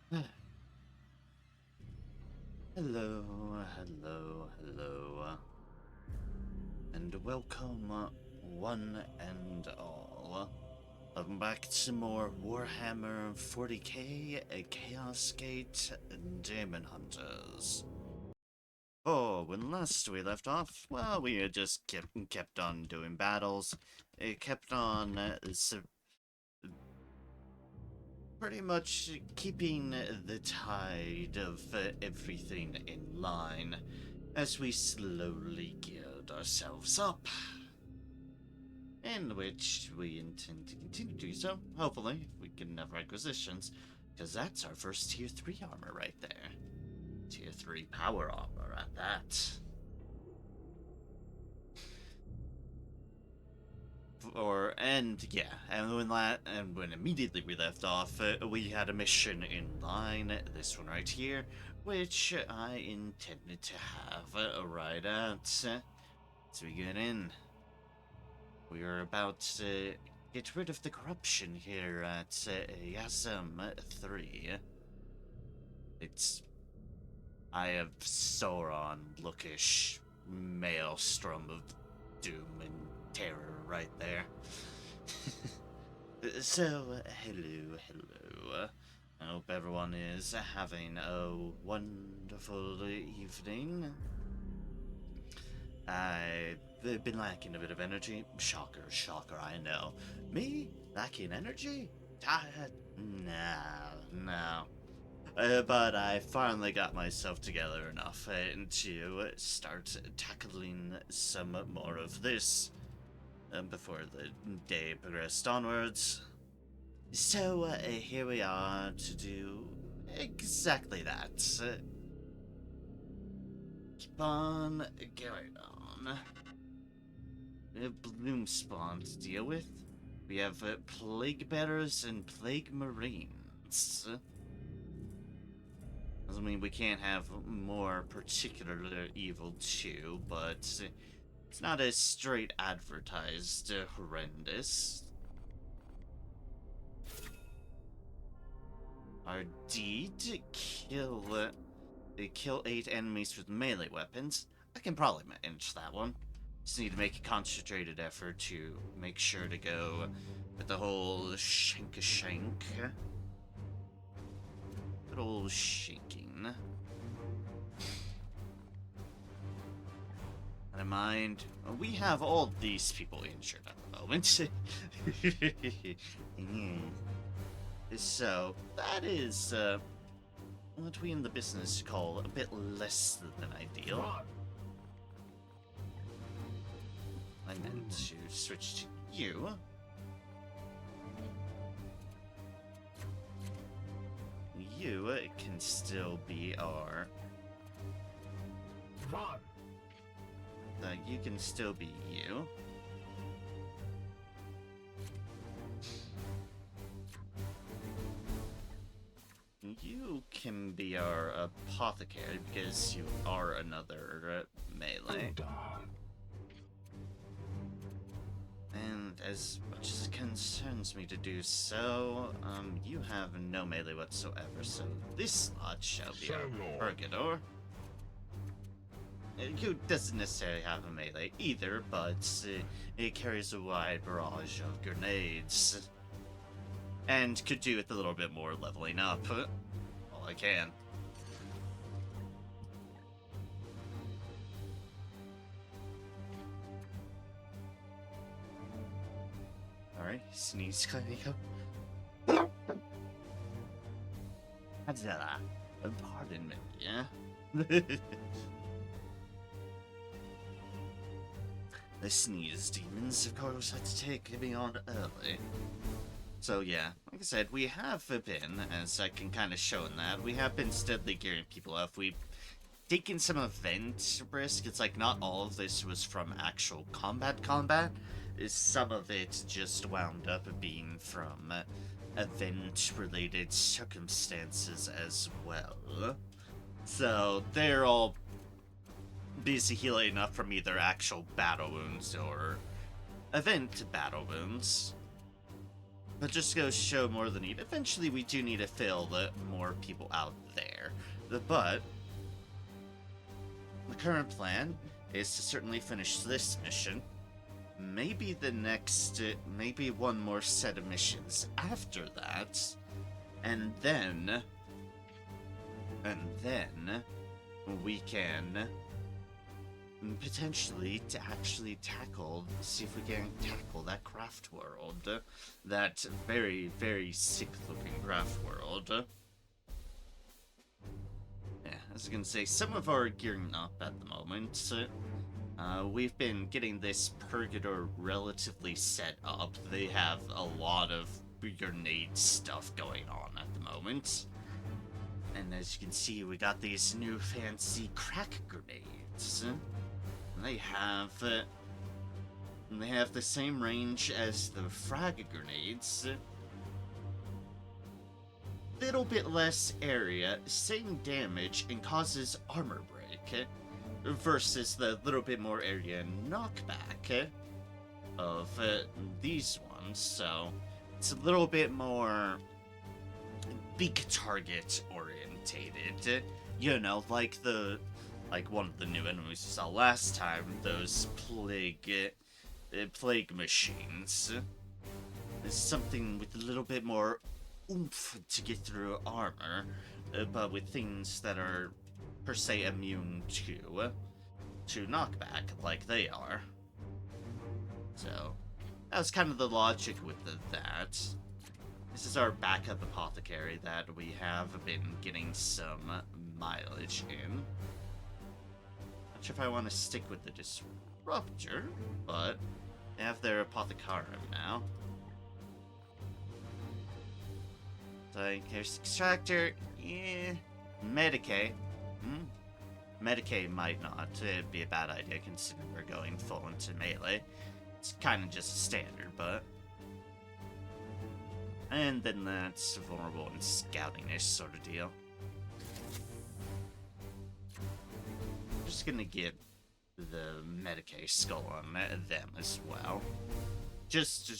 Hello, hello, and welcome, one and all. Welcome back to more Warhammer 40k, Chaos Gate, Daemonhunters. Oh, when last we left off, well, we had just kept on doing battles. It kept on pretty much keeping the tide of everything in line as we slowly geared ourselves up. In which we intend to continue to do so, hopefully, if we can have requisitions, because that's our first tier 3 armor right there. Tier 3 power armor at that. And when immediately we left off, we had a mission in line, this one right here, which I intended to have right out. So we get in. We are about to get rid of the corruption here at Yasam 3. I have Sauron-lookish maelstrom of doom and terror right there. So, hello. I hope everyone is having a wonderful evening. I've been lacking a bit of energy. Shocker, I know. Me? Lacking energy? No. But I finally got myself together enough to start tackling some more of this before the day progressed onwards. So here we are to do exactly that. Keep on going on. We have Bloom Spawn to deal with. We have Plague Bearers and Plague Marines. Doesn't mean we can't have more particular evil too, but it's not as straight advertised horrendous. Our deed kill 8 enemies with melee weapons. I can probably manage that one. Just need to make a concentrated effort to make sure to go with the whole shank. Good old shanking. And in mind, we have all these people injured at the moment. So, that is what we in the business call a bit less than ideal. I meant to switch to you. You can still be our... you can still be you. You can be our apothecary because you are another melee. And as much as it concerns me to do so, you have no melee whatsoever, so this slot shall be our Purgator. Who doesn't necessarily have a melee either, but it carries a wide barrage of grenades. And could do with a little bit more leveling up. All I can. Alright, sneeze cleaning up. Pardon me, yeah? The sneeze demons, of course, had to take me on early. So yeah, like I said, we have been, as I can kind of show in that, we have been steadily gearing people up. We've taken some event risk. It's like not all of this was from actual combat. Some of it just wound up being from event-related circumstances as well. So they're all busy healing up from either actual battle wounds or event battle wounds. But just goes to show more the need. Eventually, we do need to fill more people out there. But the current plan is to certainly finish this mission. Maybe the next, maybe one more set of missions after that. And then we can potentially to actually see if we can tackle that Craftworld, that very, very sick-looking Craftworld. Yeah, as you can say, some of our gearing up at the moment. We've been getting this Purgator relatively set up. They have a lot of grenade stuff going on at the moment. And as you can see, we got these new fancy crack grenades. They have the same range as the frag grenades. Little bit less area, same damage, and causes armor break. Versus the little bit more area knockback of these ones. So it's a little bit more big target orientated. You know, like one of the new enemies we saw last time, those plague machines. It's something with a little bit more oomph to get through armor, but with things that are per se immune to knockback, like they are. So that was kind of the logic with that. This is our backup apothecary that we have been getting some mileage in. Not sure if I want to stick with the disruptor, but they have their apothecarium now. So there's extractor, yeah, Medicaid. Medicaid might not be a bad idea considering we're going full into melee. It's kind of just a standard, but... And then that's vulnerable and scouting-ish sort of deal. I'm just gonna get the Medicaid skull on them as well. Just in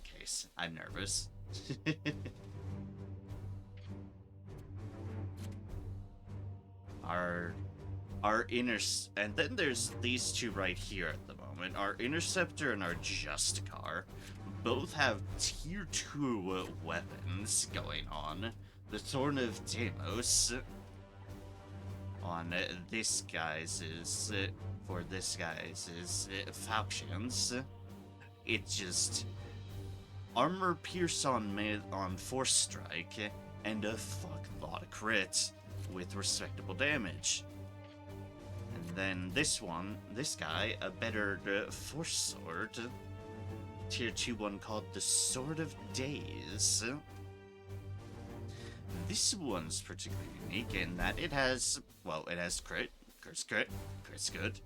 case. I'm nervous. Our and then there's these two right here at the moment. Our Interceptor and our Justicar both have tier 2 weapons going on. The Thorn of Deimos on this guy's is for this guy's is falchions. It just armor pierce on force strike and a fuck lot of crits with respectable damage. And then this guy, a better force sword, tier 2 one called the Sword of Days. This one's particularly unique in that it has crit, crit's good.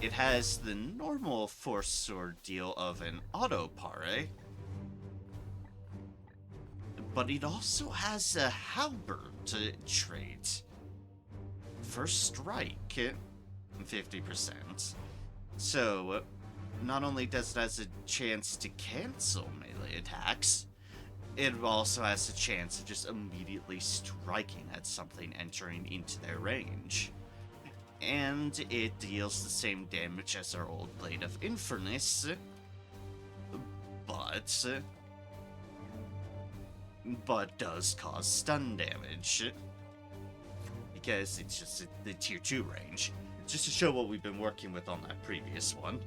It has the normal force sword deal of an auto pare, but it also has a halberd trait. First strike, 50%. So, not only does it has a chance to cancel melee attacks, it also has a chance of just immediately striking at something entering into their range. And it deals the same damage as our old Blade of Infernus, but does cause stun damage. Because it's just the tier 2 range. Just to show what we've been working with on that previous one.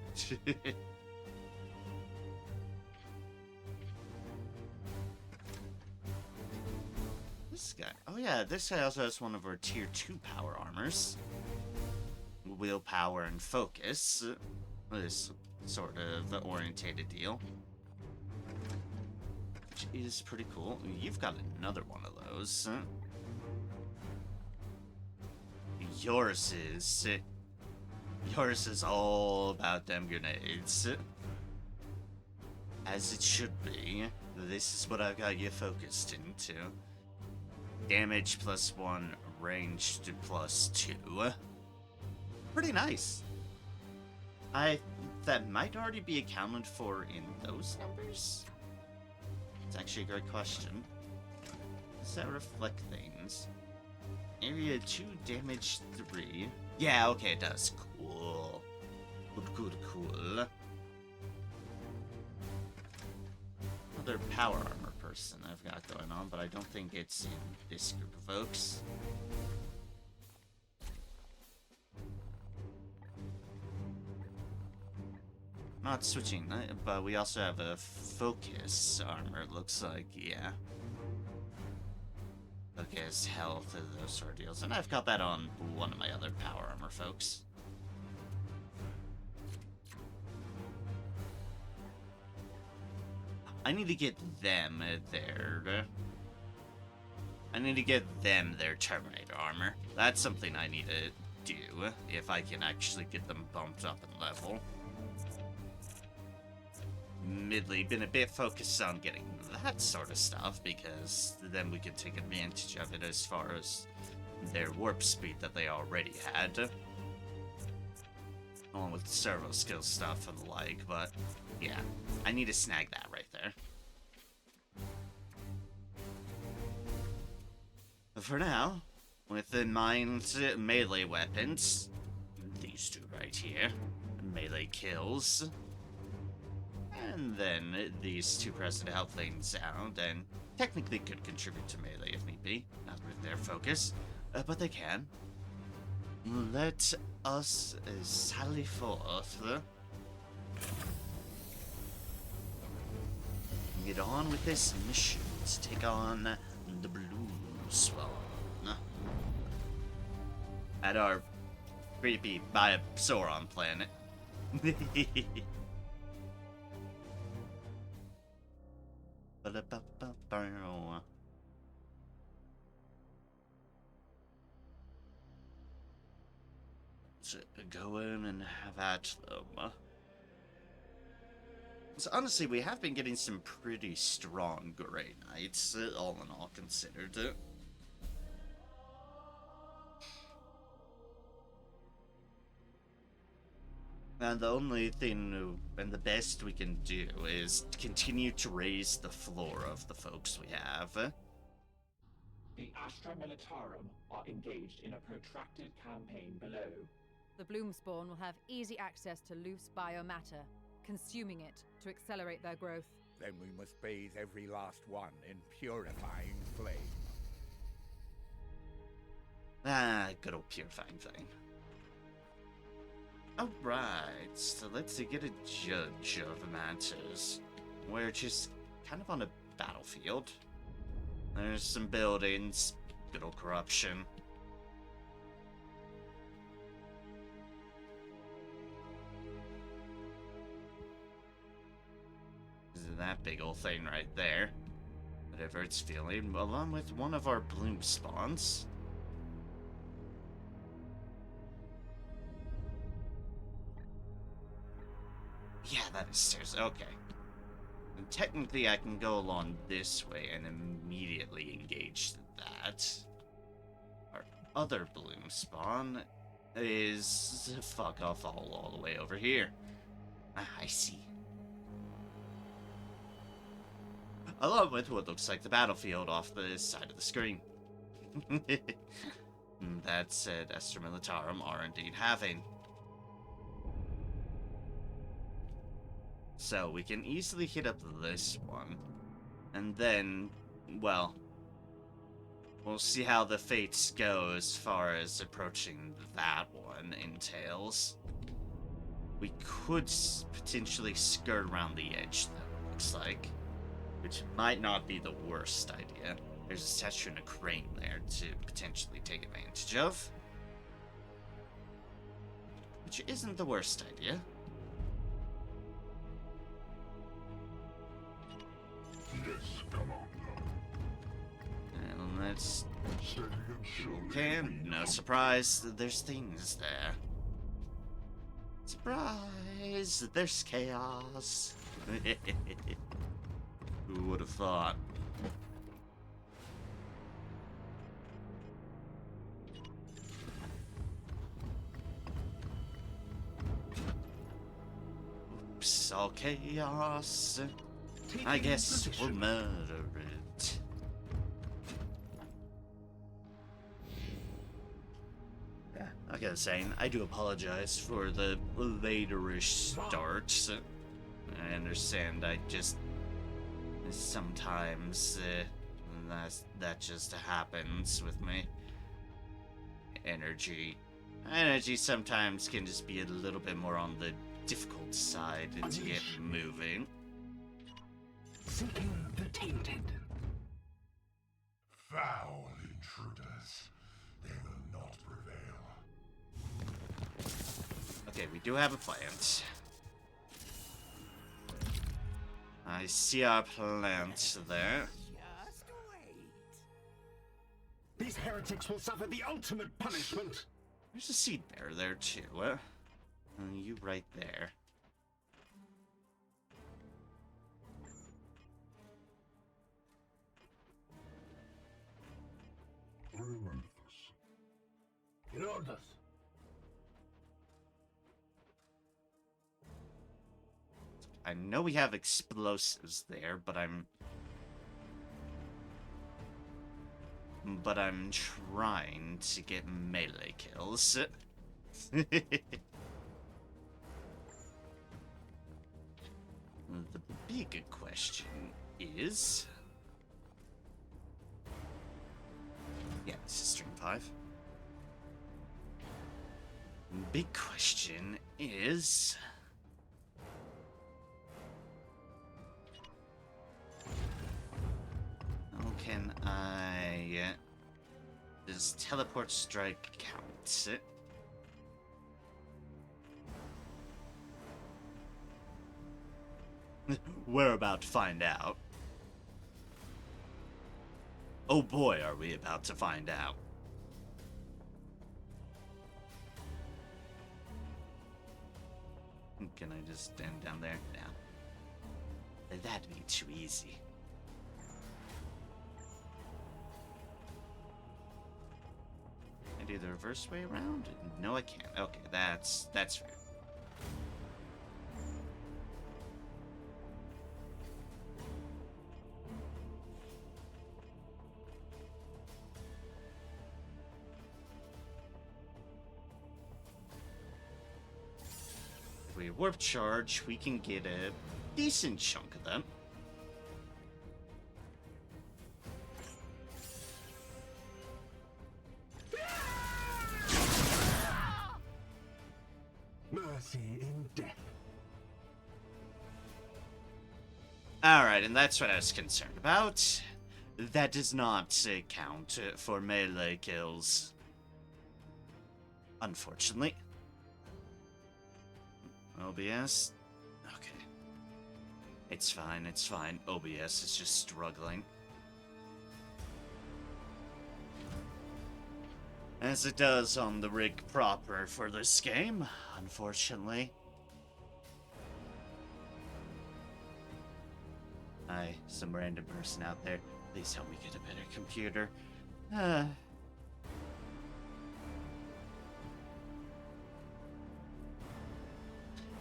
This guy. Oh yeah, this guy also has one of our tier 2 power armors. Willpower and focus. This sort of orientated deal. Which is pretty cool. You've got another one of those. Yours is all about them grenades. As it should be. This is what I've got you focused into. Damage +1, range to +2. Pretty nice. That might already be accounted for in those numbers. It's actually a great question. Does that reflect things? Area 2, damage 3. Yeah, okay, it does. Cool. Cool. Another power armor person I've got going on, but I don't think it's in this group of folks. Not switching, but we also have a focus armor, it looks like, yeah. Focus, health, those sort of deals. And I've got that on one of my other power armor folks. I need to get them I need to get them their Terminator armor. That's something I need to do, if I can actually get them bumped up in level. Admittedly, been a bit focused on getting that sort of stuff, because then we can take advantage of it as far as their warp speed that they already had. Along with servo skill stuff and the like, but yeah, I need to snag that right there. But for now, with in mind melee weapons, these two right here, melee kills, and then these two pressed to help things out, and technically could contribute to melee if need be, not with their focus, but they can. Let us sally forth. Get on with this mission to take on the Blue Swan. At our creepy Sauron planet. Let's go in and have at them. So honestly, we have been getting some pretty strong Grey Knights, all in all considered. And the only thing, and the best we can do, is continue to raise the floor of the folks we have. The Astra Militarum are engaged in a protracted campaign below. The Bloomspawn will have easy access to loose biomatter, consuming it to accelerate their growth. Then we must bathe every last one in purifying flame. Ah, good old purifying flame. Alright, so let's get a judge of matters. We're just kind of on a battlefield. There's some buildings, good old corruption. That big old thing right there. Whatever it's feeling, along with one of our bloom spawns. Yeah, that is stairs. Okay. And technically, I can go along this way and immediately engage that. Our other bloom spawn is fuck off all the way over here. Ah, I see. Along with what looks like the battlefield off the side of the screen. That said, Astra Militarum are indeed having. So we can easily hit up this one. And then, well, we'll see how the fates go as far as approaching that one entails. We could potentially skirt around the edge, though, it looks like. Which might not be the worst idea. There's a statue and a crane there to potentially take advantage of. Which isn't the worst idea. Yes, Commander. And let's... Okay, no surprise, there's things there. Surprise, there's chaos. Who would have thought? Oops, all chaos. I guess we'll murder it. Yeah, like I was saying, I do apologize for the laterish start. I understand, I just... Sometimes, that just happens with me. Energy sometimes can just be a little bit more on the difficult side to get moving. Seeking the tainted. Foul intruders. They will not prevail. Okay, we do have a plant. I see our plant there. Just wait. These heretics will suffer the ultimate punishment. There's a seed bear there too. You right there. Remove this. Your orders. I know we have explosives there, but I'm trying to get melee kills. The big question is... Yeah, this is stream 5. Big question is... How can I... Does teleport strike count? We're about to find out. Oh boy, are we about to find out. Can I just stand down there? No. That'd be too easy. Can I do the reverse way around? No, I can't. Okay, that's fair. If we warp charge, we can get a decent chunk of them. Mercy in death. Alright, and that's what I was concerned about. That does not count for melee kills. Unfortunately. OBS? Okay. It's fine, it's fine. OBS is just struggling. As it does on the rig proper for this game, unfortunately. Hi, some random person out there. Please help me get a better computer.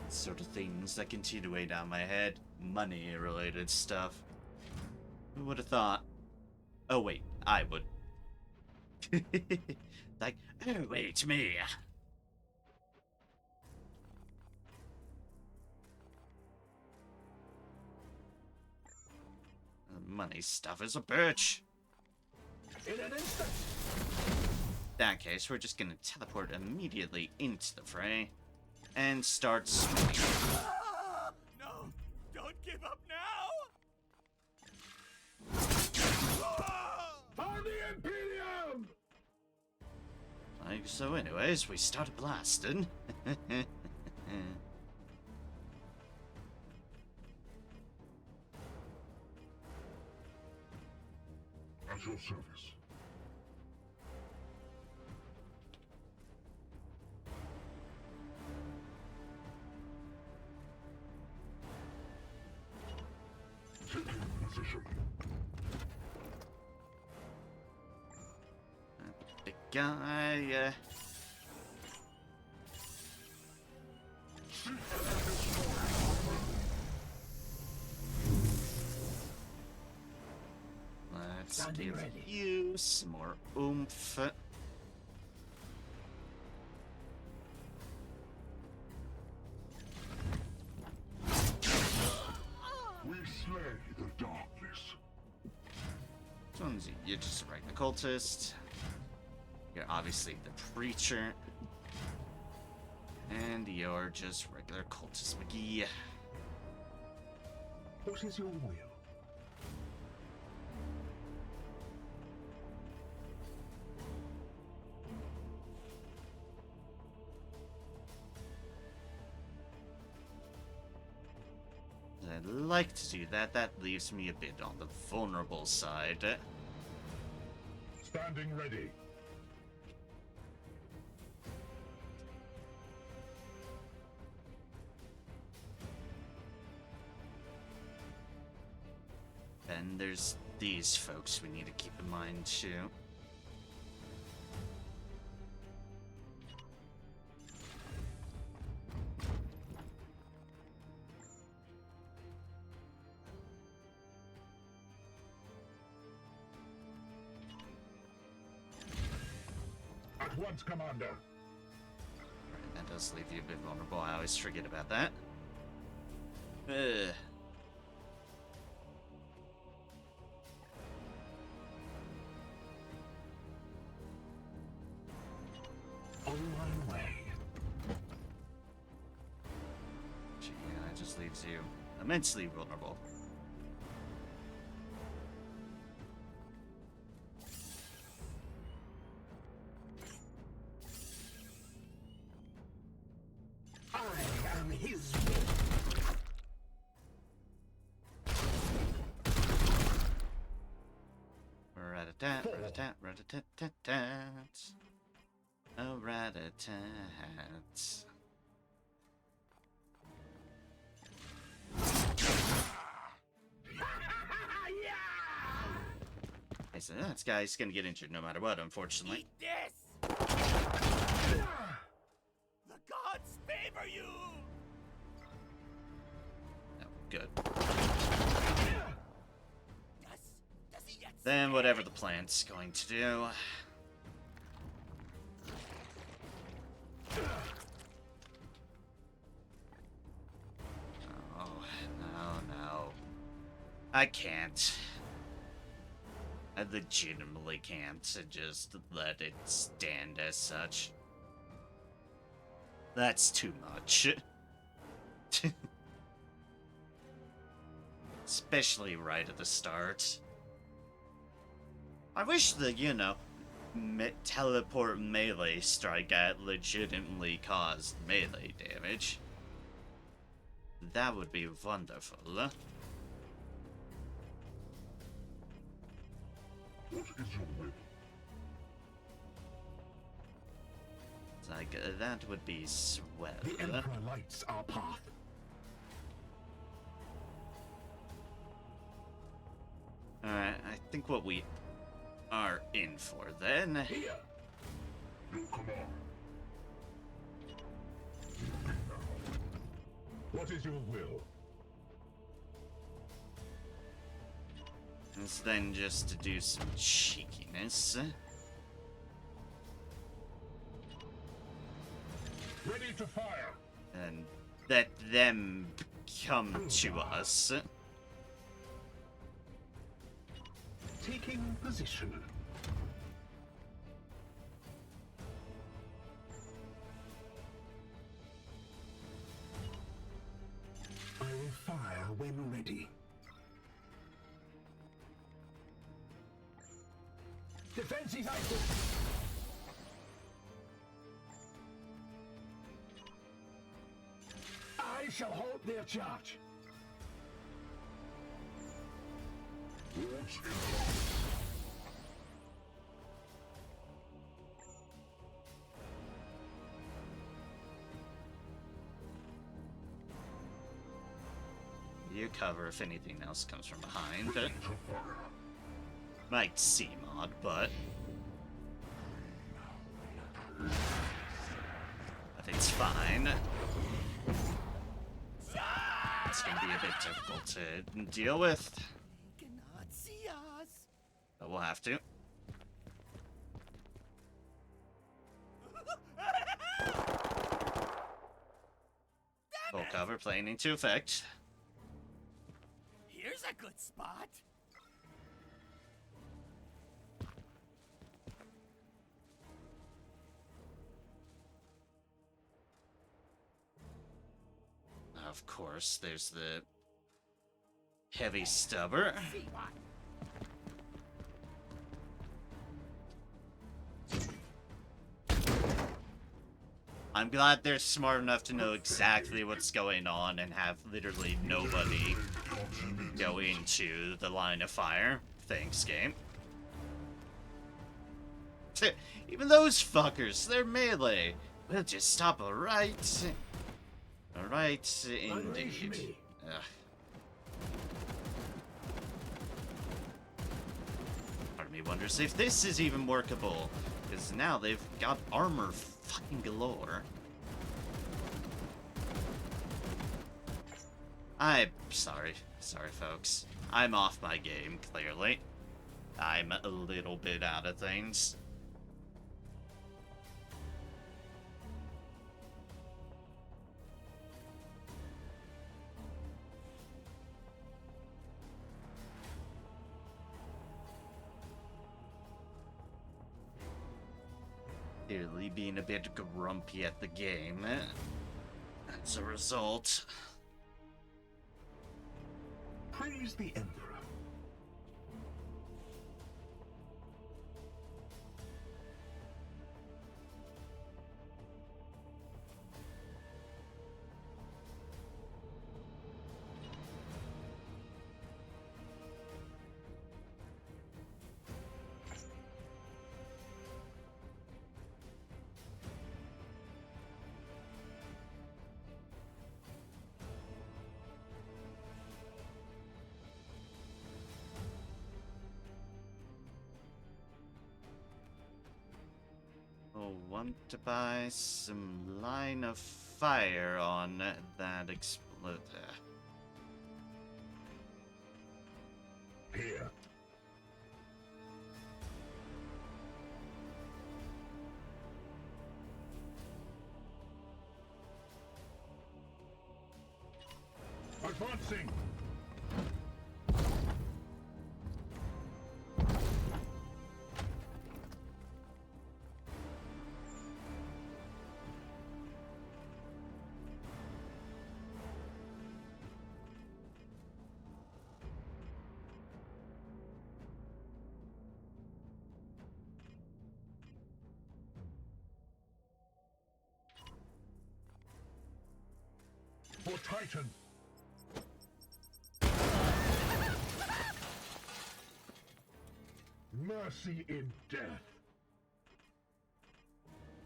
Sort of things that continue to weigh down my head. Money-related stuff. Who would have thought? Oh wait, I would. Like, oh wait, me. Money stuff is a bitch. In an instant. In that case, we're just gonna teleport immediately into the fray and start swinging. No, don't give up now. For the Imperium. Like so, anyways, we started blasting. At your service. Taking position. The guy, Let's Standing give ready. you some more oomph. We slay the darkness. You're just a regular cultist. You're obviously the preacher. And you're just regular cultist McGee. What is your will? I'd like to do that. That leaves me a bit on the vulnerable side. Standing ready. And there's these folks we need to keep in mind too. At once, Commander. Right, that does leave you a bit vulnerable. I always forget about that. On my way. Gee, yeah, that just leaves you immensely vulnerable. I am his will. Rat-a-tat, rat-a-tat, rat-a-tat-tat-tat. Oh, rat-a-tat. Hey, so that guy's gonna get injured no matter what, unfortunately. This! The gods favor you! Oh, good. Does he yet Then whatever the plan's going to do. Oh, no. I can't. I legitimately can't just let it stand as such. That's too much. Especially right at the start. I wish the, teleport melee strike at legitimately caused melee damage. That would be wonderful. What is your will? It's like, that would be swell. The Emperor lights our path. Alright, I think what we are in for then. Here. Your command. What is your will? Is then just to do some cheekiness. Ready to fire. And let them come to us. Taking position. I will fire when ready. Defense is active. I shall halt their charge. Wards in. You cover if anything else comes from behind. To fire. Might seem odd, but it's fine. It's gonna be a bit difficult to deal with. cannot see us? But we'll have to. Full cover playing into effect. Here's a good spot. Of course, there's the heavy stubber. See what? I'm glad they're smart enough to know exactly what's going on and have literally nobody go into the line of fire. Thanks, game. Even those fuckers, they're melee. We'll just stop right. Alright, indeed. Ugh. Part of me wonders if this is even workable, because now they've got armor fucking galore. I'm sorry. Sorry, folks. I'm off my game, clearly. I'm a little bit out of things. Clearly being a bit grumpy at the game. As a result. Praise the Emperor. Want to buy some line of fire on that exploder. Here. Advancing. For Titan. Mercy in death.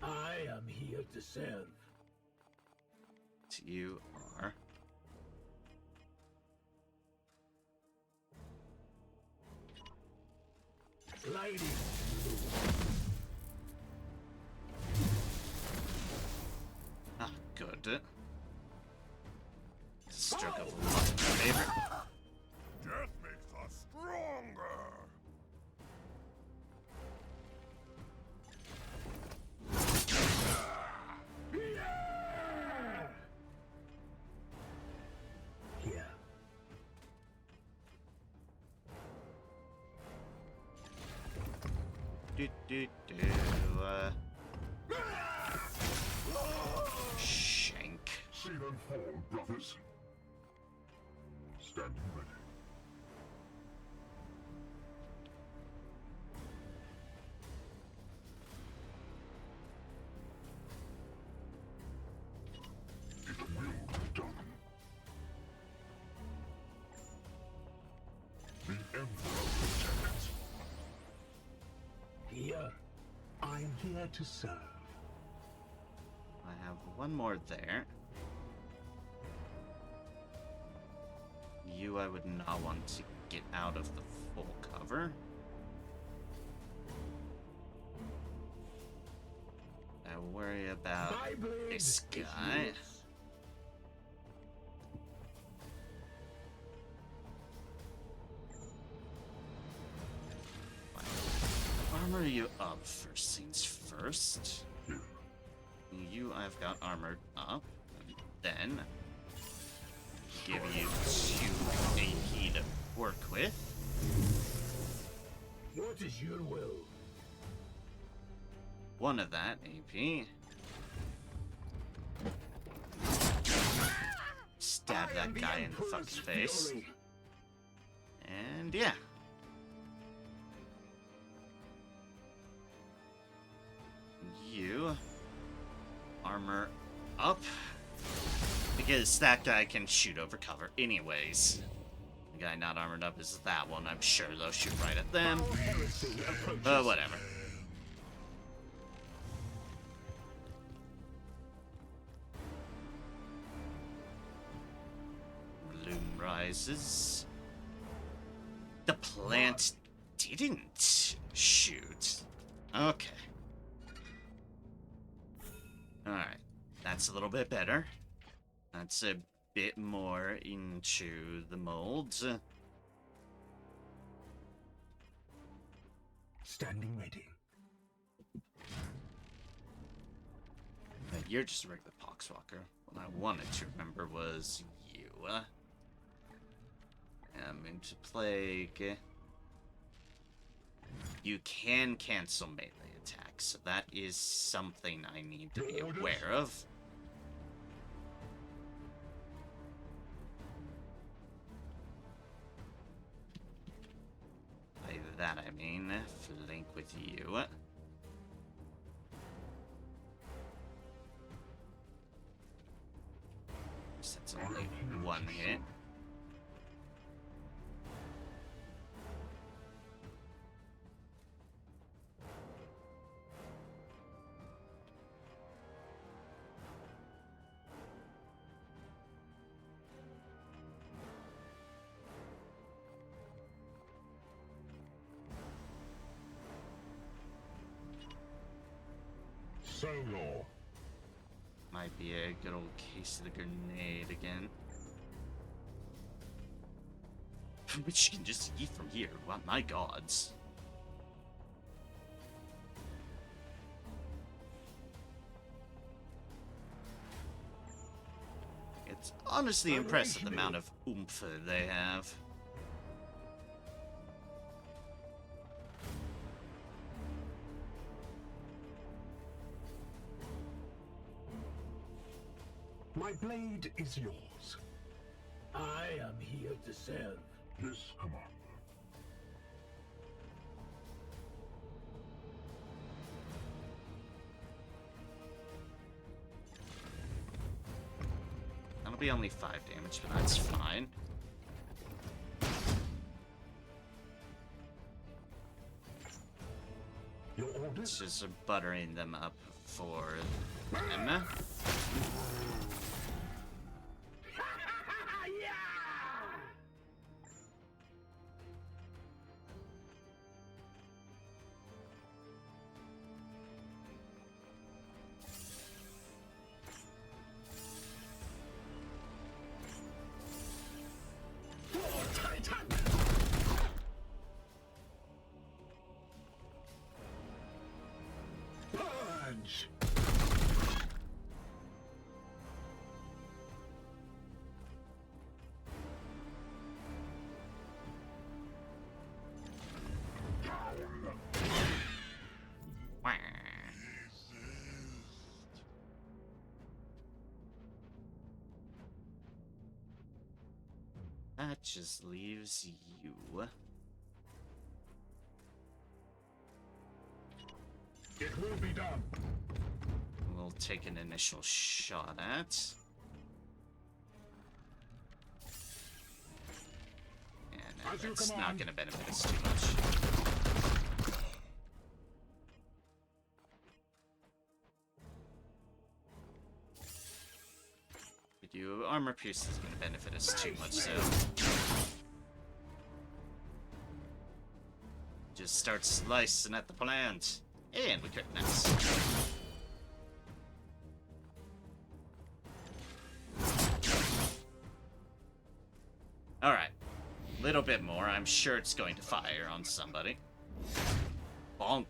I am here to serve. You are. Lady. Ah, good. Stroke of luck in favor. Death makes us stronger. Here. Shank. See them fall, brothers. Standing ready. It will be done. The Emperor protects. Here. I'm here to serve. I have one more there. You, I would not want to get out of the full cover. I worry about My blade this is guy. yours. armor you up first things first. You, I've got armored up. Then, give you 2 AP to work with. What is your will? 1 of that AP. Stab that guy in the fucking face. And yeah. You armor up because that guy can shoot over cover anyways. The guy not armored up is that one. I'm sure they'll shoot right at them. But whatever. Bloom rises. The plant didn't shoot. Okay. Alright. That's a little bit better. That's a bit more into the molds. Standing ready. You're just a regular Poxwalker. What I wanted to remember was you. I'm into Plague. You can cancel melee attacks, so that is something I need to be aware of. By that I mean, flank with you. That's only 1 hit. Solo. Might be a good old case of the grenade again. Which you can just eat from here. Wow, my gods. It's honestly impressive the amount of oomph they have. My blade is yours. I am here to serve. Yes, Commander. That'll be only 5 damage, but that's fine. Your orders? It's just buttering them up for them. Purge! That just leaves you. It will be done. We'll take an initial shot at. And As you that's not command. going to benefit us too much. But you armor pierce is going to benefit us too much, so just start slicing at the plant. And we crit. Nice. Alright. Little bit more. I'm sure it's going to fire on somebody. Bonk.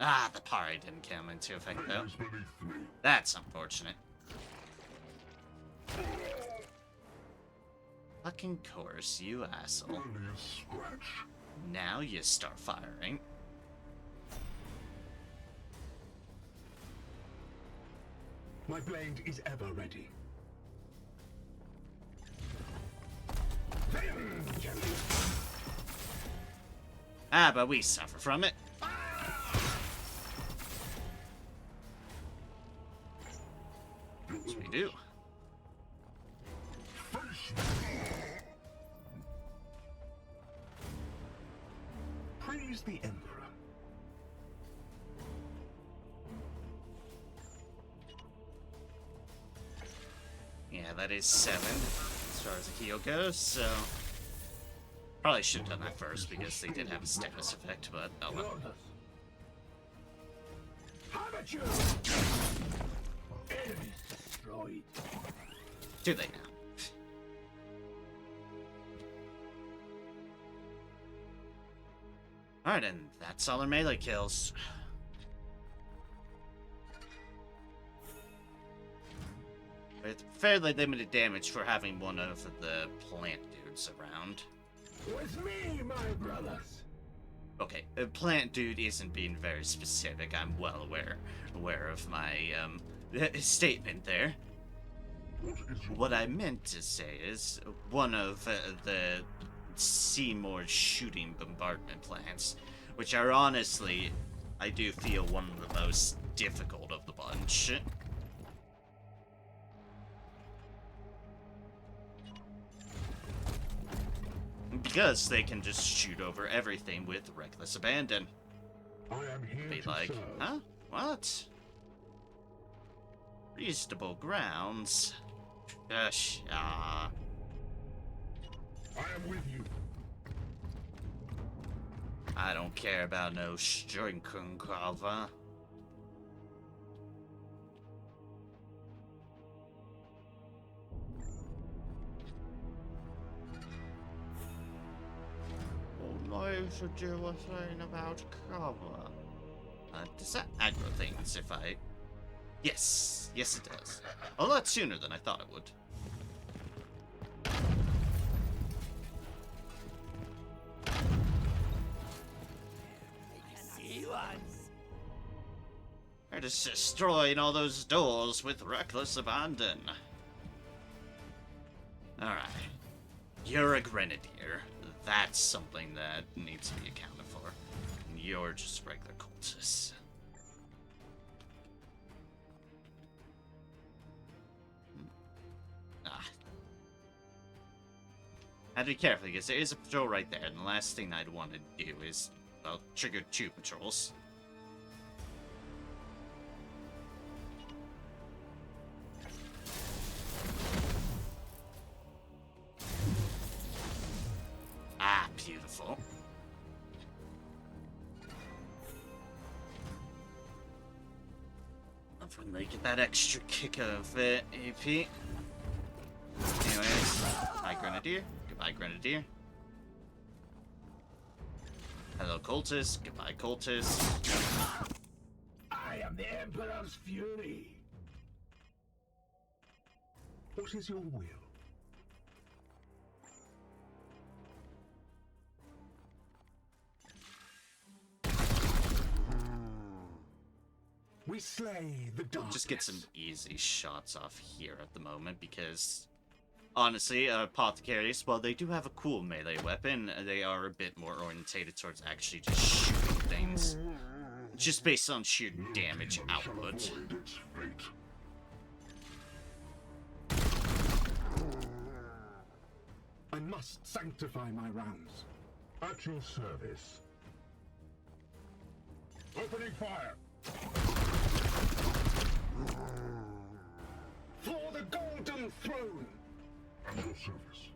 Ah, the parry didn't come into effect though. That's unfortunate. Fucking course, you asshole. Now you start firing. My blade is ever ready. Ah, but we suffer from it. Yes, we do. Praise the Emperor. Yeah, that is 7 as far as the heal goes, so... Probably should have done that first because they did have a status effect, but oh well. Amateur! Enemies destroyed. Do they now? Alright, and that's all our melee kills. With fairly limited damage for having one of the plant dudes around. With me, my brothers. Okay, a plant dude isn't being very specific. I'm well aware of my statement there. What I meant to say is one of the Seymour shooting bombardment plants, which are honestly, I do feel one of the most difficult of the bunch. Because they can just shoot over everything with reckless abandon. I am here Be to like, serve. huh? What? Reasonable grounds. Gosh, I am with you. I don't care about no Strinkengrava. What should you were saying about cover? Does that aggro things if I... Yes, yes it does. A lot sooner than I thought it would. They're just destroying all those doors with reckless abandon. Alright. You're a grenadier. That's something that needs to be accounted for. And you're just regular cultists. Have to be careful because there is a patrol right there, and the last thing I'd want to do is, well, trigger 2 patrols. Ah, beautiful. I'm finally get that extra kick of AP. Anyways, hi Grenadier. Goodbye Grenadier. Hello cultist. Goodbye cultist. I am the Emperor's fury. What is your will? We slay the darkness. Just get some easy shots off here at the moment because, honestly, apothecaries, while they do have a cool melee weapon, they are a bit more orientated towards actually just shooting things. Just based on sheer damage output. I must sanctify my rounds. At your service. Opening fire! For the golden throne! At your service.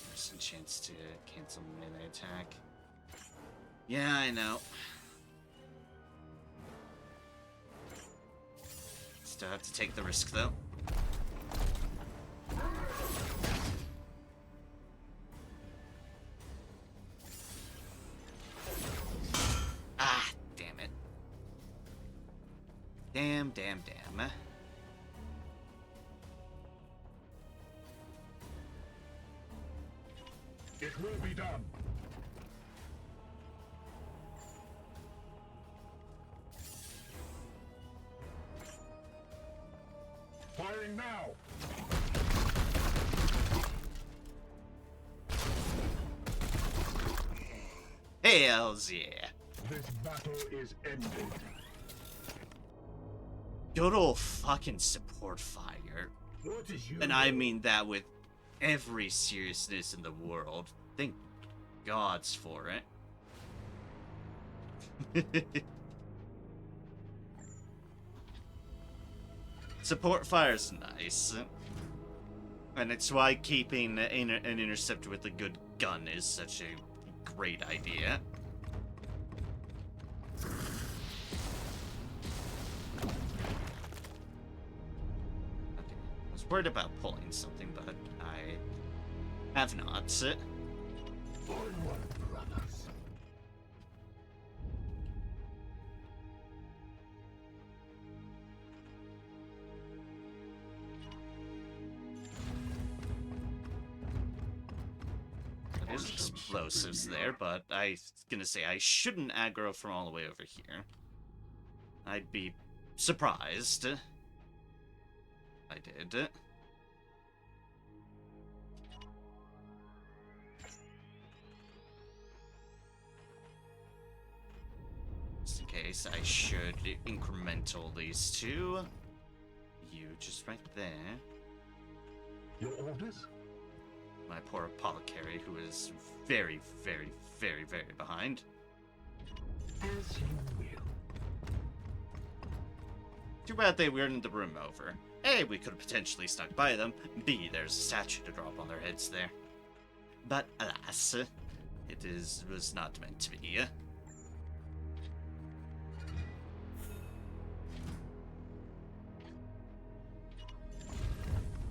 There's a chance to cancel melee attack. Yeah, I know. Do have to take the risk, though. Ah, damn it. Damn. It will be done. Firing now. Hells yeah. This battle is ended. Good old fucking support fire. What is you? And I mean that with every seriousness in the world. Thank gods for it. Support fire's nice. And it's why keeping an interceptor with a good gun is such a great idea. I was worried about pulling something, but I have not. Onward, brothers. There's explosives there, but I was gonna say I shouldn't aggro from all the way over here. I'd be surprised. I did. Just in case, I should incremental these two. You just right there. Your orders? My poor apothecary, who is very behind. As you will. Too bad they weren't the room over. A, we could have potentially snuck by them. B, there's a statue to drop on their heads there. But alas, was not meant to be.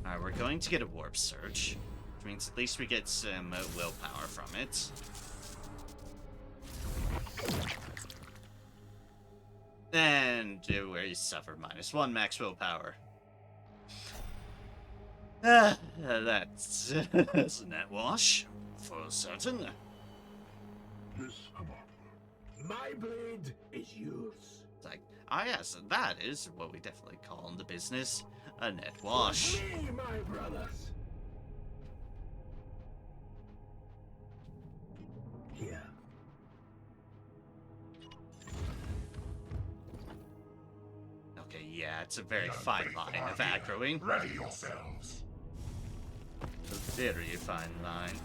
Alright, we're going to get a warp surge, which means at least we get some willpower from it. And we suffer -1 max willpower. That's a net wash, for certain. Yes, Commander. My blade is yours. It's like, ah yes, that is what we definitely call in the business a net wash. Me, my brothers. Here. Okay, yeah, it's a very fine line of aggroing. Ready yourselves. A very fine line.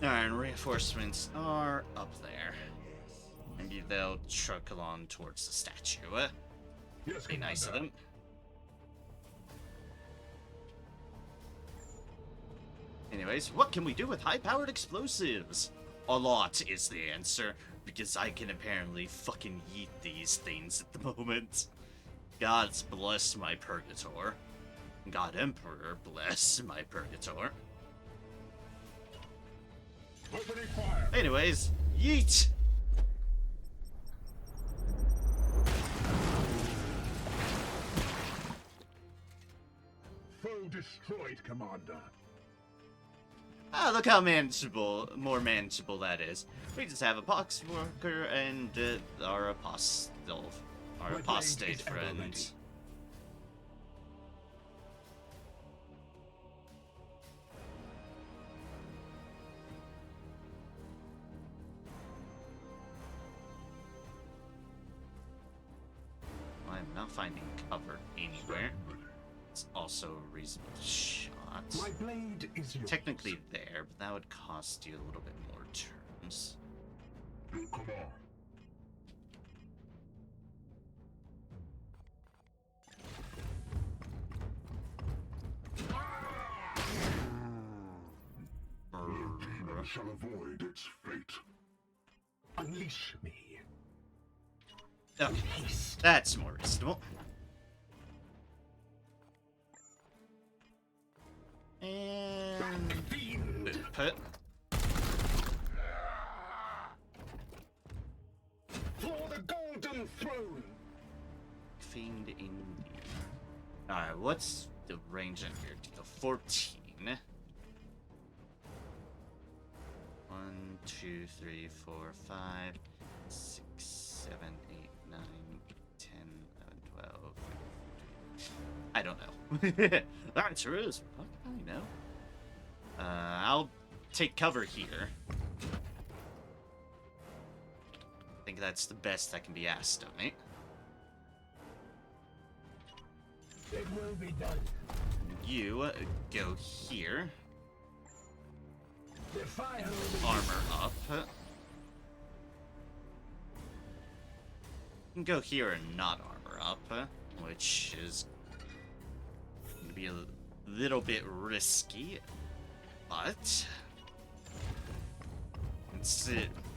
And reinforcements are up there. Maybe they'll truckle on towards the statue. Yes, Be nice of them. Anyways, what can we do with high-powered explosives? A lot is the answer, because I can apparently fucking yeet these things at the moment. God's bless my purgator. God Emperor bless my purgator. Opening fire. Anyways, yeet! Foe destroyed, Commander. Ah, look how more manageable that is. We just have a pox worker and our apostle, our My blade apostate is ever friend. ready. I'm not finding cover anywhere. It's also a reasonable shot. My blade is yours. Technically there, but that would cost you a little bit more turns. Your command. No demon shall avoid its fate. Unleash me. Okay, that's more reasonable. And put For the golden throne. Fiend Indian. Alright, what's the range on here? 14. 1, 2, 3, 4, 5, 6, 7, 8, 9, 10, 11, 12. I don't know. That's rules. What can I know? I'll take cover here. I think that's the best that can be asked of me. It will be done. You go here. The fire Armor up. You can go here and not armor up, which is going to be a little bit risky, but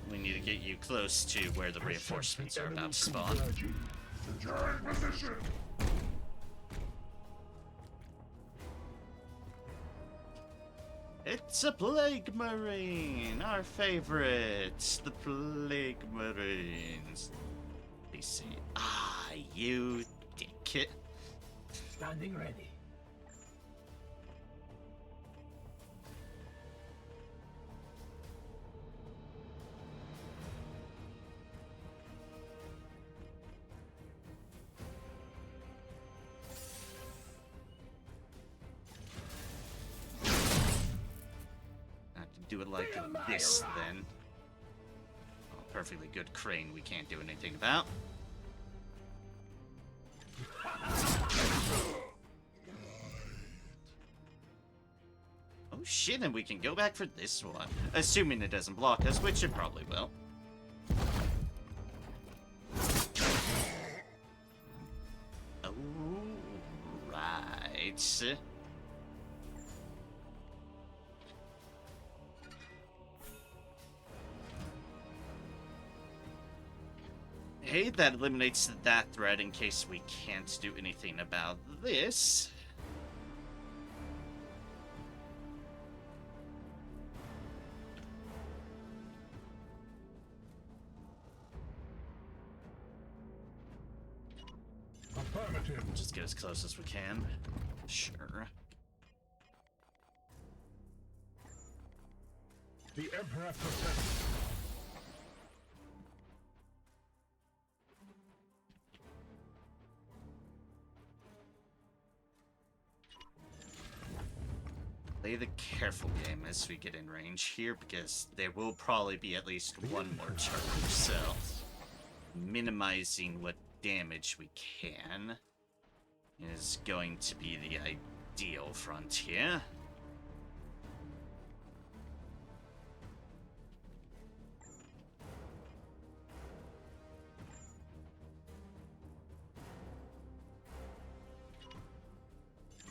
we need to get you close to where the reinforcements are about to spawn. Securing position. It's a Plague Marine, our favorites, the Plague Marines. They say, ah, you dick. standing ready. Do it like this, then. Oh, perfectly good crane we can't do anything about. Oh shit, and we can go back for this one. Assuming it doesn't block us, which it probably will. Alright. Hey, that eliminates that threat in case we can't do anything about this. Affirmative. Just get as close as we can. Sure. The Emperor protects. Play the careful game as we get in range here, because there will probably be at least one more charge, so minimizing what damage we can is going to be the ideal frontier.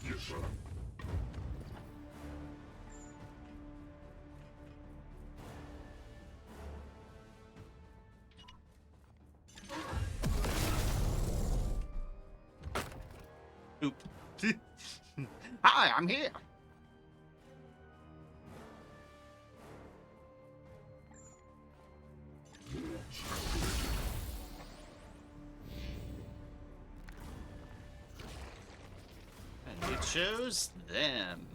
Yes, sir. Oop. Hi, I'm here. And you chose them.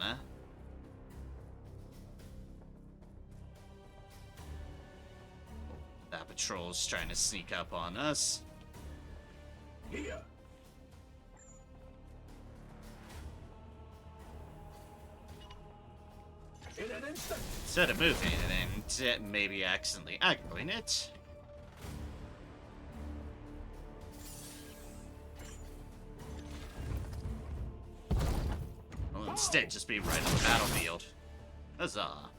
That patrol's trying to sneak up on us. Here. In an instant. Instead of moving it and maybe accidentally aggroing it. Well, instead, just be right on the battlefield. Huzzah.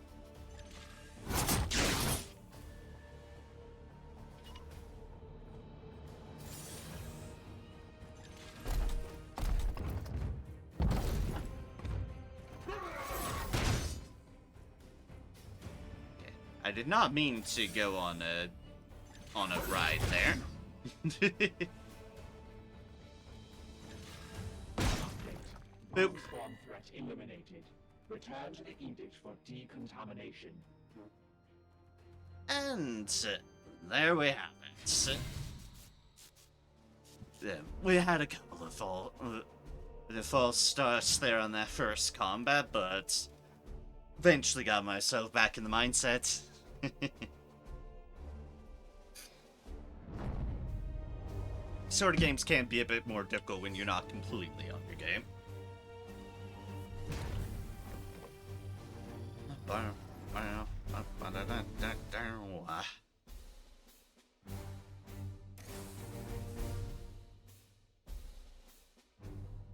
I did not mean to go on a ride there. Boop. Spawn threat eliminated. Return to the Edict for decontamination. And there we have it. Yeah, we had a couple of false starts there on that first combat, but eventually got myself back in the mindset. Sort of games can be a bit more difficult when you're not completely on your game.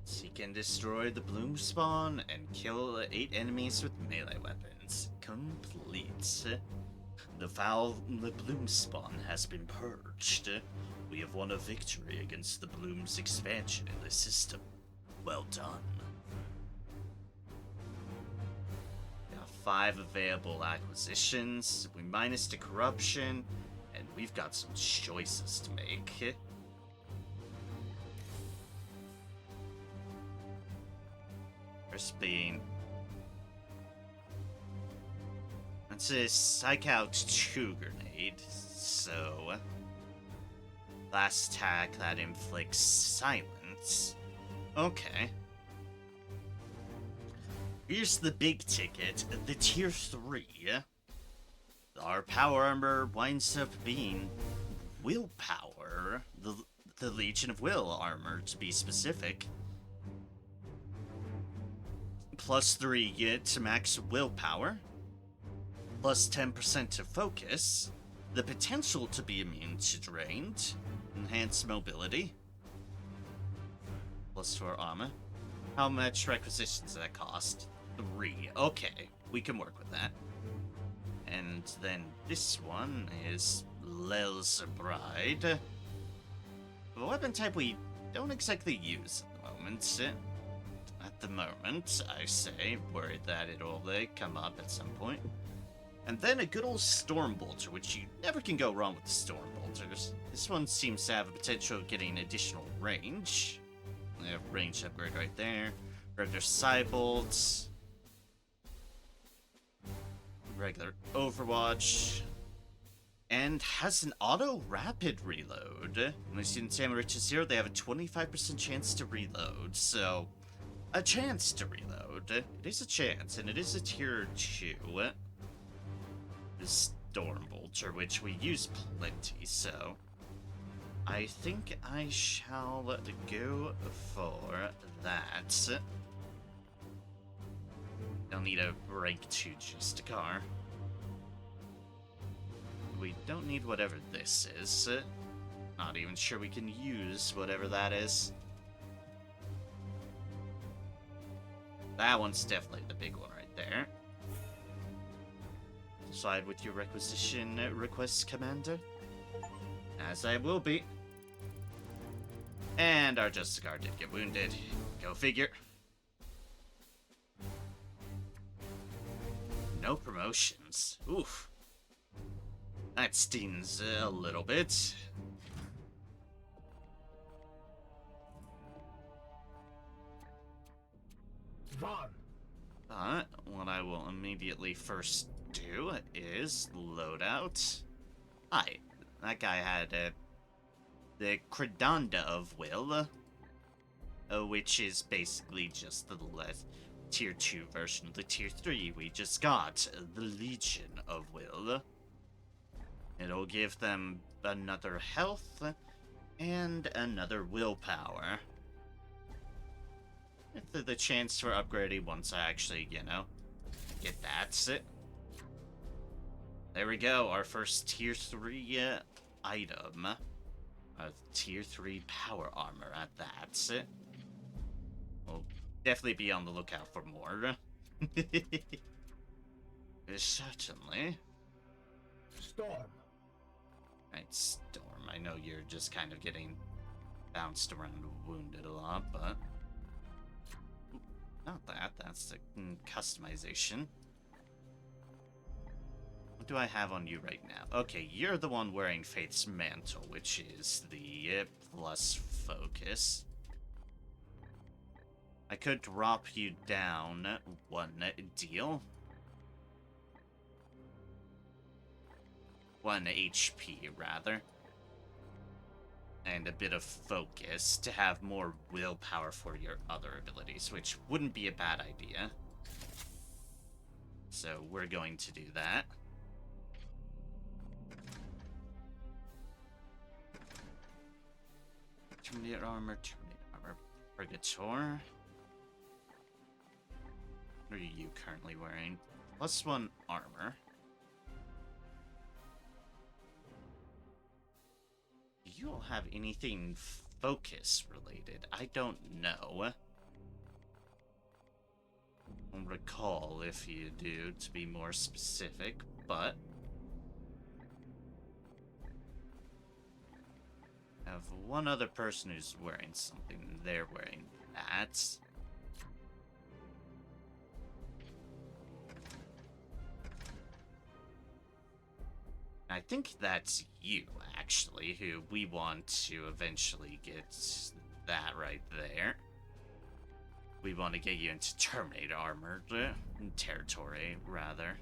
Seek and destroy the bloom spawn and kill 8 enemies with melee weapons. Complete. The bloom spawn has been purged. We have won a victory against the bloom's expansion in the system. Well done. 5 available acquisitions, we minus the corruption, and we've got some choices to make. First being, it's a Psych Out 2 grenade, so last attack that inflicts silence. Okay. Here's the big ticket, the tier 3. Our power armor winds up being willpower, the Legion of Will armor to be specific. Plus 3 to max willpower, plus 10% to focus, the potential to be immune to drained, enhanced mobility, plus 4 armor. How much requisitions does that cost? 3. Okay, we can work with that. And then this one is Lel's Bride. A weapon type we don't exactly use at the moment. At the moment, I say, worried that it'll come up at some point. And then a good old Stormbolter, which you never can go wrong with the Stormbolters. This one seems to have a potential of getting additional range. We have range upgrade right there. Regular Cybolts. Regular Overwatch. And has an auto rapid reload. When they see in stamina reaches 0, they have a 25% chance to reload. So, a chance to reload. It is a chance, and it is a tier 2. The Stormbolter, which we use plenty, so I think I shall go for that. Don't need a rank 2 Justicar. We don't need whatever this is. Not even sure we can use whatever that is. That one's definitely the big one right there. Side with your requisition requests, Commander. As I will be. And our Justicar did get wounded. Go figure. No promotions. Oof. That stings a little bit. Von. But what I will immediately first do is load out. Hi, that guy had the Credanda of Will, which is basically just the tier 2 version of the tier 3 we just got, the Legion of Will. It'll give them another health and another willpower. With the chance for upgrading once I actually, get that. There we go, our first tier 3 item. A tier 3 power armor at that. We'll definitely be on the lookout for more. Certainly. Storm. Right, Storm. I know you're just kind of getting bounced around wounded a lot, but not that. That's the customization. What do I have on you right now? Okay, you're the one wearing Faith's Mantle, which is the plus focus. I could drop you down 1 deal. 1 HP, rather. And a bit of focus to have more willpower for your other abilities, which wouldn't be a bad idea. So we're going to do that. Terminator armor, Purgator. What are you currently wearing? +1 armor. Do you all have anything focus related? I don't know. I'll recall if you do, to be more specific, but I have one other person who's wearing something, and they're wearing that. I think that's you, actually, who we want to eventually get that right there. We want to get you into Terminator armor territory, rather.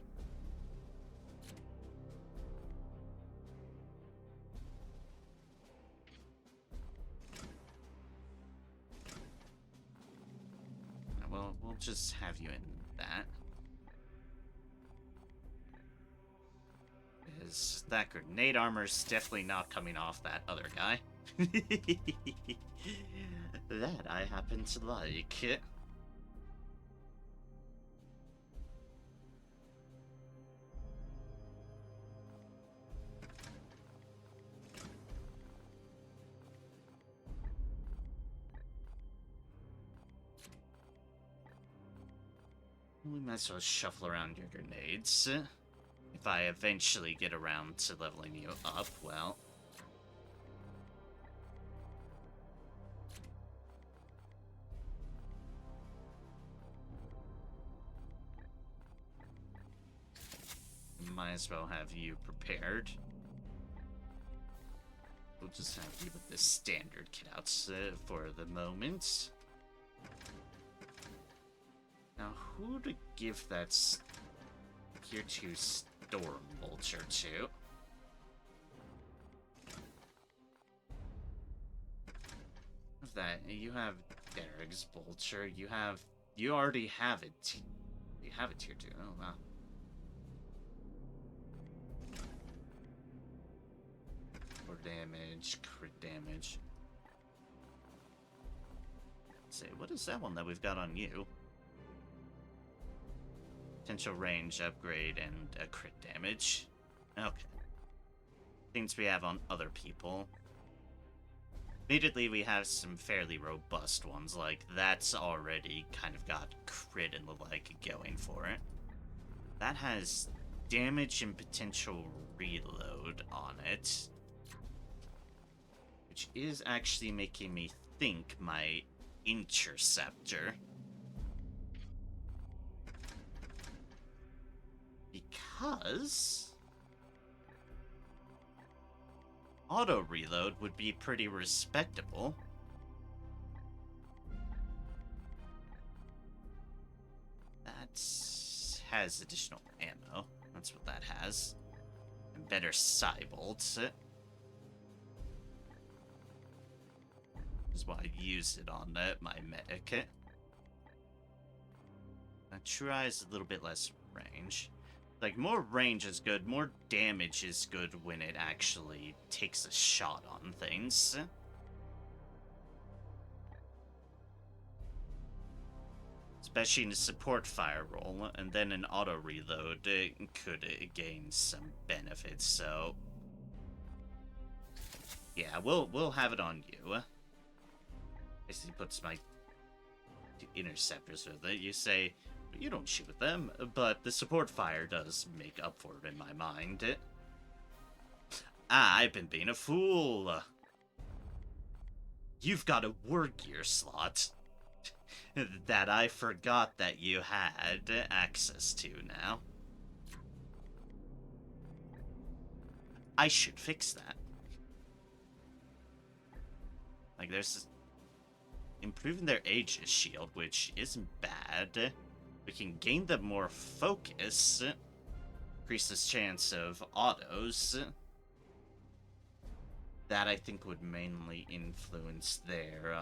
Well, we'll just have you in that. Because that grenade armor's definitely not coming off that other guy. That I happen to like. We might as well shuffle around your grenades. If I eventually get around to leveling you up, well... might as well have you prepared. We'll just have you with the standard kitouts for the moment. Now, who to give that Tier 2 Storm Vulture to? What's that? You have Derek's Vulture. You already have it. You have it Tier 2. Oh, wow. Or damage, crit damage. Let's see, what is that one that we've got on you? Potential range upgrade and a crit damage. Okay. Things we have on other people. Immediately we have some fairly robust ones, like that's already kind of got crit and the like going for it. That has damage and potential reload on it. Which is actually making me think my Interceptor. Because auto reload would be pretty respectable. That has additional ammo. That's what that has. And better Cybolts. Is why I use it on my medic. That tries a little bit less range. Like, more range is good, more damage is good when it actually takes a shot on things. Especially in a support fire roll, and then an auto reload could gain some benefits, so... yeah, we'll have it on you. Basically puts my interceptors with it. You say, you don't shoot with them, but the support fire does make up for it in my mind. I've been being a fool. You've got a war gear slot that I forgot that you had access to now. I should fix that. Like, there's improving their Aegis shield, which isn't bad. We can gain them more focus, increase this chance of autos. That, I think, would mainly influence their,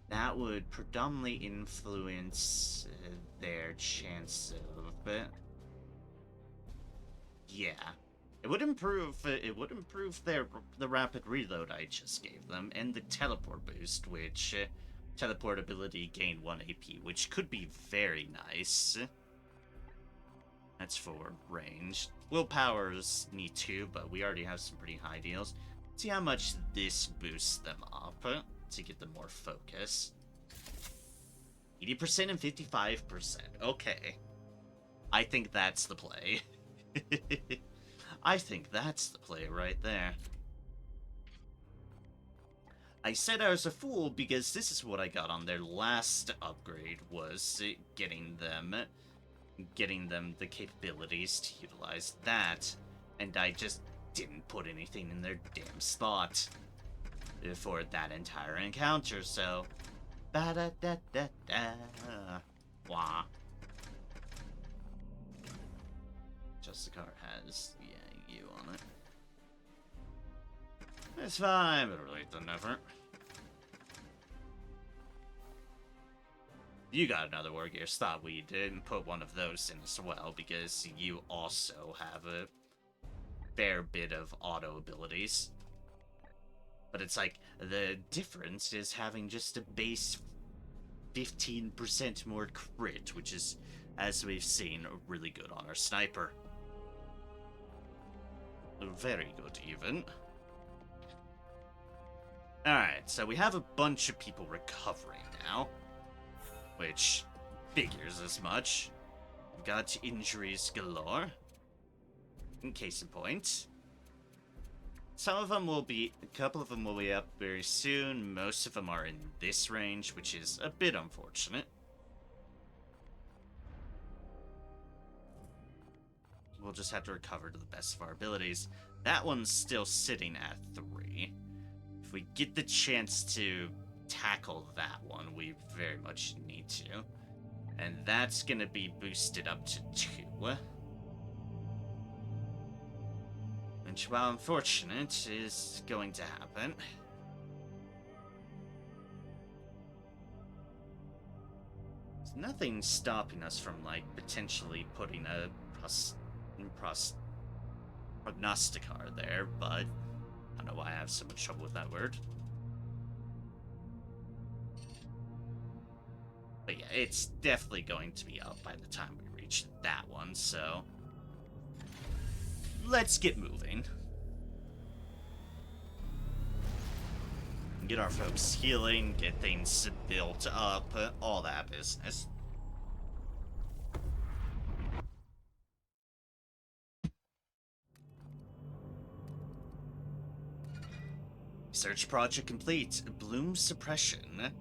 that would predominantly influence their chance of... yeah. It would improve the rapid reload I just gave them, and the teleport boost, which... teleport ability gain 1 AP, which could be very nice. That's for range. Willpower's need 2, but we already have some pretty high deals. See how much this boosts them up to get them more focus. 80% and 55%. Okay. I think that's the play. I think that's the play right there. I said I was a fool because this is what I got on their last upgrade, was getting them the capabilities to utilize that, and I just didn't put anything in their damn slot for that entire encounter, so... ba-da-da-da-da. Wah. Justicar has, yeah, you on it. It's fine, better late than never. You got another war gear. Thought we didn't put one of those in as well, because you also have a fair bit of auto abilities. But it's like, the difference is having just a base 15% more crit, which is, as we've seen, really good on our sniper. Very good, even. Alright, so we have a bunch of people recovering now, which figures as much. We've got injuries galore. In case in point. Some of them will be, a couple of them will be up very soon. Most of them are in this range, which is a bit unfortunate. We'll just have to recover to the best of our abilities. That one's still sitting at 3. If we get the chance to tackle that one, we very much need to. And that's gonna be boosted up to 2. Which, while unfortunate, is going to happen. There's nothing stopping us from, like, potentially putting a prognosticar there, but I don't know why I have so much trouble with that word. But yeah, it's definitely going to be up by the time we reach that one, so... let's get moving. Get our folks healing, get things built up, all that business. Research project complete. Bloom suppression.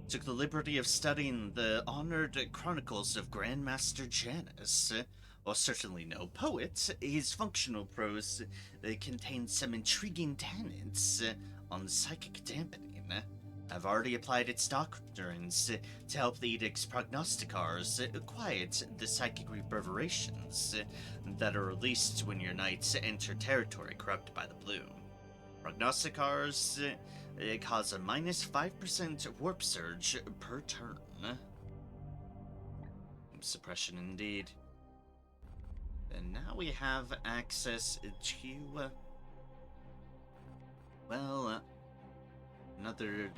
Took the liberty of studying the honored chronicles of Grandmaster Janus. While certainly no poet, his functional prose contains some intriguing tenets on psychic dampening. I've already applied its doctrines to help the Edict's prognosticars quiet the psychic reverberations that are released when your knights enter territory corrupted by the bloom. Prognosticars cause a -5% warp surge per turn. Suppression indeed. And now we have access to, well, another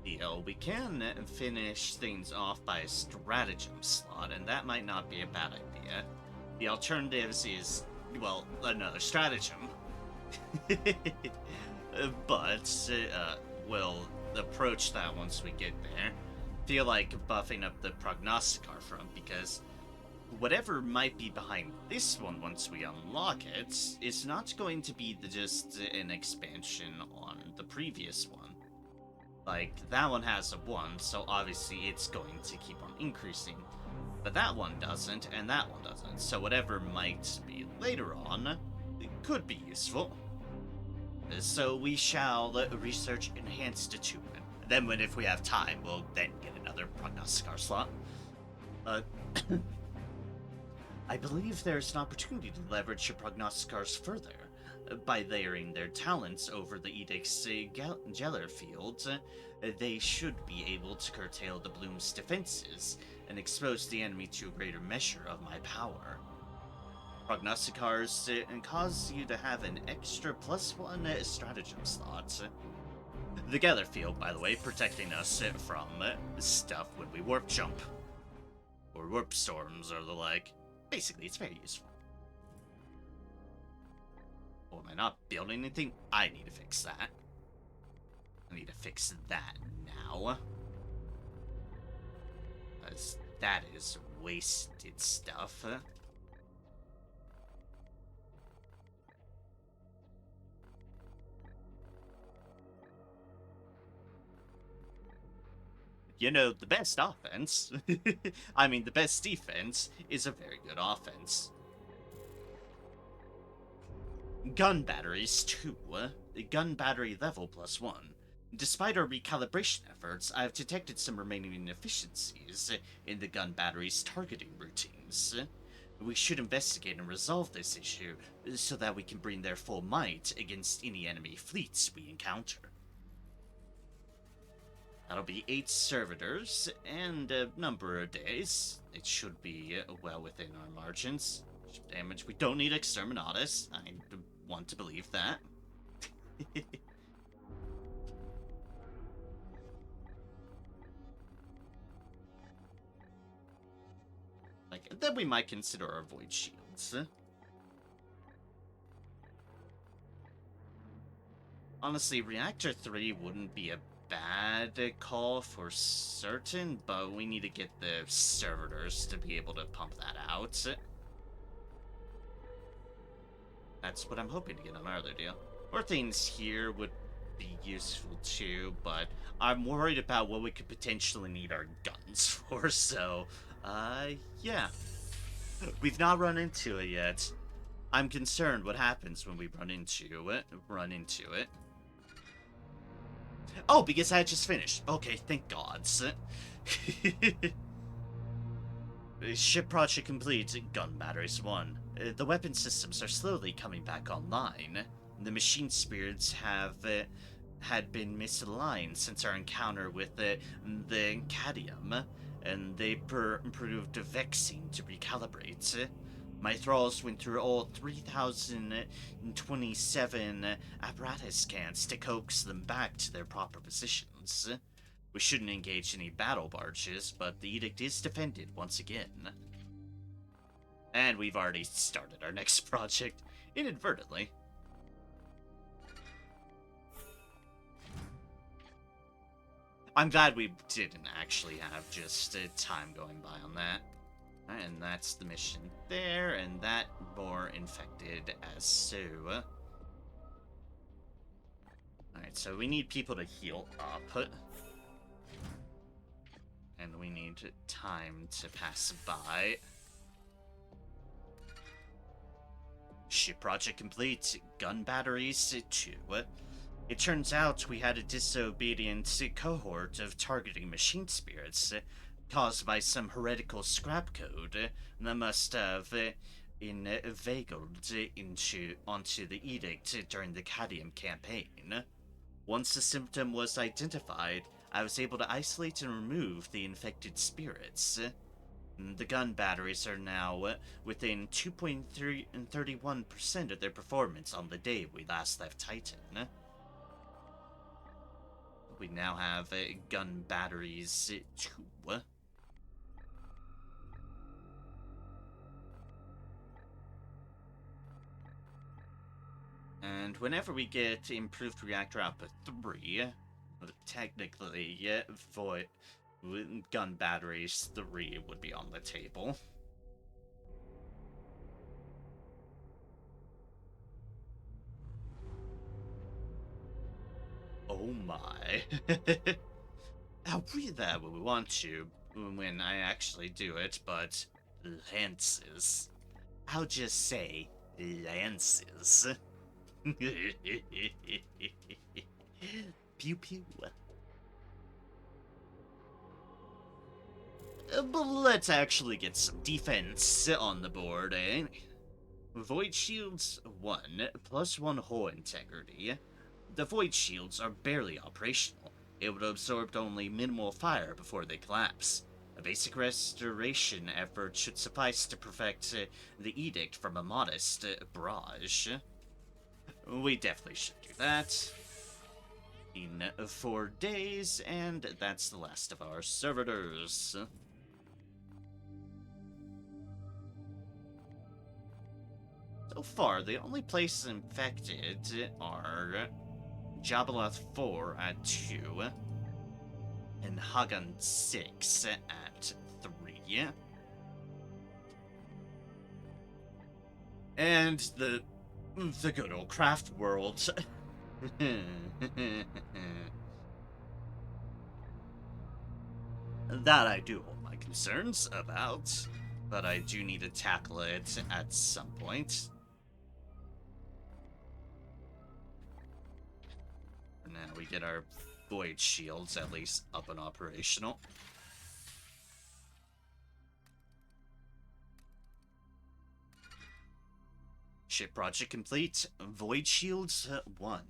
deal. We can finish things off by a stratagem slot, and that might not be a bad idea. The alternatives is, well, another stratagem. But we'll approach that once we get there. Feel like buffing up the prognosticar front, because whatever might be behind this one once we unlock it is not going to be just an expansion on the previous one. Like, that one has a 1, so obviously it's going to keep on increasing. But that one doesn't, and that one doesn't. So whatever might be later on, it could be useful. So we shall research enhanced attunement. Then if we have time, we'll then get another prognosticar slot. I believe there's an opportunity to leverage your prognosticars further. By layering their talents over the Edict's Geller fields, they should be able to curtail the Bloom's defenses and expose the enemy to a greater measure of my power. Prognosticars cause you to have an extra +1 stratagem slot. The Geller field, by the way, protecting us from stuff when we warp jump. Or warp storms or the like. Basically, it's very useful. Oh, am I not building anything? I need to fix that. I need to fix that now. As that is wasted stuff. You know, the best offense, I mean, the best defense is a very good offense. Gun batteries, too. Gun battery level +1. Despite our recalibration efforts, I have detected some remaining inefficiencies in the gun battery's targeting routines. We should investigate and resolve this issue so that we can bring their full might against any enemy fleets we encounter. That'll be 8 servitors and a number of days. It should be well within our margins. Damage. We don't need exterminatus. I want to believe that. Then we might consider our void shields. Honestly, Reactor 3 wouldn't be a bad call for certain, but we need to get the servitors to be able to pump that out. That's what I'm hoping to get on our other deal. More things here would be useful too, but I'm worried about what we could potentially need our guns for, so, yeah. We've not run into it yet. I'm concerned what happens when we run into it. Oh, because I just finished. Okay, thank God. Ship project complete. Gun batteries 1. The weapon systems are slowly coming back online. The machine spirits have had been misaligned since our encounter with the Cadmium, and they proved vexing to recalibrate. My thralls went through all 3,027 apparatus scans to coax them back to their proper positions. We shouldn't engage any battle barges, but the edict is defended once again. And we've already started our next project, inadvertently. I'm glad we didn't actually have just time going by on that. And that's the mission there, and that more infected as so. Alright, so we need people to heal up. And we need time to pass by. Ship project complete. Gun batteries 2. It turns out we had a disobedient cohort of targeting machine spirits caused by some heretical scrap code that must have inveigled onto the edict during the Cadmium campaign. Once the symptom was identified, I was able to isolate and remove the infected spirits. The gun batteries are now within 2.31% of their performance on the day we last left Titan. We now have gun batteries 2. And whenever we get improved reactor output 3, technically, void gun batteries 3 would be on the table. Oh my. I'll read that when we want to. when I actually do it, but lances. I'll just say lances. Pew pew. But let's actually get some defense on the board, eh? Void Shields 1, +1 hull integrity. The Void Shields are barely operational. It would absorb only minimal fire before they collapse. A basic restoration effort should suffice to protect the Edict from a modest barrage. We definitely should do that. In 4 days, and that's the last of our servitors. So far, the only places infected are Jabaloth 4 at 2, and Hagan 6 at 3. And the good old Craftworld. That I do hold my concerns about, but I do need to tackle it at some point. For now, we get our Void Shields at least up and operational. Ship project complete. Void Shields 1.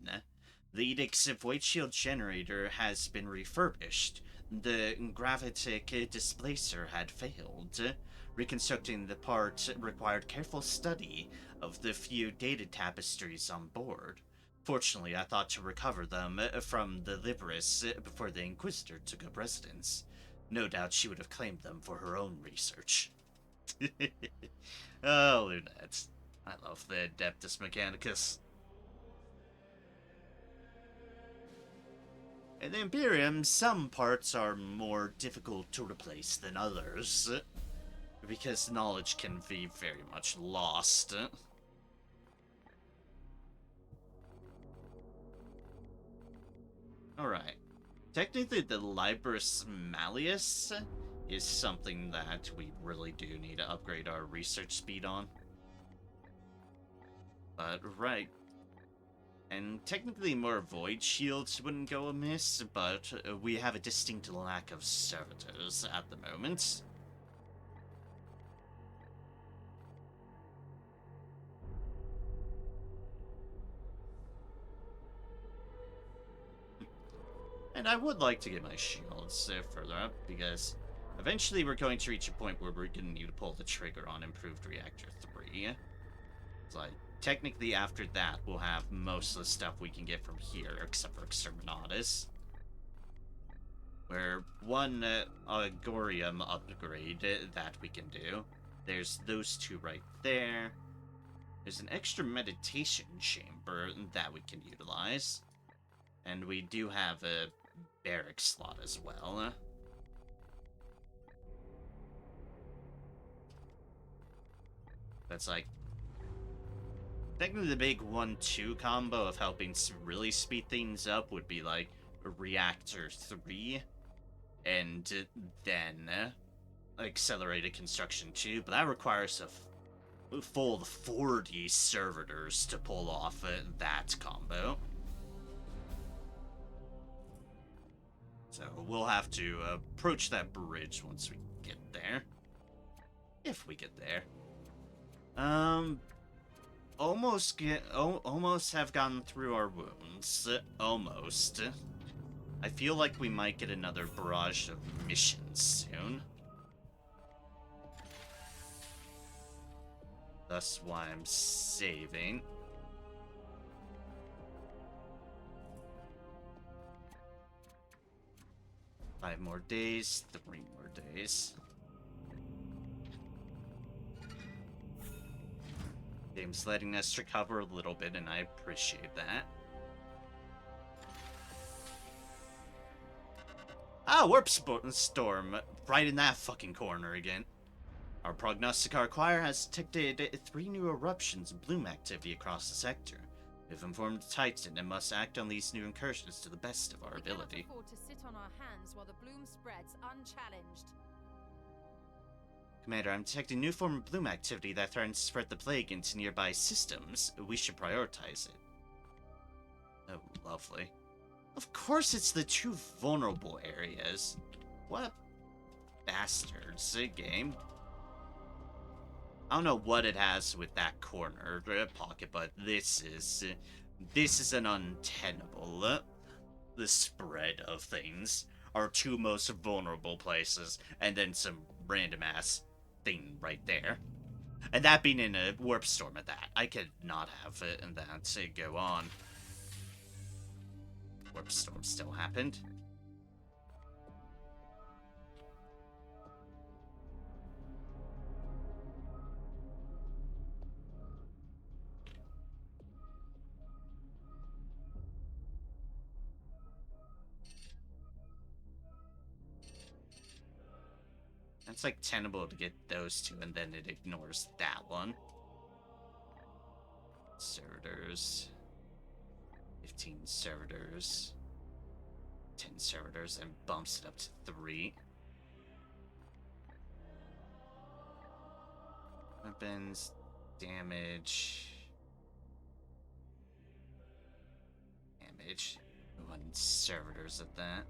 The Edict's Void Shield generator has been refurbished. The gravitic displacer had failed. Reconstructing the part required careful study of the few data tapestries on board. Fortunately, I thought to recover them from the Liberus before the Inquisitor took up residence. No doubt she would have claimed them for her own research. Oh, Lunette. I love the Adeptus Mechanicus. In the Imperium, some parts are more difficult to replace than others, because knowledge can be very much lost. Alright. Technically, the Libris Malleus is something that we really do need to upgrade our research speed on. But, right. And technically more Void Shields wouldn't go amiss, but we have a distinct lack of servitors at the moment. And I would like to get my shields further up, because eventually we're going to reach a point where we're going to need to pull the trigger on Improved Reactor 3. It's like, technically after that, we'll have most of the stuff we can get from here, except for Exterminatus. Where one Agorium upgrade that we can do. There's those two right there. There's an extra meditation chamber that we can utilize. And we do have a barrack slot as well. That's like... technically the big 1-2 combo of helping really speed things up would be like Reactor 3. And then Accelerated Construction 2. But that requires a full 40 servitors to pull off that combo. So we'll have to approach that bridge once we get there. If we get there. Almost have gotten through our wounds. Almost. I feel like we might get another barrage of missions soon. That's why I'm saving. Five more days, 3 more days. Game's letting us recover a little bit, and I appreciate that. Ah, Warp Storm! Right in that fucking corner again. Our Prognosticar Choir has detected 3 new eruptions of bloom activity across the sector. We've informed Titan and must act on these new incursions to the best of our ability. We cannot afford to sit on our hands while the bloom spreads unchallenged. Commander, I'm detecting a new form of bloom activity that threatens to spread the plague into nearby systems. We should prioritize it. Oh, lovely. Of course it's the two vulnerable areas. What bastards, game. I don't know what it has with that corner pocket, but this is an untenable. The spread of things. Our two most vulnerable places, and then some random ass thing right there. And that being in a warp storm at that. I could not have it and that to go on. Warp storm still happened. It's like tenable to get those two, and then it ignores that one. Servitors. 15 servitors. 10 servitors, and bumps it up to 3. Weapons. Damage. Damage. 1 servitors at that.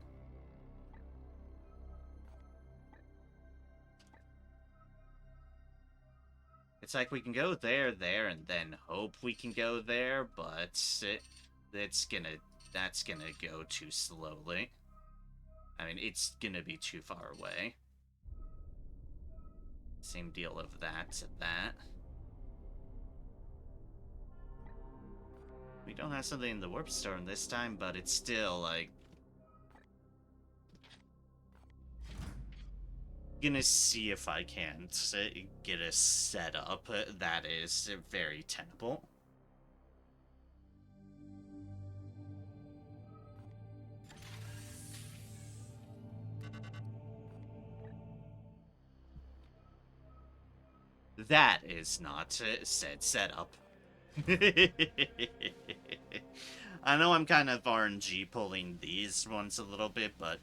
It's like we can go there, and then hope we can go there, but that's gonna go too slowly. I mean, it's gonna be too far away. Same deal of that to that. We don't have something in the warp storm this time, but it's still like gonna see if I can get a setup that is very tenable. That is not said setup. I know I'm kind of RNG pulling these ones a little bit, but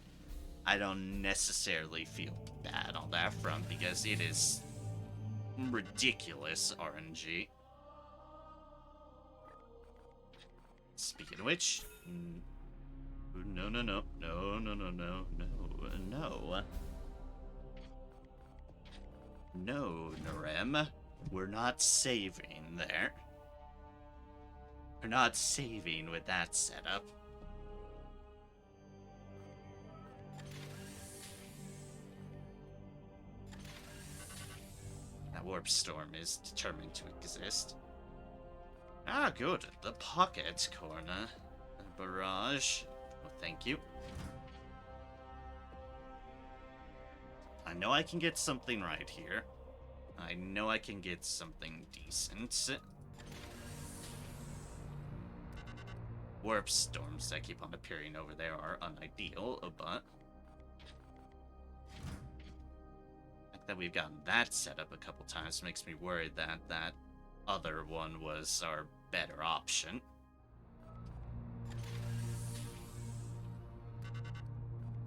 I don't necessarily feel bad on that front because it is ridiculous RNG. Speaking of which, no, Narem, we're not saving there. We're not saving with that setup. That warp storm is determined to exist. Ah, good. The pocket corner. A barrage. Well, thank you. I know I can get something right here. I know I can get something decent. Warp storms that keep on appearing over there are unideal, but the fact that we've gotten that set up a couple times makes me worried that that other one was our better option.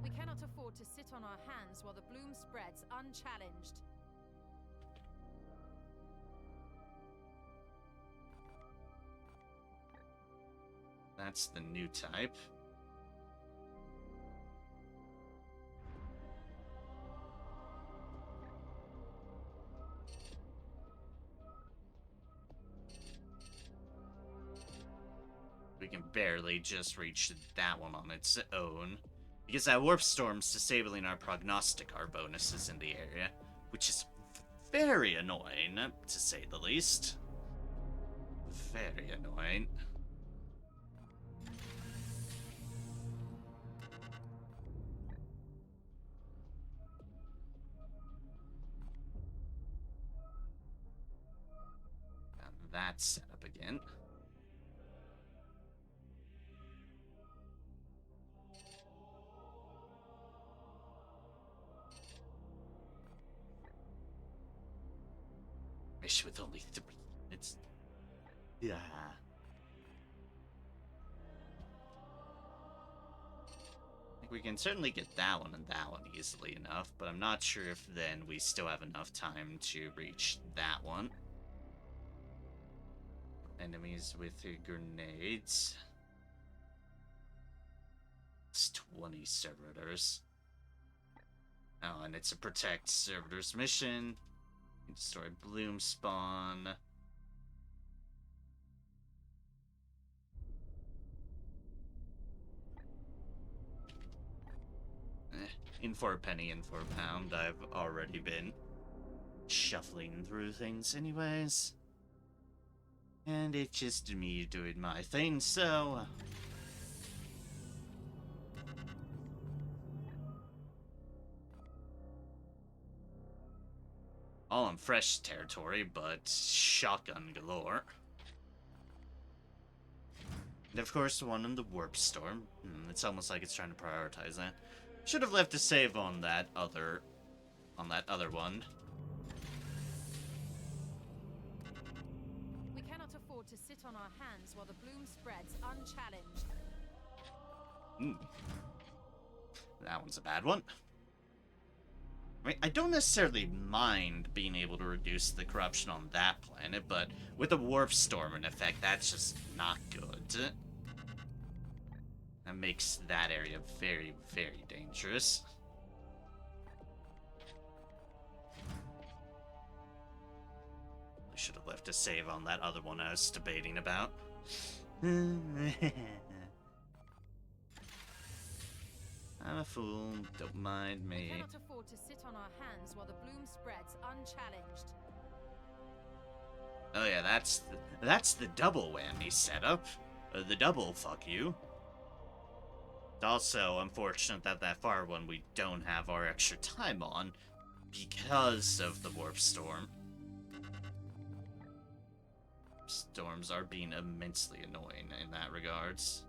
We cannot afford to sit on our hands while the bloom spreads unchallenged. That's the new type. We can barely just reach that one on its own. Because that warp storm's disabling our prognosticar bonuses in the area, which is very annoying, to say the least. Very annoying. Got that set up again. Mission with only 3 minutes. Yeah. We can certainly get that one and that one easily enough, but I'm not sure if then we still have enough time to reach that one. Enemies with grenades. It's 20 servitors. Oh, and it's a protect servitors mission. Destroy bloom spawn. In for a penny, in for a pound. I've already been shuffling through things anyways. And it's just me doing my thing, so... all on fresh territory, but shotgun galore. And of course, the one in the warp storm. It's almost like it's trying to prioritize that. Should have left a save on that other one. We cannot afford to sit on our hands while the bloom spreads unchallenged. That one's a bad one. I mean, I don't necessarily mind being able to reduce the corruption on that planet, but with the warp storm in effect, that's just not good. That makes that area very, very dangerous. I should have left a save on that other one I was debating about. I'm a fool, don't mind me. We cannot afford to sit on our hands while the bloom spreads unchallenged. Oh yeah, that's the double whammy setup. The double fuck you. It's also unfortunate that that far one we don't have our extra time on because of the warp storm. Storms are being immensely annoying in that regards.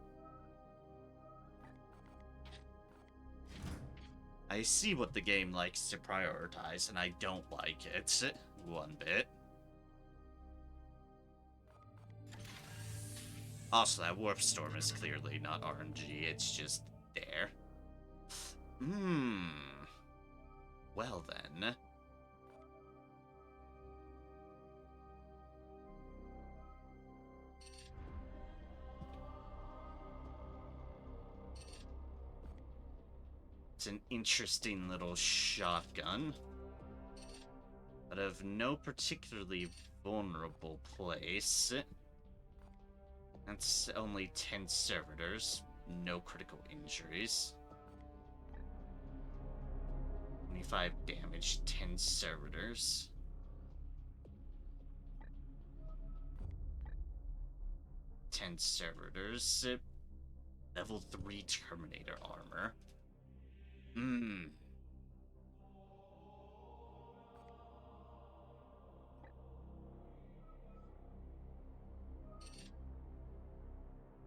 I see what the game likes to prioritize, and I don't like it one bit. Also, that warp storm is clearly not RNG, it's just there. Well then. It's an interesting little shotgun, but of no particularly vulnerable place. That's only 10 servitors, no critical injuries. 25 damage, 10 servitors. Ten servitors. Level 3 Terminator armor.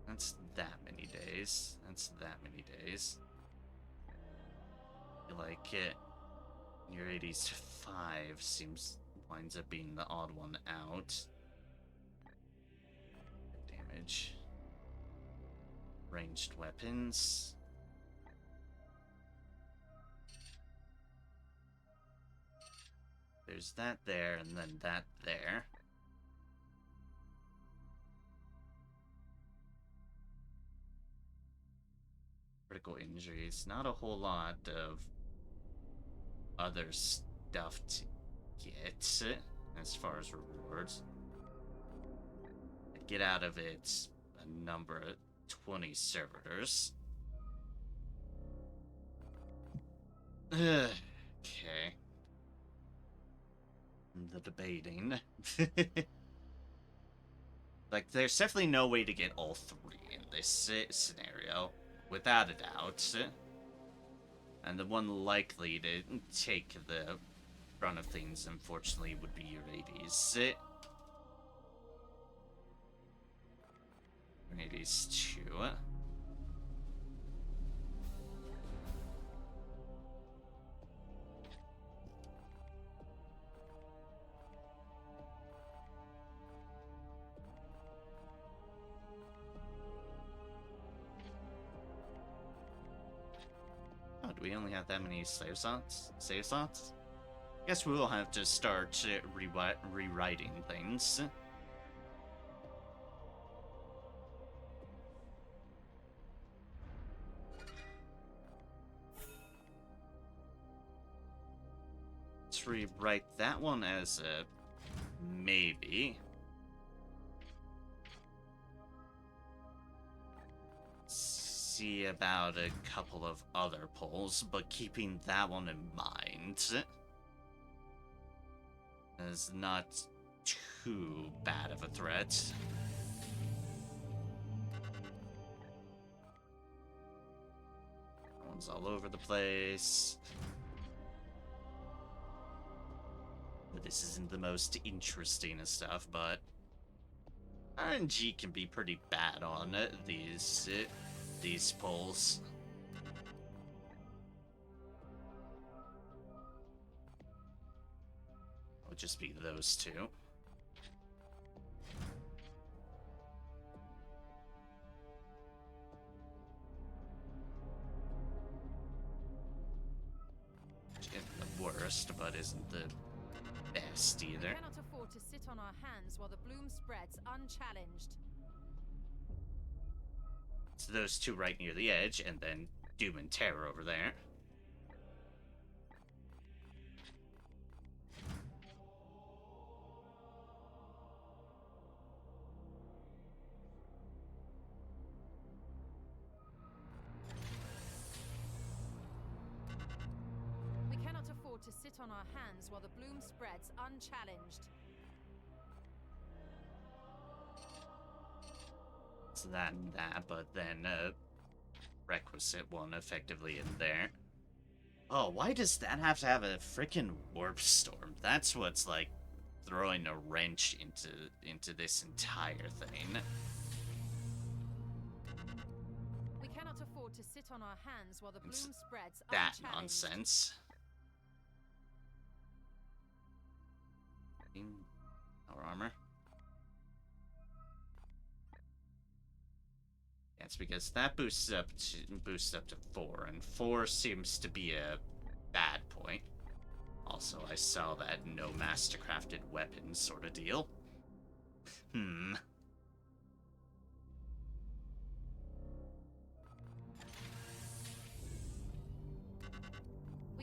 That's that many days. That's that many days. I feel like it. Your 80s 5 winds up being the odd one out. Damage. Ranged weapons. There's that there, and then that there. Critical injuries. Not a whole lot of other stuff to get as far as rewards. I get out of it a number of 20 servitors. Okay. The debating. Like, there's definitely no way to get all three in this scenario, without a doubt. And the one likely to take the brunt of things, unfortunately, would be your 80s. Your 80s too. Do we only have that many save slots? Save slots? Guess we'll have to start rewriting things. Let's rewrite that one as a maybe. See about a couple of other polls, but keeping that one in mind. Is not too bad of a threat. That one's all over the place. But this isn't the most interesting of stuff, but RNG can be pretty bad on these polls. It'll just be those two. Which isn't the worst, but isn't the best either. We cannot afford to sit on our hands while the bloom spreads unchallenged. So those two right near the edge, and then Doom and Terror over there. We cannot afford to sit on our hands while the bloom spreads unchallenged. So that and that, but then requisite one effectively in there. Oh, why does that have to have a freaking warp storm? That's what's like throwing a wrench into this entire thing. We cannot afford to sit on our hands while the bloom spreads That unchallenged. nonsense. Our armor. That's because that boosts up to 4, and 4 seems to be a bad point. Also, I saw that no mastercrafted weapons sort of deal. We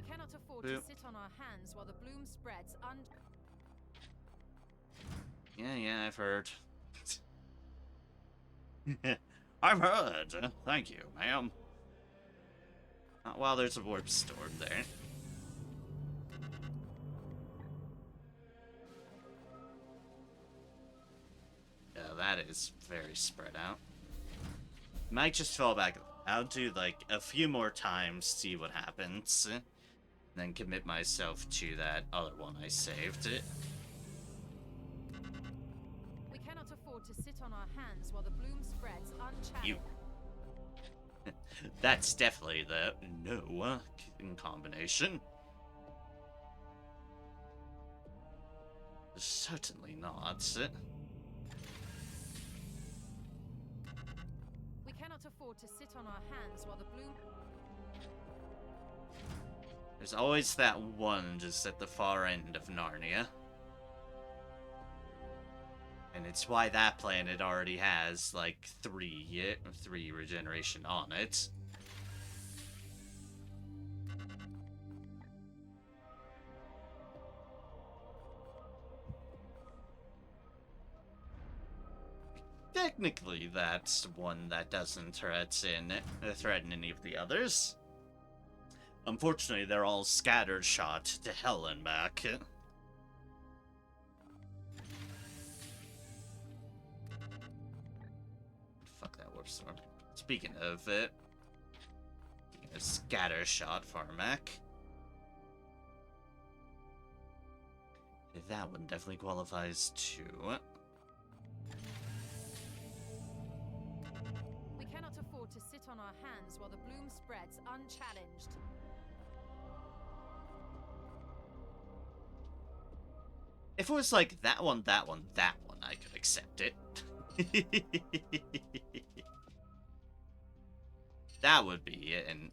cannot afford to sit on our hands while the bloom spreads Yeah, I've heard. I've heard. Thank you, ma'am. Not while there's a warp storm there. Yeah, that is very spread out. Might just fall back. I'll do like a few more times, see what happens, then commit myself to that other one I saved. We cannot afford to sit on our hands while the bloom spreads unchallenged. You. That's definitely the no in combination. Certainly not. We cannot afford to sit on our hands while the bloom... There's always that one just at the far end of Narnia. And it's why that planet already has, like, 3 regeneration on it. Technically, that's one that doesn't threaten any of the others. Unfortunately, they're all scattered shot to hell and back. Fuck that warp storm. Speaking of it, scatter shot Farmak. That one definitely qualifies too. We cannot afford to sit on our hands while the bloom spreads unchallenged. If it was like that one, I could accept it. That would be it, and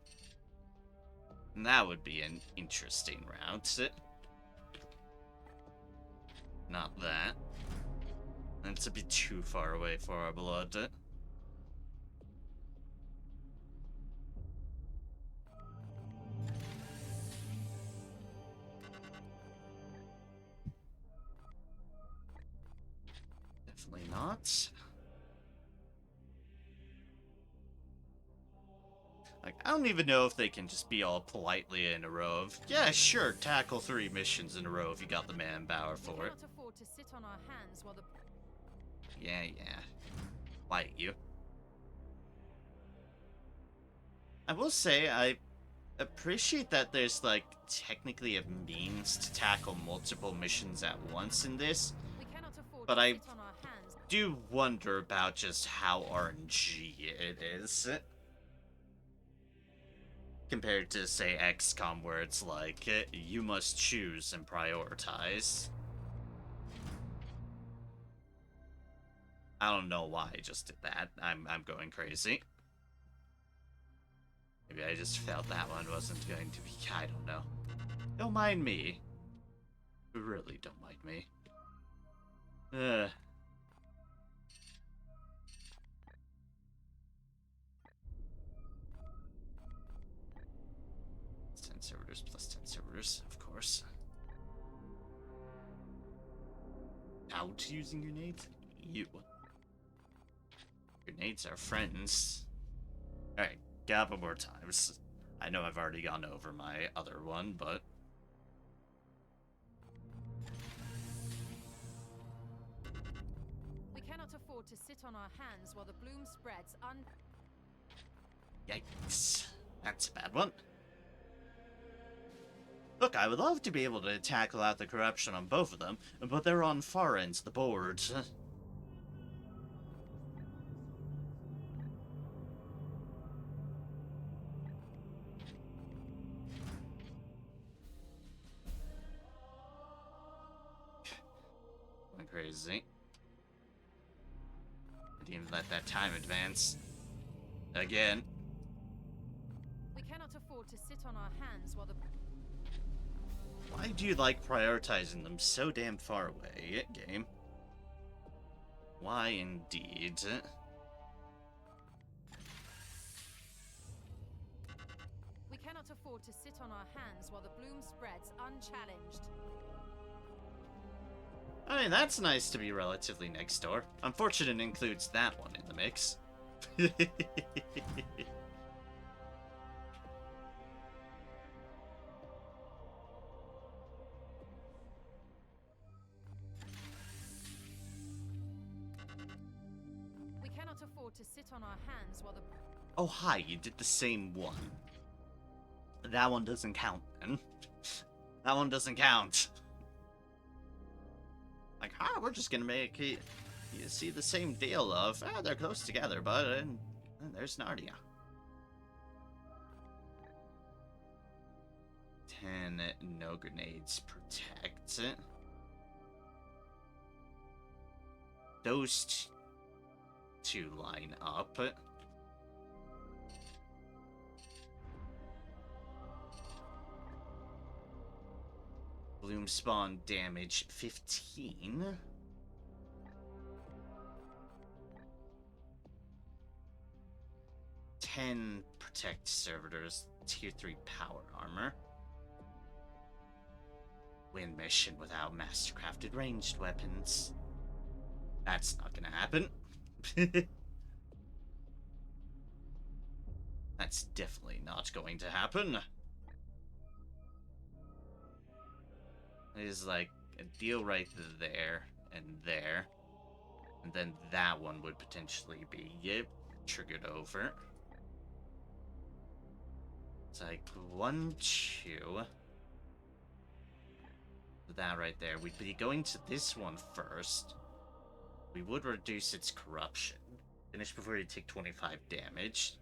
And that would be an interesting route. Not that. That's a bit too far away for our blood. Definitely not. Like, I don't even know if they can just be all politely in a row of, yeah, sure, tackle 3 missions in a row if you got the manpower for it. We cannot afford to sit on our hands while the... Yeah. Fight you. I will say, I appreciate that there's, like, technically a means to tackle multiple missions at once in this, We cannot afford but to I sit on our hands. do wonder about just how RNG it is. Compared to, say, XCOM, where it's like, you must choose and prioritize. I don't know why I just did that. I'm going crazy. Maybe I just felt that one wasn't going to be... I don't know. Don't mind me. Really don't mind me. +10 servitors, +10 servitors, of course. Out using grenades? You. Grenades are friends. Alright, couple more times. I know I've already gone over my other one, but... We cannot afford to sit on our hands while the bloom spreads Yikes. That's a bad one. Look, I would love to be able to tackle out the corruption on both of them, but they're on far ends of the board. Going crazy. Didn't even let that time advance. Again. We cannot afford to sit on our hands while the... Why do you like prioritizing them so damn far away, game? Why indeed? We cannot afford to sit on our hands while the bloom spreads unchallenged. I mean, that's nice to be relatively next door. Unfortunate it includes that one in the mix. We cannot afford to sit on our hands while the... Oh, hi, you did the same one. That one doesn't count, then. That one doesn't count. Like, we're just gonna make it... You see the same deal of, they're close together, but and there's Narnia. 10 no grenades protect. Those two line up. Bloom spawn damage 15. Ten protect servitors, tier 3 power armor. Win mission without mastercrafted ranged weapons. That's not gonna happen. That's definitely not going to happen. There's like a deal right there and there. And then that one would potentially be triggered over. It's like 1, 2. That right there. We'd be going to this one first. We would reduce its corruption. Finish before you take 25 damage.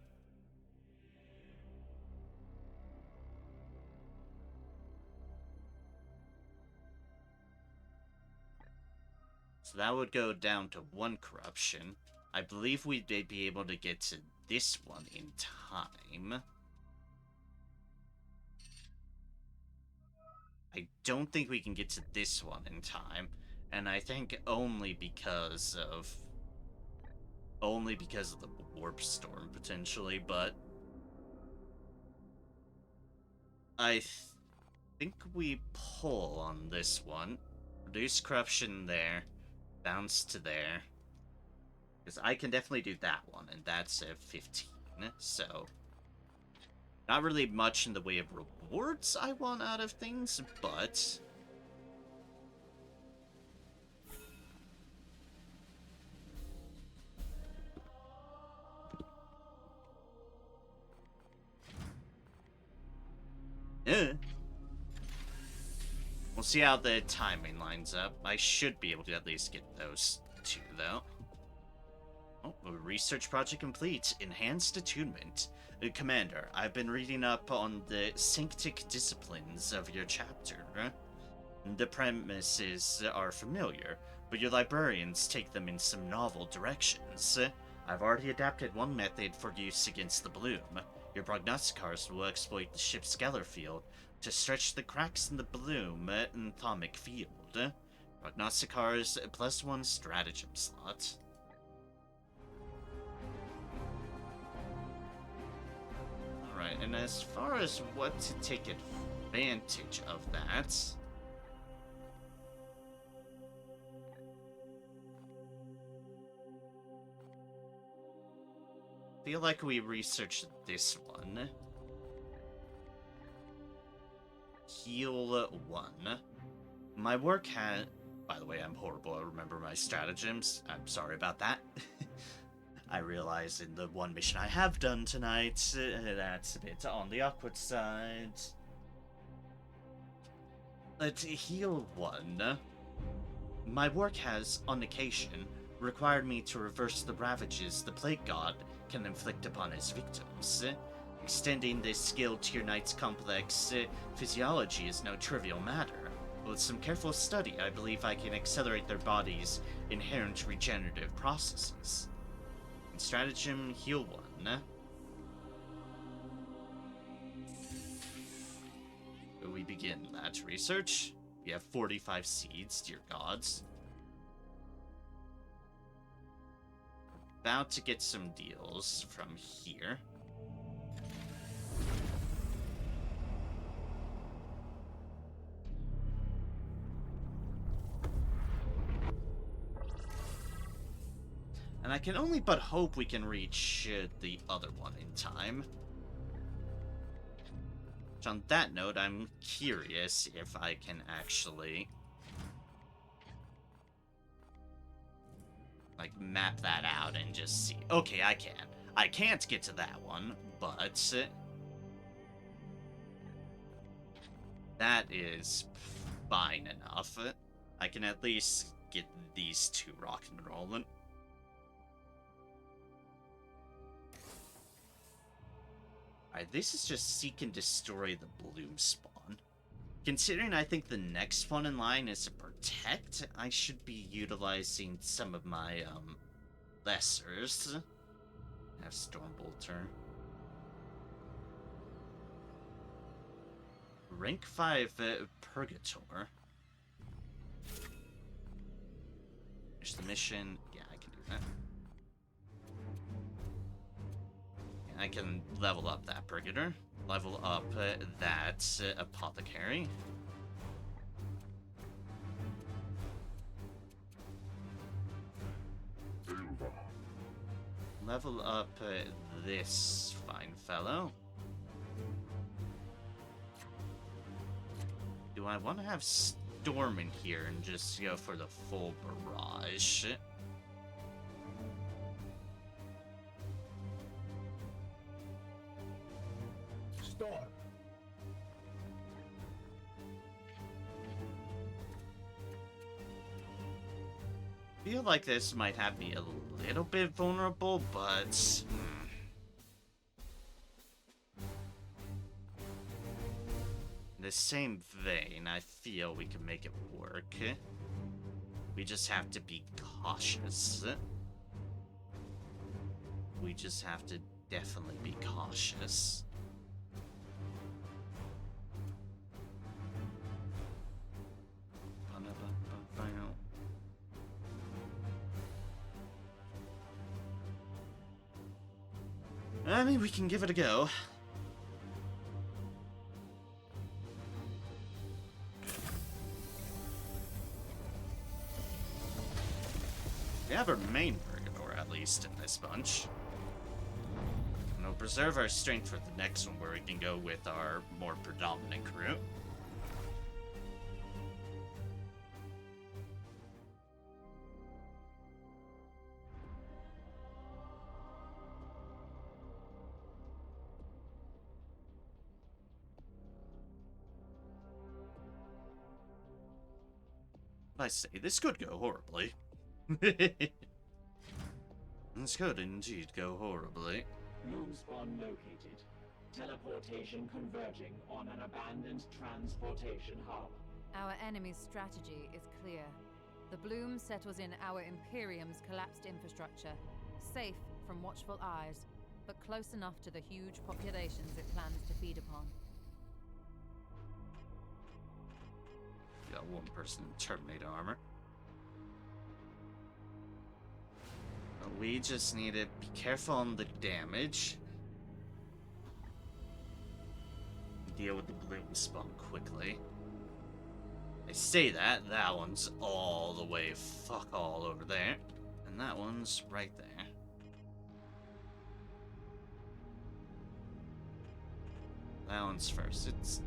So that would go down to 1 corruption. I believe we'd be able to get to this one in time. I don't think we can get to this one in time, and I think only because of the warp storm potentially, but I think we pull on this one. Reduce corruption there, bounce to there. Because I can definitely do that one, and that's a 15, so not really much in the way of rewards I want out of things, but we'll see how the timing lines up. I should be able to at least get those two, though. Oh, research project complete. Enhanced attunement. Commander, I've been reading up on the synctic disciplines of your chapter. The premises are familiar, but your librarians take them in some novel directions. I've already adapted one method for use against the bloom. Your prognosticators will exploit the ship's scalar field to stretch the cracks in the bloom atomic field. Prognosticators +1 stratagem slot. Alright, and as far as what to take advantage of that, I feel like we researched this one. Heal 1. My work had... By the way, I'm horrible. I remember my stratagems. I'm sorry about that. I realize in the one mission I have done tonight, that's a bit on the awkward side. But heal 1. My work has, on occasion, required me to reverse the ravages the plague god can inflict upon his victims. Extending this skill to your knight's complex physiology is no trivial matter. With some careful study, I believe I can accelerate their body's inherent regenerative processes. In stratagem, heal 1. We begin that research. We have 45 seeds, dear gods. About to get some deals from here. And I can only but hope we can reach the other one in time. Which on that note, I'm curious if I can actually like map that out and just see. Okay, I can. I can't get to that one, but that is fine enough. I can at least get these two rockin' and rollin'. Alright, this is just seek and destroy the bloom spawn. Considering I think the next one in line is a protect, I should be utilizing some of my, lessers. I have Stormbolter. Rank 5 Purgator. Finish the mission. Yeah, I can do that. I can level up that Purgator. Level up that Apothecary. Level up this fine fellow. Do I want to have Storm in here and just go for the full barrage? Storm. Feel like this might have me a little bit vulnerable, but in the same vein, I feel we can make it work. We just have to be cautious. We just have to definitely be cautious. I mean, we can give it a go. We have our main Purgator, at least, in this bunch. And we'll preserve our strength for the next one, where we can go with our more predominant crew. I say, this could go horribly. This could indeed go horribly. Loom spawn located. Teleportation converging on an abandoned transportation hub. Our enemy's strategy is clear. The bloom settles in our Imperium's collapsed infrastructure, safe from watchful eyes, but close enough to the huge populations it plans to feed upon. Got one person in Terminator armor. We just need to be careful on the damage. Deal with the bloom spawn quickly. I say that one's all the way fuck all over there. And that one's right there. That one's first. It's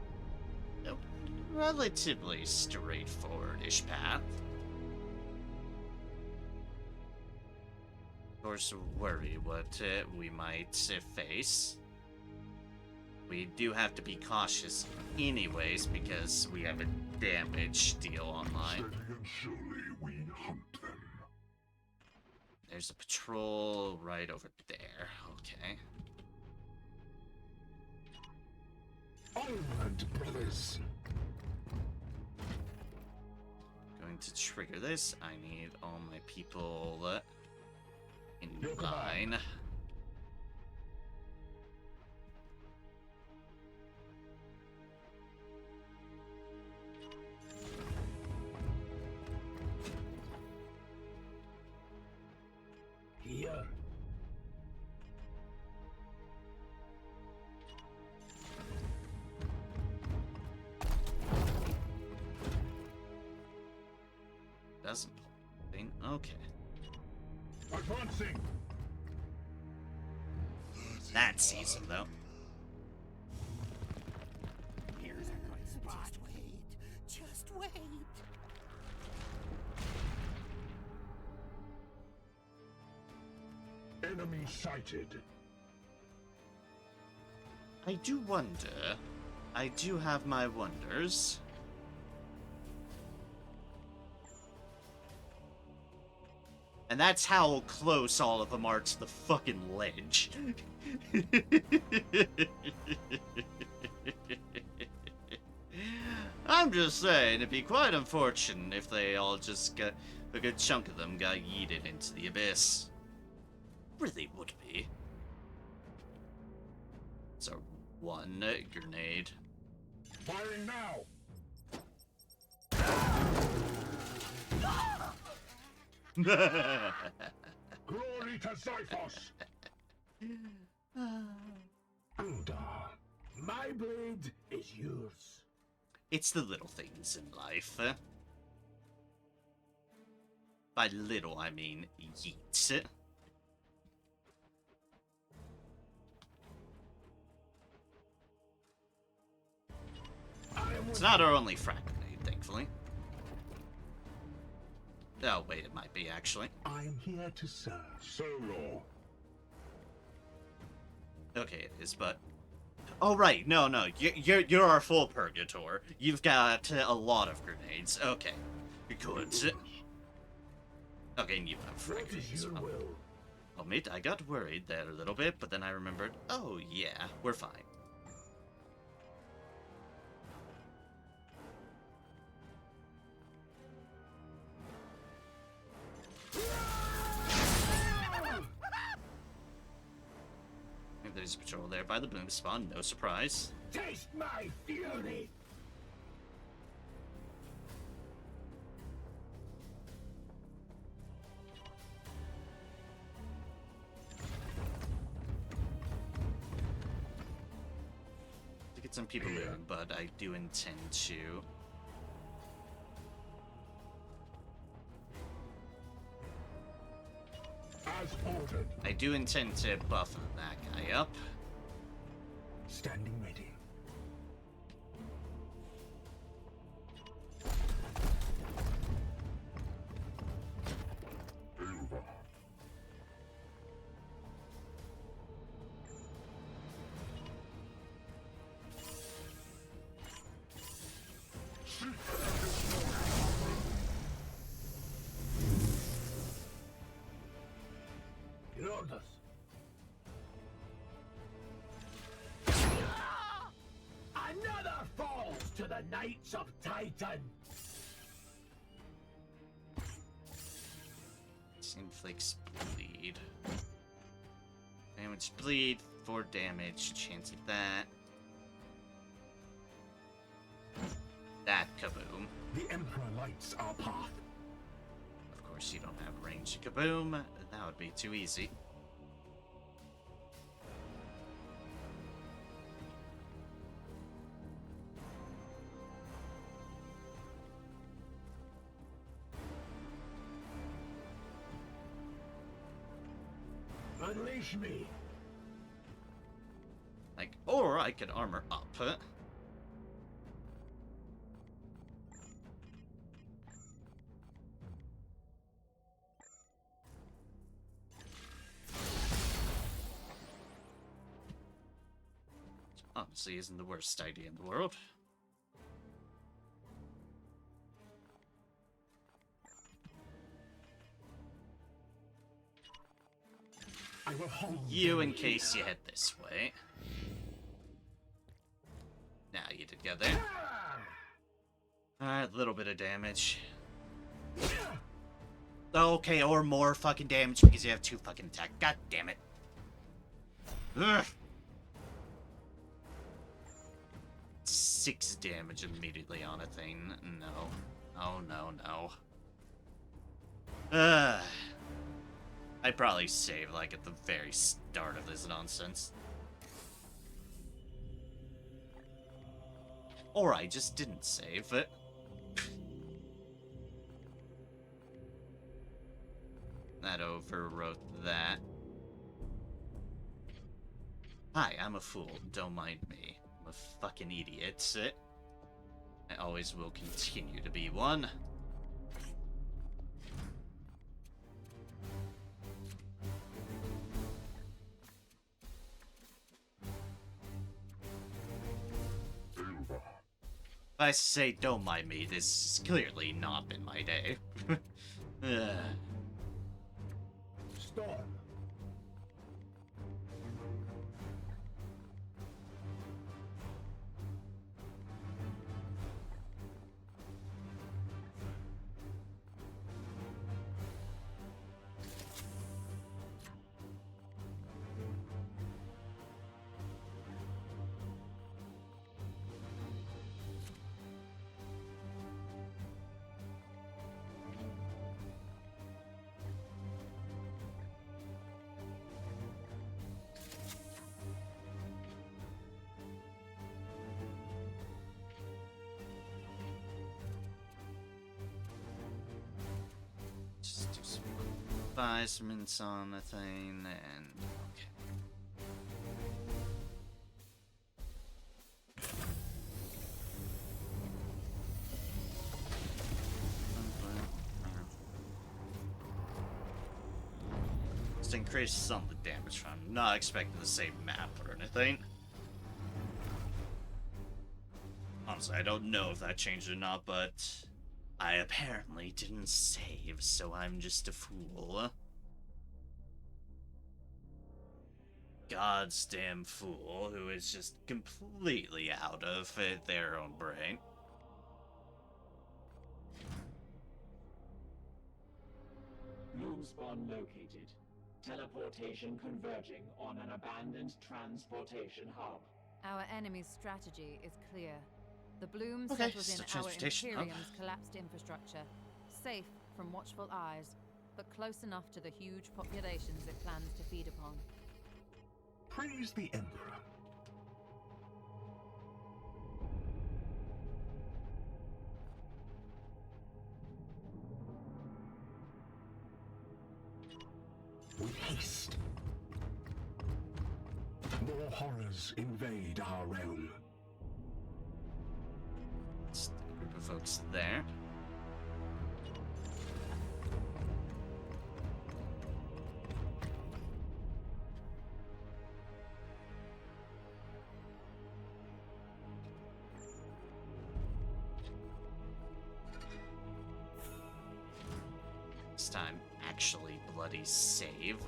a relatively straightforward-ish path. Of course, worry what we might face. We do have to be cautious anyways, because we have a damage deal online. Steady and surely we hunt them. There's a patrol right over there. Okay. Onward, brothers! Going to trigger this. I need all my people in Your command. line. Here. Doesn't pull anything. Okay. Advancing. That sees him though. Here's a good spot. Just wait. Enemy sighted. I do wonder. I do have my wonders. And that's how close all of them are to the fucking ledge. I'm just saying, it'd be quite unfortunate if they all just got, a good chunk of them got yeeted into the abyss. Really would be. So, one grenade. Firing now. Glory to Zyphos. Aldar, my blade is yours. It's the little things in life. By little, I mean yeets. It's not our only frag grenade, thankfully. Oh, wait, it might be, actually. I'm here to serve. Solo. Okay, it is, but... Oh, right, no, you're our full Purgator. You've got a lot of grenades. Okay, good. Okay, and you have frag What grenades is as your well. will? Oh, mate, I got worried there a little bit, but then I remembered, oh, yeah, we're fine. There's a patrol there by the bloom spawn, no surprise. Taste my fury! some people moving, but I do intend to. As ordered. I do intend to buff that guy up. Standing ready. Over. Your orders. Another falls to the Knights of Titan. Inflicts bleed. Damage bleed, 4 damage, chance of that. That kaboom. The Emperor lights our path. Of course, you don't have range kaboom. That would be too easy. Unleash me. Like, or I could armor up. Honestly, isn't the worst idea in the world. I will hold You them in case you head this way. Now you together. Alright, a little bit of damage. Okay, or more fucking damage because you have 2 fucking attack. God damn it. Ugh. 6 damage immediately on a thing. No. Oh, no, no. I'd probably save, like, at the very start of this nonsense. Or I just didn't save it. That overwrote that. Hi, I'm a fool. Don't mind me. I'm a fucking idiot. I always will continue to be one. Over. If I say don't mind me, this has clearly not been my day. Storm. Just do some advisements on the thing, and okay. Just increase some of the damage from. Not expecting the same map or anything. Honestly, I don't know if that changed or not, but I apparently didn't save, so I'm just a fool. God's damn fool who is just completely out of their own brain. Loom spawn located. Teleportation converging on an abandoned transportation hub. Our enemy's strategy is clear. The Bloom Okay, settles in so our transportation hub. Imperium's collapsed infrastructure, safe from watchful eyes, but close enough to the huge populations it plans to feed upon. Praise the Emperor. More horrors invade our realm. Just a group of folks there. This time, actually bloody save.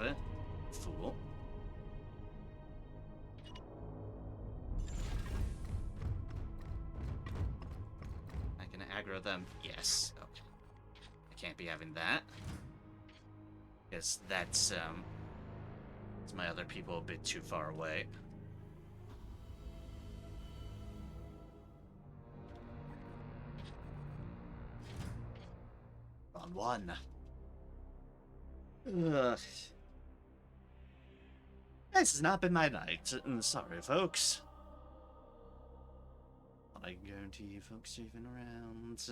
Fool. I can aggro them. Yes. Okay. I can't be having that. Guess that's my other people a bit too far away. On one. Ugh. This has not been my night. Sorry, folks. I guarantee you folks are even around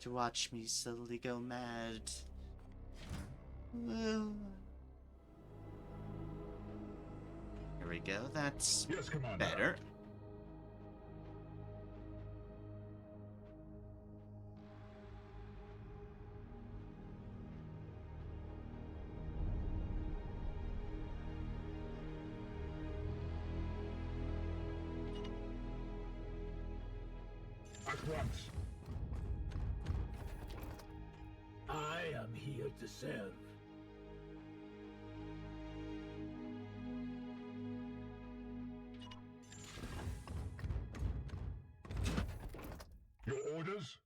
to watch me slowly go mad. Well, here we go. That's Yes, Commander. better. At once. I am here to serve. Your orders?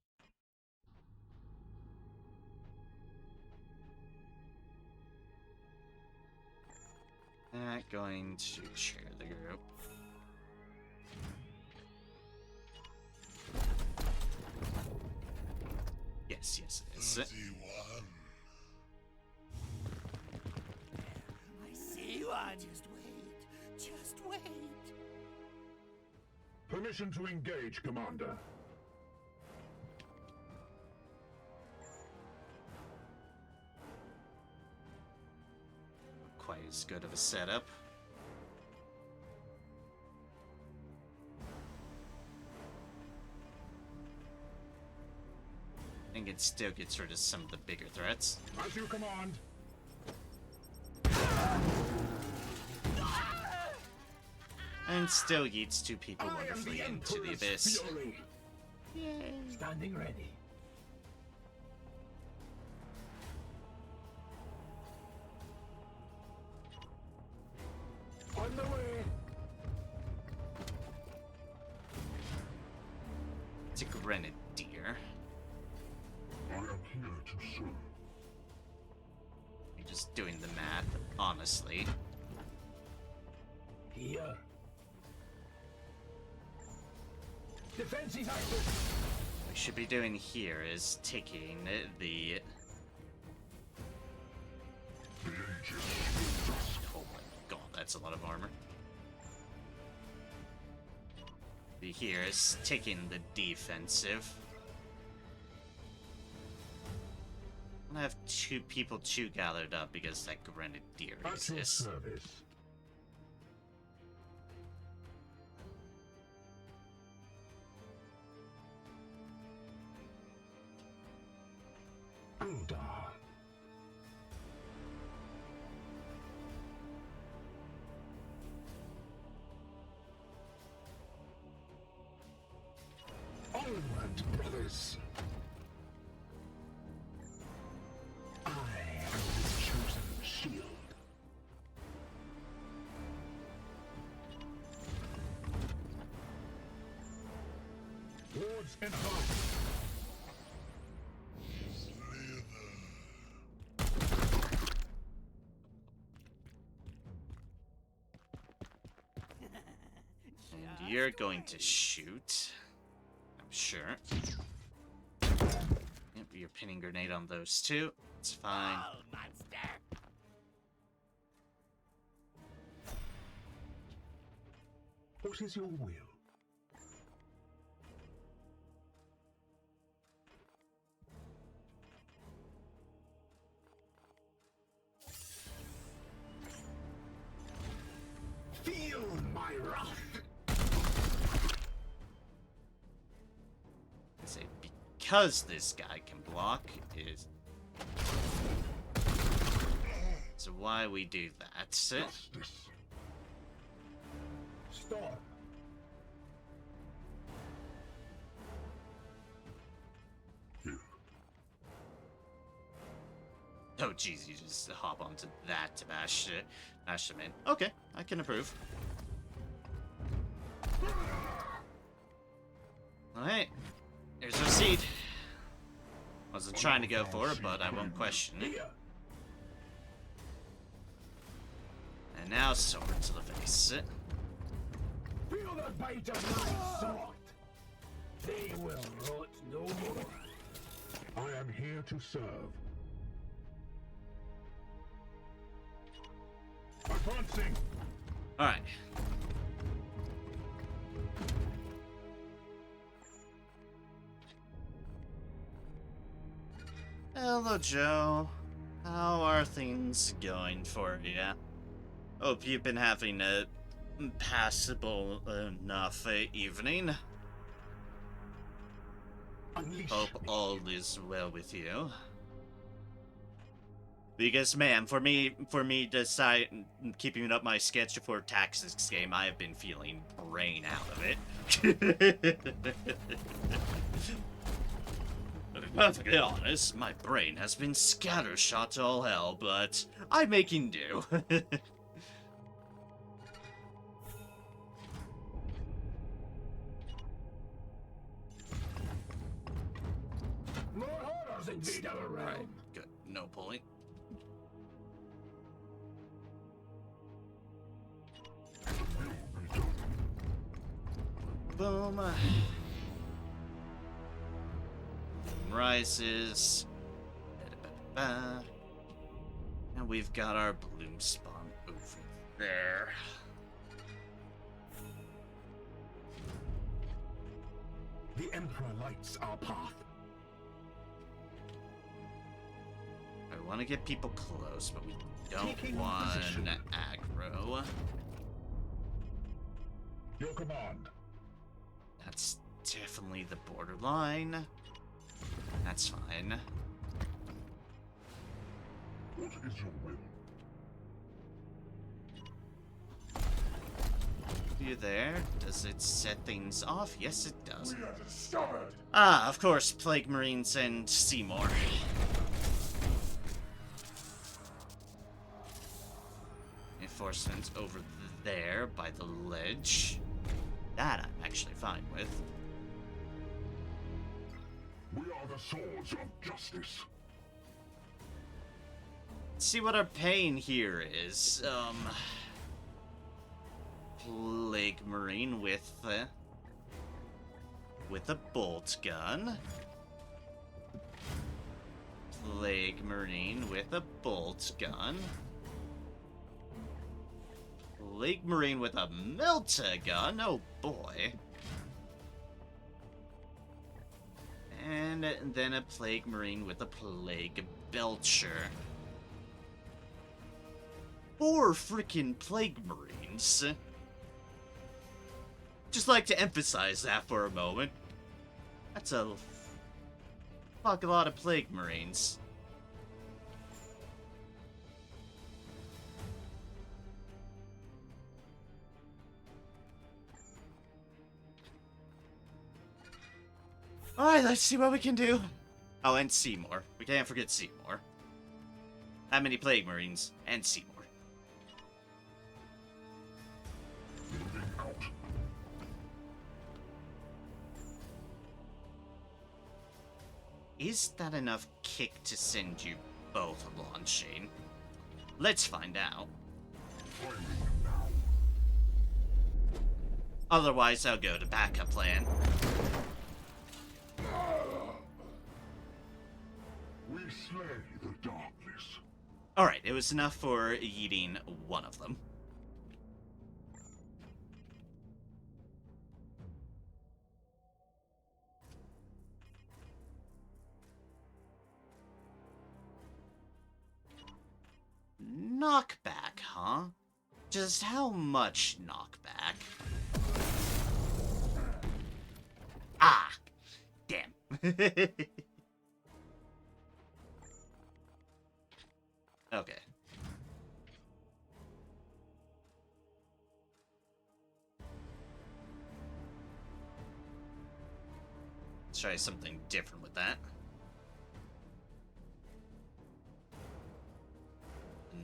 Not going to share the group. Yes, yes, it is. 31. I see one. Just wait. Just wait. Permission to engage, Commander. Quite as good of a setup. I think it still gets rid of some of the bigger threats. As you command. And still yeets two people I am wonderfully the into the Emperor's abyss. fury. Standing ready. On the way. It's a grenadier. I am here to serve. You're just doing the math, honestly. Here. Defense is active. What we should be doing here is taking the... The ages. Oh my god, that's a lot of armor. Here is taking the defensive. I have two people too gathered up because that grenadier At your exists. service. Builder. Onward, brothers. I am his chosen shield. Wards enhanced. And you're going to shoot. I'm sure. Yep, you're pinning grenade on those two. It's fine. Oh, monster. What is your will? Feel Say, because this guy can block is... So why we do that? Justice. Stop. Here. Oh jeez, you just hop onto that to bash them in. Okay, I can approve. Alright, here's our seed. Wasn't trying to go for it, but I won't question it. And now sword to the face. Feel the bite of my sword. They will rot no more. I am here to serve. Advancing. Alright. Hello, Joe. How are things going for you? Hope you've been having a passable enough evening. Unleash Hope me. all is well with you. Because, man, for me, keeping up my sketch for taxes game, I have been feeling brain out of it. To be perfectly honest, my brain has been scattershot to all hell, but I'm making do. More horrors invade our realm. Alright, good. No point. Boom. Rises. Ba-da-ba-ba. And we've got our bloom spawn over there. The Emperor lights our path. I want to get people close, but we don't Taking want position. aggro. Your command. That's definitely the borderline. That's fine. What is your will? You there? Does it set things off? Yes, it does. We are discovered. Ah, of course, Plague Marines and Seymour. Enforcement over there by the ledge. That I'm actually fine with. We are the swords of justice. Let's see what our pain here is. Plague Marine with a bolt gun. Plague Marine with a bolt gun. Plague Marine with a melta gun. Oh boy. And then a Plague Marine with a Plague Belcher. 4 freaking Plague Marines. Just like to emphasize that for a moment. That's a fuck a lot of Plague Marines. Alright, let's see what we can do. Oh, and Seymour. We can't forget Seymour. That many Plague Marines and Seymour. Moving out. Is that enough kick to send you both launching? Let's find out. Firing now. Otherwise, I'll go to backup plan. We slay the darkness. Alright, it was enough for eating one of them. Knockback, huh? Just how much knockback? Ah! Damn. Okay. Let's try something different with that.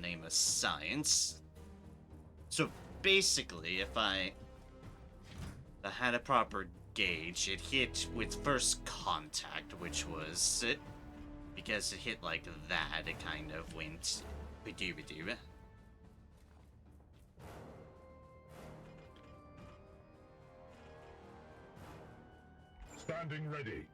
Name of science. So basically, if I had a proper gauge, it hit with first contact, which was it. Because it hit like that, it kind of went ba-doo-ba-doo. Standing ready.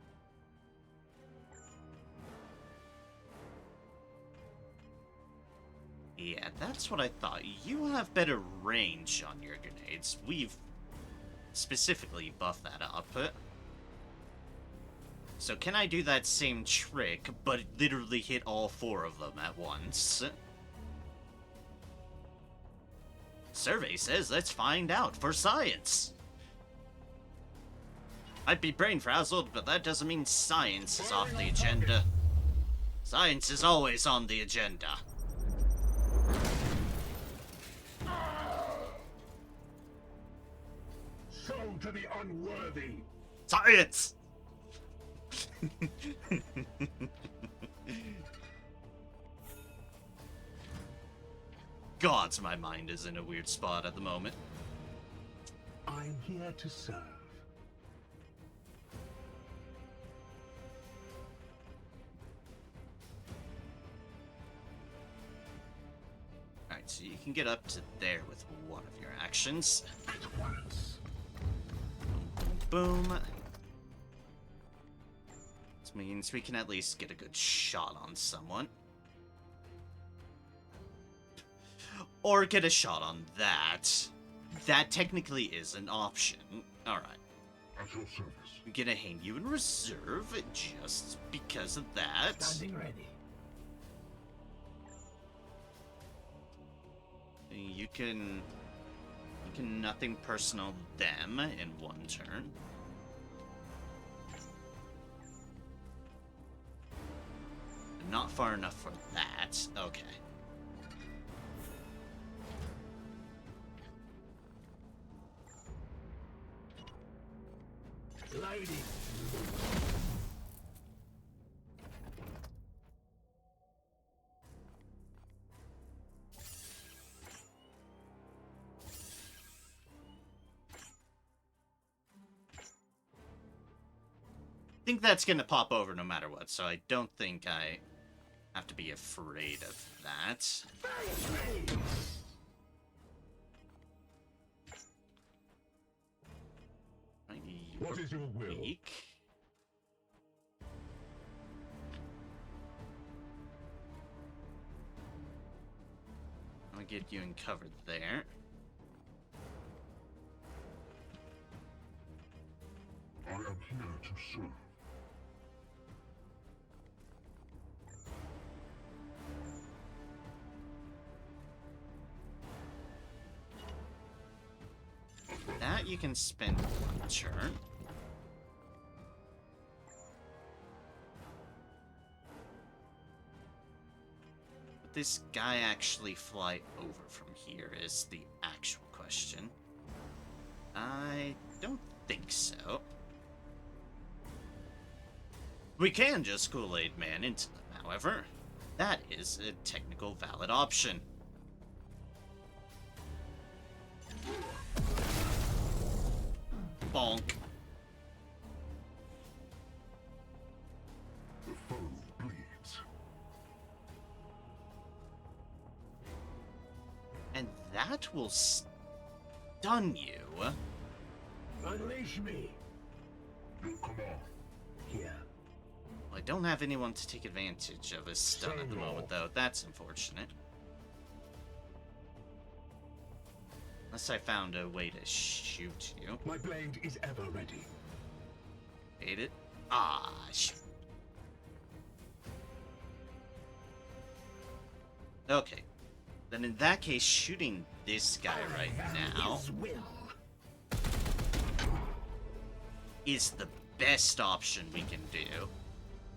Yeah, that's what I thought. You have better range on your grenades. We've specifically buffed that up. So can I do that same trick, but literally hit all 4 of them at once? Survey says let's find out for science. I'd be brain frazzled, but that doesn't mean science is off the agenda. Science is always on the agenda. Show to the unworthy. Science! Gods, my mind is in a weird spot at the moment. I'm here to serve. Alright, so you can get up to there with one of your actions. At once. Boom, boom. This means we can at least get a good shot on someone. Or get a shot on that. That technically is an option. Alright. At your service. I'm gonna hang you in reserve just because of that. Standing ready. You can nothing personal them in one turn. Not far enough for that. Okay. Lady. I think that's gonna pop over no matter what, so I don't think I have to be afraid of that. What is your will? Weak. I'll get you uncovered there. I am here to serve. That you can spend one turn. Would this guy actually fly over from here is the actual question. I don't think so. We can just Kool-Aid Man into them, however. That is a technical valid option. Bonk. The foe bleeds. And that will stun you. Unleash me. Your command. Here. I don't have anyone to take advantage of a stun at the moment, though. That's unfortunate. Unless I found a way to shoot you. My blade is ever ready. Hate it. Ah, shoot. Okay. then in that case, shooting this guy right now is the best option we can do.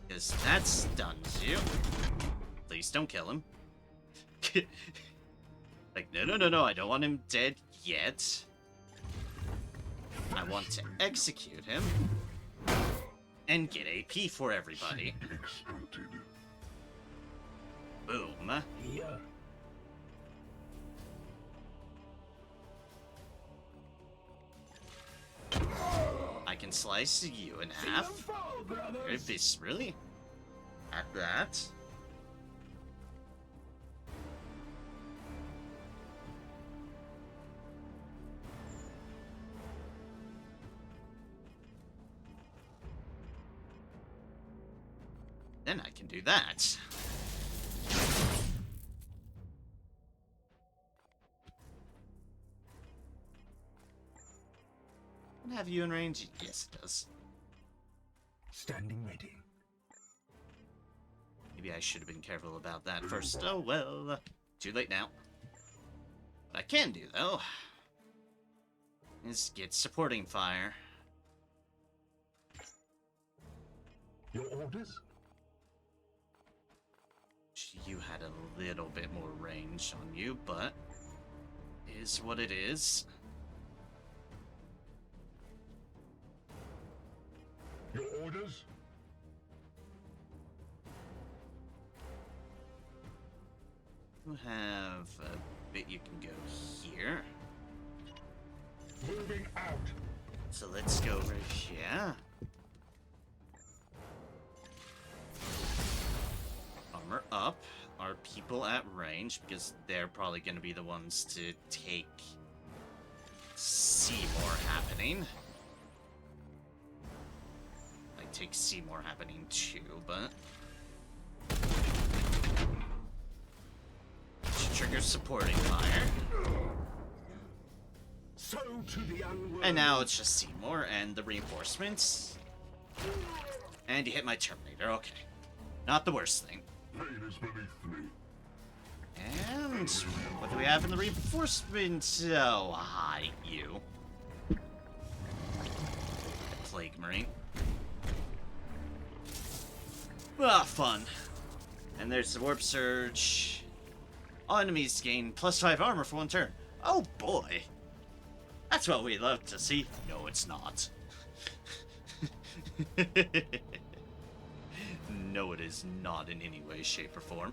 Because that stuns you. Please don't kill him. Like, no, I don't want him dead yet. I want to execute him and get AP for everybody. Boom. Here. I can slice you in half. Fall, brothers. If this really? At that? Then I can do that. Have you in range? Yes, it does. Standing ready. Maybe I should have been careful about that first. Oh well. Too late now. What I can do, though, is get supporting fire. Your orders? You had a little bit more range on you, but is what it is. Your orders? You have a bit you can go here. Moving out. So let's go right here. Armor up. Are people at range? Because they're probably going to be the ones to see more happening. Take Seymour happening too, but trigger supporting fire. So to the unworthy. And now it's just Seymour and the reinforcements. And you hit my Terminator, okay. Not the worst thing. Pain is beneath me. And what do we have in the reinforcements? Oh, hi, you. Plague Marine. Ah, fun. And there's the Warp Surge. All enemies gain +5 armor for 1 turn. Oh boy. That's what we love to see. No, it's not. No, it is not in any way, shape, or form.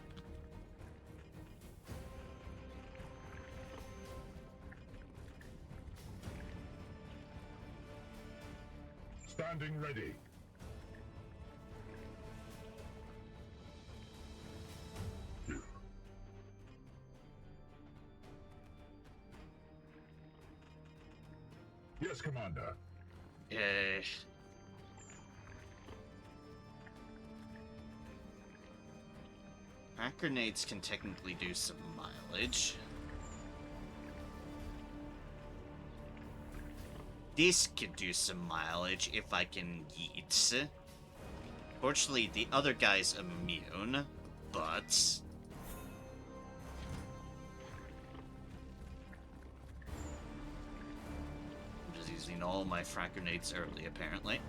Standing ready. Yes, Commander. Crack grenades can technically do some mileage. This could do some mileage if I can yeet. Fortunately, the other guy's immune, but I'm just using all my frag grenades early, apparently.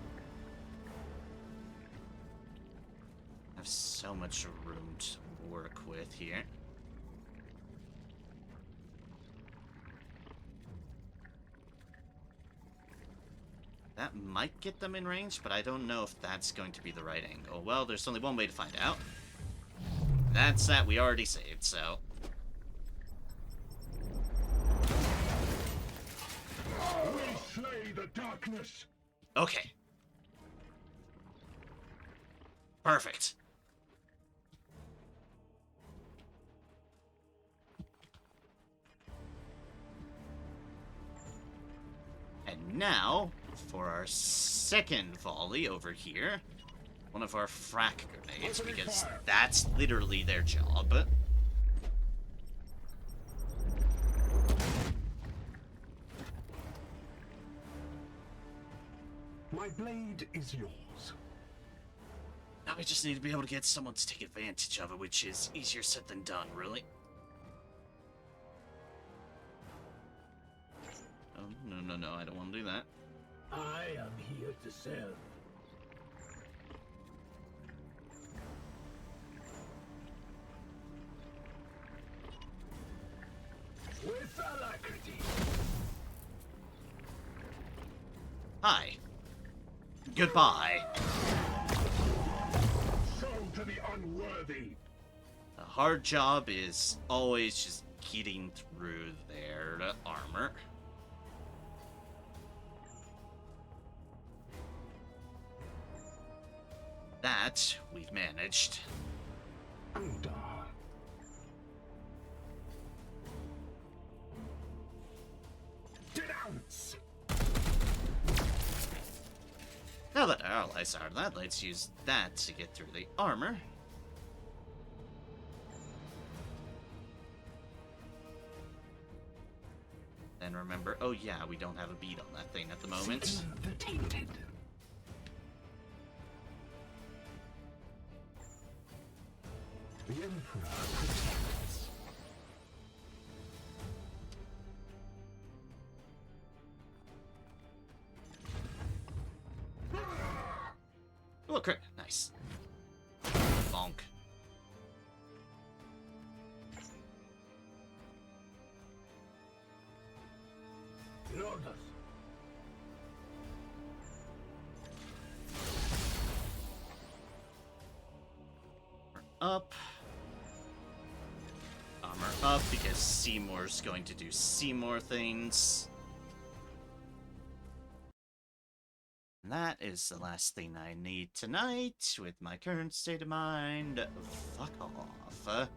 I have so much room to work with here. That might get them in range, but I don't know if that's going to be the right angle. Well, there's only one way to find out. That's that we already saved, so... We slay the darkness. Okay. Perfect. And now, for our second volley over here, one of our frack grenades, because that's literally their job. My blade is yours. Now we just need to be able to get someone to take advantage of it, which is easier said than done, really. no, I don't want to do that. I am here to serve. With alacrity. Hi. Goodbye. So to the unworthy. The hard job is always just getting through their armor. That we've managed. Under. Denounce. Now that our allies are that, let's use that to get through the armor. And remember, oh yeah, we don't have a beat on that thing at the moment. The tainted. The Emperor protects. Oh, crit. Nice. Bonk. Lord us. Up. Armor up, because Seymour's going to do Seymour things. And that is the last thing I need tonight, with my current state of mind. Fuck off.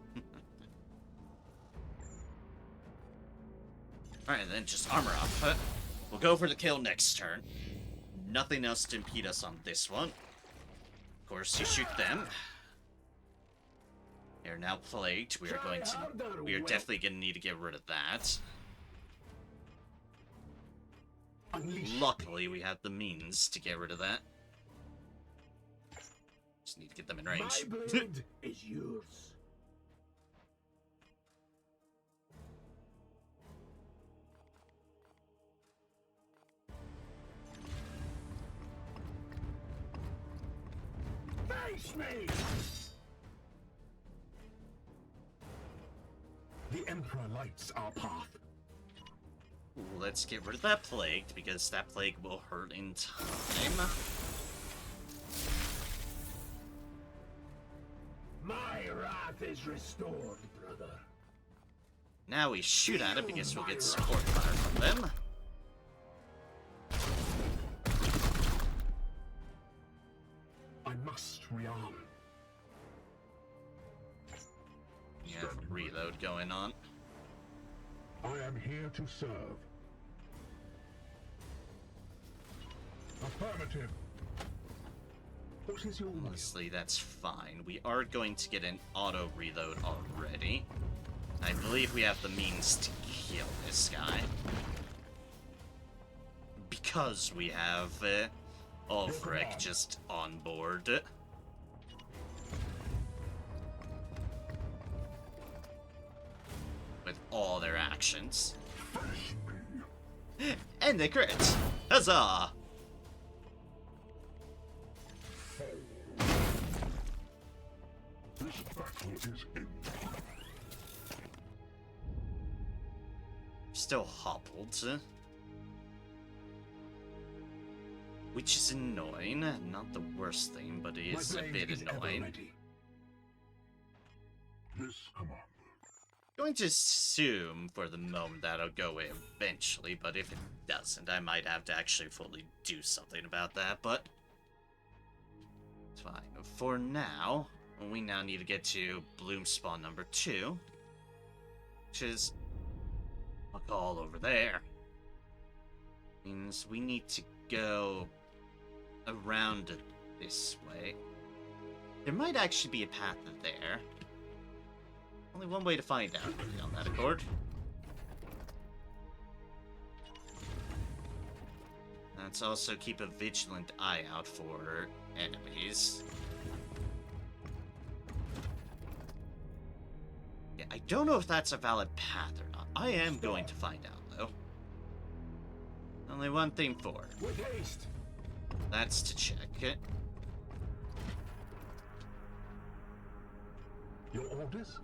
Alright, then just armor up. We'll go for the kill next turn. Nothing else to impede us on this one. Of course, you shoot them. They're now plagued. We are definitely going to need to get rid of that. Luckily, we have the means to get rid of that. Just need to get them in range. My blade is yours. Face me! The Emperor lights our path. Ooh, let's get rid of that plague, because that plague will hurt in time. My wrath is restored, brother. Now we shoot at it, because we'll get support fire from them. I must rearm. You have reload going on. I am here to serve. Affirmative. What is your will? Honestly, that's fine. We are going to get an auto reload already. I believe we have the means to kill this guy. Because we have Ulfric just on board. With all their actions. And they crit! Huzzah! This battle is in. Still hobbled. Which is annoying. Not the worst thing, but it is a bit annoying. This command. Going to assume for the moment that'll go away eventually, but if it doesn't, I might have to actually fully do something about that, but it's fine. For now, we now need to get to Bloom Spawn number 2, which is all over there. Means we need to go around it this way. There might actually be a path there. Only one way to find out, really, on that accord. Let's also keep a vigilant eye out for enemies. Yeah, I don't know if that's a valid path or not. I am going to find out, though. Only one thing for. With haste. That's to check it. Your orders?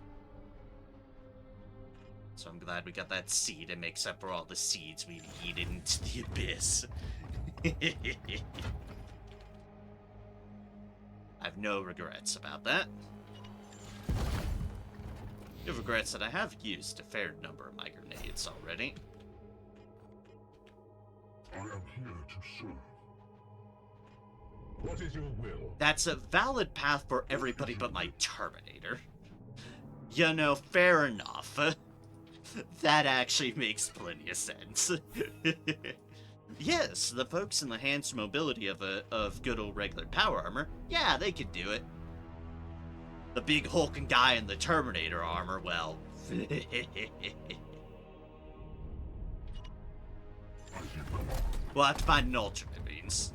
So I'm glad we got that seed. It makes up for all the seeds we've eaten into the abyss. I have no regrets about that. The regrets that I have used a fair number of my grenades already. I am here to serve. What is your will? That's a valid path for everybody but my Terminator. You know, fair enough. That actually makes plenty of sense. Yes, the folks in the hands mobility of good old regular power armor, yeah, they could do it. The big hulking guy in the Terminator armor, well... We'll have to find an alternate means.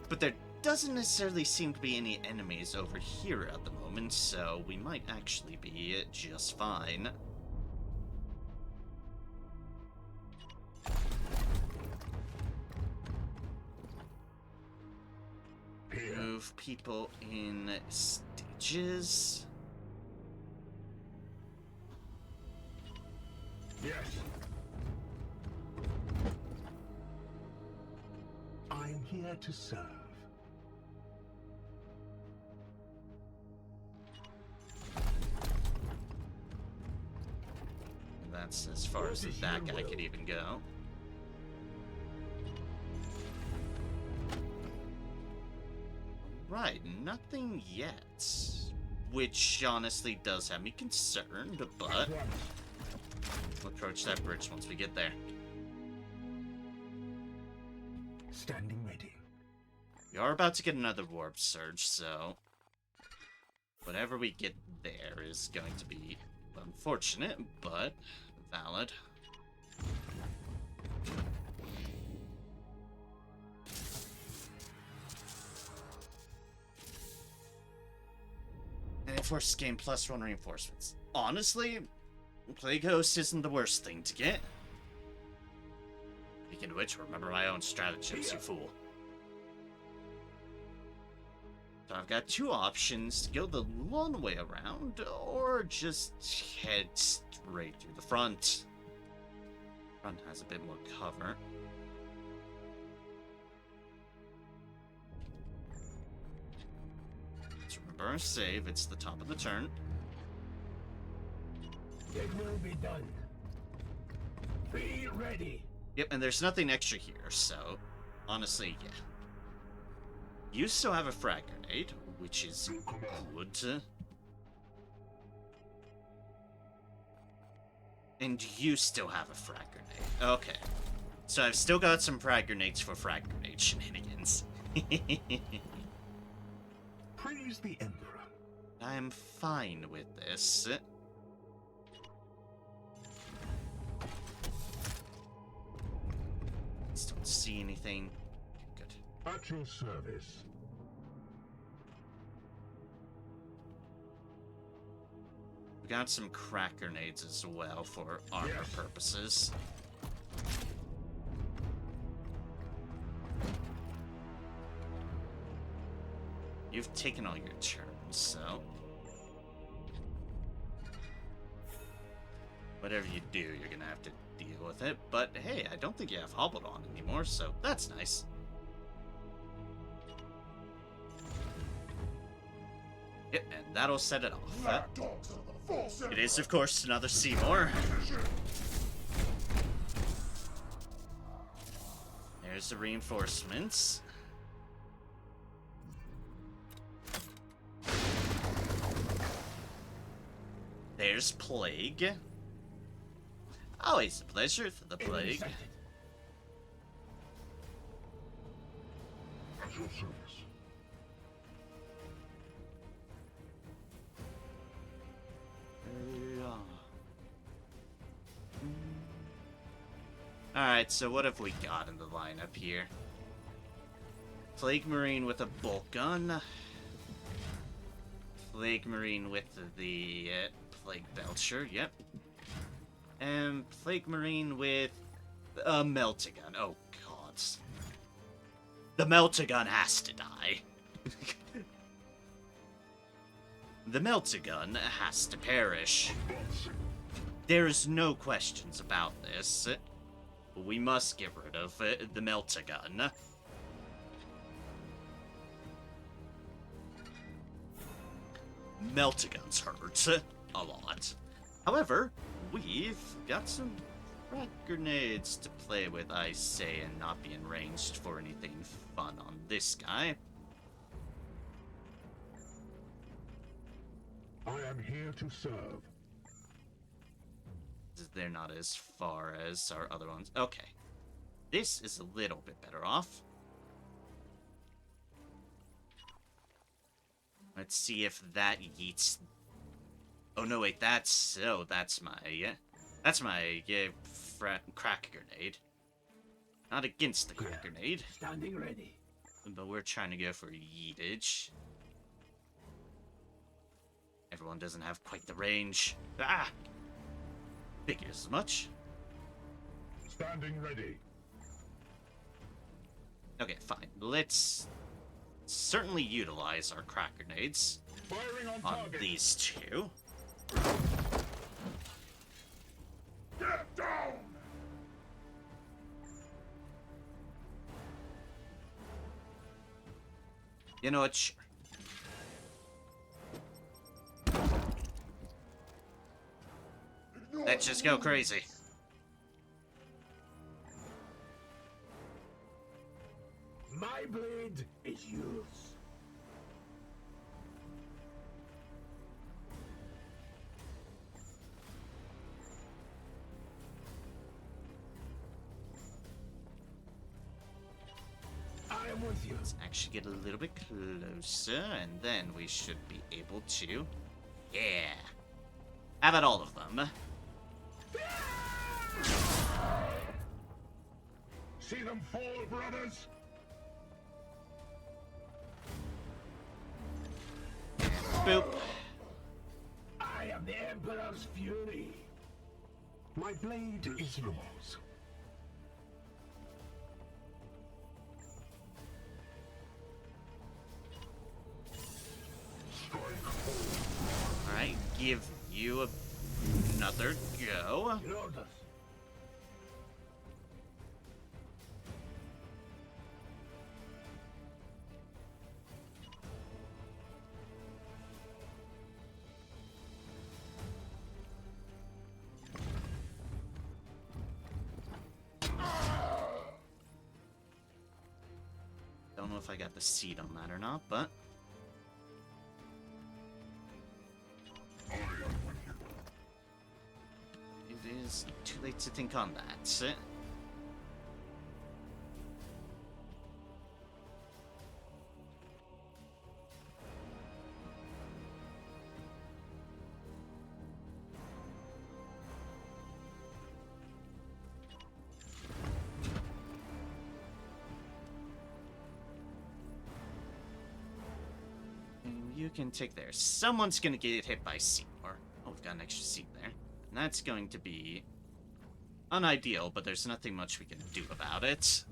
But there doesn't necessarily seem to be any enemies over here at the moment, so we might actually be just fine. Move people in stages. Yes. I'm here to serve. And that's as far as that guy could even go. Right, nothing yet. Which honestly does have me concerned, but we'll approach that bridge once we get there. Standing ready. We are about to get another warp surge, so whatever we get there is going to be unfortunate, but valid. And Force gain +1 reinforcements. Honestly, Plague Host isn't the worst thing to get. Speaking of which, remember my own stratagems, you fool. So I've got two options: to go the long way around, or just head straight through the front. Front has a bit more cover. So remember, save, it's the top of the turn. It will be done. Be ready. Yep, and there's nothing extra here, so honestly, yeah. You still have a frag grenade, which is good. And you still have a frag grenade. Okay. So I've still got some frag grenades for frag grenade shenanigans. Praise the Emperor. I'm fine with this. Just don't see anything. Good. At your service. We got some crack grenades as well for armor purposes. You've taken all your turns, so whatever you do, you're gonna have to deal with it. But hey, I don't think you have hobbled on anymore, so that's nice. Yep, and that'll set it off. It is, of course, another Seymour. There's the reinforcements. There's Plague. Always a pleasure for the Plague. At your service. Alright, so what have we got in the lineup here? Plague Marine with a bolt gun. Plague Marine with the Plague Belcher, yep. And Plague Marine with a Meltagun. Oh, God. The Meltagun has to die. The Meltagun has to perish. There's no questions about this. We must get rid of the Meltagun. Meltaguns hurt a lot. However, we've got some frag grenades to play with, I say, and not be ranged for anything fun on this guy. I am here to serve. They're not as far as our other ones. Okay. This is a little bit better off. Let's see if that yeets... Oh, no, wait, that's my crack grenade. Not against the crack grenade. Standing ready. But we're trying to go for yeetage. Everyone doesn't have quite the range. Ah! Figures as much. Standing ready. Okay, fine. Let's certainly utilize our crack grenades Firing on on target. these two. Get down! You know what? Sure. Let's just go crazy. My blade is yours. I am with you. Let's actually get a little bit closer, and then we should be able to... Yeah. How about all of them? See them fall, brothers. Boop. I am the Emperor's fury. My blade is yours. Alright, give you another go. Your orders. Don't know if I got the seed on that or not, but... It is too late to think on that. You can take there. Someone's gonna get hit by Seymour. Oh, we've got an extra seed there. And that's going to be unideal, but there's nothing much we can do about it.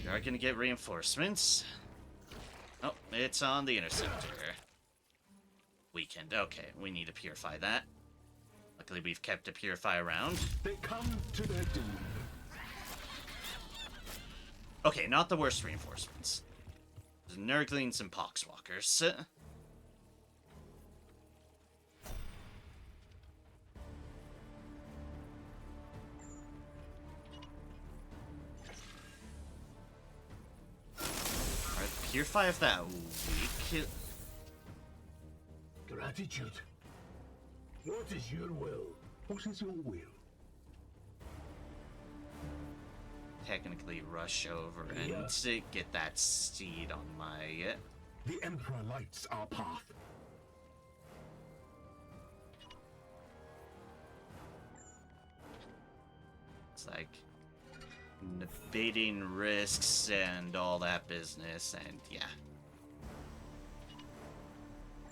We are gonna get reinforcements. Oh, it's on the interceptor. Weakened. Okay, we need to purify that. Luckily, we've kept a purify around. They come to their doom. Okay, not the worst reinforcements. There's Nurglings and Poxwalkers. Alright, purify of that weak. Gratitude. What is your will? What is your will? Technically rush over and get that seed on my... The Emperor lights our path. It's like debating risks and all that business, and yeah.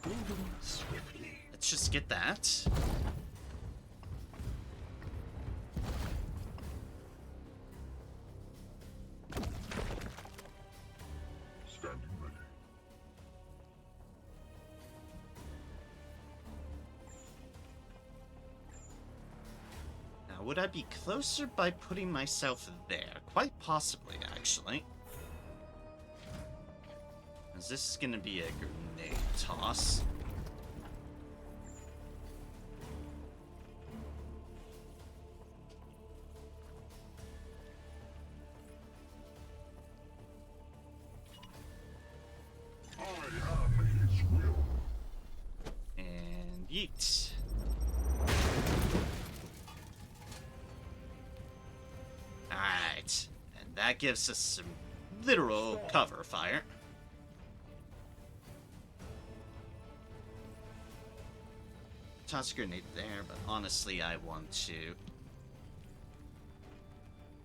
Moving swiftly. Let's just get that. Standing ready. Now, would I be closer by putting myself there? Quite possibly, actually. Because this is going to be a grenade toss. I am his will. And yeet. Alright. And that gives us some literal cover fire. Toss a grenade there, but honestly I want to...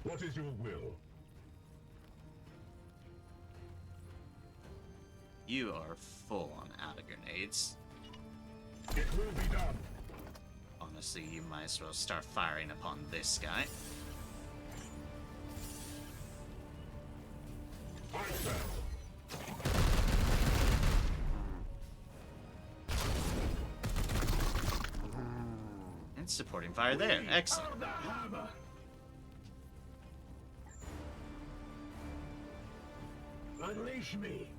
What is your will? You are full on out of grenades. It will be done. Honestly, you might as well start firing upon this guy. I fell. And supporting fire there. Excellent. The hammer. Unleash me.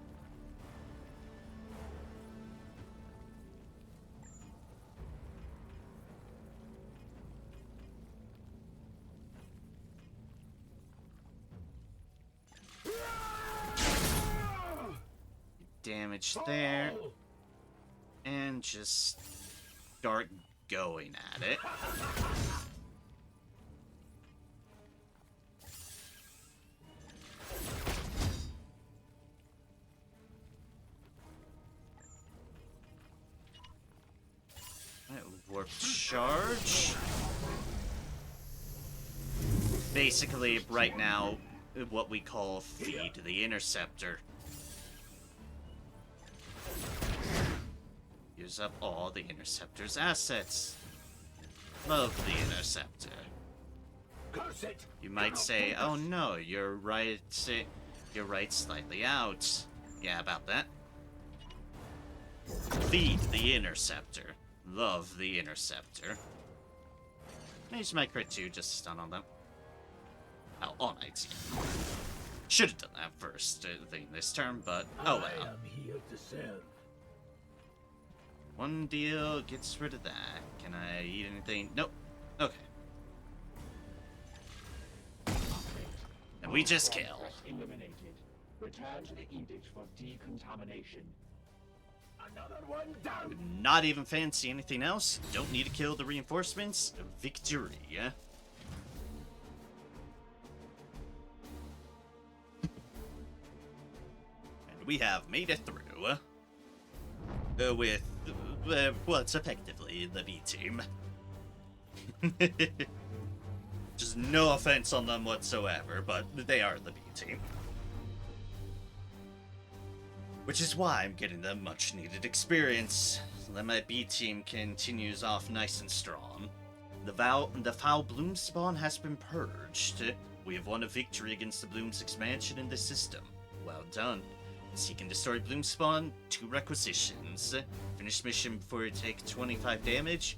Damage there. And just start going at it. Warp charge. Basically, right now, what we call feed the interceptor. Use up all the interceptor's assets. Love the interceptor. Curse it. You might say, "Oh no, you're right slightly out." Yeah, about that. Feed the interceptor. Love the interceptor. I use my crit 2 just to stun on them. Oh, all night. Should have done that first thing this turn, but oh well. I am here to serve. One deal gets rid of that. Can I eat anything? Nope. Okay. And we just kill. Eliminated. Return to the edict for decontamination. Another one down. Not even fancy anything else. Don't need to kill the reinforcements. Victory. And we have made it through. With what's effectively the B team. Just no offense on them whatsoever, but they are the B team. Which is why I'm getting the much needed experience. Then my B team continues off nice and strong. The foul bloom spawn has been purged. We have won a victory against the bloom's expansion in the system. Well done. Seek and destroy bloom spawn, 2 requisitions. Finish mission before you take 25 damage,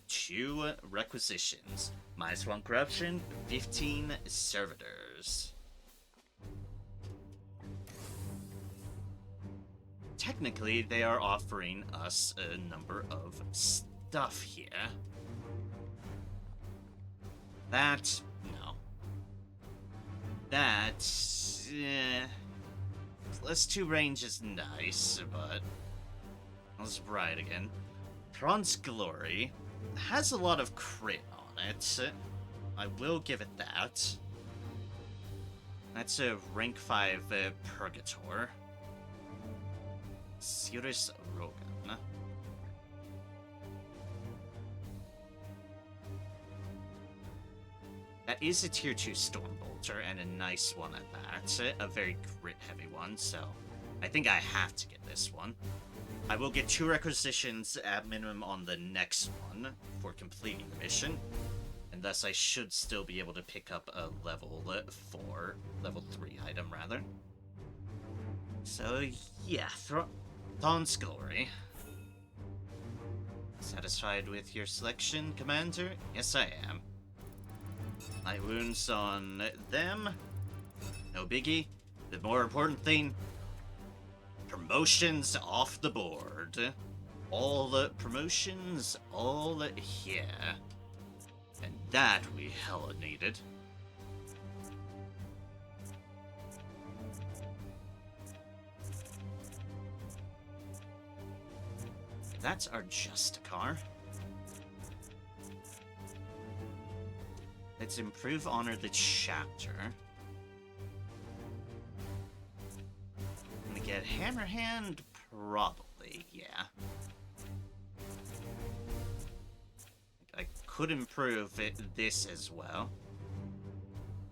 2 requisitions. -1 corruption, 15 servitors. Technically, they are offering us a number of stuff here. That, no. That, +2 range is nice, but let's ride again. Thrawn's Glory has a lot of crit on it. I will give it that. That's a rank 5 Purgator. Cirrus Rogan. That is a tier 2 Stormbolter, and a nice one at that. A very crit heavy one, so I think I have to get this one. I will get 2 requisitions at minimum on the next one for completing the mission. And thus I should still be able to pick up a level 3 item rather. So yeah, Thrawn's Glory. Satisfied with your selection, Commander? Yes, I am. Light wounds on them. No biggie. The more important thing, promotions off the board. All the promotions, all here. And that we hella needed. That's our Justicar. Let's improve honor the chapter. Gonna get Hammerhand, probably, yeah. I could improve this as well.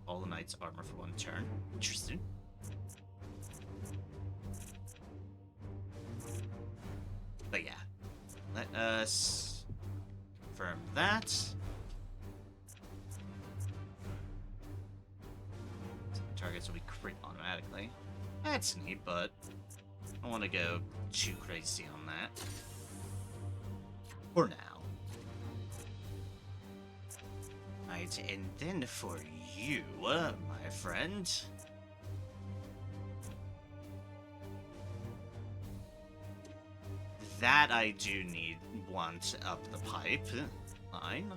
All the Knight's armor for 1 turn. Interesting. But yeah. Let us confirm that. Targets will be crit automatically. That's neat, but I don't want to go too crazy on that. For now. Right, and then for you, my friend. That I do want up the pipeline.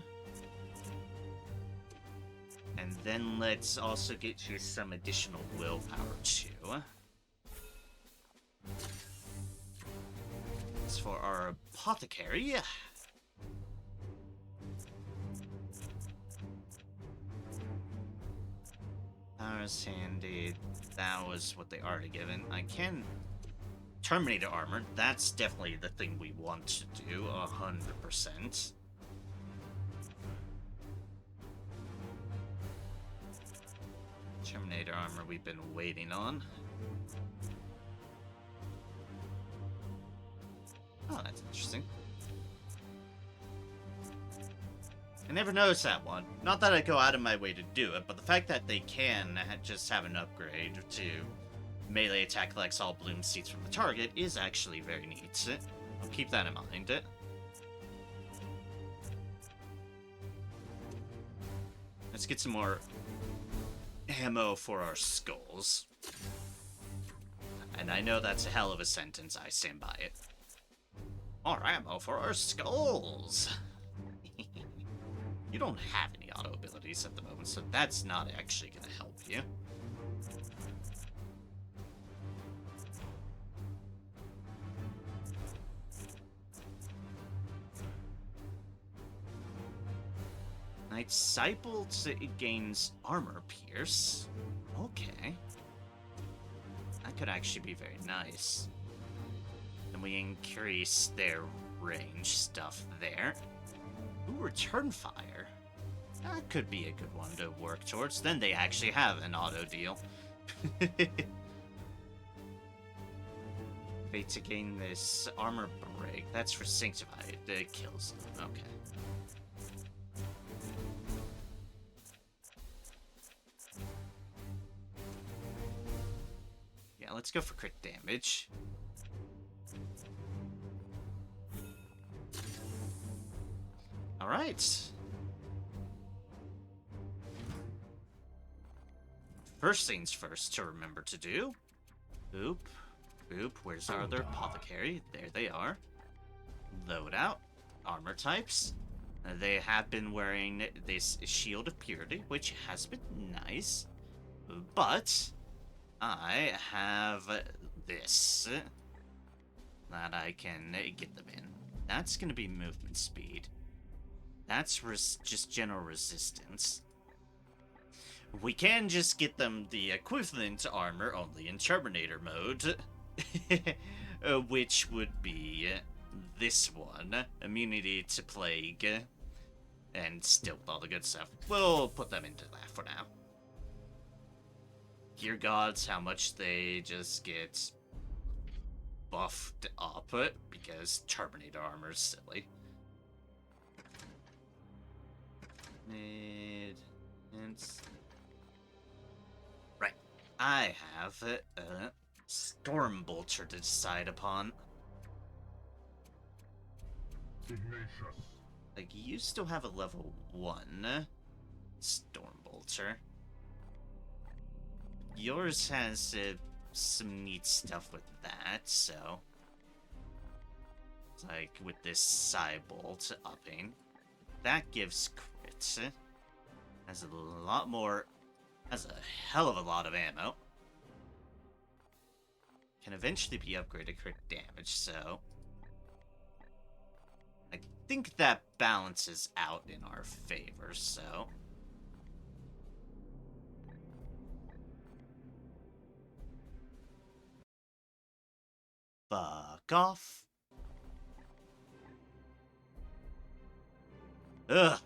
And then let's also get you some additional willpower too. As for our apothecary, powers handy. That was what they already given. I can Terminator armor. That's definitely the thing we want to do 100%. Terminator armor we've been waiting on. Oh, that's interesting. I never noticed that one. Not that I go out of my way to do it, but the fact that they can just have an upgrade to melee attack collects all bloom seeds from the target is actually very neat. I'll keep that in mind. Let's get some more ammo for our skulls. And I know that's a hell of a sentence, I stand by it. More ammo for our skulls! You don't have any auto abilities at the moment, so that's not actually going to help you. Knight Disciples gains armor pierce. Okay. That could actually be very nice. And we increase their range stuff there. Ooh, return fire. That could be a good one to work towards. Then they actually have an auto deal. Wait to gain this armor break. That's for sanctified. It kills them. Okay. Yeah, let's go for crit damage. Alright. First things first to remember to do. Boop. Boop. Where's our other apothecary? There they are. Load out. Armor types. They have been wearing this Shield of Purity, which has been nice. But I have this that I can get them in. That's going to be movement speed. That's just general resistance. We can just get them the equivalent armor only in Terminator mode, which would be this one, immunity to plague, and still all the good stuff. We'll put them into that for now. Gear gods, how much they just get buffed up because Terminator armor is silly. Right. I have a Storm Bolter to decide upon. Ignatius. Like, you still have a level 1 Storm Bolter. Yours has some neat stuff with that, so... Like, with this Psybolt upping. That gives crits. Has a lot more... Has a hell of a lot of ammo. Can eventually be upgraded crit damage, so... I think that balances out in our favor, so... Fuck off. Ugh.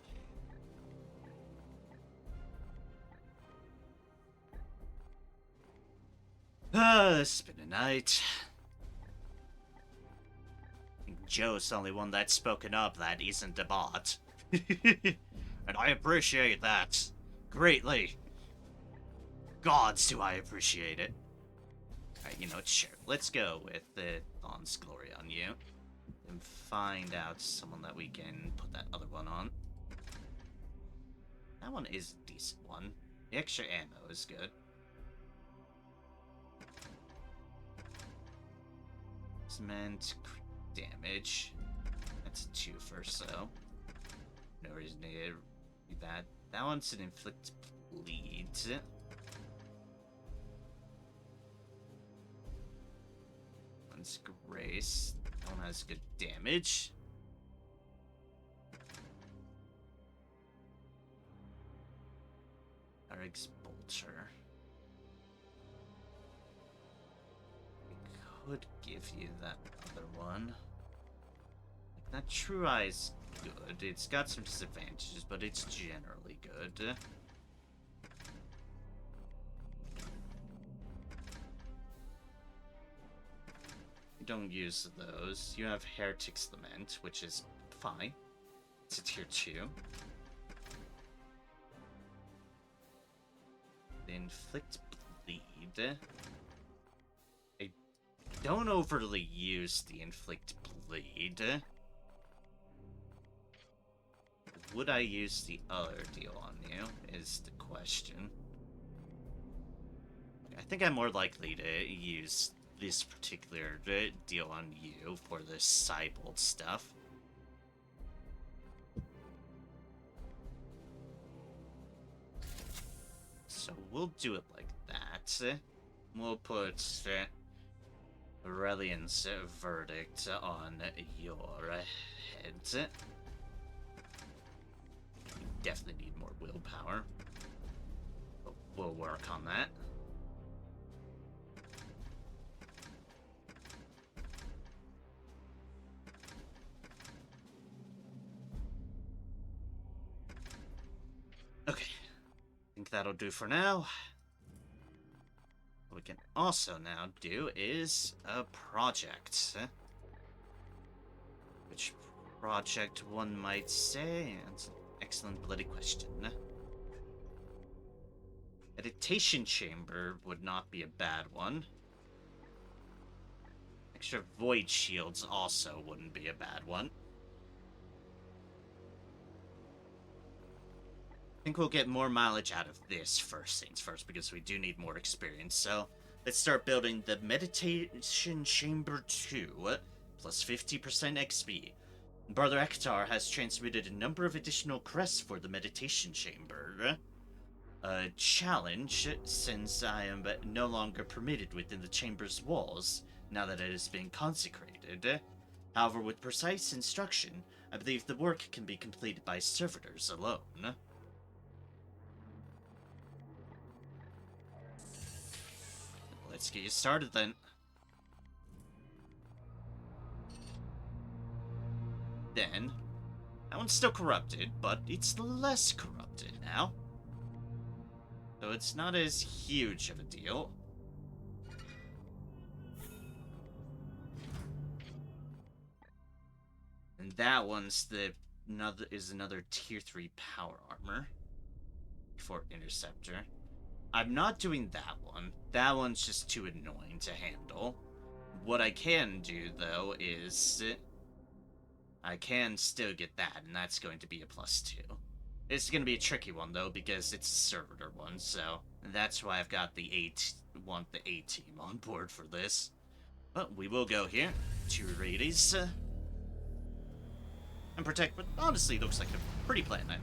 It's been a night. I think Joe's the only one that's spoken up that isn't a bot. And I appreciate that greatly. Gods, do I appreciate it. Alright, you know what, sure. Let's go with the Dawn's Glory on you. And find out someone that we can put that other one on. That one is a decent one. The extra ammo is good. Cement damage. That's a 2 for so. No reason to do that. That one's an inflict bleed. One's grace. That one has good damage. Eric's Bolter. I could give you that other one. Like, that True Eye's good. It's got some disadvantages, but it's generally good. You don't use those. You have Heretic's Lament, which is fine. It's a tier 2. The Inflict Bleed. I don't overly use the Inflict Bleed. Would I use the other deal on you, is the question. I think I'm more likely to use this particular deal on you for the Cybolt stuff. So we'll do it like that. We'll put Aurelian's verdict on your head. You definitely need more willpower. But we'll work on that. Okay. I think that'll do for now. What we can also now do is a project. Which project, one might say? That's an excellent bloody question. Meditation chamber would not be a bad one. Extra void shields also wouldn't be a bad one. I think we'll get more mileage out of this first things first, because we do need more experience. So let's start building the Meditation Chamber 2, plus 50% XP. Brother Ektar has transmitted a number of additional crests for the Meditation Chamber. A challenge, since I am no longer permitted within the chamber's walls, now that it has been consecrated. However, with precise instruction, I believe the work can be completed by servitors alone. Let's get you started then. Then, that one's still corrupted, but it's less corrupted now. So it's not as huge of a deal. And that one's another tier 3 power armor for Interceptor. I'm not doing that one. That one's just too annoying to handle. What I can do, though, is I can still get that, and that's going to be a +2. It's going to be a tricky one, though, because it's a servitor one, so that's why I've got want the A team on board for this. But we will go here to Rades and protect what honestly looks like a pretty planet.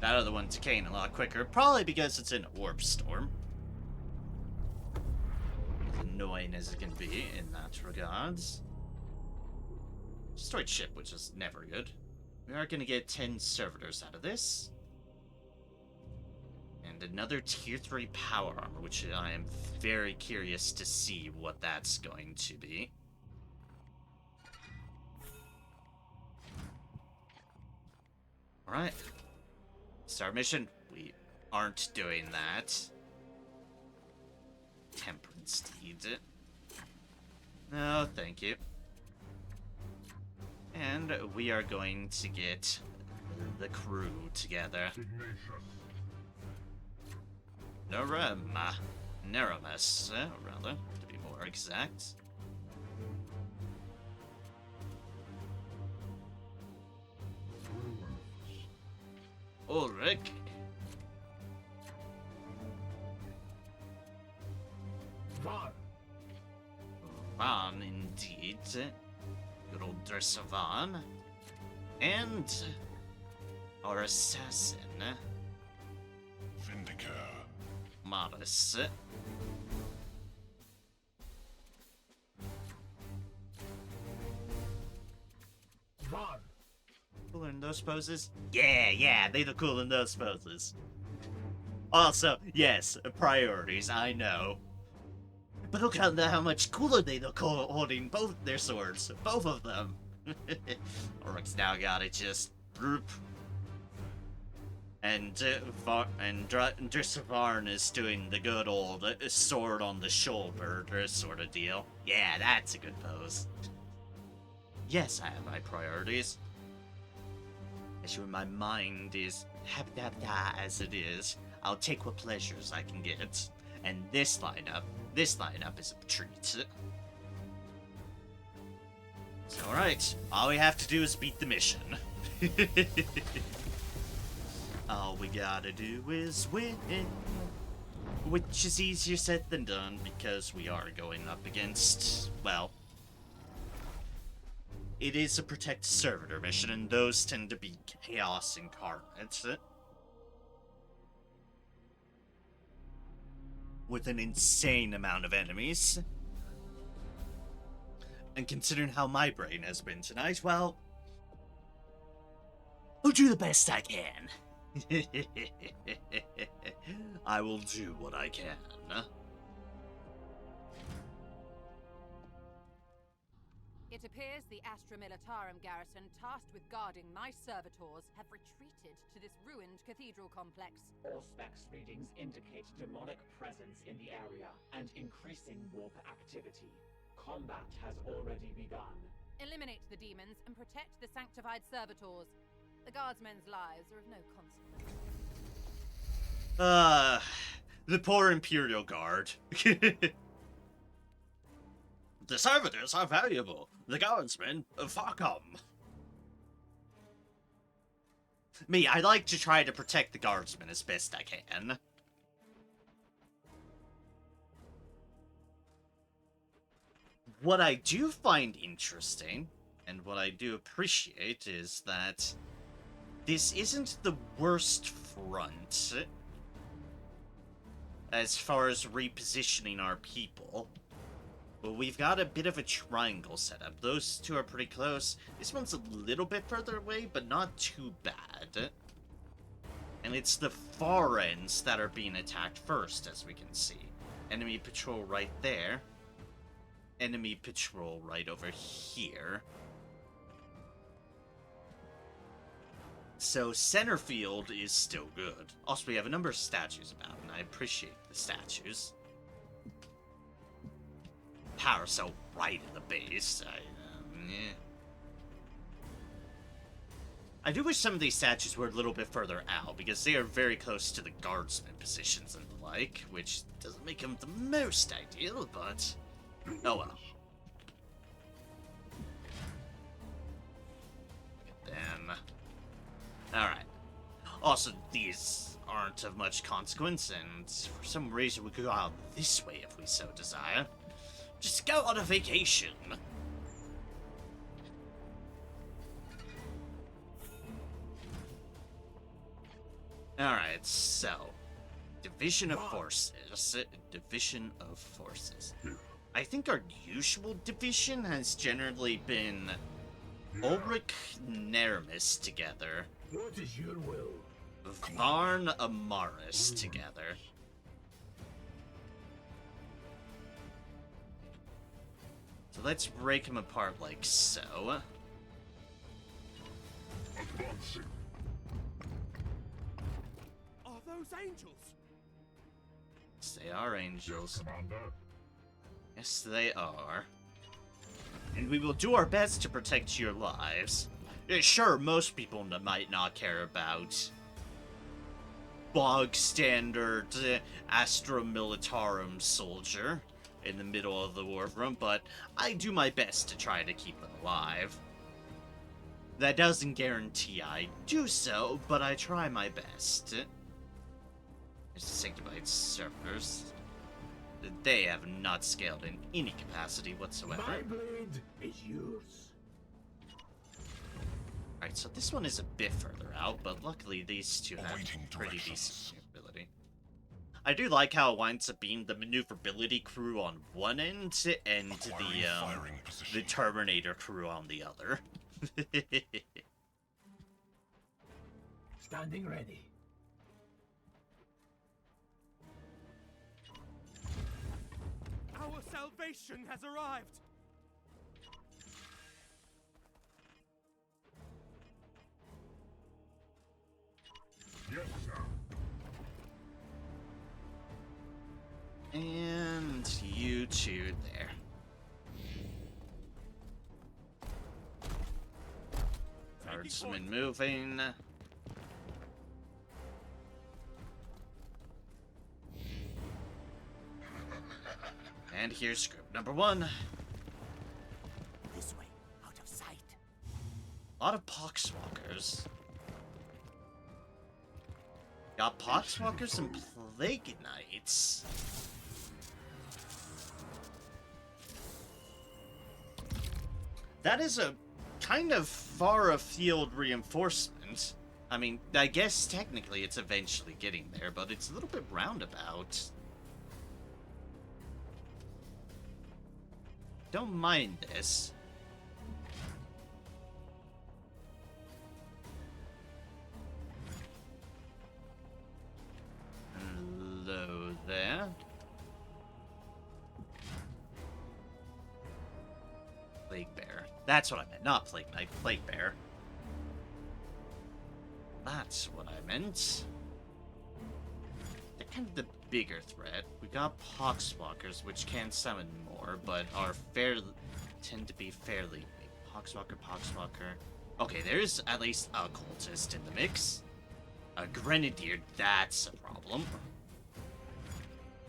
That other one's decaying a lot quicker, probably because it's an orb storm. As annoying as it can be in that regards. Destroyed ship, which is never good. We are going to get 10 servitors out of this. And another tier 3 power armor, which I am very curious to see what that's going to be. Alright. Start mission. We aren't doing that. Temperance needs it. No, thank you. And we are going to get the crew together. Neramus, rather, to be more exact. Ulrich. Van, indeed. Good old Dressavan. And our assassin, Vindicator. Modus. Cool in those poses? Yeah, they look cool in those poses. Also, yes, priorities, I know. But look how much cooler they look holding both their swords, both of them. Oryx now got it just bloop. And Dressavarn is doing the good old sword on the shoulder sort of deal. Yeah, that's a good pose. Yes, I have my priorities. Actually, my mind is as it is. I'll take what pleasures I can get. And this lineup is a treat. So, alright, all we have to do is beat the mission. All we gotta do is win. Which is easier said than done, because we are going up against, well, it is a protect servitor mission, and those tend to be chaos incarnate. With an insane amount of enemies. And considering how my brain has been tonight, well, I'll do the best I can. I will do what I can. It appears the Astra Militarum garrison tasked with guarding my servitors have retreated to this ruined cathedral complex. All specs readings indicate demonic presence in the area and increasing warp activity. Combat has already begun. Eliminate the demons and protect the sanctified servitors. The guardsmen's lives are of no consequence. The poor Imperial Guard. The servitors are valuable. The guardsmen, fuck 'em. Me, I like to try to protect the guardsmen as best I can. What I do find interesting, and what I do appreciate, is that this isn't the worst front as far as repositioning our people. But we've got a bit of a triangle setup. Those two are pretty close. This one's a little bit further away, but not too bad. And it's the far ends that are being attacked first, as we can see. Enemy patrol right there. enemy patrol right over here. So center field is still good. Also, we have a number of statues about, and I appreciate the statues. Power cell right in the base. I do wish some of these statues were a little bit further out, because they are very close to the guardsman positions and the like, which doesn't make them the most ideal, but oh well. Look at them. Alright. Also, these aren't of much consequence, and for some reason we could go out this way if we so desire. Just go on a vacation. Alright, so Division of Forces. Division of Forces. I think our usual division has generally been Ulrich Neramis together. What is your will? Varn Amaris together. So let's break them apart like so. Advancing. Are those angels? Yes, they are angels. Commander. Yes, they are. And we will do our best to protect your lives. Sure, most people might not care about bog standard Astra Militarum soldier in the middle of the war front, but I do my best to try to keep them alive. That doesn't guarantee I do so, but I try my best. There's Sanctified Servitors. They have not scaled in any capacity whatsoever. My blade is yours. Alright, so this one is a bit further out, but luckily these two have Awaiting pretty directions. decent maneuverability. I do like how it winds up being the maneuverability crew on one end and Acquiring firing the position. Terminator crew on the other. Standing ready. Our salvation has arrived. Yes, sir. And you two there. Guardsmen moving. And here's group number one. This way, out of sight. A lot of Poxwalkers. Got Poxwalkers and Plague Knights. That is a kind of far afield reinforcement. I mean, I guess technically it's eventually getting there, but it's a little bit roundabout. Don't mind this. Hello there. Plague Bear. That's what I meant. Not Plague Knight, Plague Bear. That's what I meant. They're kind of the bigger threat. We got Poxwalkers, which can summon more, but are tend to be fairly big. Poxwalker. Okay, there's at least a cultist in the mix. A Grenadier, that's a problem.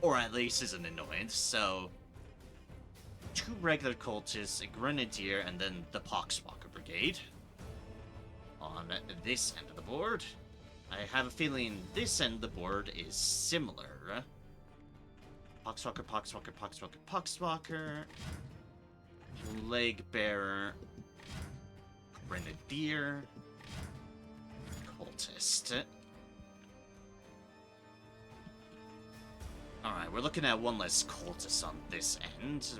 Or at least is an annoyance, so 2 regular cultists, a Grenadier, and then the Poxwalker Brigade. On this end of the board. I have a feeling this end of the board is similar. Poxwalker. Plague Bearer. Grenadier. Cultist. Alright, we're looking at one less cultist on this end.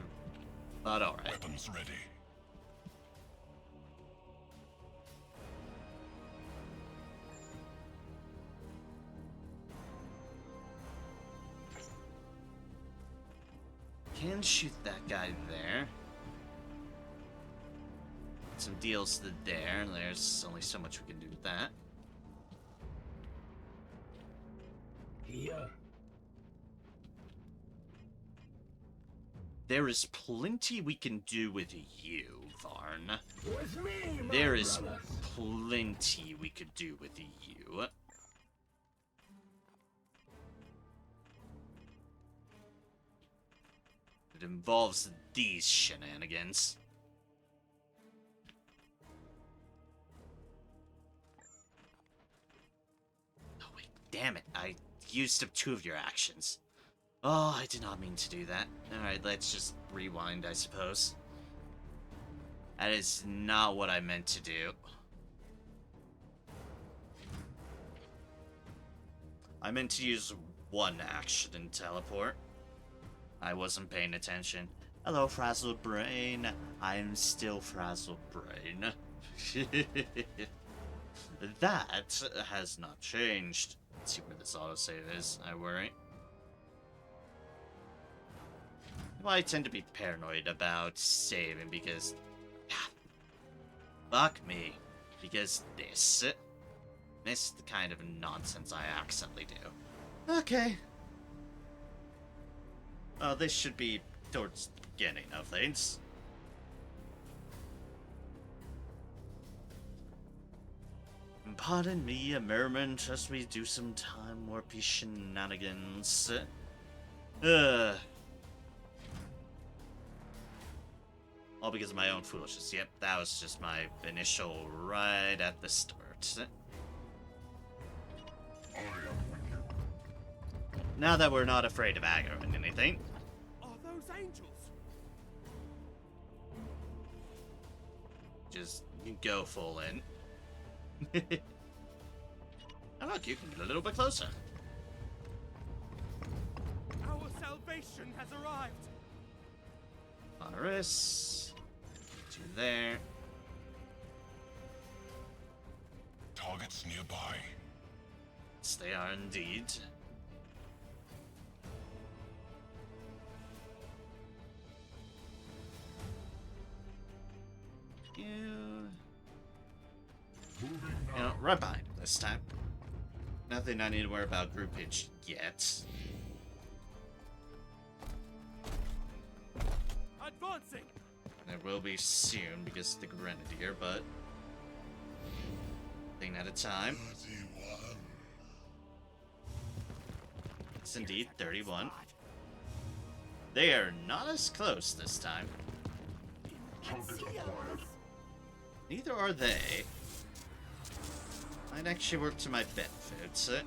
But alright. Weapons ready. Can shoot that guy there. Some deals to there. There's only so much we can do with that. Here. There is plenty we can do with you, Varn. With me, my There is brothers. plenty we could do with you. It involves these shenanigans. Oh wait, damn it, I used up 2 of your actions. Oh, I did not mean to do that. Alright, let's just rewind, I suppose. That is not what I meant to do. I meant to use 1 action and teleport. I wasn't paying attention. Hello, Frazzled Brain. I'm still Frazzled Brain. That has not changed. Let's see where this autosave is, I worry. Well, I tend to be paranoid about saving because... fuck me. Because this is the kind of nonsense I accidentally do. Okay. Oh, this should be towards the beginning of things. Pardon me a moment as we do some time warpy shenanigans. All because of my own foolishness. Yep, that was just my initial right at the start. Now that we're not afraid of aggroing anything. Are those angels? Just go full in. Oh look, you can get a little bit closer. Our salvation has arrived. Iris. To there. Targets nearby. Yes, they are indeed. You know, right behind him this time. Nothing I need to worry about groupage yet. Advancing. There will be soon because of the Grenadier, but thing at a time. 31. It's indeed 31. They are not as close this time. Target acquired. Neither are they. Might actually work to my benefit. Standing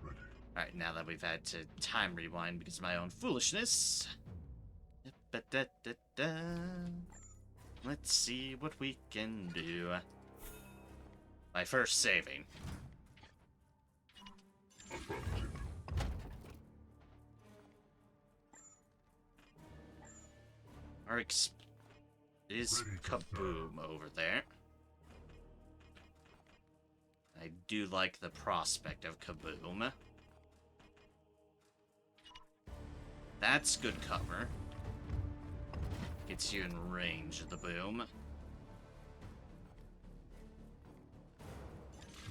ready. Alright, now that we've had to time rewind because of my own foolishness. Ba-da-da-da. Let's see what we can do. My first saving. Affirmative. Our is kaboom over there. I do like the prospect of kaboom. That's good cover. Gets you in range of the boom.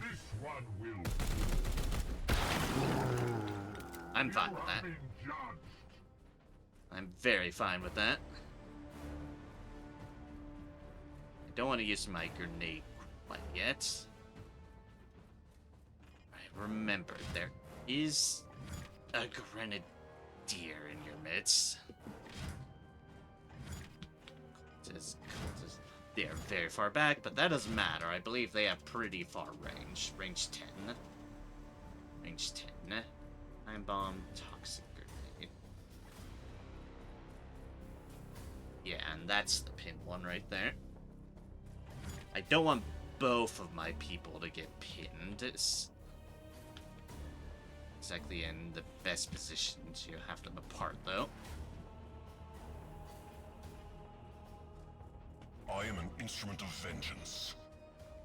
This one will. I'm fine with that. Been judged. I'm very fine with that. I don't want to use my grenade quite yet. Right, remember, there is a grenadier in your midst. They are very far back, but that doesn't matter. I believe they have pretty far range. Range 10. Range 10. Time bomb, toxic grenade. Yeah, and that's the pin one right there. I don't want both of my people to get pinned. It's exactly in the best position to have them apart, though. I am an instrument of vengeance.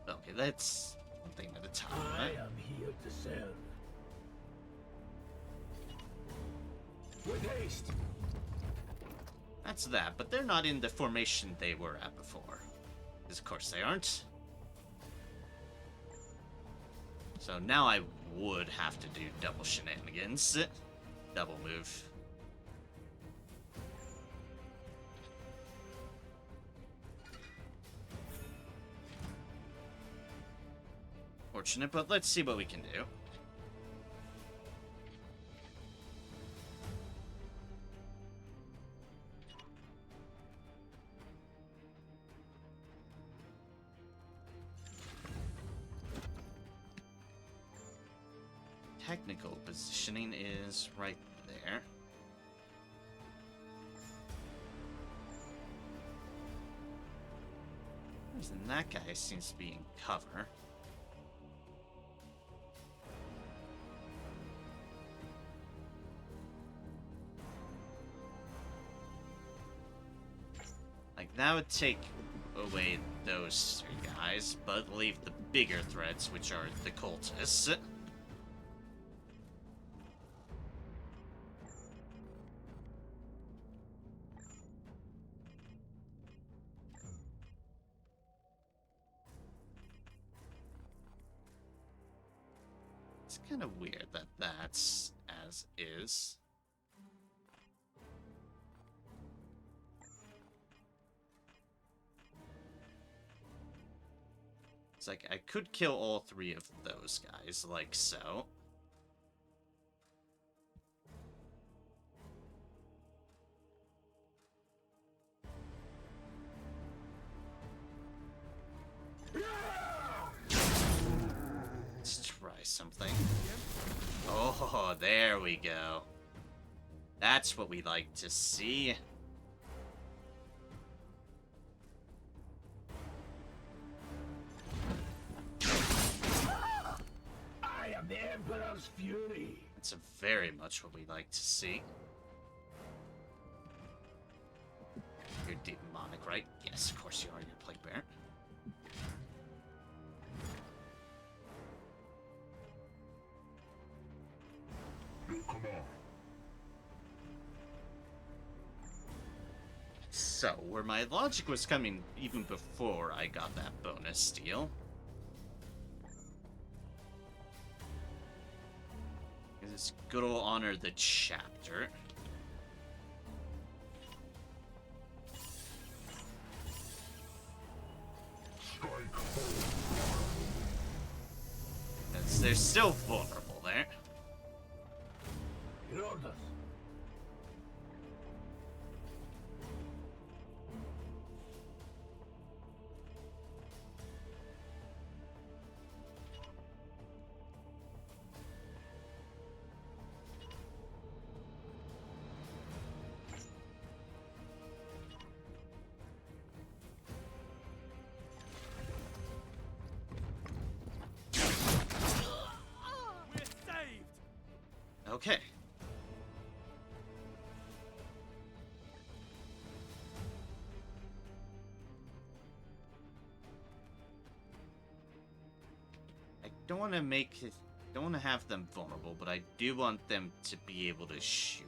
Okay, let's one thing at a time. I am here to serve. With haste. That's that, but they're not in the formation they were at before. Because of course they aren't. So now I would have to do double shenanigans. Double move. Fortunate, but let's see what we can do. Technical positioning is right there. And that guy seems to be in cover. Like, that would take away those three guys, but leave the bigger threats, which are the cultists. It's kind of weird that that's as is. It's like, I could kill all three of those guys, like so. Let's try something. Oh, there we go. That's what we like to see. I am the Emperor's fury. That's very much what we like to see. You're demonic, right? Yes, of course you are. You're a plague bear. Come on. So, where my logic was coming even before I got that bonus steal. Is it's good old honor the chapter. Strike home. Because they're still vulnerable there. Your orders. We're saved! Okay. I don't want to make it, don't want to have them vulnerable, but I do want them to be able to shoot.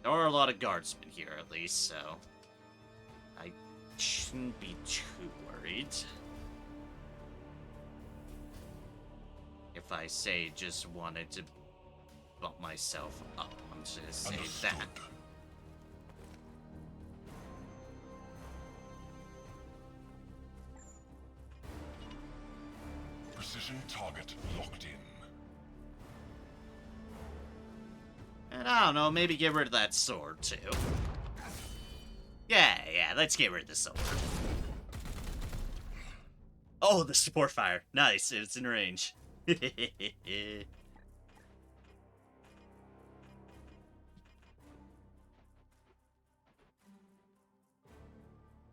There are a lot of guardsmen here, at least, so I shouldn't be too worried. If I say just wanted to bump myself up, I'm just gonna say Understood. that. Precision target locked in. And I don't know, maybe get rid of that sword, too. Yeah, let's get rid of the sword. Oh, the support fire. Nice, it's in range.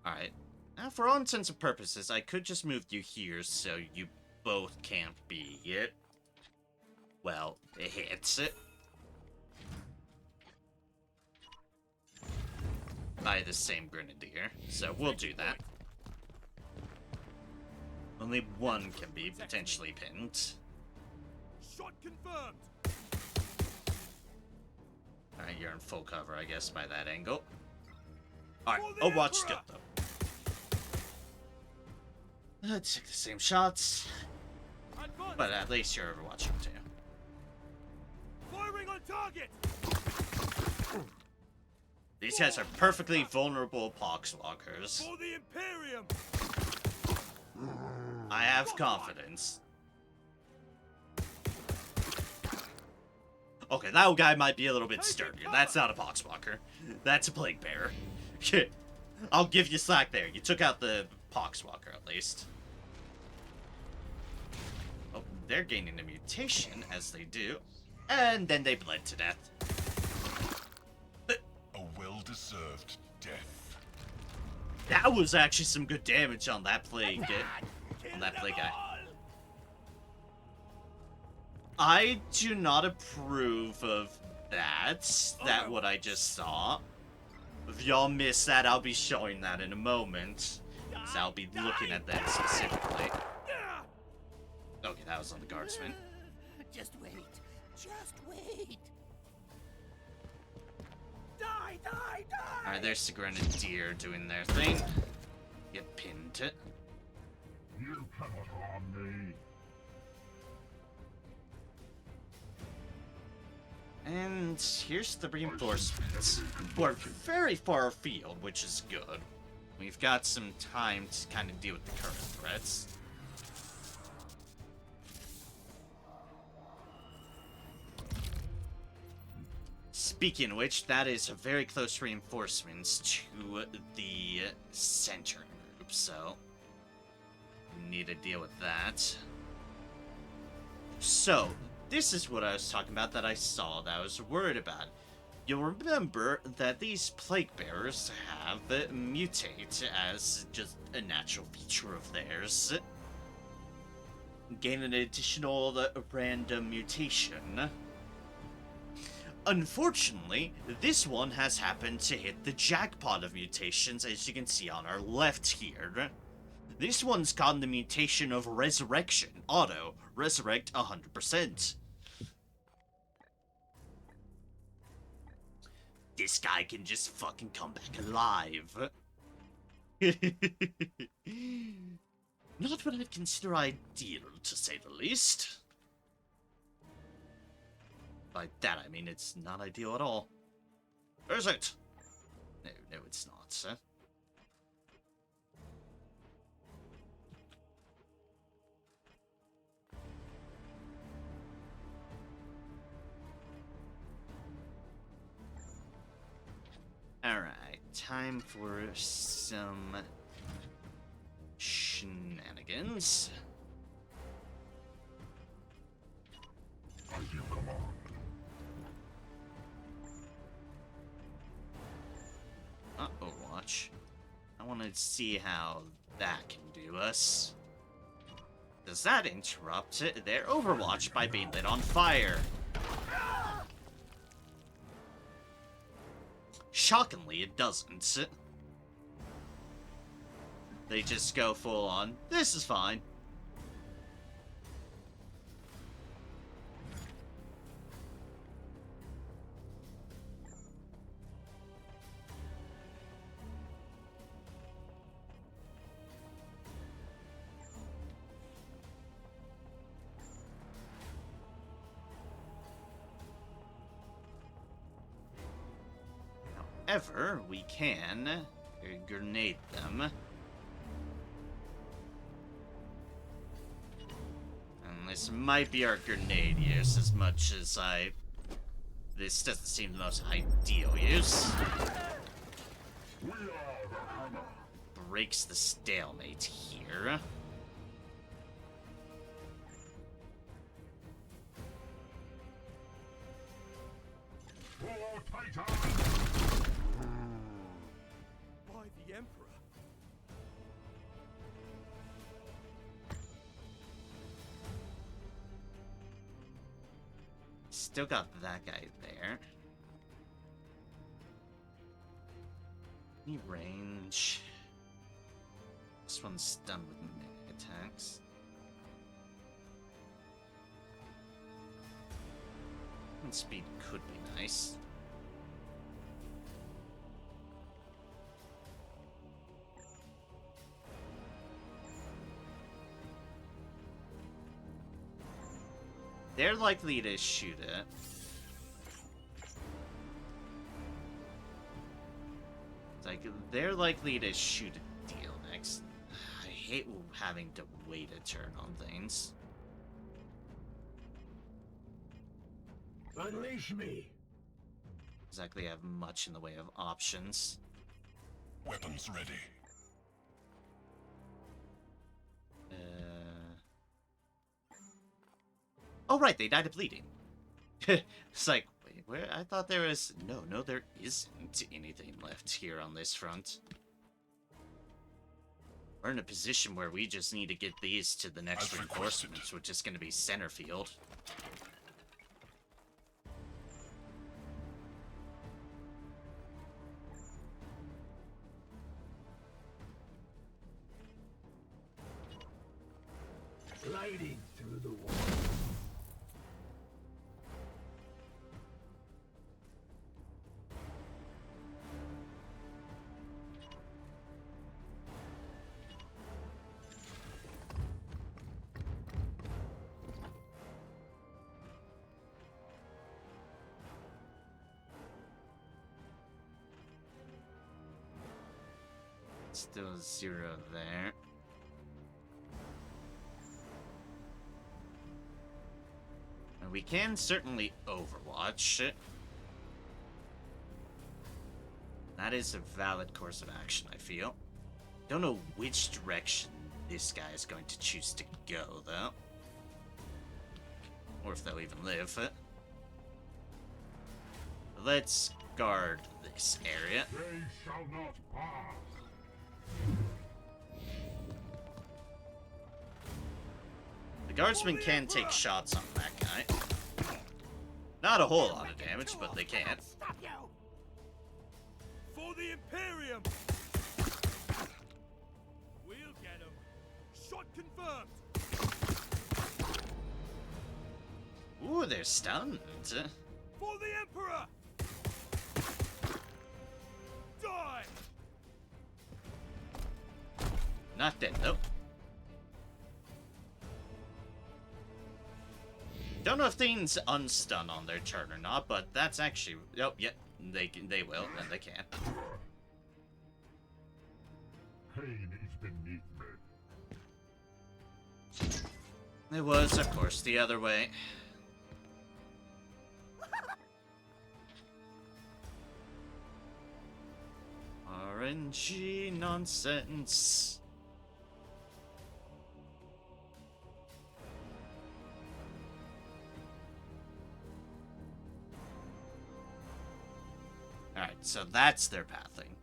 Alright. Now, for all intents and purposes, I could just move you here so you both can't be it. Well, it hits it. By the same grenadier. So we'll do that. Only one can be potentially pinned. Shot confirmed. Alright, you're in full cover, I guess, by that angle. Alright, Overwatch good, though. Let's take the same shots, but at least you're Overwatching too. Firing on target. These guys are perfectly vulnerable poxwalkers. For the Imperium. I have confidence. Okay, that guy might be a little bit sturdier. That's not a poxwalker. That's a plague bearer. I'll give you slack there. You took out the poxwalker at least. Oh, they're gaining a mutation as they do, and then they bled to death. A well-deserved death. That was actually some good damage on that plague. On that plague guy. I do not approve of that what I just saw. If y'all missed that, I'll be showing that in a moment. So I'll be looking at that specifically. Okay, that was on the guardsman. Just wait. Just wait. Die, die, die. Alright, there's the Grenadier doing their thing. Get pinned. You cannot harm me. And here's the reinforcements. We're very far afield, which is good. We've got some time to kind of deal with the current threats. Speaking of which, that is a very close reinforcements to the center group, so we need to deal with that. So, this is what I was talking about that I saw that I was worried about. You'll remember that these plague bearers have mutate as just a natural feature of theirs. Gain an additional random mutation. Unfortunately, this one has happened to hit the jackpot of mutations, as you can see on our left here. This one's gotten the mutation of Resurrection. Auto. Resurrect 100%. This guy can just fucking come back alive. Not what I'd consider ideal, to say the least. By that I mean it's not ideal at all. Or is it? No, it's not, sir. Alright, time for some shenanigans. I give command. Overwatch. I want to see how that can do us. Does that interrupt their Overwatch by being lit on fire? Shockingly, it doesn't. They just go full on, this is fine. However, we can grenade them. And this might be our grenade use as much as this doesn't seem the most ideal use. We are the hammer. Breaks the stalemate here. For Titan. By the Emperor. Still got that guy there. Any range? This one's done with attacks. And speed could be nice. They're likely to shoot it. It's like, they're likely to shoot a deal next. I hate having to wait a turn on things. Unleash me. Exactly have much in the way of options. Weapons ready. Oh right, they died of bleeding. It's like, wait, where? I thought there was... No, there isn't anything left here on this front. We're in a position where we just need to get these to the next As reinforcements, which is going to be center field. Gliding through the wall. Still 0 there. And we can certainly overwatch it. That is a valid course of action, I feel. Don't know which direction this guy is going to choose to go, though. Or if they'll even live. Let's guard this area. They shall not pass. The guardsmen can take shots on that guy. Not a whole lot of damage, but they can. Stop you! For the Imperium! We'll get him. Shot confirmed. Ooh, they're stunned. For the Emperor! Die! Not dead, though. Don't know if things unstun on their turn or not, but that's actually... Oh, yeah, they will, and they can. Pain is beneath me. It was, of course, the other way. RNG nonsense. Alright, so that's their pathing.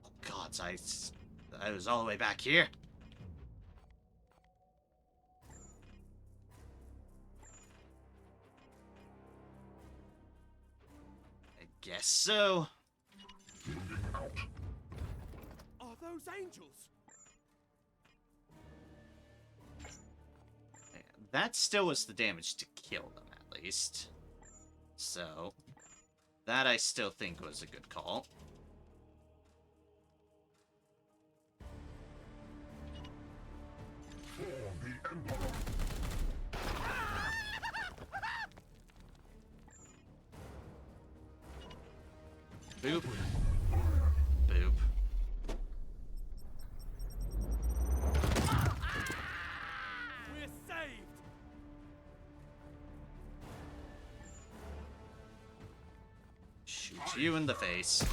Oh god, I was all the way back here. I guess so. Are those angels? That still was the damage to kill them, at least. So, that I still think was a good call. For the Emperor. Boop. Boop. We're saved! Shoot you in the face.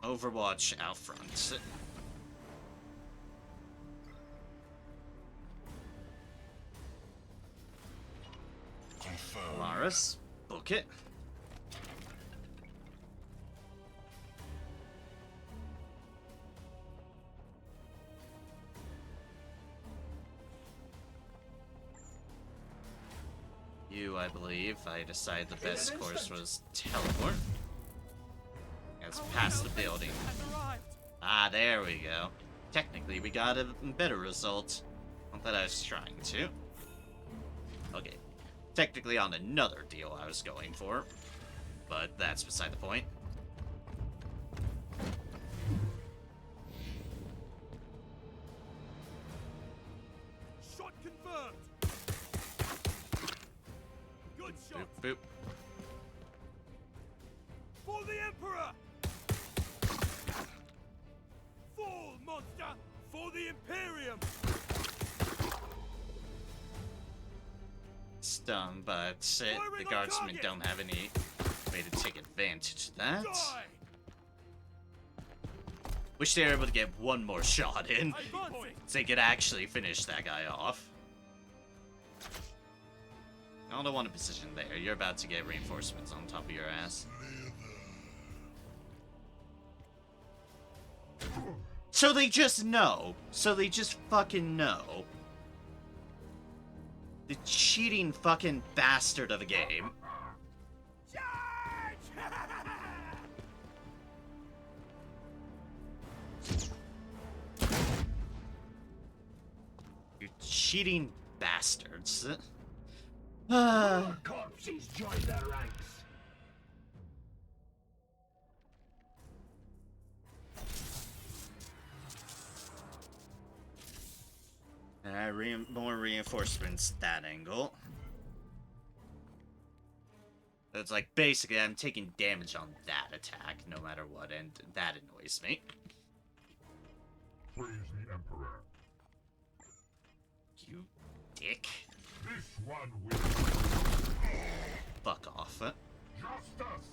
Overwatch out front. Confirm. Laris, book it. you, I believe. I decided the best course was teleport. Let's pass the building. Ah, there we go. Technically, we got a better result. Not that I was trying to. Okay. Technically on another deal I was going for. But that's beside the point. Shot confirmed. Good shot. Boop, boop. For the Emperor. Fall, monster. For the Imperium. Stun, but the guardsmen don't have any way to take advantage of that. Die. Wish they were able to get one more shot in, Advancing. so they could actually finish that guy off. I don't want a position there. You're about to get reinforcements on top of your ass. So they just know. So they just fucking know. The cheating fucking bastard of a game. Charge! You cheating bastards. More corpses join their ranks. More reinforcements that angle. It's like, basically, I'm taking damage on that attack, no matter what, and that annoys me. Praise the Emperor. You dick. This one will Fuck off. justice.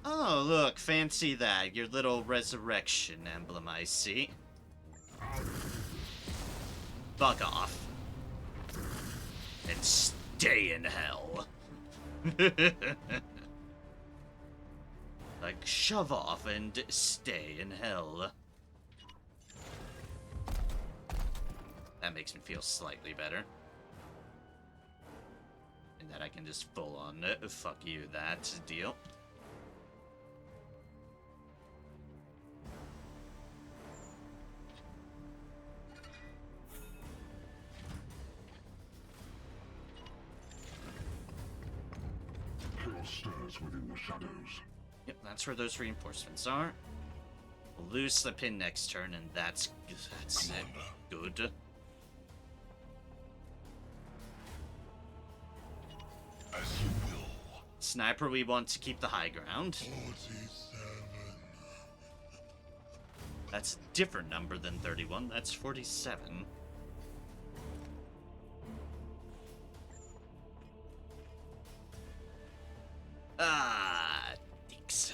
Oh, look, fancy that. Your little resurrection emblem, I see. Fuck off. And stay in hell. Like, shove off and stay in hell. That makes me feel slightly better. And that I can just full on fuck you that deal. Chaos stirs within the shadows. Yep, that's where those reinforcements are. We'll lose the pin next turn, and that's good. As you will. Sniper, we want to keep the high ground. 47. That's a different number than 31. That's 47. Ah, dicks.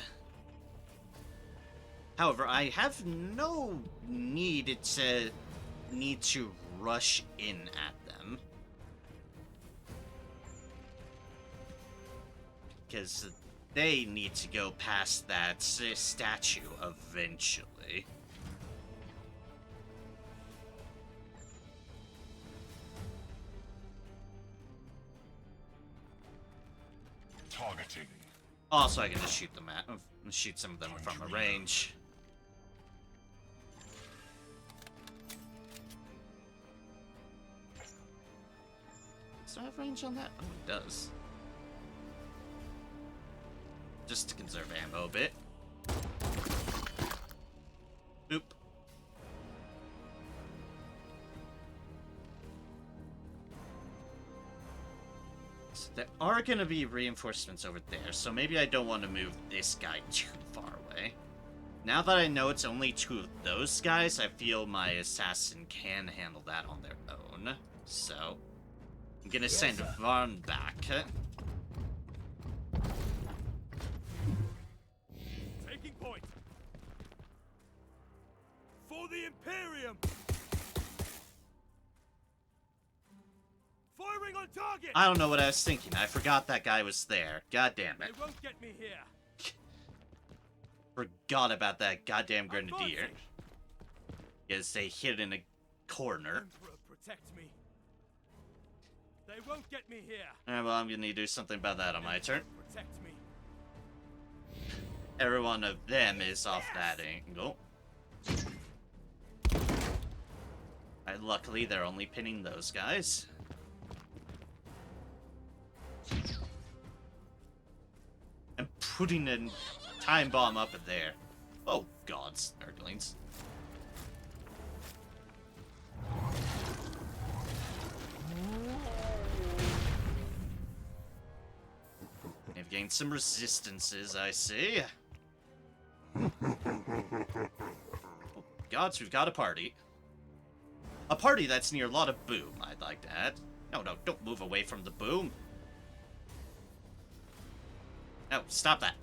However, I have no need to rush in at them. Because they need to go past that statue eventually. Targeting. Also, I can just shoot them shoot some of them from a range. Does it have range on that? Oh, it does. Just to conserve ammo a bit. Boop. So there are going to be reinforcements over there, so maybe I don't want to move this guy too far away. Now that I know it's only two of those guys, I feel my assassin can handle that on their own. So, I'm going to send Varn back. Taking point. For the Imperium. Firing on target. I don't know what I was thinking. I forgot that guy was there. God damn They it. won't get me here. Forgot about that goddamn grenadier. Advancing. Because they hid in a corner. Emperor protect me. They won't get me here. Alright, well, I'm gonna need to do something about that on my turn. Protect me. Every one of them is off that angle. Alright, luckily, they're only pinning those guys. And putting a time bomb up in there. Oh, gods, Nerdlings. They've gained some resistances, I see. Oh, gods, we've got a party. A party that's near a lot of boom, I'd like to add. No, no, don't move away from the boom. No, stop that.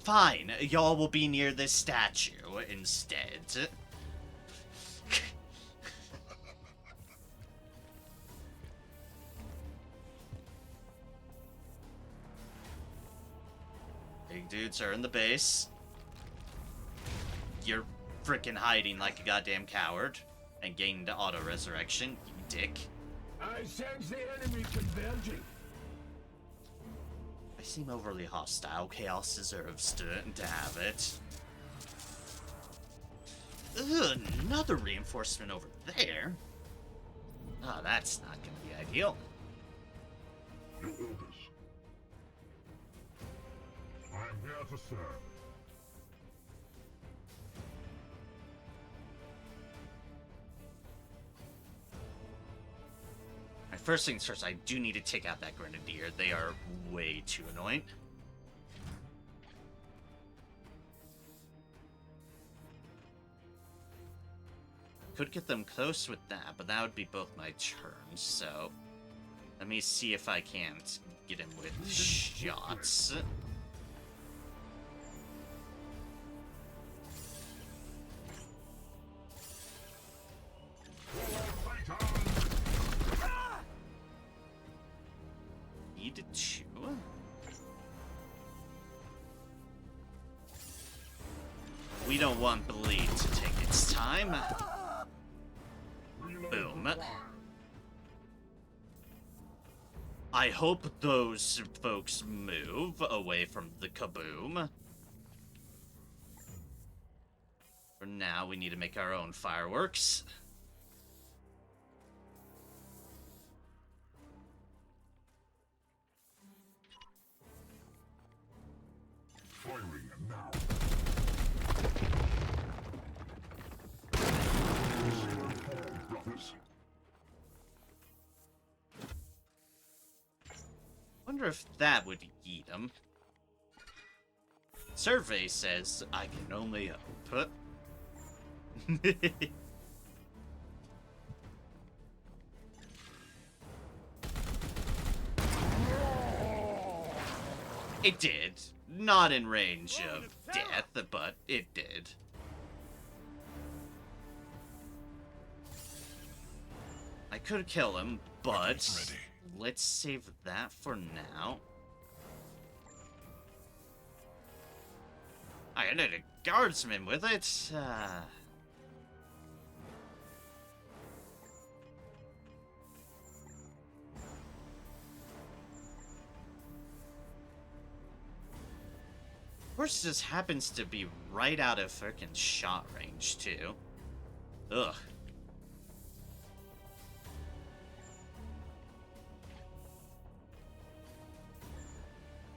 Fine, y'all will be near this statue instead. Big dudes are in the base. You're frickin' hiding like a goddamn coward and gained auto-resurrection, you dick. I sense the enemy converging. I seem overly hostile. Chaos deserves to have it. Ugh, another reinforcement over there. Oh, that's not gonna be ideal. Your orders. I am here to serve. Alright, first things first, I do need to take out that grenadier. They are way too annoying. Could get them close with that, but that would be both my turns, so... Let me see if I can't get him with shots. Need to chew. We don't want bleed to take its time. Boom. I hope those folks move away from the kaboom. For now, we need to make our own fireworks. Firing now. Brothers. Wonder if that would eat him. Survey says I can only hope. It did. Not in range of death, but it did. I could kill him, but let's save that for now. I ended a guardsman with it. Horse just happens to be right out of frickin' shot range, too. Ugh.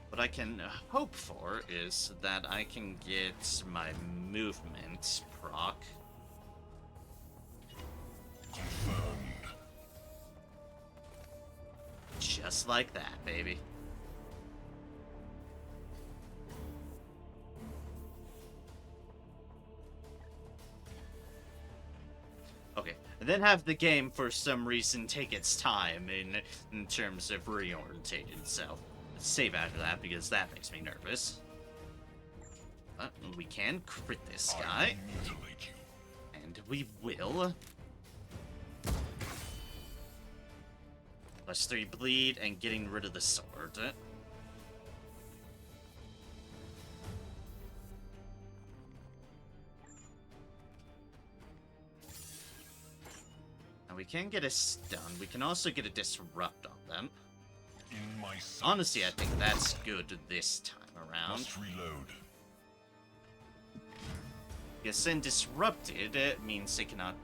What I can hope for is that I can get my movement proc. Confirmed. Just like that, baby. Okay, and then have the game for some reason take its time in terms of reorientated, so let's save after that because that makes me nervous. But we can crit this guy. Mutilate you. And we will. +3 bleed and getting rid of the sword. And we can get a stun. We can also get a disrupt on them. In my sights. Honestly, I think that's good this time around. Must reload. Yes, and disrupted, it means they cannot,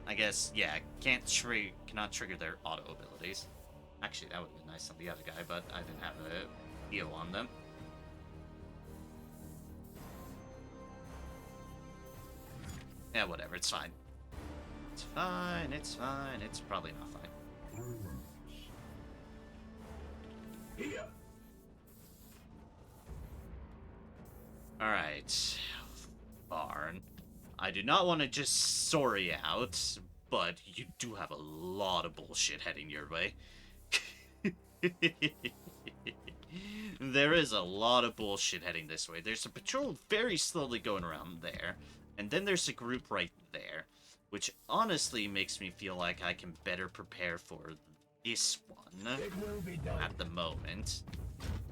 I guess, yeah, cannot trigger their auto abilities. Actually, that would have been nice on the other guy, but I didn't have a heal on them. Yeah, whatever, it's fine. It's fine, it's fine, it's probably not fine. Here. Alright. Barn. I do not want to just sorry out, but you do have a lot of bullshit heading your way. There is a lot of bullshit heading this way. There's a patrol very slowly going around there, and then there's a group right there, which honestly makes me feel like I can better prepare for this one It will be done. at the moment.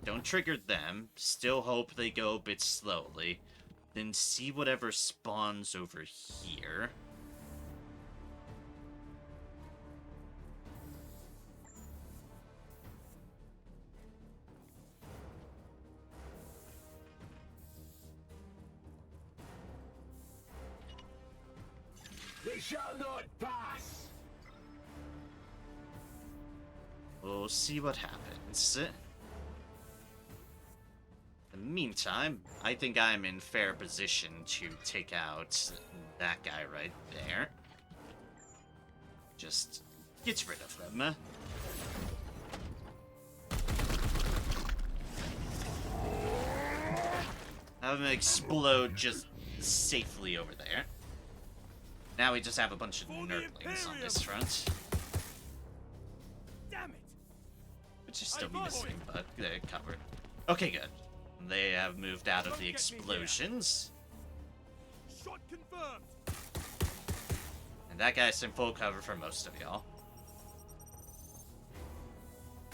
Don't trigger them, still hope they go a bit slowly, then see whatever spawns over here. They shall not pass. We'll see what happens. In the meantime, I think I'm in fair position to take out that guy right there. Just get rid of them. Have him explode just safely over there. Now we just have a bunch of nerdlings on this front. Damn it! Which is still be missing, but they're covered. Okay, good. They have moved out of the explosions. Shot confirmed. And that guy's in full cover for most of y'all.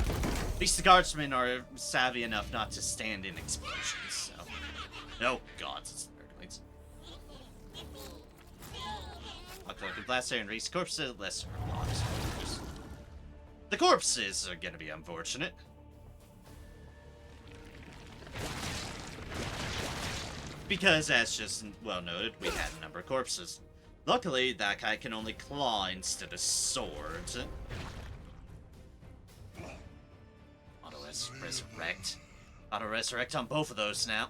At least the guardsmen are savvy enough not to stand in explosions, so... Oh, God, it's nerdlings. Like blast and race corpses, lesser blocks. The corpses are gonna be unfortunate. Because, as just well noted, we had a number of corpses. Luckily, that guy can only claw instead of sword. Auto-resurrect. Auto-resurrect on both of those now.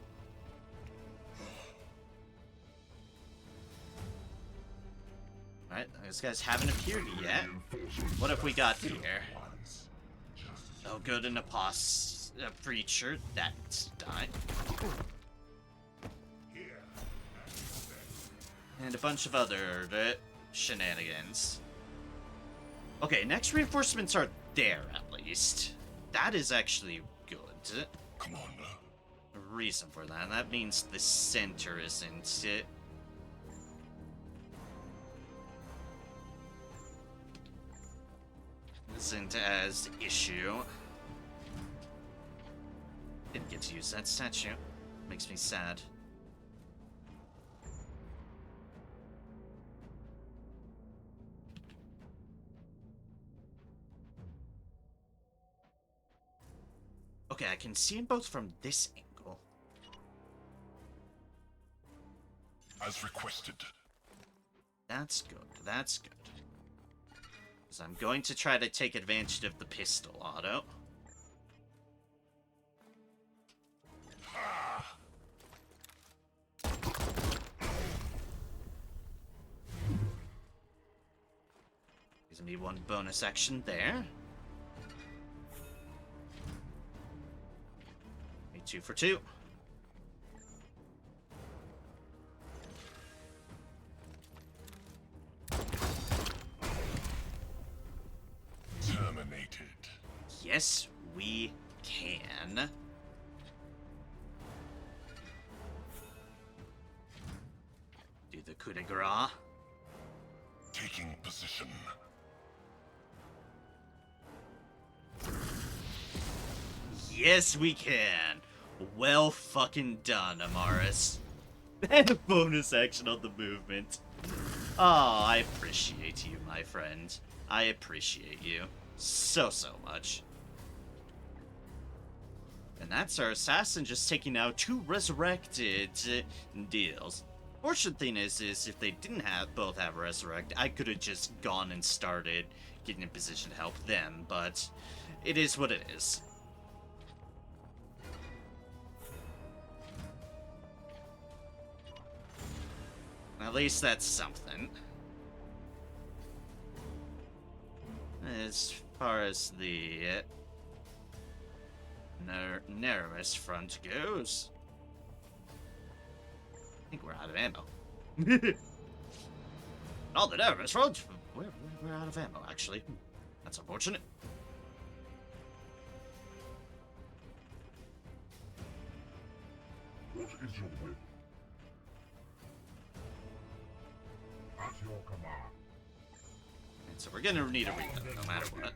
Alright, those guys haven't appeared yet. What have we got here? Oh, good, an preacher. That's died. And a bunch of other shenanigans. Okay, next reinforcements are there, at least. That is actually good. Commander. A reason for that. That means the center isn't as issue. Didn't get to use that statue. Makes me sad. Okay, I can see them both from this angle. As requested. That's good, that's good. Because I'm going to try to take advantage of the pistol auto. Gives me one bonus action there. 2 for 2. Terminated. Yes, we can. Do the coup de grace. Taking position. Yes, we can. Well fucking done, Amaris. And a bonus action on the movement. Oh, I appreciate you, my friend. I appreciate you so much. And that's our assassin just taking out 2 resurrected deals. Fortunate thing is if they didn't both have resurrect, I could have just gone and started getting in position to help them, but it is what it is. At least that's something. As far as the narrowest front goes, I think we're out of ammo. Not the narrowest front. We're out of ammo, actually. That's unfortunate. What is your will? At your command. And so we're gonna need a reload, no matter what.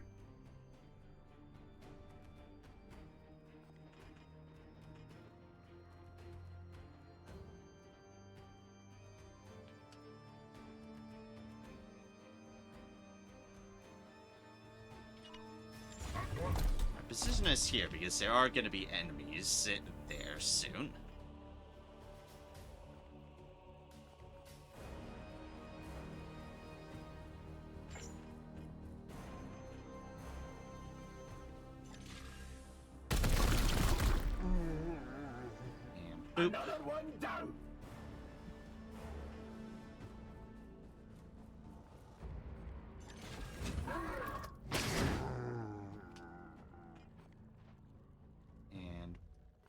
Our position is here because there are gonna be enemies there soon. Boop. Another one down. And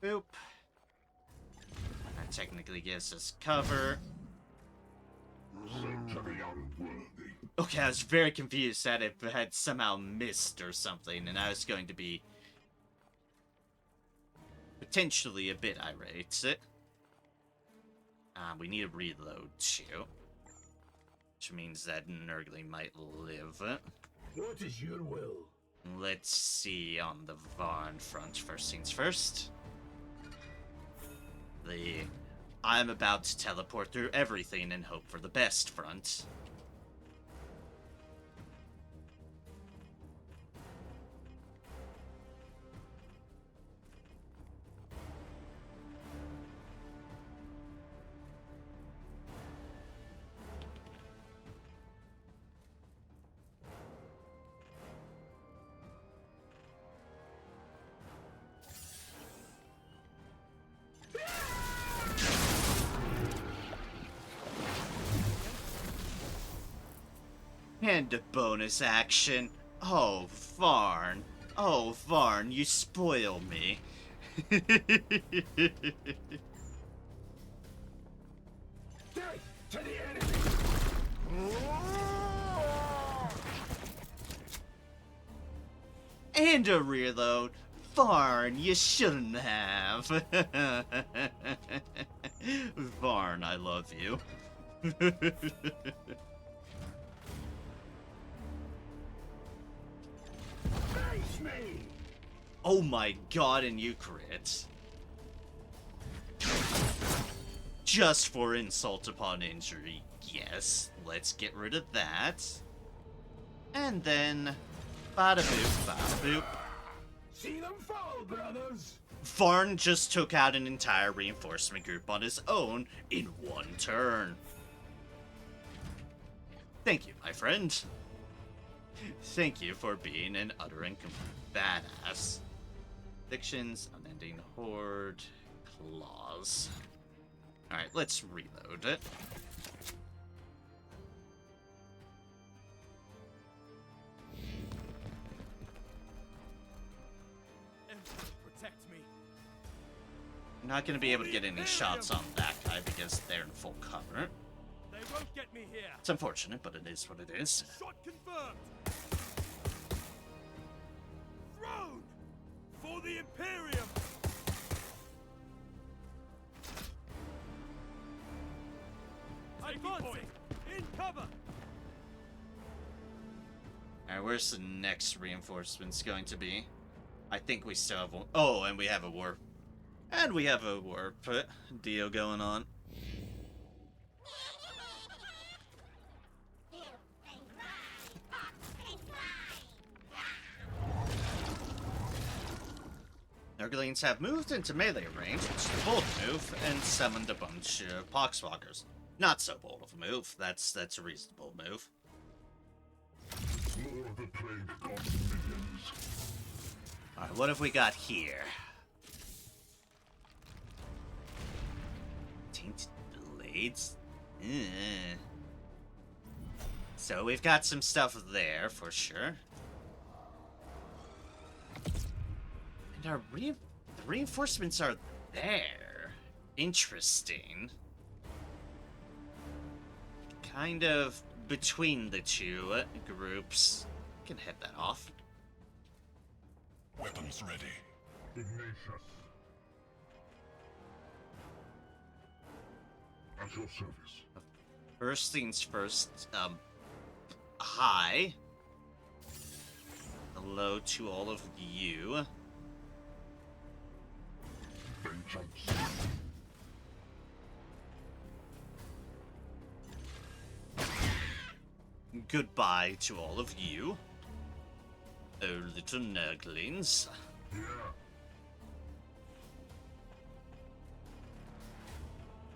boop. That technically gives us cover. Said to be unworthy. Okay, I was very confused that it had somehow missed or something, and I was going to be potentially a bit irate. We need a reload too, which means that Nurgly might live. What is your will? Let's see on the Varn front. First things first. I'm about to teleport through everything and hope for the best front. And a bonus action. Oh, Varn. Oh, Varn, you spoil me. Death to the enemy! And a reload. Varn, you shouldn't have. Varn, I love you. Face me! Oh my god, and you crit. Just for insult upon injury. Yes, let's get rid of that. And then... bada boop, bada boop. See them fall, brothers! Varn just took out an entire reinforcement group on his own in one turn. Thank you, my friend. Thank you for being an utter and complete badass. Addictions, unending horde, claws. Alright, let's reload it. Protect me. I'm not going to be able to get any shots on that guy because they're in full cover. They won't get me here. It's unfortunate, but it is what it is. Shot confirmed. Throne for the Imperium. Advancing in cover. Alright, where's the next reinforcements going to be? I think we still have one. Oh, and we have a warp. And we have a warp deal going on. Nurglings have moved into melee range, which is a bold move, and summoned a bunch of Poxwalkers. Not so bold of a move. That's a reasonable move. More of the plague god's minions. Alright, what have we got here? Tainted blades? So we've got some stuff there, for sure. And our the reinforcements are there. Interesting. Kind of between the two groups. Can head that off. Weapons ready. Ignatius. At your service. First things first, hi. Hello to all of you. Vengeance. Goodbye to all of you. Oh, little nurglings. Yeah.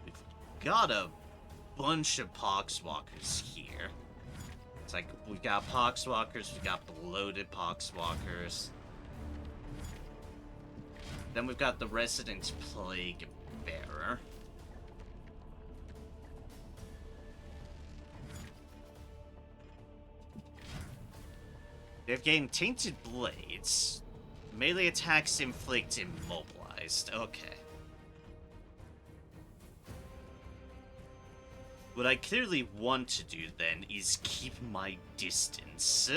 We've got a bunch of Poxwalkers here. It's like, we've got Poxwalkers, we've got bloated Poxwalkers. Then we've got the Resident Plague Bearer. They've gained Tainted Blades. Melee attacks inflict immobilized. Okay. What I clearly want to do then is keep my distance.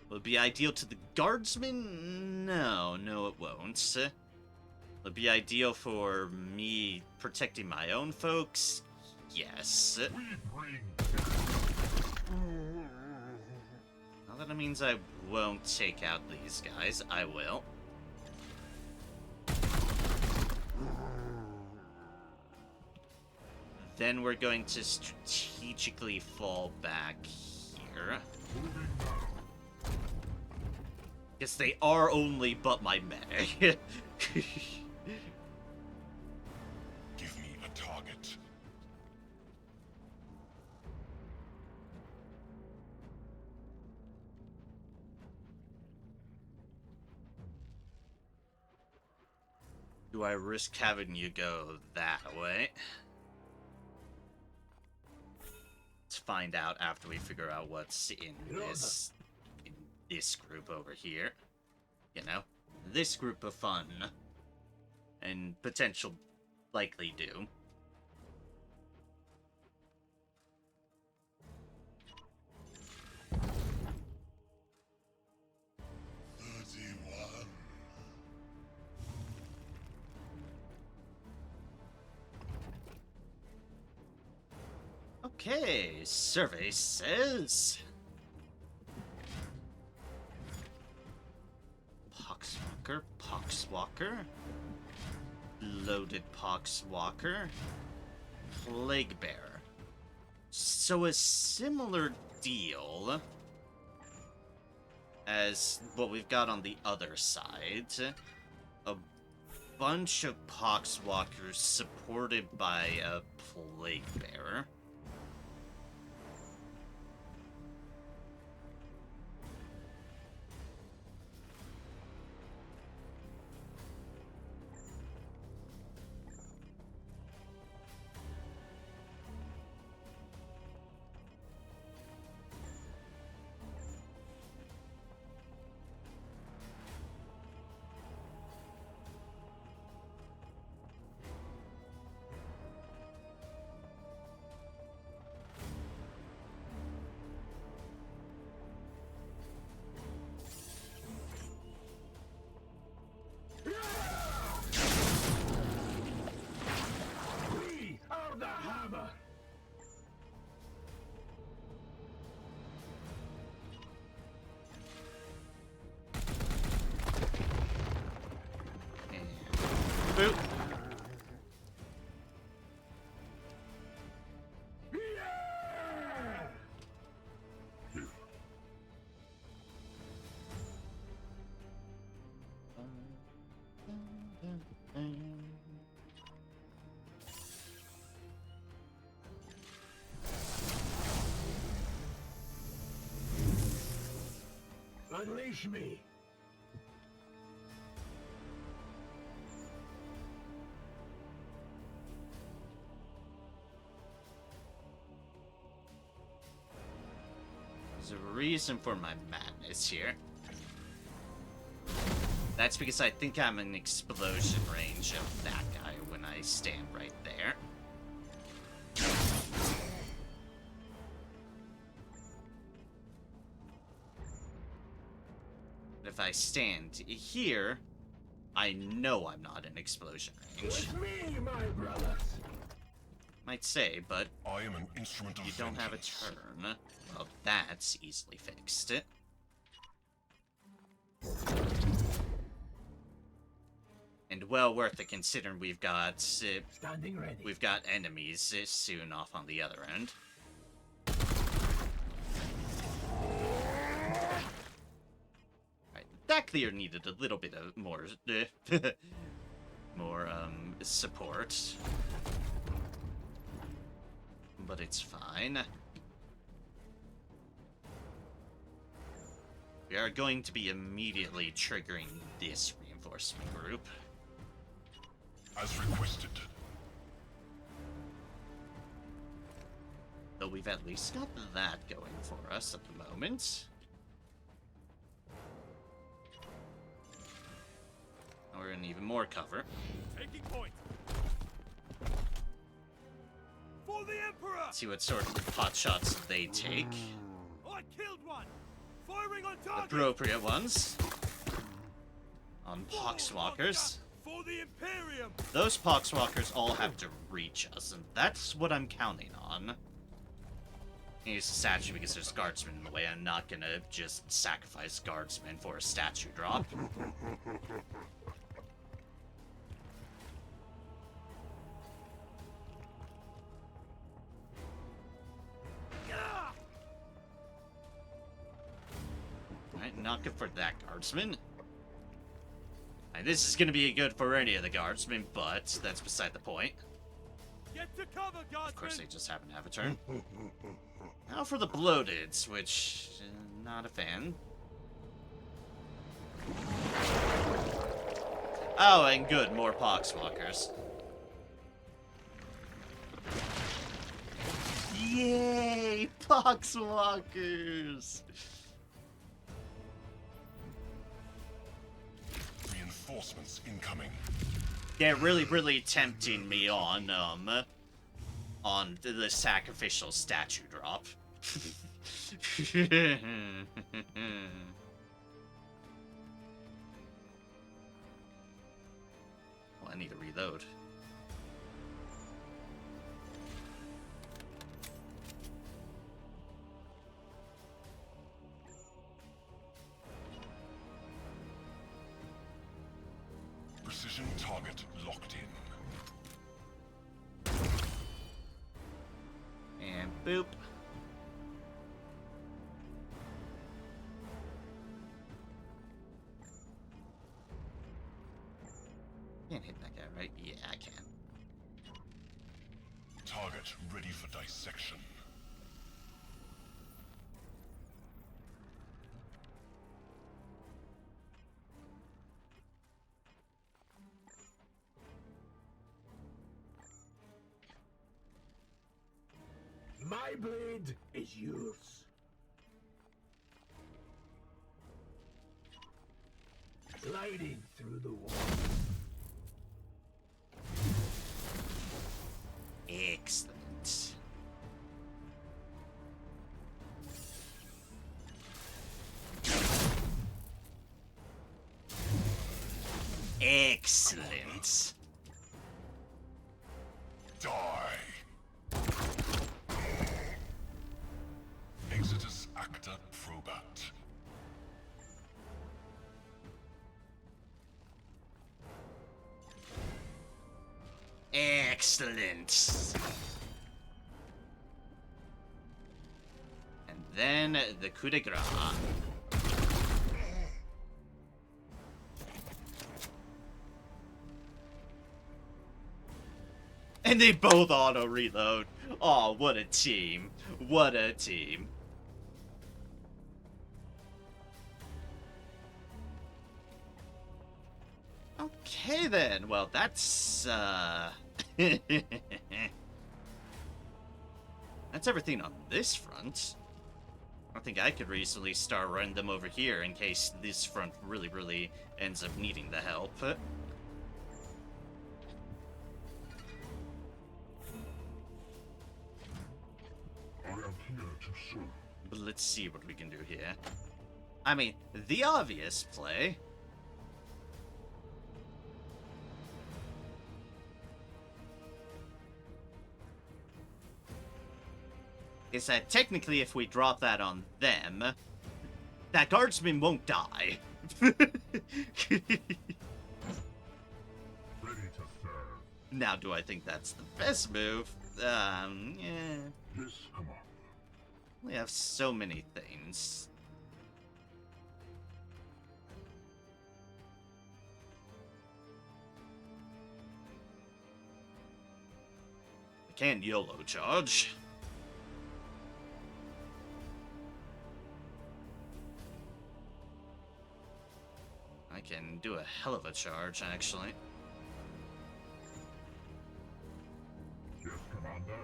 Will it be ideal to the guardsmen? No, it won't. Will it be ideal for me protecting my own folks? Yes. We bring. Not that it means I won't take out these guys. I will. Then we're going to strategically fall back here. Yes, they are only but my medic. Give me a target. Do I risk having you go that way? Let's find out after we figure out what's in this group over here. You know, this group of fun and potential likely doom. Okay, survey says Poxwalker, loaded Poxwalker, Plague Bearer. So a similar deal as what we've got on the other side. A bunch of Poxwalkers supported by a Plague Bearer. Unleash me. There's a reason for my madness here. That's because I think I'm in explosion range of that guy when I stand right there. If I stand here, I know I'm not in explosion range. It's me, my brothers. Might say, but I am an instrument of you don't have a vengeance. turn. Well, that's easily fixed. And well worth it considering we've got Standing ready. enemies soon off on the other end. Right, that clear needed a little bit of more support. But it's fine. We are going to be immediately triggering this reinforcement group. As requested. Though we've at least got that going for us at the moment. Now we're in even more cover. Taking point. For the Emperor! See what sort of pot shots they take. I killed one! Firing on The target! appropriate ones. On Poxwalkers. For the Imperium! Those Poxwalkers all have to reach us, and that's what I'm counting on. Use the statue because there's guardsmen in the way. I'm not gonna just sacrifice guardsmen for a statue drop. Alright, not good for that guardsman. And this is gonna be good for any of the guardsmen, but that's beside the point. Get to cover, guardsmen! Of course, they just happen to have a turn. Now for the bloateds, which not a fan. Oh, and good, more Poxwalkers. Yay, Poxwalkers! Reinforcements incoming. They're really tempting me on the sacrificial statue drop. Well, I need to reload. Precision target locked in. And boop. Can't hit that guy, right? Yeah, I can. Target ready for dissection. My blade is yours. Gliding through the wall. Excellent. Excellent. Die. Exitus acta probat. Excellent. And then the coup de grace. And they both auto reload. Oh, what a team. What a team. Okay then, well that's that's everything on this front. I think I could reasonably start running them over here in case this front really ends up needing the help. I am here to serve. But let's see what we can do here. I mean, the obvious play is that technically if we drop that on them, that guardsman won't die. Ready to serve. Now, do I think that's the best move? Yeah. Yes, Commander. We have so many things. I can't YOLO charge. I can do a hell of a charge, actually. Yes, Commander.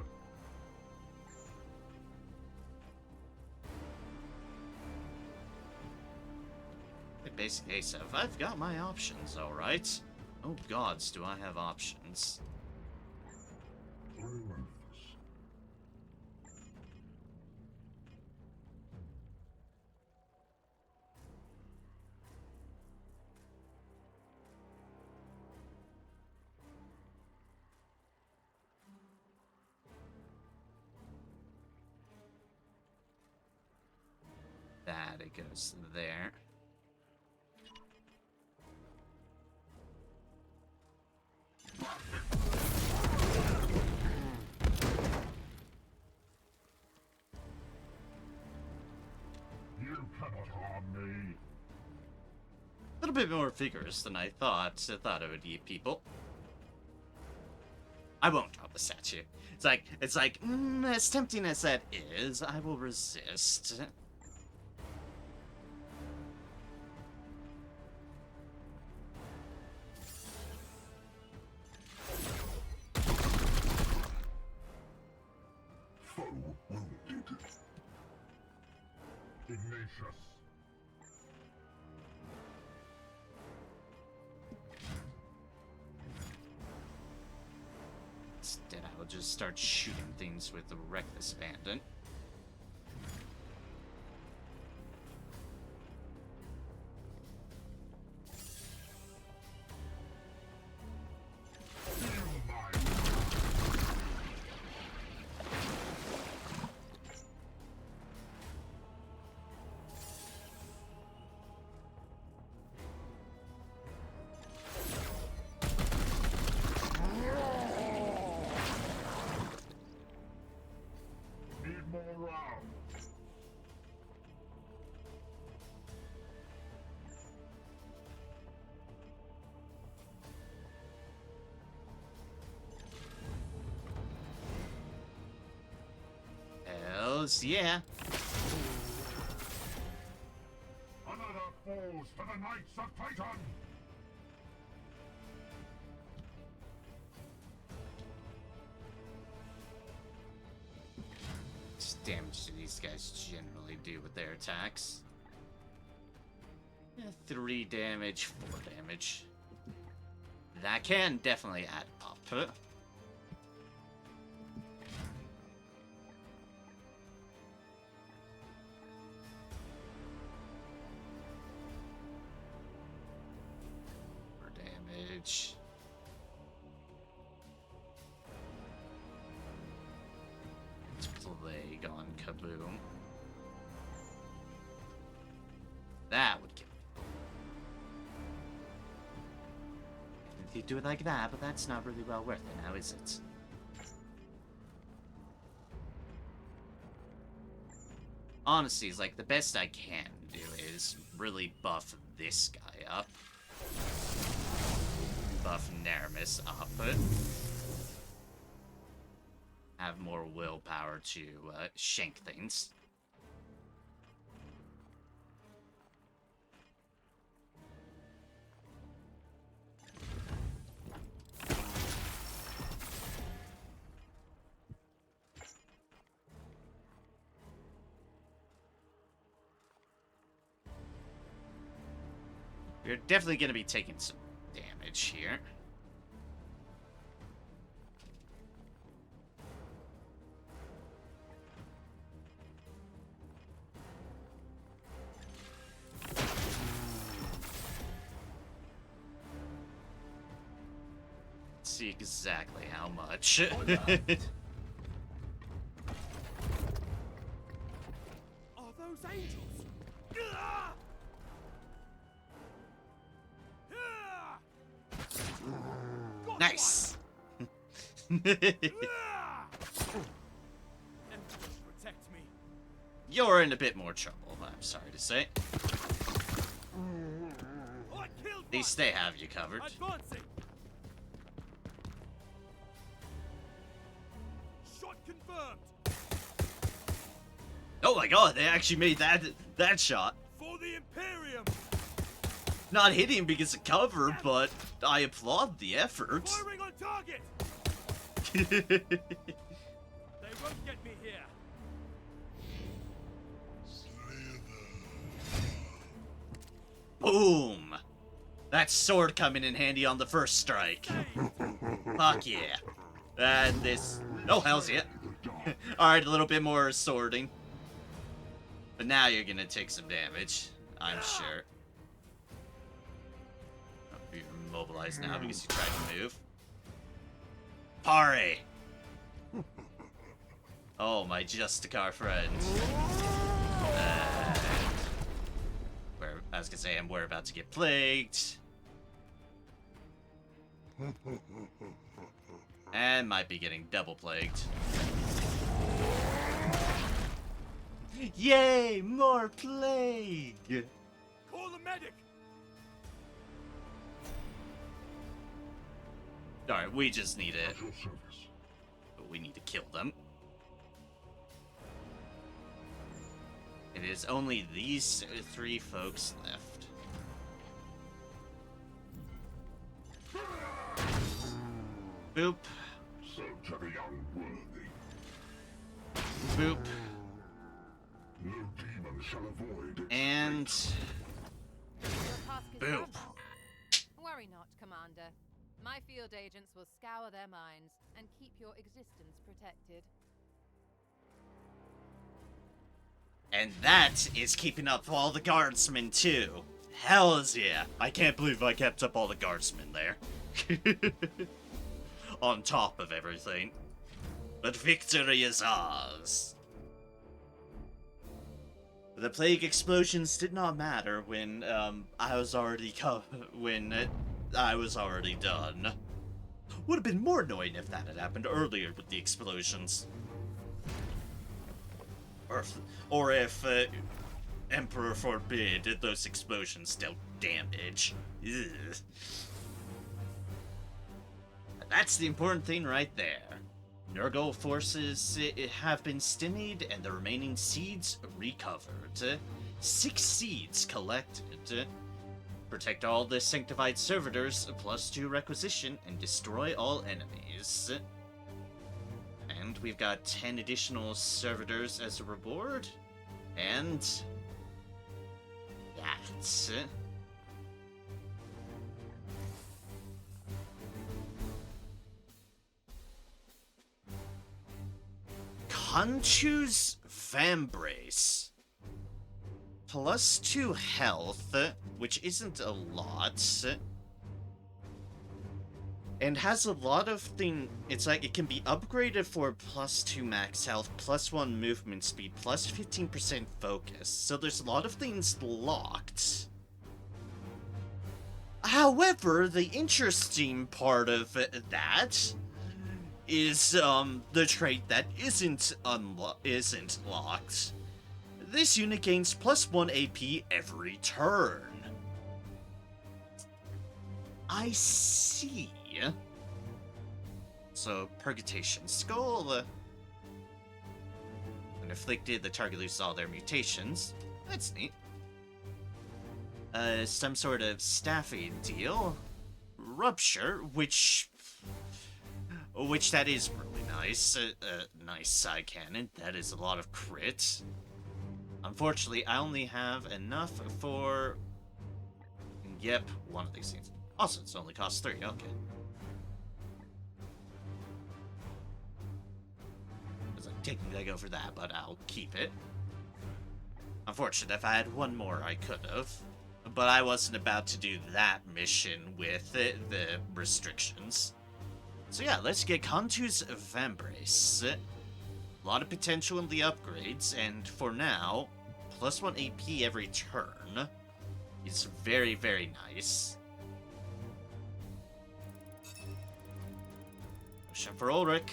The basic case of I've got my options, alright. Oh gods, do I have options. Relentless. That, it goes there. You cannot harm me. A little bit more vigorous than I thought. I thought it would eat people. I won't drop the statue. It's like, as tempting as that is, I will resist. Foe wounded. Ignatius. Instead, I will just start shooting things with the reckless abandon. Feel my need more rounds. Hells yeah. Another falls to the Knights of Titan. What damage do these guys generally do with their attacks? 3 damage, 4 damage. That can definitely add up. For damage. Plague on Kaboom. That would kill me. You do it like that, but that's not really well worth it now, is it? Honestly, it's like the best I can do is really buff this guy up. Buff Naramis up. Have more willpower to shank things. We're definitely going to be taking some damage here. Let's see exactly how much. Are those angels? Nice. Protect me. You're in a bit more trouble, I'm sorry to say. I killed At least they have you covered. Advancing. Shot confirmed. Oh my god, they actually made that shot. For the Imperium. Not hitting because of cover, but I applaud the effort. Firing on target. They won't get me here. Boom! That sword coming in handy on the first strike. Fuck yeah. And this... Oh, hell's yeah. Alright, a little bit more swording. But now you're gonna take some damage, I'm sure. Oh, you're immobilized now because you tried to move. Parry! Oh, my Justicar friend. I was gonna say, and we're about to get plagued. And might be getting double plagued. Yay! More plague! Call the medic. Alright, we just need it. At your service. But we need to kill them. It is only these three folks left. Boop. So to the unworthy. Boop. No demon shall avoid its And... Your task is Boom. done. Worry not, Commander. My field agents will scour their minds and keep your existence protected. And that is keeping up all the guardsmen, too. Hells yeah. I can't believe I kept up all the guardsmen there. On top of everything. But victory is ours. The plague explosions did not matter when, I was already I was already done. Would have been more annoying if that had happened earlier with the explosions. Or if Emperor forbid, those explosions dealt damage. Ugh. That's the important thing right there. Nurgle forces have been stymied and the remaining seeds recovered. 6 seeds collected. Protect all the sanctified servitors, +2 requisition, and destroy all enemies. And we've got 10 additional servitors as a reward. And... that's... Conchu's Vambrace. +2 health, which isn't a lot. And has a lot of thing. It's like it can be upgraded for +2 max health, +1 movement speed, +15% focus. So there's a lot of things locked. However, the interesting part of that is the trait that isn't locked. This unit gains +1 AP every turn. I see. So, Purgatation Skull. When afflicted, the target loses all their mutations. That's neat. Some sort of staffing deal. Rupture, which that is really nice. Nice side cannon. That is a lot of crit. Unfortunately, I only have enough for Yep, one of these things. Also, it's only costs 3, okay. I was like, technically I go for that, but I'll keep it. Unfortunate, if I had one more, I could have. But I wasn't about to do that mission with the restrictions. So yeah, let's get Contu's Vambrace. A lot of potential in the upgrades, and for now, +1 AP every turn is very, very nice. Motion for Ulrich.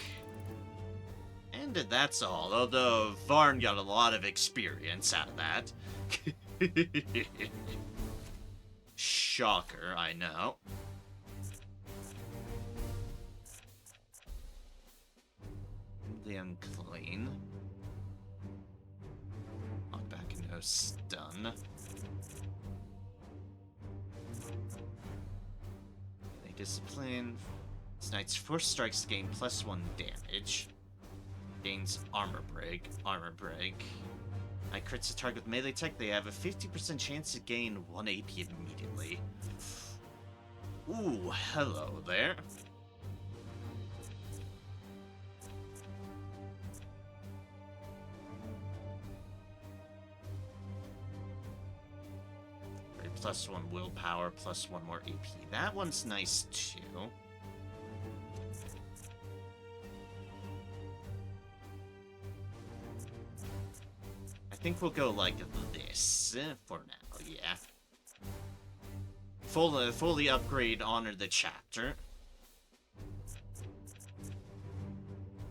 And that's all, although Varn got a lot of experience out of that. Shocker, I know. The unclean. Knockback and no stun. They discipline. This knight's first strikes gain +1 damage. Gains armor break. I crits a target with melee attack. They have a 50% chance to gain 1 AP immediately. Ooh, hello there. +1 willpower, +1 more AP. That one's nice too. I think we'll go like this for now, yeah. Fully upgrade Honor the Chapter.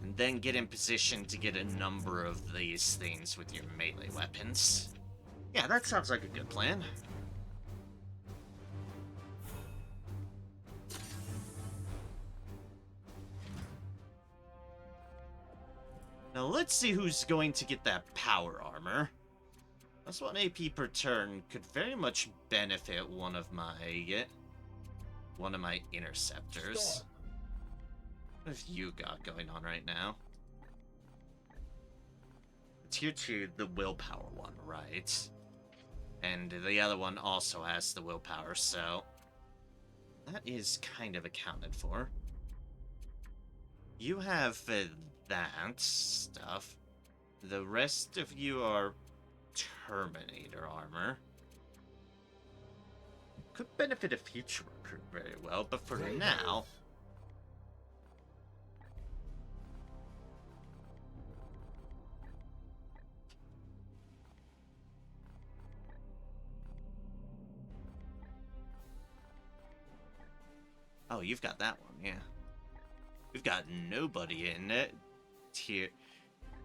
And then get in position to get a number of these things with your melee weapons. Yeah, that sounds like a good plan. Now let's see who's going to get that power armor. +1 AP per turn could very much benefit one of my interceptors. What have you got going on right now? Tier 2, the willpower one, right? And the other one also has the willpower, so that is kind of accounted for. You have that stuff. The rest of you are Terminator armor. Could benefit a future recruit very well, but for now... Oh, you've got that one, yeah. We've got nobody in it. Tier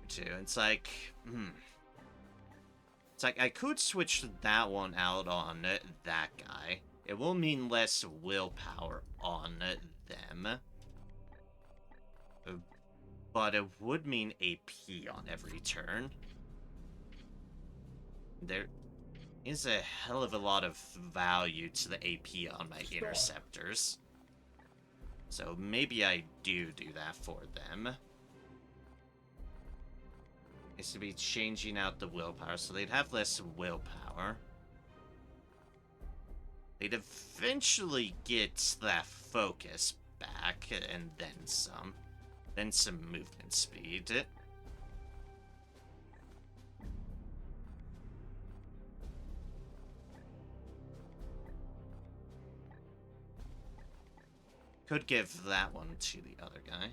2. It's like, It's like, I could switch that one out on that guy. It will mean less willpower on them. But it would mean AP on every turn. There is a hell of a lot of value to the AP on my interceptors. So maybe I do that for them. Is to be changing out the willpower, so they'd have less willpower. They'd eventually get that focus back, and then some. Then some movement speed. Could give that one to the other guy.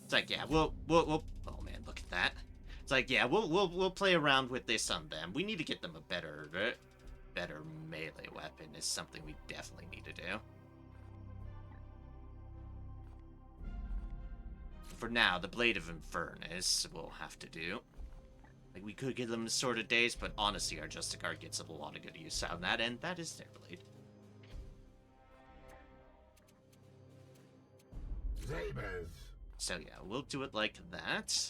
It's like, yeah, we'll oh man, look at that. It's like, yeah, we'll play around with this on them. We need to get them a better melee weapon is something we definitely need to do. For now, the Blade of Infernus we'll have to do. Like, we could give them the Sword of Days, but honestly, our Justicar gets a lot of good use out of that, and that is their blade. So yeah, we'll do it like that.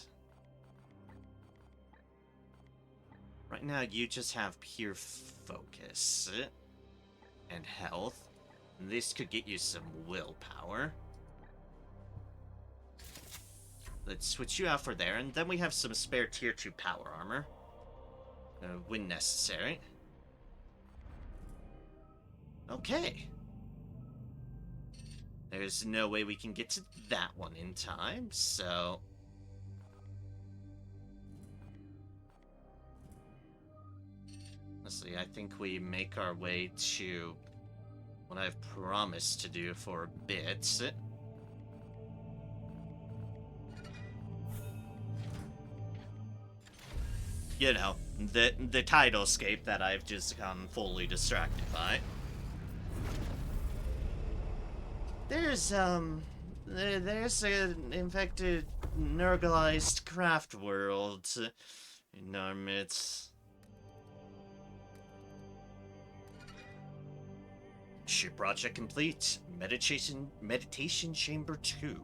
Right now, you just have pure focus and health. This could get you some willpower. Let's switch you out for there, and then we have some spare tier 2 power armor. When necessary. Okay. There's no way we can get to that one in time, so... Honestly, I think we make our way to what I've promised to do for a bit. You know, the tidalscape that I've just gotten fully distracted by. There's an infected, nurgleized Craftworld in our midst. Ship project complete. Meditation Chamber 2.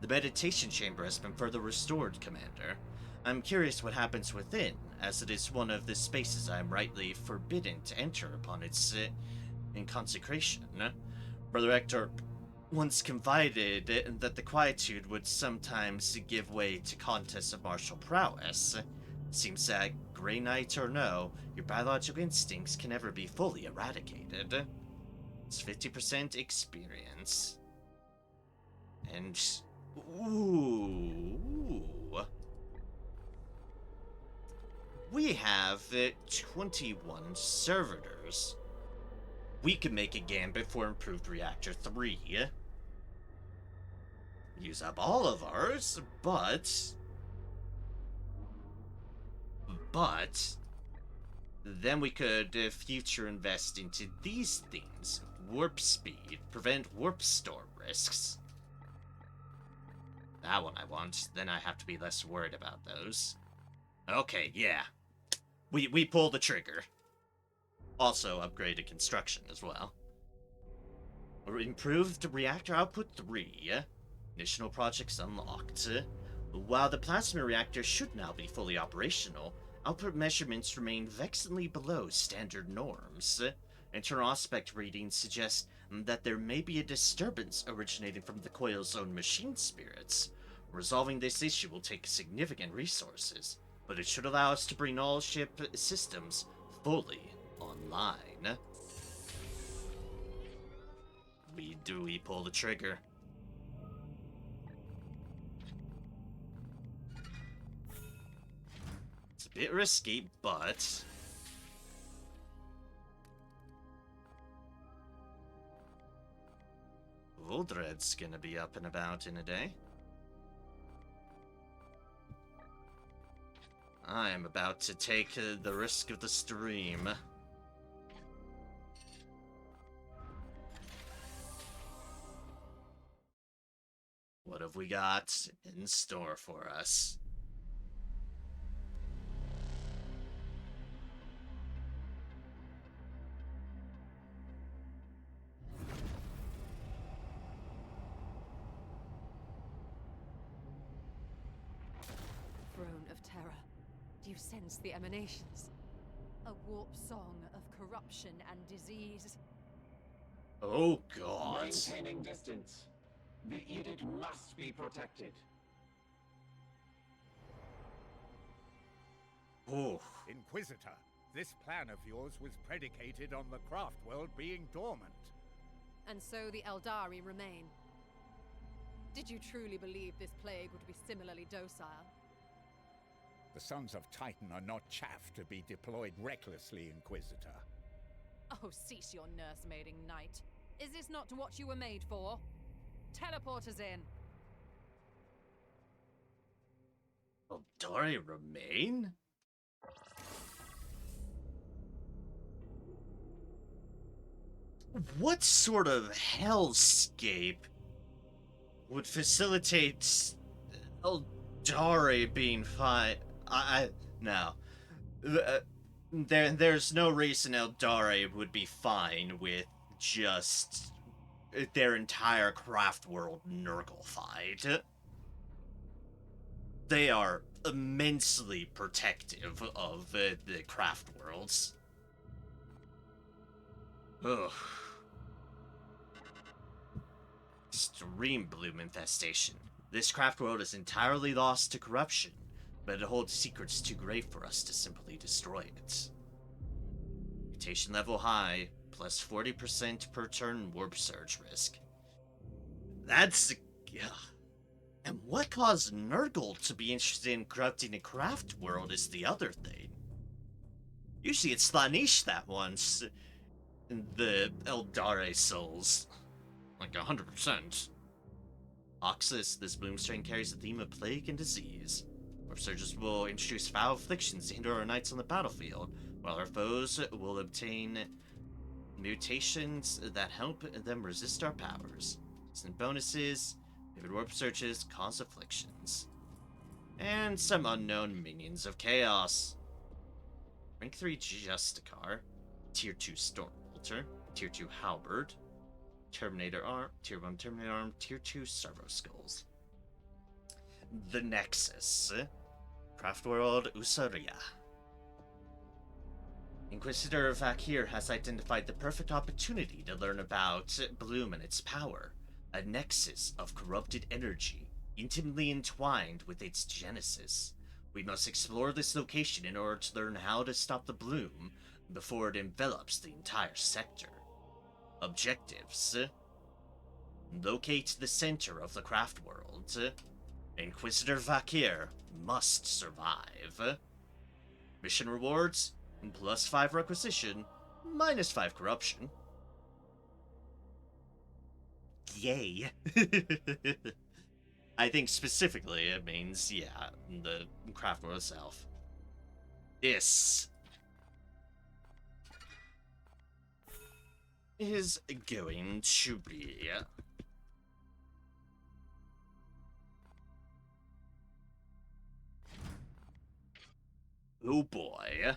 The Meditation Chamber has been further restored, Commander. I'm curious what happens within, as it is one of the spaces I am rightly forbidden to enter upon its consecration. Brother Hector once confided that the quietude would sometimes give way to contests of martial prowess. Seems that, Grey Knight or no, your biological instincts can never be fully eradicated. It's 50% experience. And... ooh... We have 21 servitors. We could make a gambit for improved reactor 3. Use up all of ours, but then we could future invest into these things. Warp speed, prevent warp storm risks. That one I want, then I have to be less worried about those. Okay, yeah. We pull the trigger. Also upgraded construction as well. Improved reactor output 3. Additional projects unlocked. While the plasma reactor should now be fully operational, output measurements remain vexingly below standard norms. Internal aspect readings suggest that there may be a disturbance originating from the coil's own machine spirits. Resolving this issue will take significant resources, but it should allow us to bring all ship systems fully online. We pull the trigger. It's a bit risky, but... Voldred's gonna be up and about in a day. I am about to take the risk of the stream. What have we got in store for us? Throne of Terror. Do you sense the emanations? A warp song of corruption and disease. Oh God. Maintaining distance. The edict must be protected. Oh. Inquisitor, this plan of yours was predicated on the Craftworld being dormant. And so the Eldari remain. Did you truly believe this plague would be similarly docile? The Sons of Titan are not chaff to be deployed recklessly, Inquisitor. Oh, cease your nursemaiding, Knight. Is this not what you were made for? Teleport us in. Eldari remain? What sort of hellscape would facilitate Eldari being fine? No. There's no reason Eldari would be fine with just their entire Craftworld nurglified. They are immensely protective of the Craftworlds. Ugh. Extreme bloom infestation. This Craftworld is entirely lost to corruption, but it holds secrets too great for us to simply destroy it. Mutation level high, plus 40% per turn warp surge risk. That's... And what caused Nurgle to be interested in corrupting a Craftworld is the other thing. Usually it's Slaanesh that wants the Eldare souls. Like 100%. Oxus, this bloom strain carries the theme of plague and disease. Warp surges will introduce foul afflictions to hinder our knights on the battlefield, while our foes will obtain mutations that help them resist our powers. Some bonuses, vivid warp surges cause afflictions. And some unknown minions of chaos. Rank 3 Justicar, Tier 2 Stormbolter, Tier 2 Halberd, Terminator Arm, Tier 1 Terminator Arm, Tier 2 Servo Skulls. The Nexus, Craftworld Usaria. Inquisitor Vakir has identified the perfect opportunity to learn about Bloom and its power, a nexus of corrupted energy, intimately entwined with its genesis. We must explore this location in order to learn how to stop the Bloom before it envelops the entire sector. Objectives: locate the center of the Craftworld. Inquisitor Vakir must survive. Mission rewards: +5 requisition, -5 corruption. Yay. I think specifically it means, yeah, the Craftworld itself. This is going to be oh boy.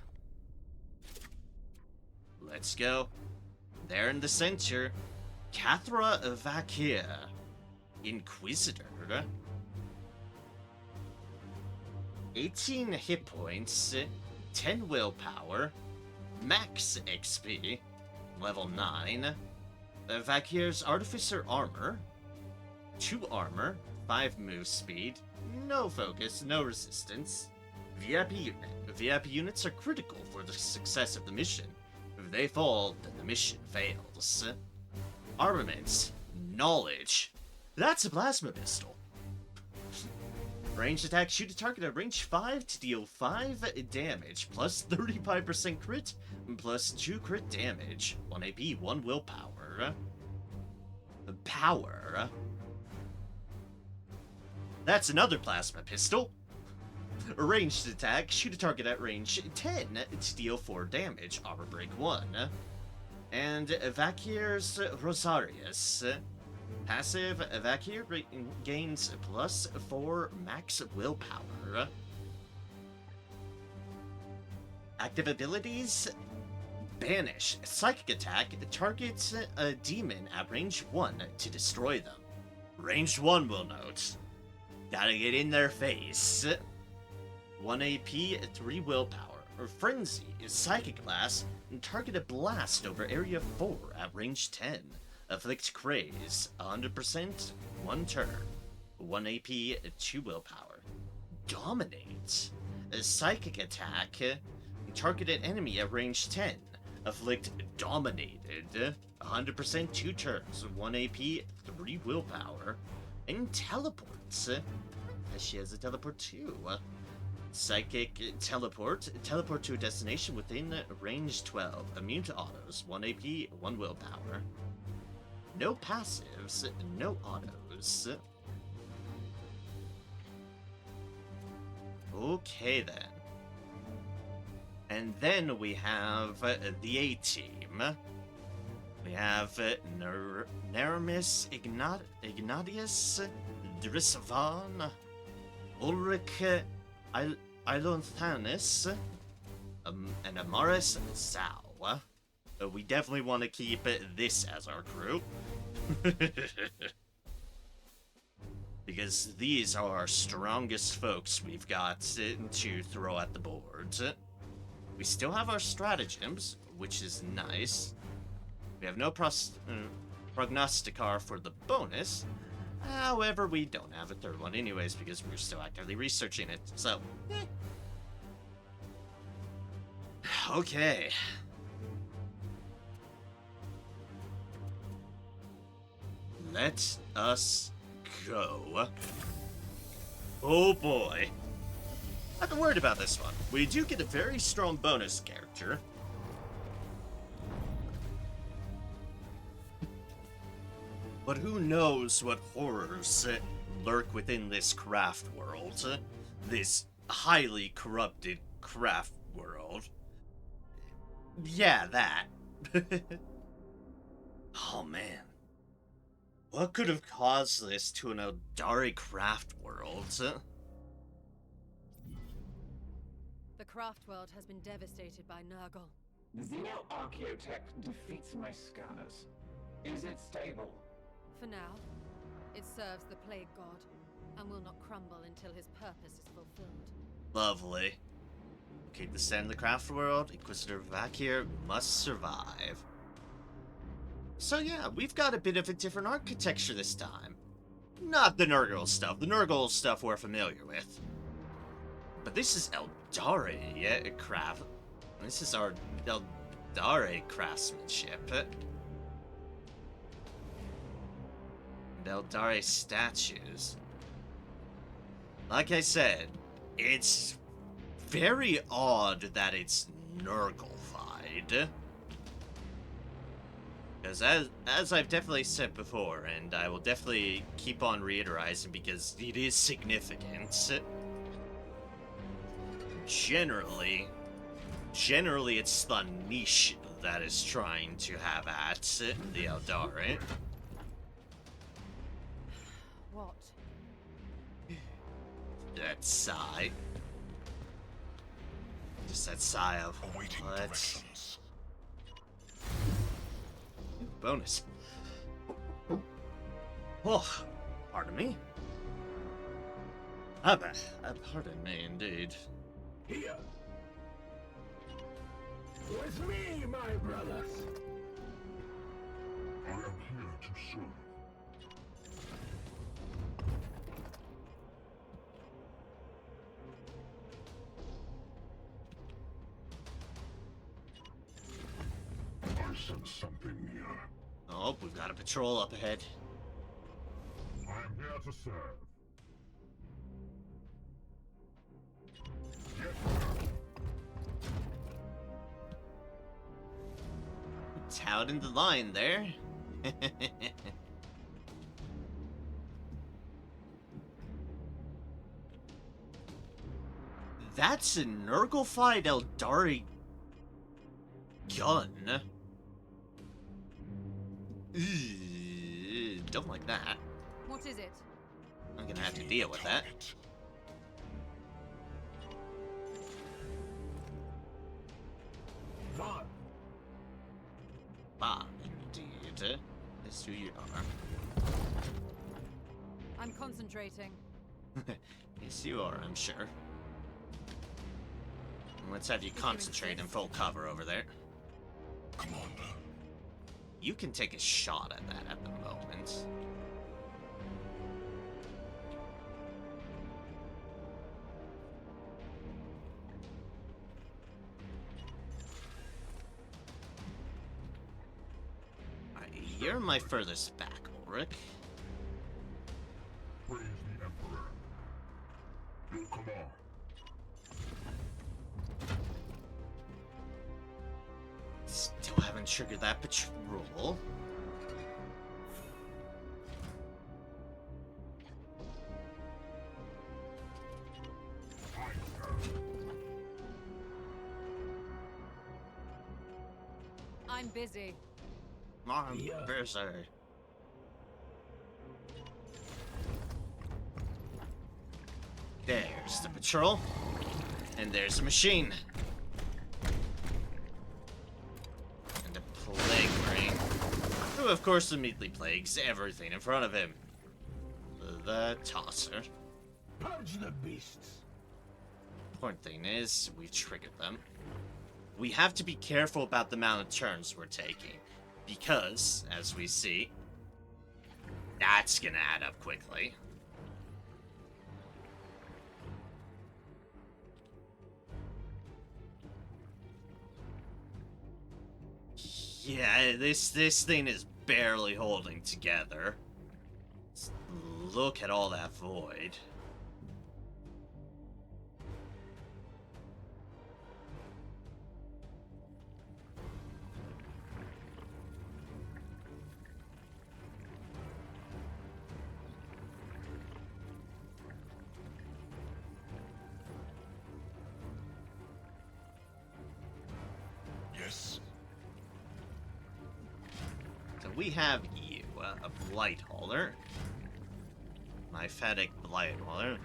Let's go. There in the center, Cathra Vakir, Inquisitor. 18 hit points, 10 willpower, max XP, level 9. Vakir's Artificer Armor, 2 armor, 5 move speed, no focus, no resistance. VIP unit. VIP units are critical for the success of the mission. If they fall, then the mission fails. Armaments. Knowledge. That's a plasma pistol. Ranged attack, shoot a target at range 5 to deal 5 damage, plus 35% crit, plus 2 crit damage. 1 AP, 1 willpower. Power. That's another plasma pistol. Ranged attack, shoot a target at range 10 to deal 4 damage, armor break 1. And Vakir's Rosarius. Passive, Vakir gains +4 max willpower. Active abilities: Banish. Psychic attack targets a demon at range 1 to destroy them. Range 1 will note. Gotta get in their face. 1 AP, 3 willpower. Frenzy is Psychic Blast, and target a blast over Area 4 at range 10. Afflict Craze, 100%, 1 turn. 1 AP, 2 willpower. Dominate. A Psychic attack, target an enemy at range 10. Afflict Dominated, 100%, 2 turns. 1 AP, 3 willpower. And Teleports. She has a teleport too. Psychic Teleport. Teleport to a destination within range 12. Immune to autos. 1 AP, 1 willpower. No passives, no autos. Okay then. And then we have the A-Team. We have Naramis Ignatius Drisvan, Ulrich Ilonthanis, and Amaris Zhao. We definitely want to keep this as our crew. Because these are our strongest folks we've got to throw at the board. We still have our stratagems, which is nice. We have no prognosticar for the bonus. However, we don't have a third one anyways because we're still actively researching it. So, okay. let us go. Oh boy. Not too worried about this one. We do get a very strong bonus character. But who knows what horrors lurk within this craft world. This highly corrupted craft world. Yeah, that. Oh man. What could have caused this to an Eldari craft world? The Craftworld has been devastated by Nurgle. The Xeno-Archaeotech defeats my scanners. Is it stable? For now, it serves the Plague God, and will not crumble until his purpose is fulfilled. Lovely. Okay, the stand in the craft world, Inquisitor Vakir must survive. So yeah, we've got a bit of a different architecture this time. Not the Nurgle stuff. The Nurgle stuff we're familiar with. But this is Eldari craft. This is our Eldari craftsmanship. Eldari statues. Like I said, it's very odd that it's Nurgle-fied. Because as I've definitely said before, and I will definitely keep on reiterating because it is significant, generally it's the niche that is trying to have at the Eldari. What? That sigh. Just that sigh of Awaiting what? directions. Bonus. Oh, pardon me. Pardon me indeed. Here. With me, my brothers. I am here to serve. I sense something near. Oh, we've got a patrol up ahead. I am here to serve. Yes, Touting the line there. That's a Nurgle-fied Eldari gun. Don't like that. What is it? I'm gonna have to deal with that. target. Vaughn. Ah, indeed. That's who you are. I'm concentrating. Yes, you are, I'm sure. Let's have you concentrate in full cover over there. Commander. You can take a shot at that at the moment. Alright, you're my furthest back, Ulrich. Praise the Emperor. Your command. Still haven't triggered that patrol. I'm busy. I'm Yeah. busy. There's the patrol. And there's the machine. And a plague ring. Who of course immediately plagues everything in front of him. The tosser. Purge the beasts. Important thing is, we triggered them. We have to be careful about the amount of turns we're taking. Because, as we see, that's gonna add up quickly. Yeah, this thing is barely holding together. look at all that void. Yes. So we have you, a Blight Hauler. My Phatic Blight Hauler.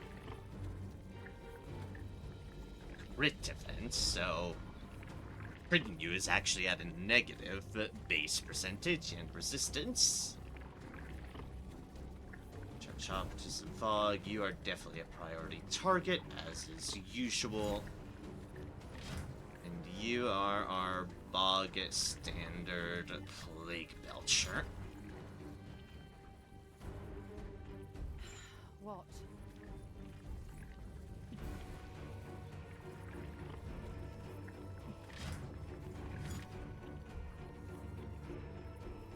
Crit defense, so critting you is actually at a negative base percentage and resistance. Charge Optics and Fog, you are definitely a priority target, as is usual. And you are our bog standard Plague Belcher. What?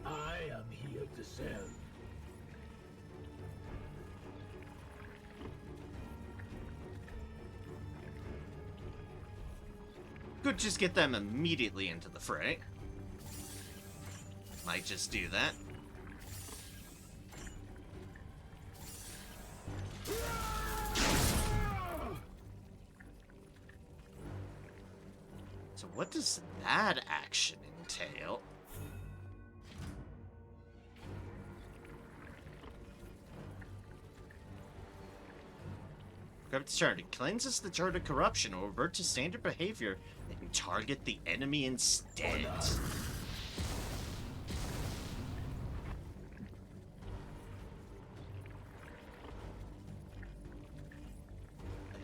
I am here to serve. Could just get them immediately into the fray. Might just do that. So what does that action entail? Corrupt the chart. It cleanses the chart of corruption or revert to standard behavior and target the enemy instead.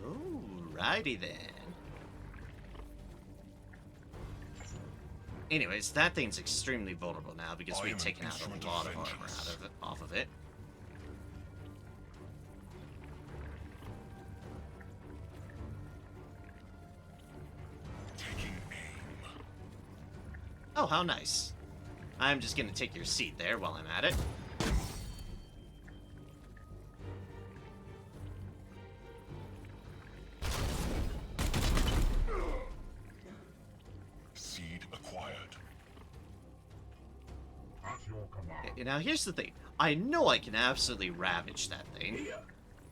Alrighty then. Anyways, that thing's extremely vulnerable now because we've taken out a lot of armor off of it. Oh, how nice. I'm just gonna take your seat there while I'm at it. Seed acquired. At your command. Now here's the thing. I know I can absolutely ravage that thing. Here.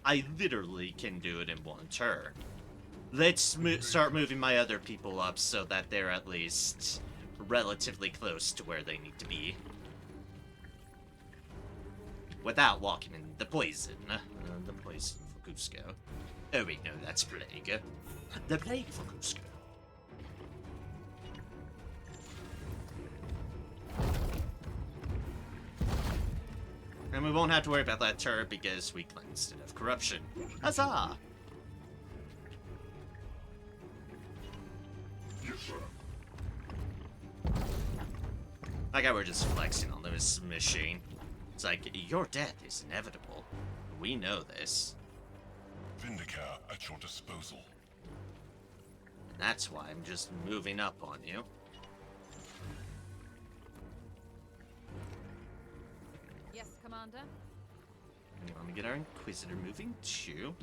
I literally can do it in one turn. Let's start moving my other people up so that they're at least relatively close to where they need to be. Without walking in the poison. The poison for Cusco. Oh wait, no, that's Plague. The Plague for Cusco. And we won't have to worry about that turret because we cleansed it of corruption. Huzzah! Yes, sir. Like how we're just flexing on this machine. It's like, your death is inevitable. We know this. Vindicare at your disposal. And that's why I'm just moving up on you. Yes, Commander? And you want to get our Inquisitor moving too.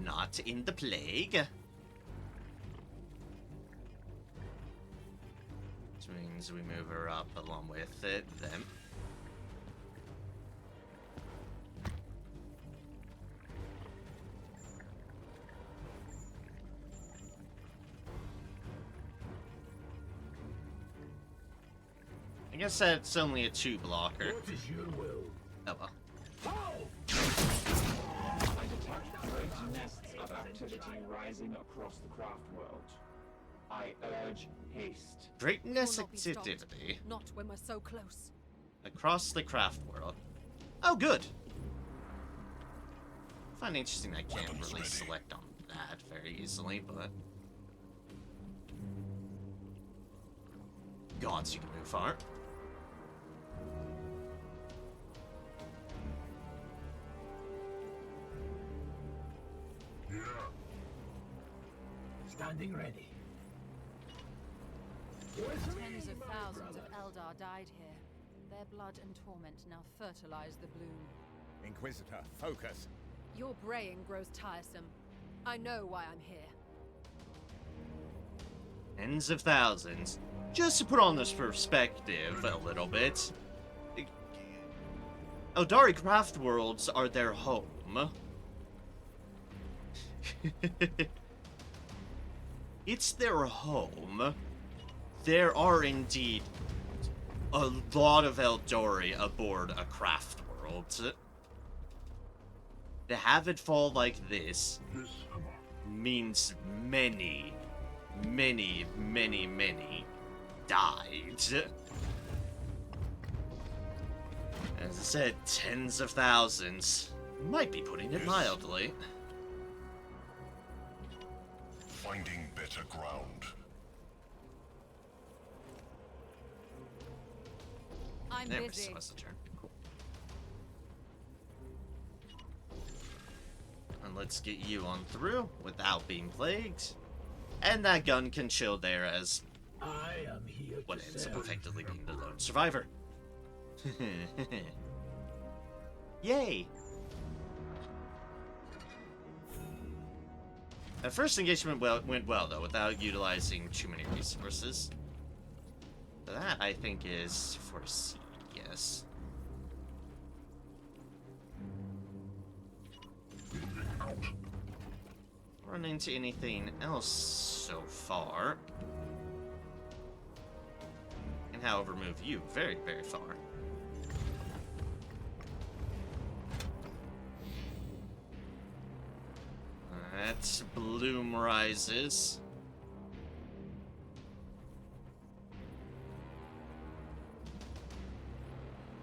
Not in the Plague. Which means we move her up along with them. I guess that's only a 2 blocker. What is your will? Oh well. How? I detect great nests of activity rising across the Craftworld. I urge haste. Greatness Will not be stopped. activity Not when we're so close. across the Craftworld. Oh, good. I find it interesting I can't Weapons really ready. select on that very easily, but gods, you can move far. Yeah. Standing ready. Tens of thousands of Eldar died here. Their blood and torment now fertilize the bloom. Inquisitor, focus. Your braying grows tiresome. I know why I'm here. Tens of thousands. Just to put on this perspective a little bit, Eldari Craftworlds are their home. It's their home. There are indeed a lot of Eldari aboard a Craftworld. To have it fall like this means many, many, many, many died. As I said, tens of thousands. Might be putting it mildly. Finding better ground. I'm There busy. was a turn. Cool. And let's get you on through without being plagued. And that gun can chill there as I am here what to ends up serve. effectively being the lone survivor. Yay! That first engagement went well, though, without utilizing too many resources. That, I think, is for C, yes. Run into anything else so far. And however move you very, very far. That bloom rises.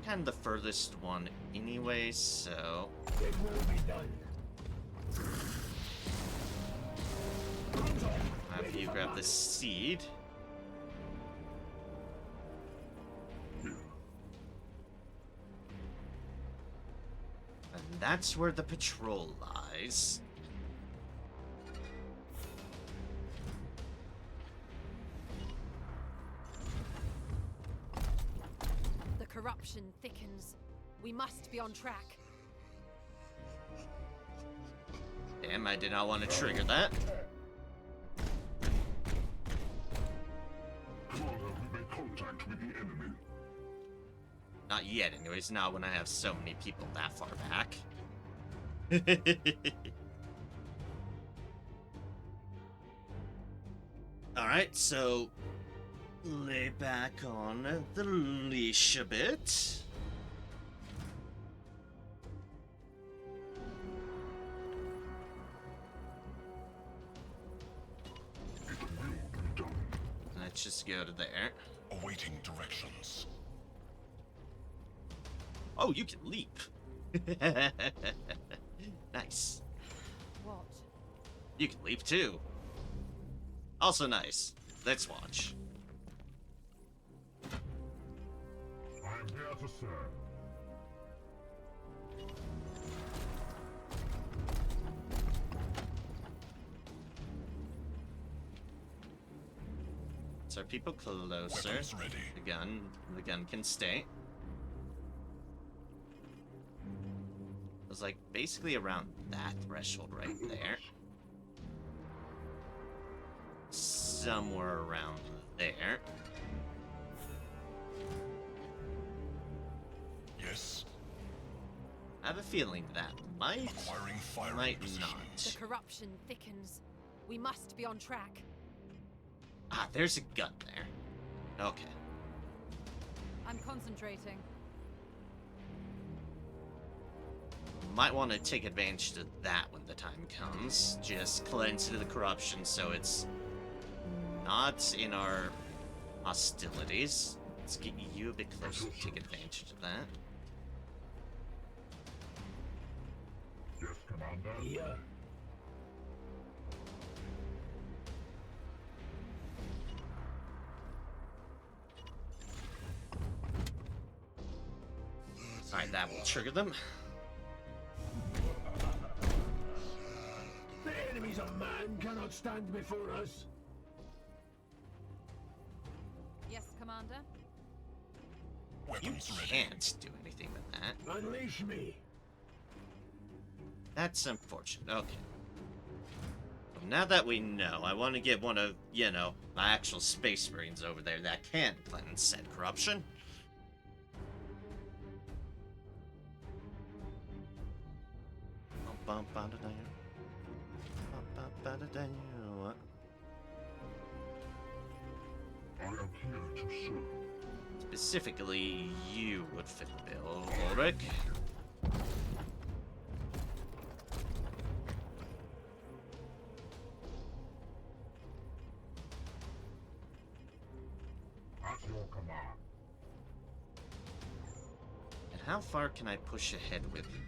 Kind of the furthest one anyway, so... It will be done. Have you grab the seed. And that's where the patrol lies. The corruption thickens. We must be on track. Damn, I did not want to trigger that. Commander, we made contact with the enemy. Not yet, anyways, not when I have so many people that far back. Alright, so... lay back on the leash a bit. It will be done. Let's just go to there. Awaiting directions. Oh, you can leap. Nice. What? You can leap too. Also nice. Let's watch. I am here to serve. So are people closer? Weapons ready. The gun can stay. It was like basically around that threshold right there. Somewhere around there. Yes. I have a feeling that might, Acquiring firing might position. The not. corruption thickens. We must be on track. Ah, there's a gun there. Okay. I'm concentrating. Might want to take advantage of that when the time comes. Just cleanse into the corruption so it's not in our hostilities. Let's get you a bit closer to take advantage of that. Yes, Commander. Here. Alright, that will trigger them. The enemies of man cannot stand before us. Yes, Commander? You Weapons ready. can't do anything with that. Unleash me. That's unfortunate. Okay. Well, now that we know, I want to get one of, you know, my actual Space Marines over there that can cleanse said corruption. I am here to serve. Specifically, you would fit the bill, Ulrich. At your command. And how far can I push ahead with you?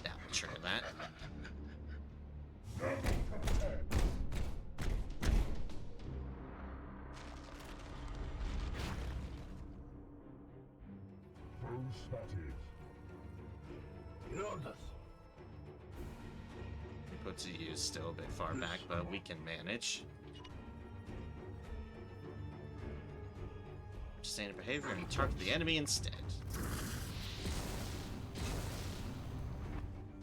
Yeah, sure that. Foe spotted. Beyond us. Puts you still a bit far back, but we can manage. Standard behavior and target the enemy instead.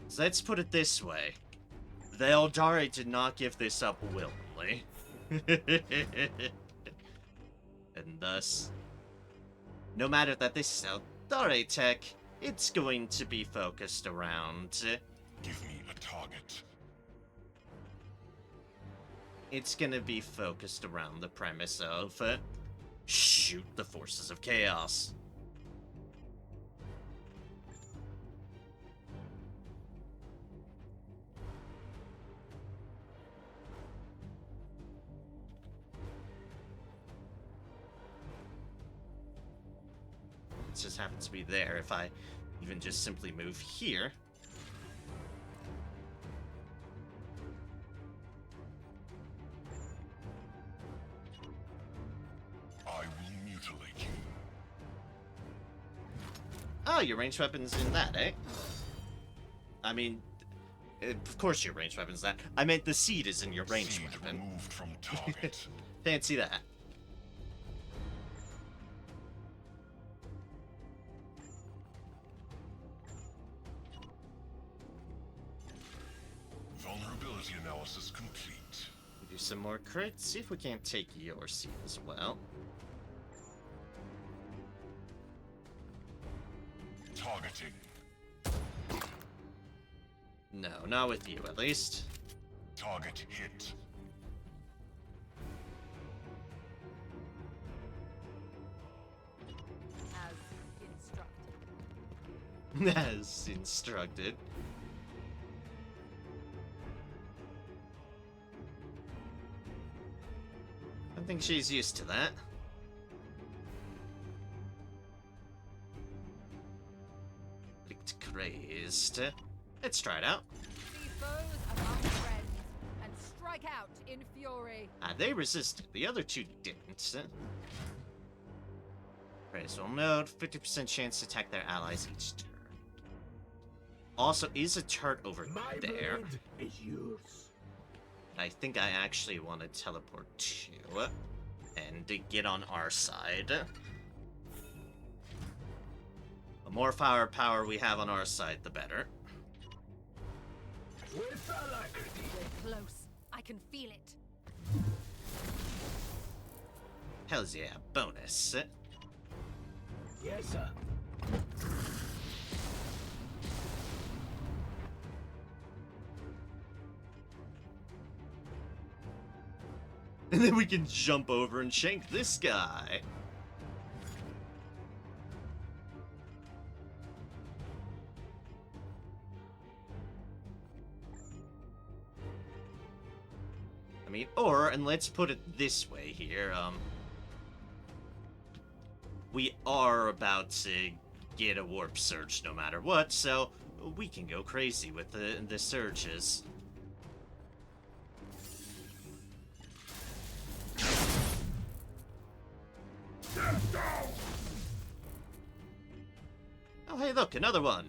So let's put it this way. The Eldari did not give this up willingly. And thus, no matter that this is Eldari tech, it's going to be focused around... Give me a target. It's gonna be focused around the premise of, shoot the forces of chaos. It just happens to be there. If I even just simply move here, I will mutilate you. oh, your ranged weapons in that, eh? I mean, of course your ranged weapon's that. I meant the seed is in your ranged Seed weapon. removed from target. Fancy that. Vulnerability analysis complete. Do some more crits. See if we can't take your seed as well. Targeting. No, not with you at least. Target hit. As instructed. As instructed. I think she's used to that. Looked crazed. Let's try it out. Be foes among friends, and strike out in fury. Ah, they resisted. The other two didn't. Right, so note 50% chance to attack their allies each turn. Also, is a chart over My there. blade is yours. I think I actually want to teleport to and to get on our side. The more firepower we have on our side, the better. With alacrity. We're close. I can feel it. Hells yeah, bonus. Yes, sir. And then we can jump over and shank this guy. I mean, or, and let's put it this way here, we are about to get a warp surge no matter what, so we can go crazy with the surges. Oh, hey, look, another one.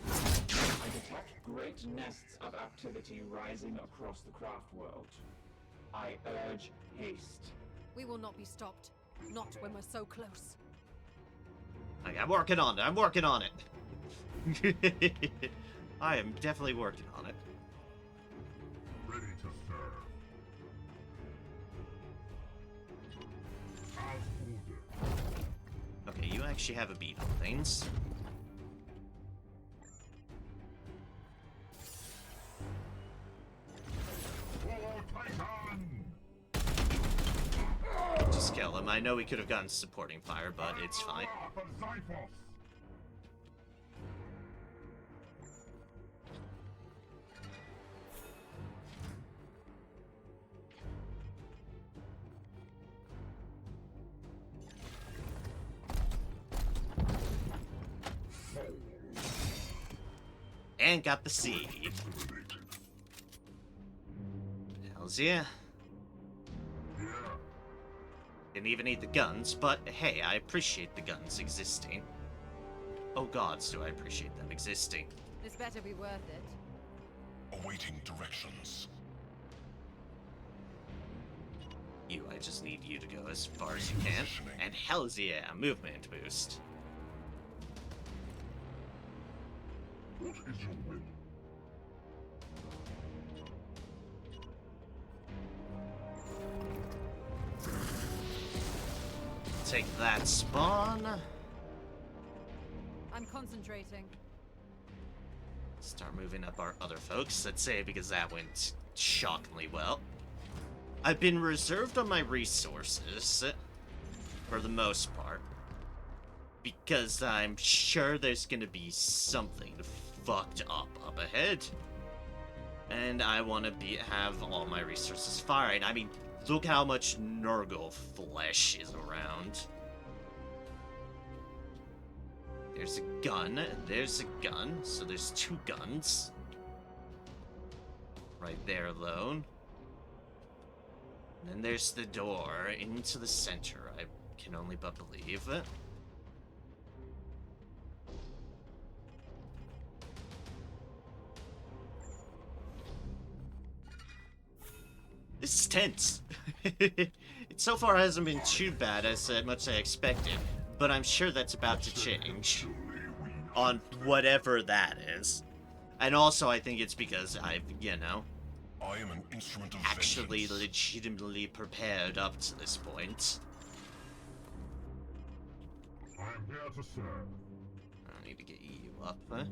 I detect great nests of activity rising across the Craftworld. I urge haste. We will not be stopped. Not when we're so close. I'm working on it. I'm working on it. I am definitely working on it. Ready to serve. As ordered. Okay, you actually have a beat on things. For Titan! Just kill him. I know we could have gotten supporting fire, but it's fine. For Xiphos! And got the seed. Hells yeah. Didn't even need the guns, but hey, I appreciate the guns existing. Oh gods, do I appreciate them existing. This better be worth it. Awaiting directions. You, I just need you to go as far as you can. And hells yeah, movement boost. What is your will? Take that spawn. I'm concentrating. Start moving up our other folks, let's say, because that went shockingly well. I've been reserved on my resources, for the most part, because I'm sure there's gonna be something fucked up ahead. And I want to have all my resources firing. I mean, look how much Nurgle flesh is around. There's a gun, there's a gun, so there's 2 guns. Right there alone. And then there's the door into the center, I can only but believe. This is tense. It so far hasn't been too bad as much as I expected, but I'm sure that's about to change on whatever that is. And also, I think it's because I've, you know, I am an instrument of actually vengeance. legitimately prepared up to this point. I am here to serve. I need to get you up, huh?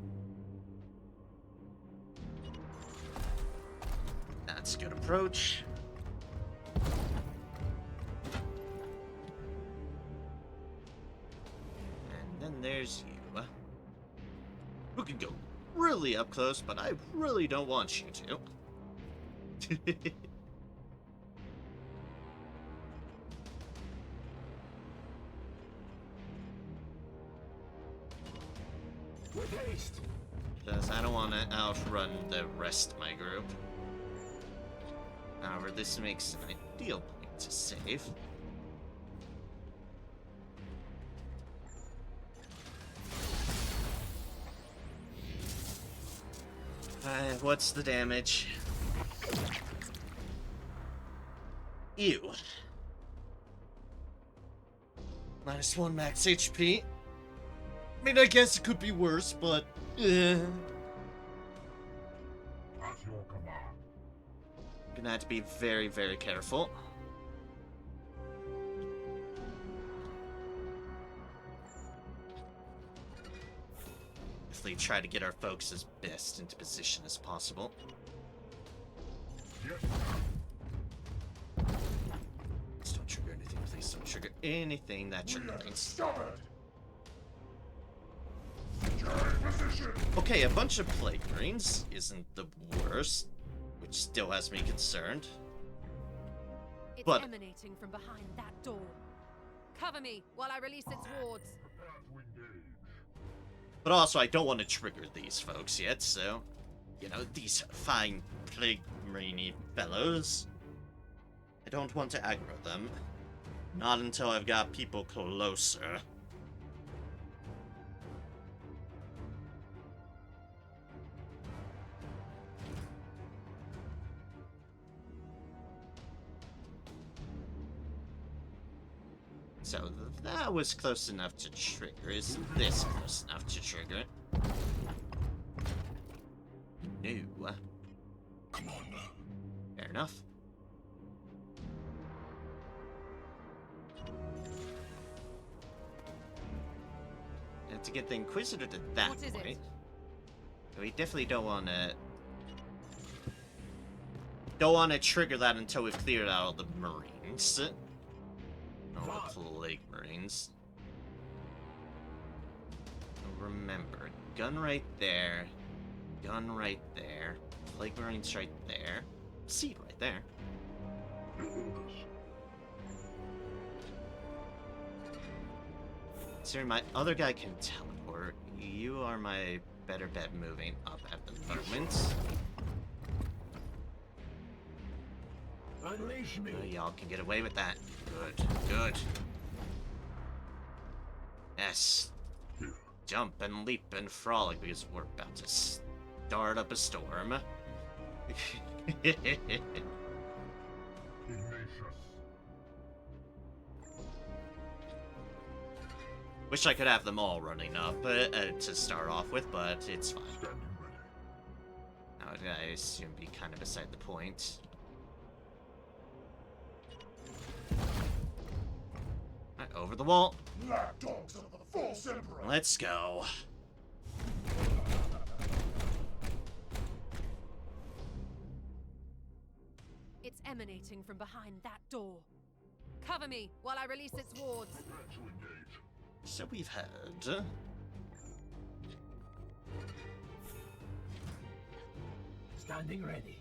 That's a good approach. And then there's you, who can go really up close, but I really don't want you to. With haste! Because I don't want to outrun the rest of my group. However, this makes an ideal point to save. What's the damage? Ew. -1 max HP. I mean, I guess it could be worse, but... At your command. Gonna have to be very, very careful. Definitely try to get our folks as best into position as possible. Yes, Please don't trigger anything. Please don't trigger anything that triggers things. stop it! Your position! Okay, a bunch of plague greens isn't the worst, which still has me concerned. It's But- emanating from behind that door. Cover me while I release its wards. Prepare to engage. But also, I don't want to trigger these folks yet, so... You know, these fine plague greeny fellows. I don't want to aggro them. Not until I've got people closer. that was close enough to trigger. Is this close enough to trigger? No. Come on now. Fair enough. And to get the Inquisitor to that What is point, it? we definitely don't want to trigger that until we've cleared out all the Marines. All the Plague Marines. Remember, gun right there, gun right there, Plague Marines right there, seed right there. Your orders. Considering my other guy can teleport, you are my better bet moving up at the moment. Unleash me. Y'all can get away with that. Good, good. Yes. Here. Jump and leap and frolic because we're about to start up a storm. Ignatius. Wish I could have them all running up to start off with, but it's fine. Standing ready. I assume be kind of beside the point. Alright, over the wall. Lapdogs of the false emperor. Let's go. It's emanating from behind that door. Cover me while I release its wards. Prepare to engage. So we've heard. Standing ready.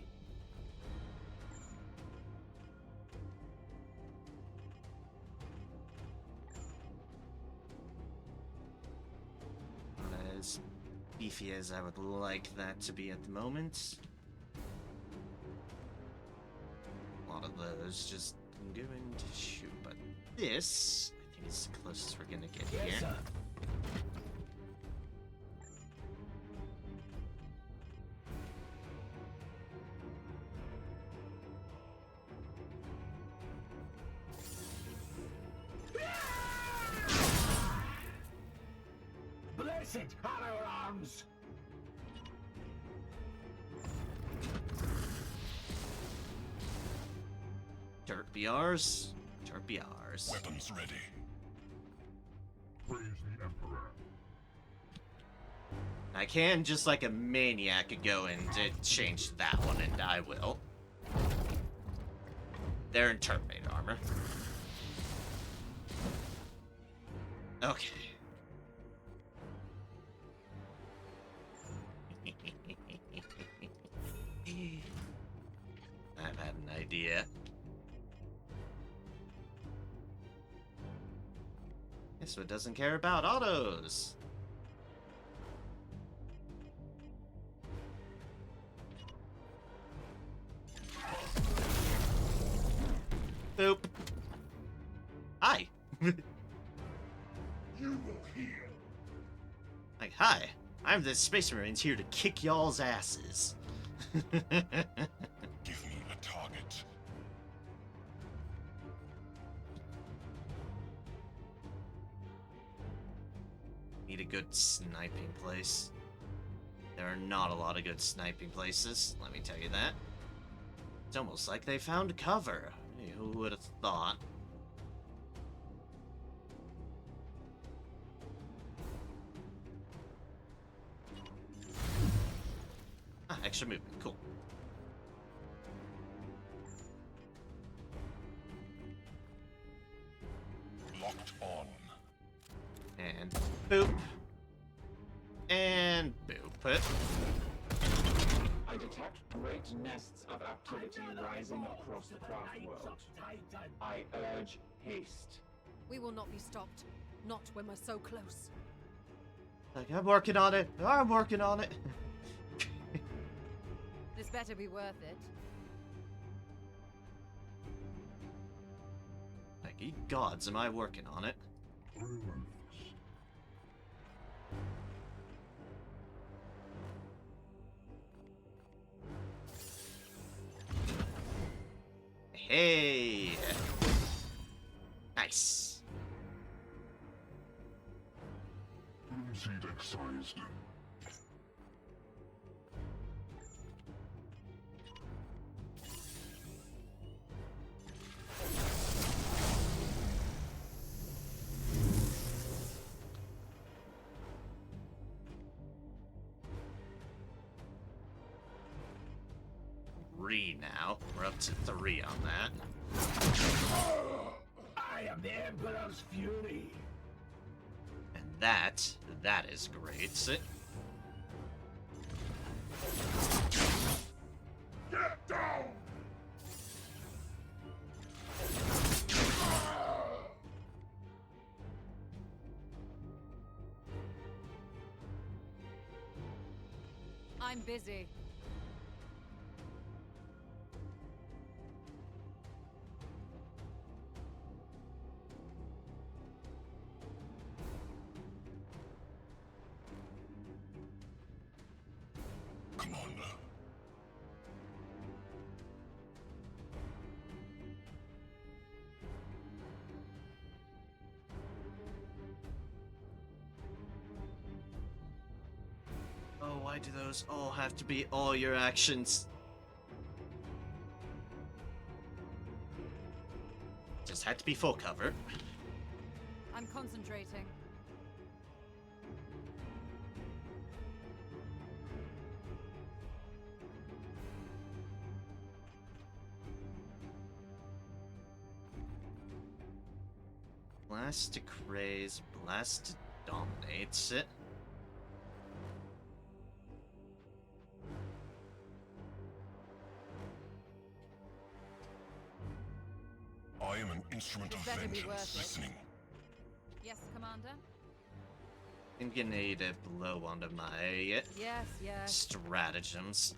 Not as beefy as I would like that to be at the moment. A lot of those just going to shoot, but this, I think, is the closest we're gonna get Yes, here. sir. Blessed are our arms. Dirt be ours. Dirt be ours. Weapons ready. Praise the emperor. I can, just like a maniac, go and change that one, and I will. They're in Terminator armor. Okay. I've had an idea. This one doesn't care about autos. Boop. Hi. You will heal. Like, hi. I'm the Space Marines here to kick y'all's asses. Give me a target. Need a good sniping place. There are not a lot of good sniping places, let me tell you that. It's almost like they found cover. Hey, who would have thought? Ah, extra movement, cool. Locked on. And boop. And boop. I detect great nests of activity rising across the Craftworld. I urge haste. We will not be stopped. Not when we're so close. Like, I'm working on it. I'm working on it. This better be worth it. Like, ye gods, am I working on it? Relentless. Hey! Nice. seed excised. Now. We're up to 3 on that. I am the Emperor's fury. And that is great. Get down! I'm busy. Commander. Oh, why do those all have to be all your actions? Just had to be full cover. I'm concentrating. Blast to craze, blast to dominate. I am an instrument This of better be vengeance. worth it. Listening. Yes, Commander? I'm gonna need to blow onto my Yes, yes. stratagems.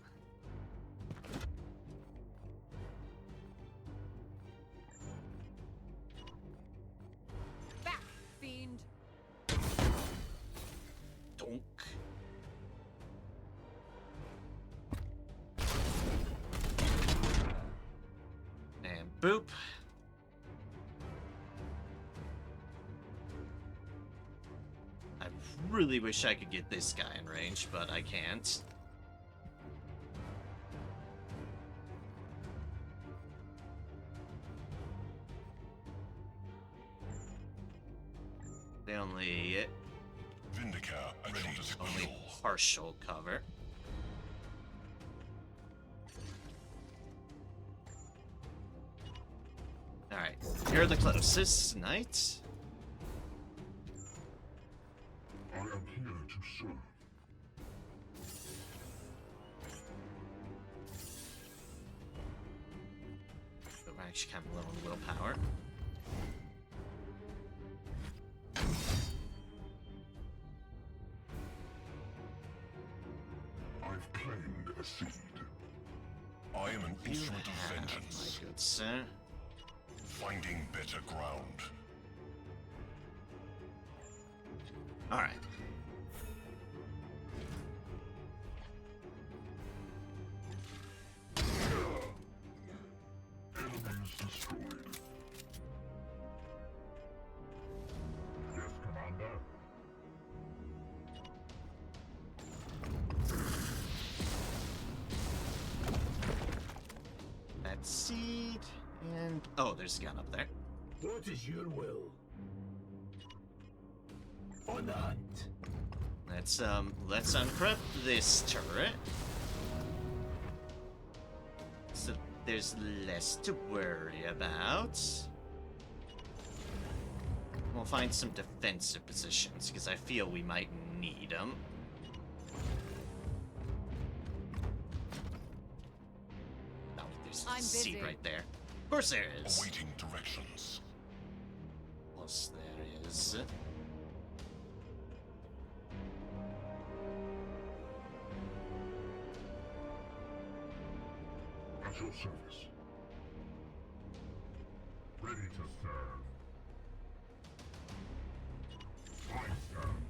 Back, fiend. Donk. And boop. I really wish I could get this guy in range, but I can't. They only Vindicator ready to only kill. partial cover. Alright, you're the closest, knight. I am here to serve. But we're actually kind of low on willpower. I've claimed a seed. I am an You instrument of have, vengeance. my good sir. Finding better ground. Alright. Enemies destroyed. Yes, Commander. That seed, and... oh, there's a gun up there. What is your will? On the hunt. Let's uncrypt this turret. So there's less to worry about. We'll find some defensive positions, because I feel we might need them. Oh, there's a I'm seed busy. right there. Of course there is. Awaiting directions. Plus there is. At your service. Ready to serve. I stand.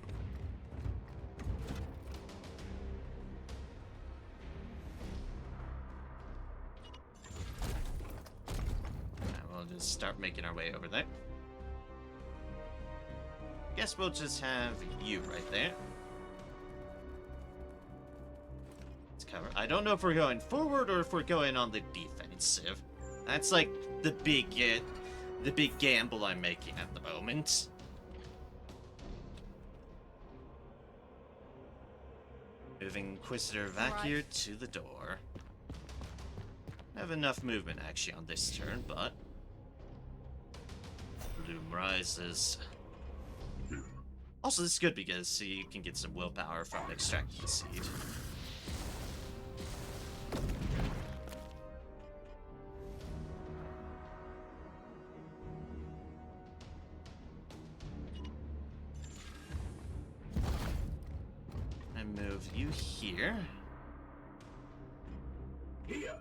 We'll just start making our way over there. Guess we'll just have you right there. Let's cover. I don't know if we're going forward or if we're going on the defensive. That's like the big gamble I'm making at the moment. Moving Inquisitor Vakir to the door. Have enough movement actually on this turn, but Bloom rises. Also, this is good because you can get some willpower from extracting the seed. I move you here. Here.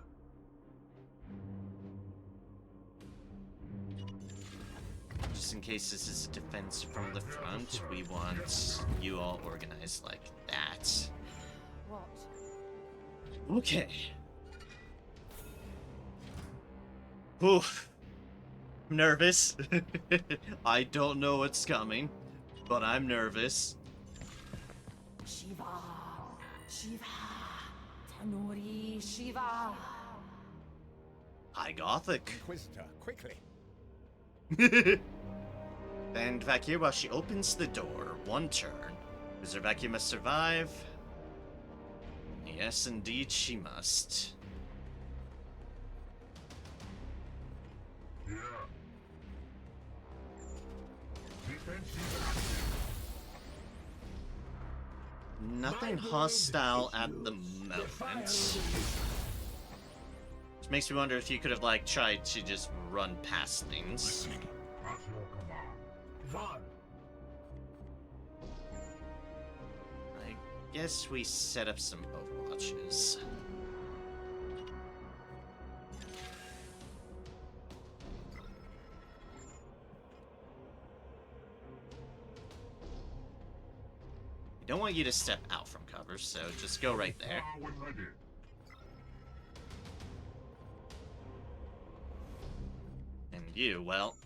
Just in case this is a defense from the front, we want you all organized like that. What? Okay. Oof. I'm nervous. I don't know what's coming, but I'm nervous. Shiva! Shiva! Tanuri Shiva! High Gothic. Inquisitor, quickly. And Vakir, while she opens the door, one turn. Wizard Vakir must survive. Yes, indeed, she must. Yeah. Defensive. Nothing hostile at the moment. Which makes me wonder if you could have, like, tried to just run past things. At your command. Von. I guess we set up some overwatches. I don't want you to step out from cover, so just go right there. When ready. And you, well...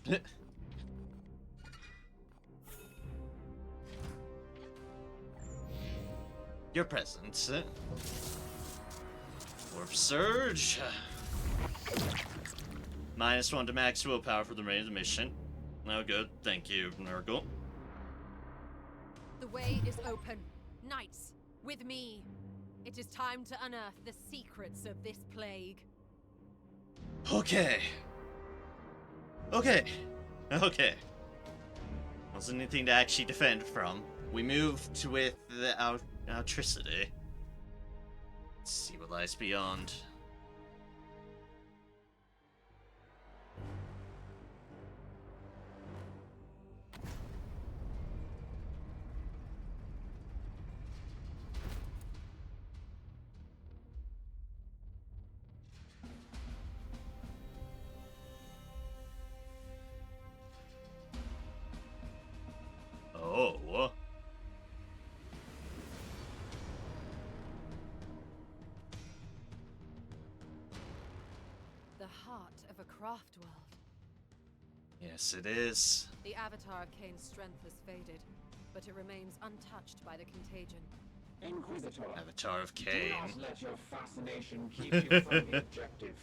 Your presence. Warp Surge. -1 to max willpower for the remainder of the mission. No good. Thank you, Nurgle. The way is open. Knights, with me. It is time to unearth the secrets of this plague. Okay. Okay. Okay. Wasn't anything to actually defend from. We moved with the outricity. Let's see what lies beyond. Oh. The heart of a craft world. Yes, it is. The avatar of Kane's strength has faded, but it remains untouched by the contagion. Inquisitor, Avatar of do Kane. not let your fascination keep you from the objective.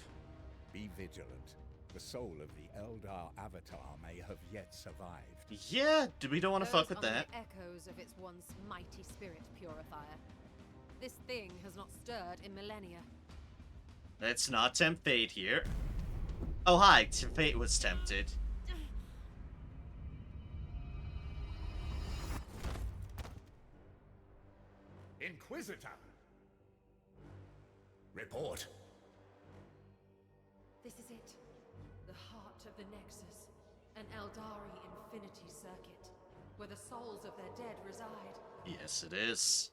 Be vigilant. The soul of the Eldar avatar may have yet survived. Yeah, we don't want to fuck Those with are that. the echoes of its once mighty spirit purifier. This thing has not stirred in millennia. Let's not tempt fate here. Oh, hi. Fate was tempted. Inquisitor! Report. This is it. The heart of the Nexus. An Eldari infinity circuit, where the souls of their dead reside. Yes, it is.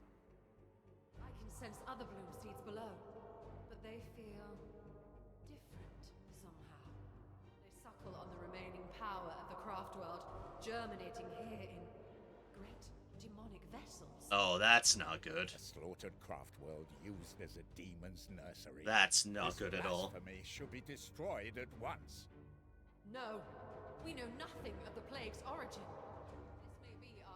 I can sense other bloom seeds below, but they feel different somehow. They suckle on the remaining power of the Craftworld, germinating here in great demonic vessels. Oh, that's not good. A slaughtered Craftworld used as a demon's nursery. That's not This good at all. blasphemy should be destroyed at once. No, we know nothing of the plague's origin. This may be our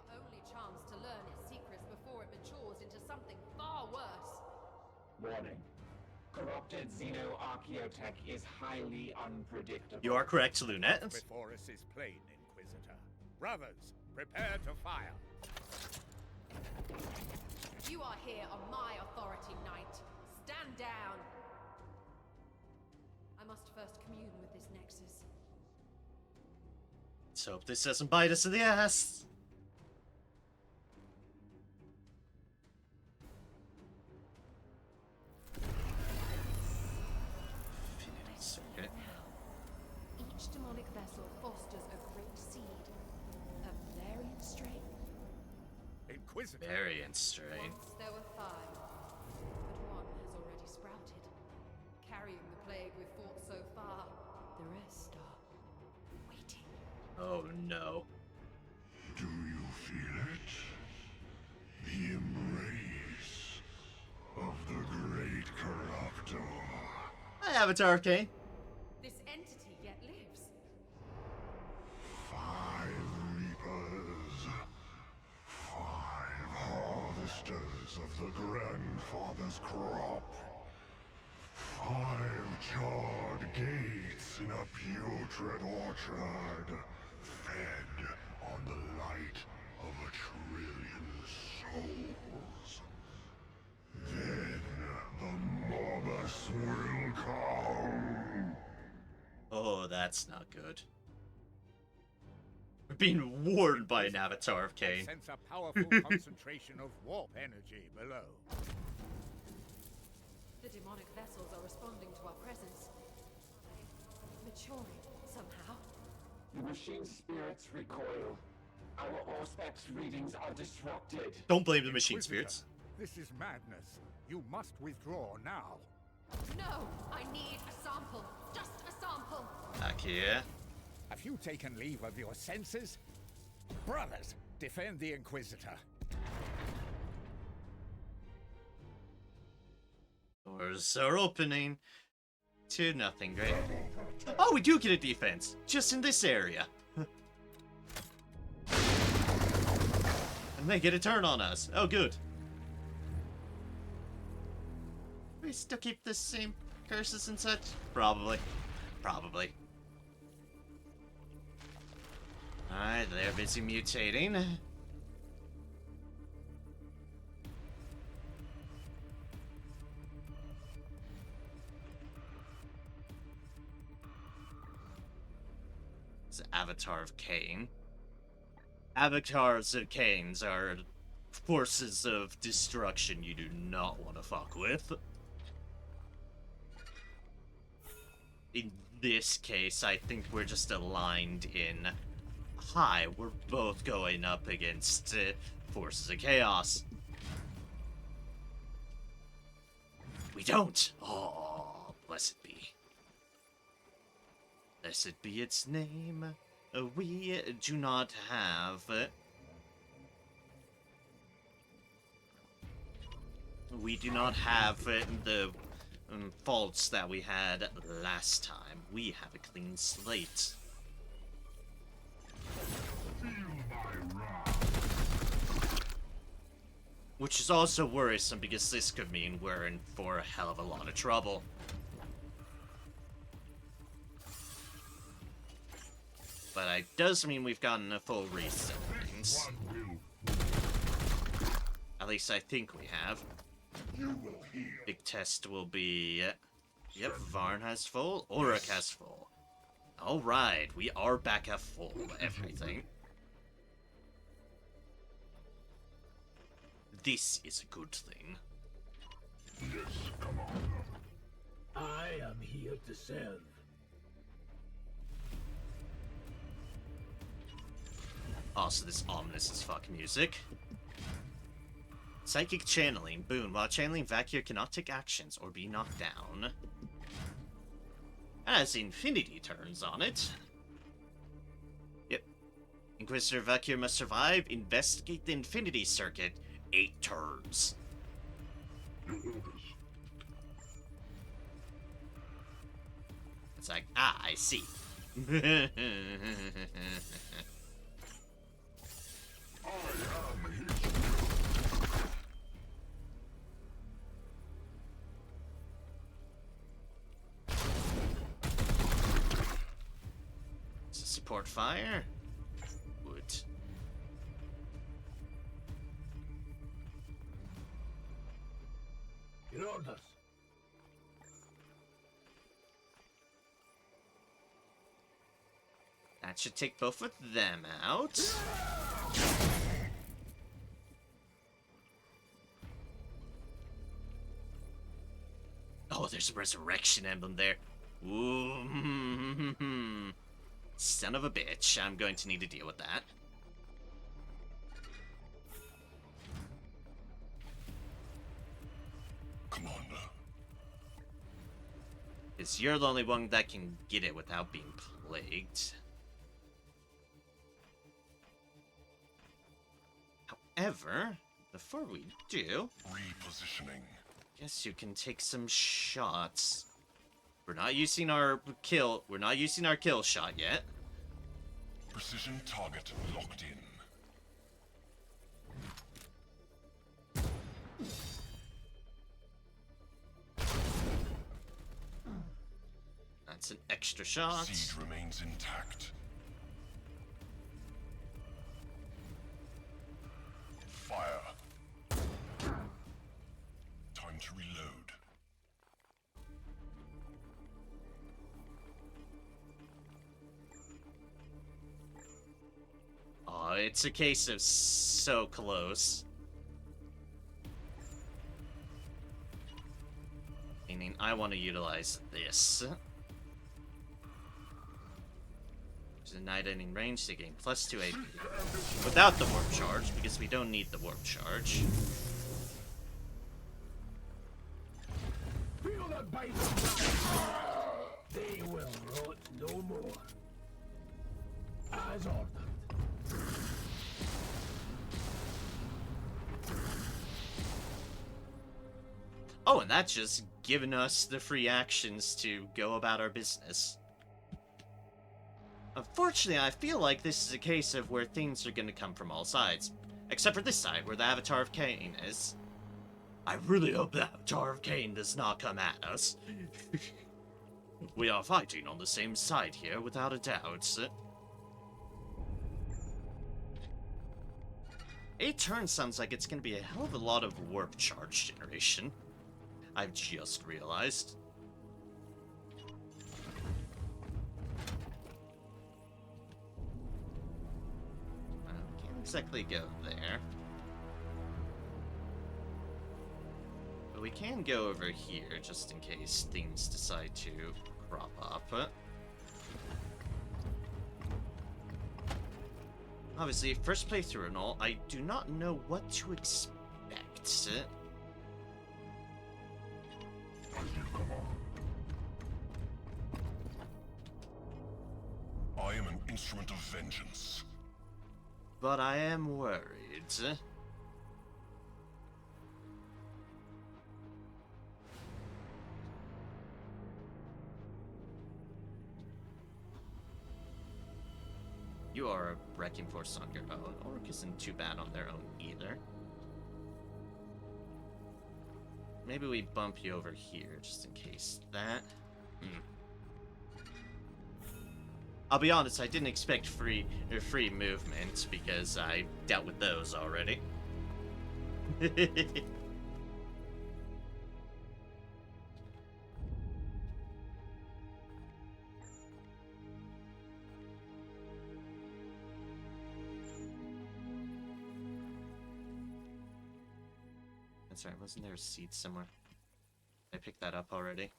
something far worse. Warning. Corrupted xenoarchaeotech is highly unpredictable. You are correct, Lunette. Before us is plain, Inquisitor. Brothers, prepare to fire. You are here on my authority, Knight. Stand down. I must first commune with this Nexus. Let's hope this doesn't bite us in the ass. Infinity Circuit. Each demonic vessel fosters a great seed of variant strain. Inquisitor. Variant strain. Once there were 5, but one has already sprouted. Carrying the plague we've fought so far, the rest are waiting. Oh no. Do you feel it? The embrace of the great corruptor. Hi, Avatar of Cain. This entity yet lives. 5 reapers. 5 harvesters of the grandfather's crop. 5 charred gates in a putrid orchard, fed on the light of 1,000,000,000 souls. Then the Morbus will come. Oh, that's not good. We're being warned by an Avatar of I Cain. sense a powerful concentration of warp energy below. The demonic vessels are responding to our presence. Are they maturing somehow? The machine spirits recoil. Our Auspex readings are disrupted. Don't blame the machine Inquisitor, spirits. This is madness. You must withdraw now. No! I need a sample! Just a sample! Back here. Have you taken leave of your senses? Brothers, defend the Inquisitor. Doors are opening. 2-0, great. Oh, we do get a defense. Just in this area. And they get a turn on us. Oh, good. We still keep the same curses and such? Probably. Probably. Alright, they're busy mutating. It's Avatar of Cain. Avatars of Cain's are forces of destruction you do not want to fuck with. In this case, I think we're just aligned in... Hi, we're both going up against forces of chaos. We don't! Oh, blessed be. Blessed be its name. We do not have... we do not have the faults that we had last time. We have a clean slate. Which is also worrisome because this could mean we're in for a hell of a lot of trouble. But it does mean we've gotten a full reset of things. At least I think we have. Big test will be... Yep, Varn has full, Auric has full. Alright, we are back at full everything. This is a good thing. Yes, come on. I am here to serve. Also, this ominous as fuck music. Psychic channeling. Boon. While channeling, Vakir cannot take actions or be knocked down. As Infinity turns on it. Yep. Inquisitor Vakir must survive. Investigate the Infinity Circuit. 8 turns. It's like, I see. Support fire. Wood. Your orders. That should take both of them out. Oh, there's a resurrection emblem there. Ooh. Son of a bitch. I'm going to need to deal with that. Commander. Because you're the only one that can get it without being plagued. However, before we do, Repositioning. guess you can take some shots. We're not using our kill. We're not using our kill shot yet. Precision target locked in. That's an extra shot. Siege remains intact. Fire. Time to reload. Oh, it's a case of so close. Meaning I want to utilize this. There's a knight ending range to gain +2 AP. Without the warp charge, because we don't need the warp charge. Feel that bite. They will rot no more. As ordered. Oh, and that's just giving us the free actions to go about our business. Unfortunately, I feel like this is a case of where things are going to come from all sides. Except for this side, where the Avatar of Cain is. I really hope the Avatar of Cain does not come at us. We are fighting on the same side here, without a doubt. 8 turns sounds like it's going to be a hell of a lot of warp charge generation. I've just realized. Can't exactly go there. But we can go over here, just in case things decide to crop up. Obviously, first playthrough and all, I do not know what to expect. I am an instrument of vengeance. But I am worried. You are a wrecking force on your own. Orc isn't too bad on their own either. Maybe we bump you over here, just in case that. I'll be honest, I didn't expect free movement, because I dealt with those already. That's right, wasn't there a seed somewhere? I picked that up already.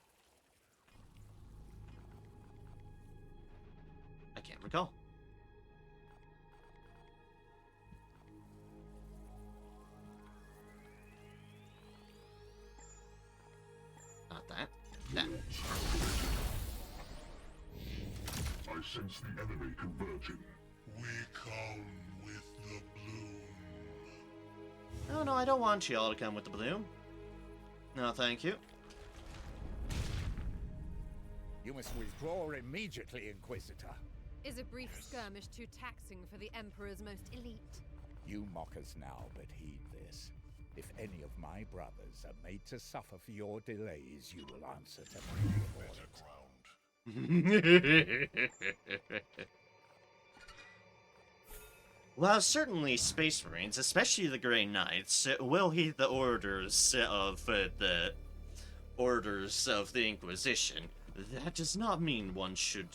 I can't recall. Not that. That. I sense the enemy converging. We come with the bloom. Oh no, I don't want you all to come with the bloom. No, thank you. You must withdraw immediately, Inquisitor. Is a brief skirmish too taxing for the Emperor's most elite? You mock us now, but heed this. If any of my brothers are made to suffer for your delays, you will answer to my Better order. ground. While certainly Space Marines, especially the Grey Knights, will heed the orders of the Inquisition, that does not mean one should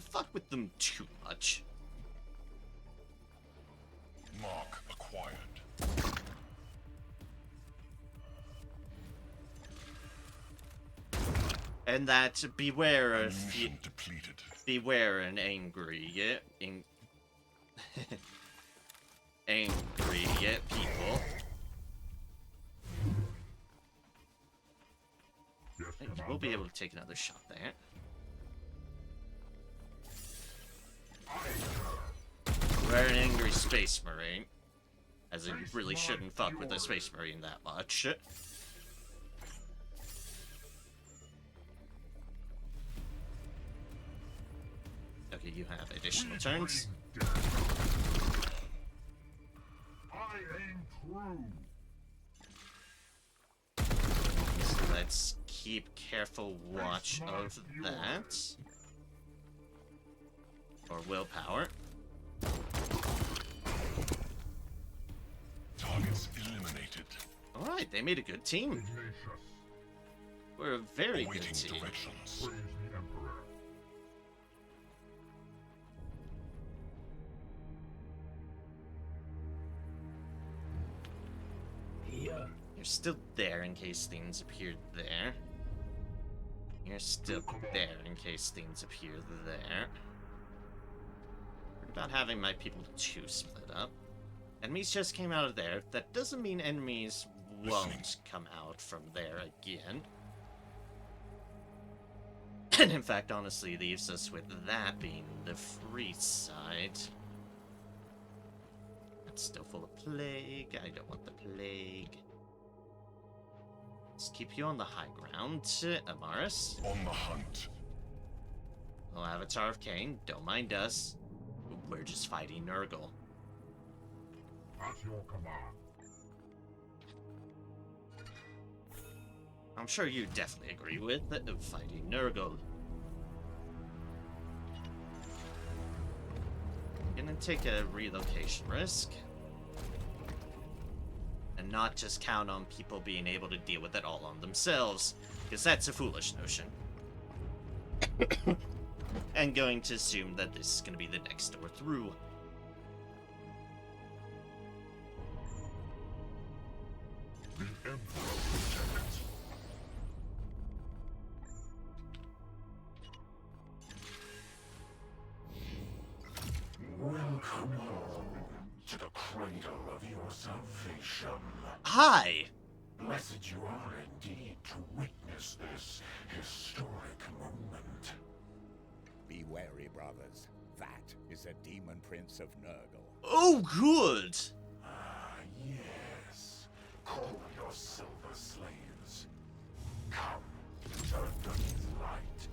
fuck with them too much. Mark acquired. And that beware of Ammunition depleted. beware an angry angry people. We'll be able to take another shot there. We're an angry Space Marine, as in really shouldn't fuck with a Space Marine that much. Okay, you have additional turns. I aim true. So let's keep careful watch of that. Or willpower. Targets eliminated. Alright, they made a good team. Ignatius, We're a very good Awaiting team. directions. praise the Emperor. Here. You're still there in case things appeared there. You're still there in case things appear there. What about having my people 2 split up? Enemies just came out of there. That doesn't mean enemies won't come out from there again. And in fact, honestly, leaves us with that being the free side. That's still full of plague. I don't want the plague. Let's keep you on the high ground, Amaris. On the hunt. Well, Avatar of Cain, don't mind us. We're just fighting Nurgle. At your command. I'm sure you definitely agree with that fighting Nurgle. Gonna take a relocation risk. And not just count on people being able to deal with it all on themselves, because that's a foolish notion. And going to assume that this is going to be the next door through. The Emperor protects. Welcome home to the cradle of your salvation. Hi! Blessed you are indeed to witness this historic moment. Be wary, brothers. That is a demon prince of Nurgle. Oh, good! Ah, yes. Call your silver slaves. Come, turn to his light.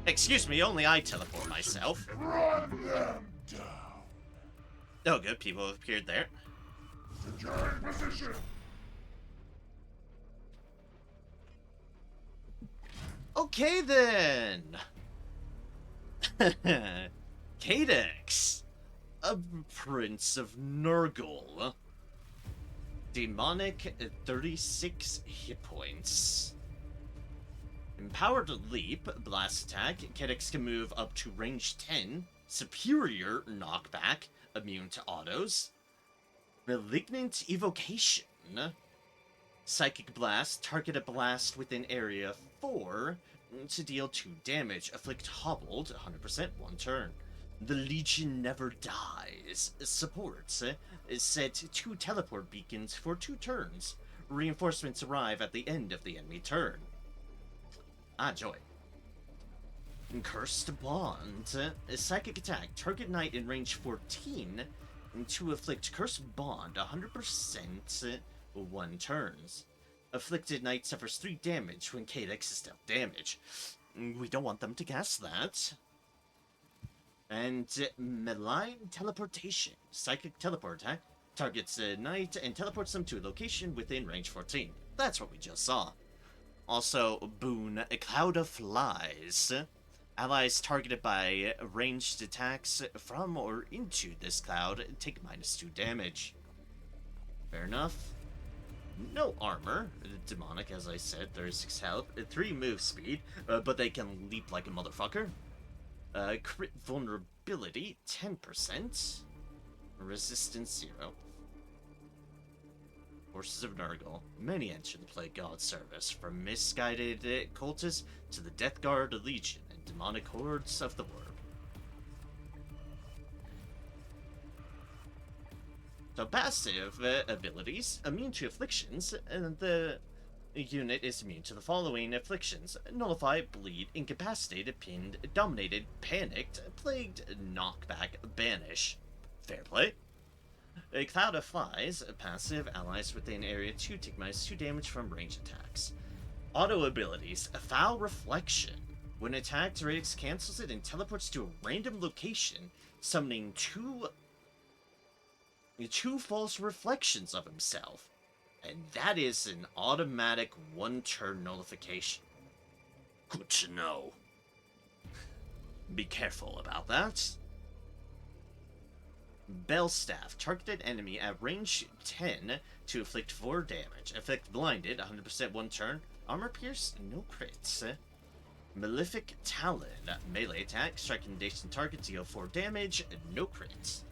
Excuse me, only I teleport myself. Run them down. Oh, good, people have appeared there. Securing position. Okay then! Cadex, a prince of Nurgle. Demonic 36 hit points. Empowered Leap, Blast Attack, Cadex can move up to range 10. Superior Knockback, immune to autos. Malignant Evocation. Psychic Blast, target a blast within area 4 to deal 2 damage. Afflict Hobbled, 100%, 1 turn. The Legion Never Dies. Supports, set 2 teleport beacons for 2 turns. Reinforcements arrive at the end of the enemy turn. Ah, joy. Cursed Bond. Psychic attack. Target knight in range 14 to afflict Cursed Bond 100% 1 turns. Afflicted knight suffers 3 damage when Cadex is dealt damage. We don't want them to guess that. And Malign Teleportation. Psychic teleport attack. Targets a knight and teleports them to a location within range 14. That's what we just saw. Also, Boon, a Cloud of Flies. Allies targeted by ranged attacks from or into this cloud take -2 damage. Fair enough. No armor. Demonic, as I said, 36 health, 3 move speed, but they can leap like a motherfucker. Crit vulnerability, 10%. Resistance, 0. Forces of Nurgle. Many enter the Plague God service, from misguided cultists to the Death Guard Legion and demonic hordes of the world. So passive abilities, immune to afflictions, and the unit is immune to the following afflictions: nullify, bleed, incapacitated, pinned, dominated, panicked, plagued, knockback, banish. Fair play. A Cloud of Flies, passive, allies within area 2 take -2 damage from range attacks. Auto abilities, Foul Reflection. When attacked, Radix cancels it and teleports to a random location, summoning two false reflections of himself. And that is an automatic 1-turn nullification. Good to know. Be careful about that. Bellstaff. Targeted enemy at range 10 to inflict 4 damage. Afflict blinded, 100% 1 turn. Armor pierce, no crits. Malefic Talon. Melee attack. Striking adjacent target, deal 4 damage, no crits.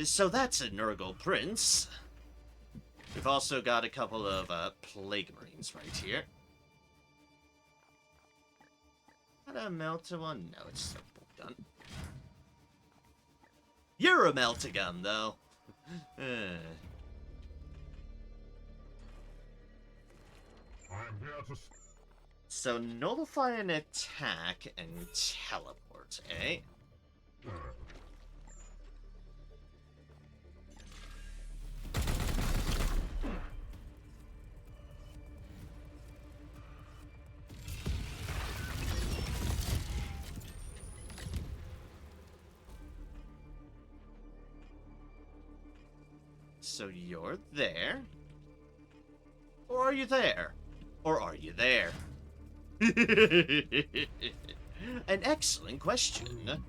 So that's a Nurgle Prince. We've also got a couple of Plague Marines right here. Got a Melta-1? No, it's a bolt gun. You're a Melta-gun, though. I'm here to... So nullify an attack and teleport, eh? So you're there? Or are you there? Or are you there? An excellent question.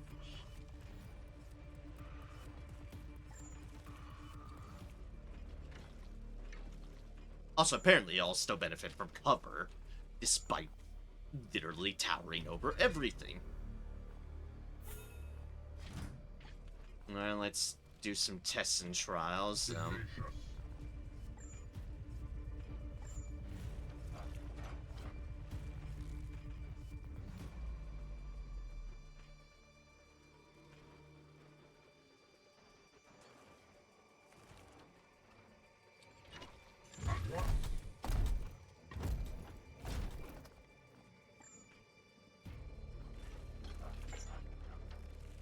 Also, apparently y'all still benefit from cover, despite literally towering over everything. Alright, let's do some tests and trials.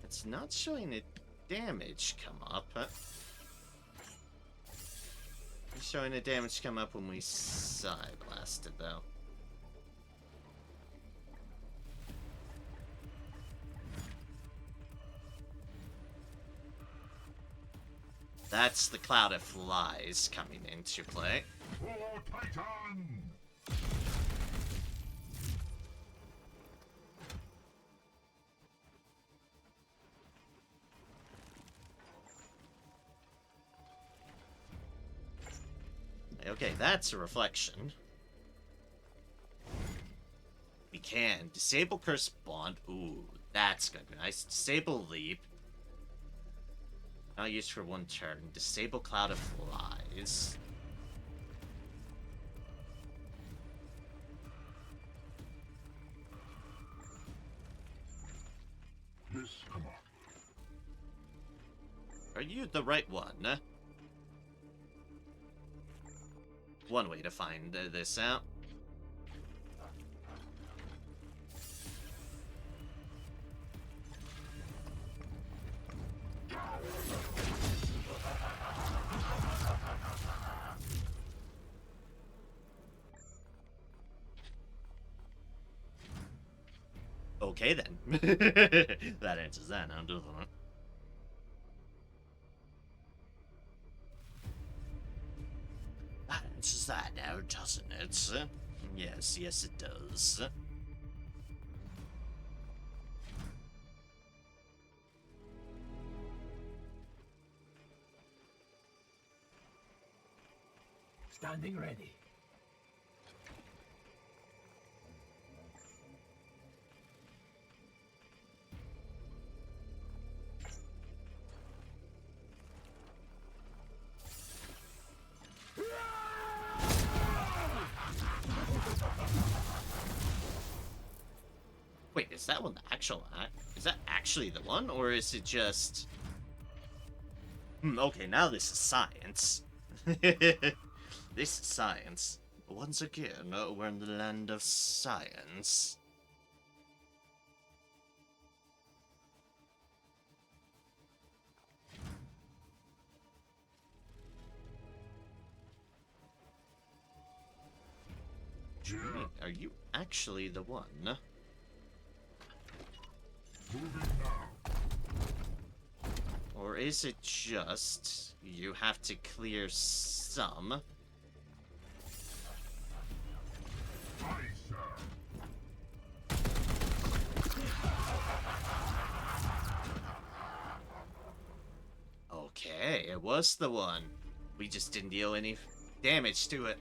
It's not showing it damage come up. It's showing the damage come up when we side blasted, though. That's the Cloud of Flies coming into play. Oh, Titan! Okay, that's a reflection. We can disable Curse Bond. Ooh, that's gonna be nice. Disable Leap. Not used for 1 turn. Disable Cloud of Flies. Yes, come on. Are you the right one? One way to find this out. Okay then. That answers that now, doesn't it? That answers that now, doesn't it? Yes, yes it does. Standing ready. Wait, is that one the actual act? Is that actually the one, or is it just... okay, now this is science. This is science. Once again, we're in the land of science. Wait, are you actually the one? Or is it just you have to clear some? Okay, it was the one. We just didn't deal any damage to it.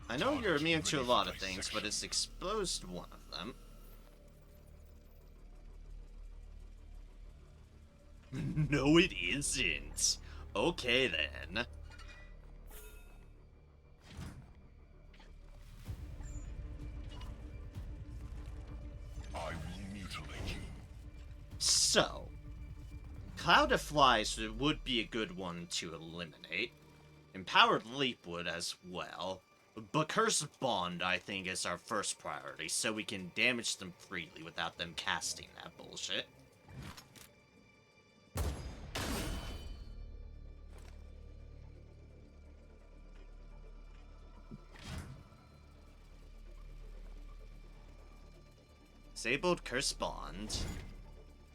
I know you're immune to a lot of things, but it's exposed one of them. No, it isn't. Okay, then. I will mutilate you. So, Cloud of Flies would be a good one to eliminate. Empowered Leap would as well. But Curse Bond, I think, is our first priority, so we can damage them freely without them casting that bullshit. Disabled Curse Bond.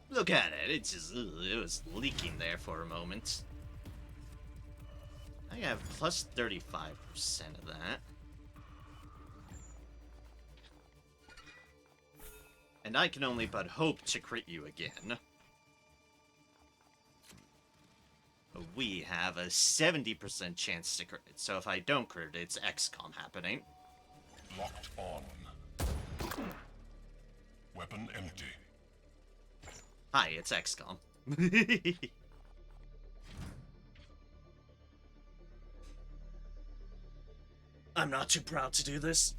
Look at it, it was leaking there for a moment. I have plus 35% of that. And I can only but hope to crit you again. We have a 70% chance to crit, so if I don't crit, it's XCOM happening. Locked on. Weapon empty. Hi, it's XCOM. I'm not too proud to do this.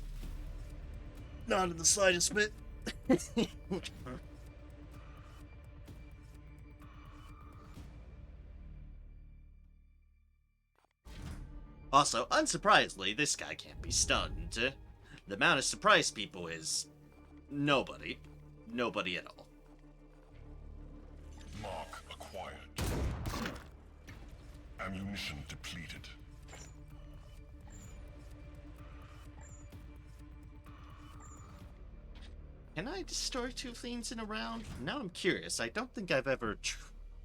Not in the slightest bit. Also, unsurprisingly, this guy can't be stunned. The amount of surprised people is nobody. Nobody at all. Mark acquired. Ammunition depleted. Can I destroy two fiends in a round? Now I'm curious. I don't think I've ever...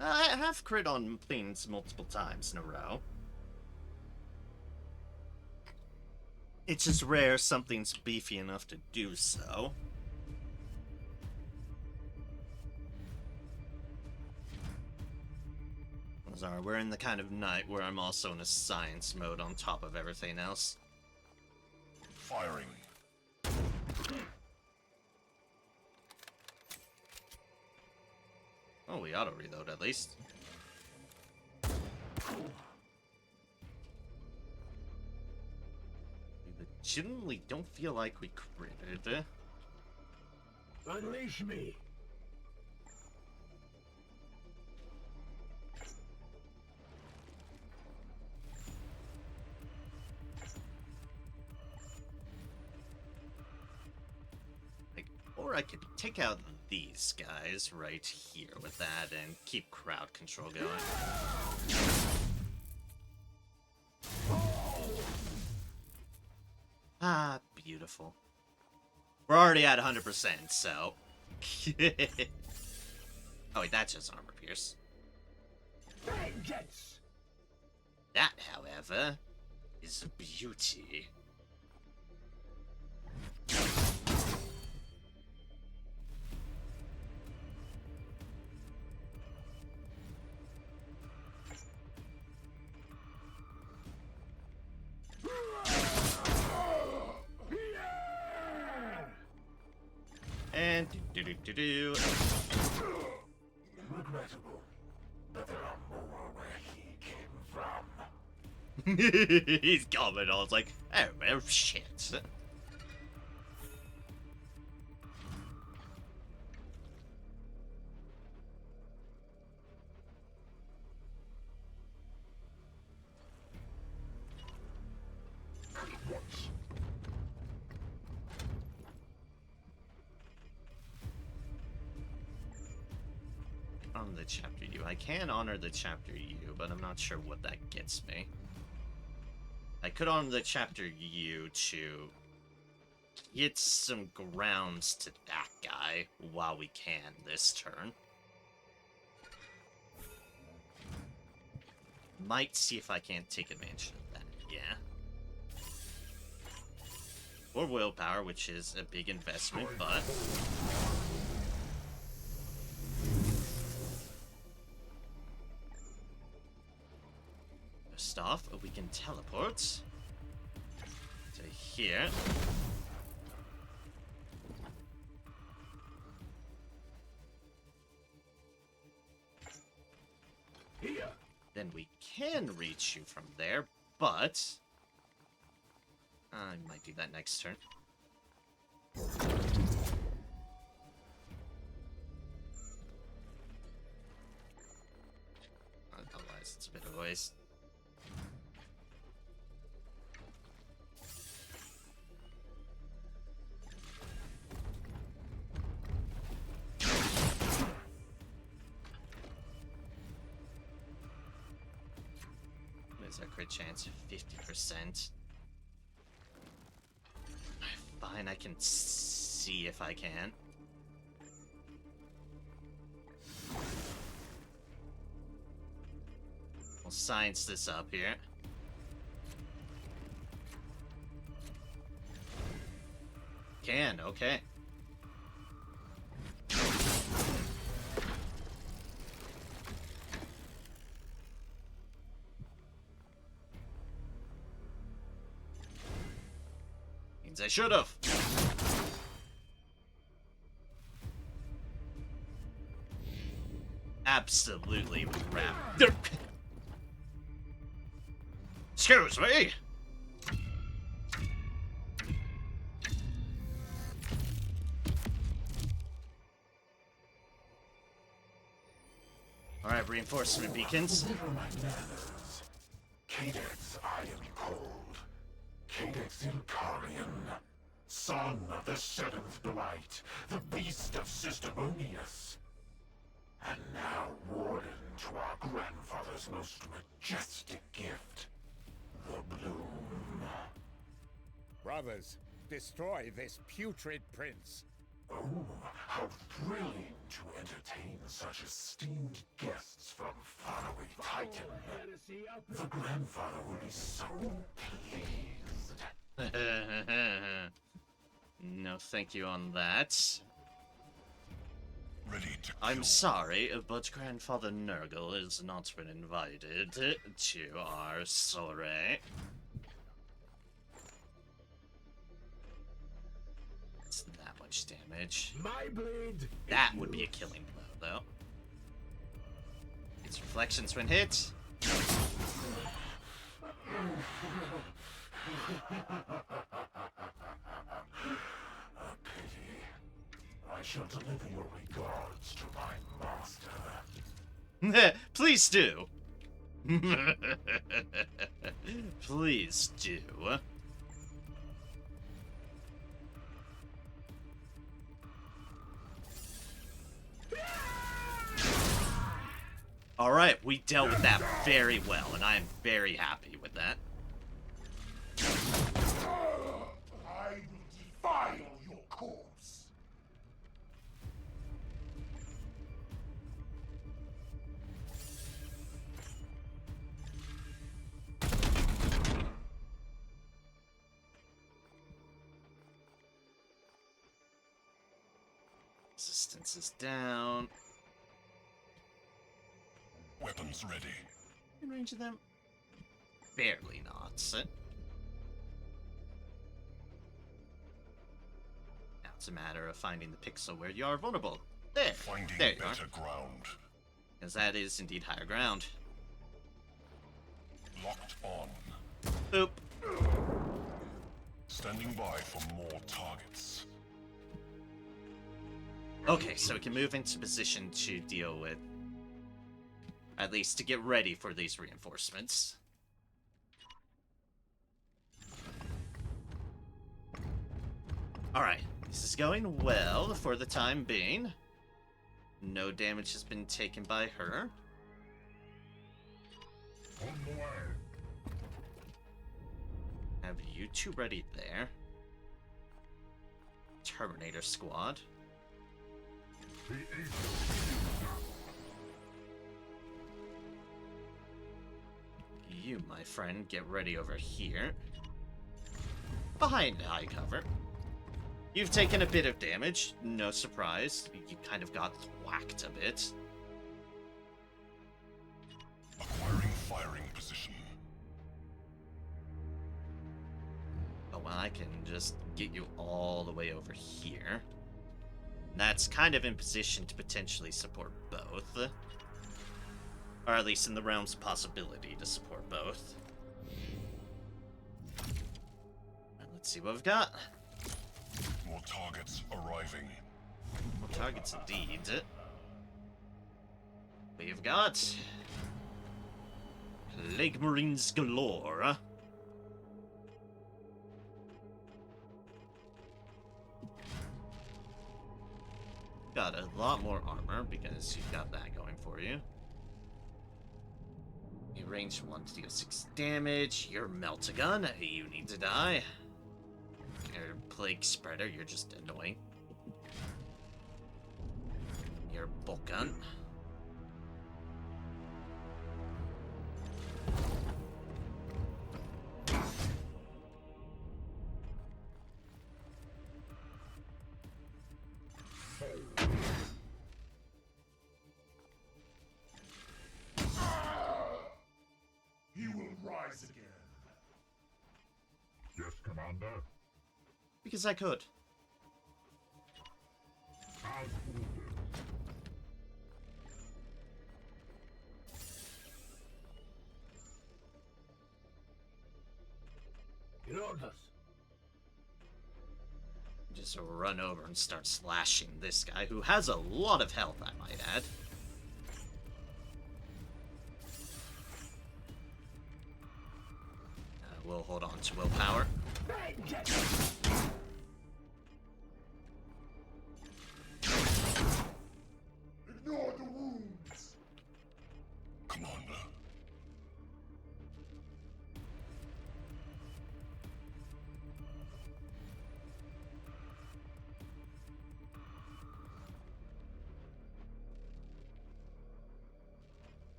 I have crit on fiends multiple times in a row. It's just rare something's beefy enough to do so. Sorry, we're in the kind of night where I'm also in a science mode on top of everything else. Firing. Oh, we auto-reload at least. We legitimately don't feel like we critted. Unleash me. Or I could take out these guys right here with that and keep crowd control going. Ah, beautiful. We're already at 100%, so... Oh wait, that's just armor pierce. Vengeance. That, however, is a beauty. And do. Regrettable, but there are more where he came from. He's coming all like, oh well, shit. On the chapter U. I can honor the chapter U, but I'm not sure what that gets me. I could honor the chapter U to get some grounds to that guy while we can this turn. Might see if I can't take advantage of that, yeah. Or willpower, which is a big investment, but... First off, we can teleport to here. Here. Then we can reach you from there, but I might do that next turn. Otherwise, it's a bit of a waste. There's a crit chance of 50%. Fine, I can see if I can. We'll science this up here. Can, okay. Means I should have. Absolutely crap. Excuse me. All right, reinforcement beacons. Consider my manners. Cadex I am called. Cadex Ilcarian, son of the seventh blight, the beast of Systemonius. And now warden to our grandfather's most majestic gift, the bloom. Brothers, destroy this putrid prince. Oh, how thrilling to entertain such esteemed guests from faraway Titan. The grandfather will be so pleased. No, thank you on that. Ready to I'm kill. sorry, but Grandfather Nurgle has not been invited to our soiree. It's that much damage. My blade. That would be a killing blow, though. Its reflections when hit. A pity. I shall deliver your regards to my master. Please do. Please do. All right, we dealt with that very well, and I am very happy with that. I will defile your corpse. Resistance is down. Weapons ready. In range of them? Barely not. Now it's a matter of finding the pixel where you are vulnerable. There! Finding There you are. better ground. Because that is indeed higher ground. Locked on. Boop. Standing by for more targets. Okay, so we can move into position to deal with... At least to get ready for these reinforcements. Alright, this is going well for the time being. No damage has been taken by her. On the way. Have you two ready there. Terminator squad. The Aegis. You, my friend, get ready over here. Behind high cover. You've taken a bit of damage, no surprise. You kind of got whacked a bit. Acquiring firing position. Oh, well, I can just get you all the way over here. That's kind of in position to potentially support both. Or at least in the realm's possibility to support both. Right, let's see what we've got. More targets arriving. More targets indeed. We've got... Plague Marines galore. Got a lot more armor because you've got that going for you. You range 1 to deal 6 damage. You're Melt-A-Gun. You need to die. You're Plague Spreader. You're just annoying. You're Bolt Gun. He will rise again. Yes, Commander. Because I could. As ordered. Your orders. Just run over and start slashing this guy, who has a lot of health, I might add. We'll hold on to willpower. Ignore the wounds. Commander.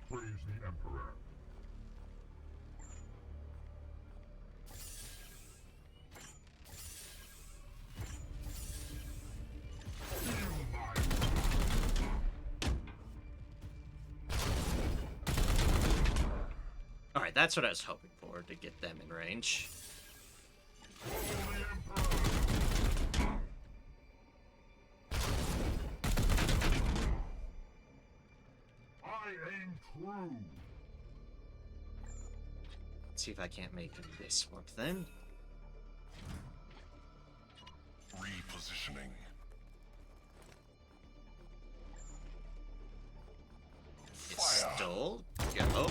Praise the Emperor. Alright, that's what I was hoping for, to get them in range. I aim true. Let's see if I can't make this work then. Repositioning. It's stole. Go.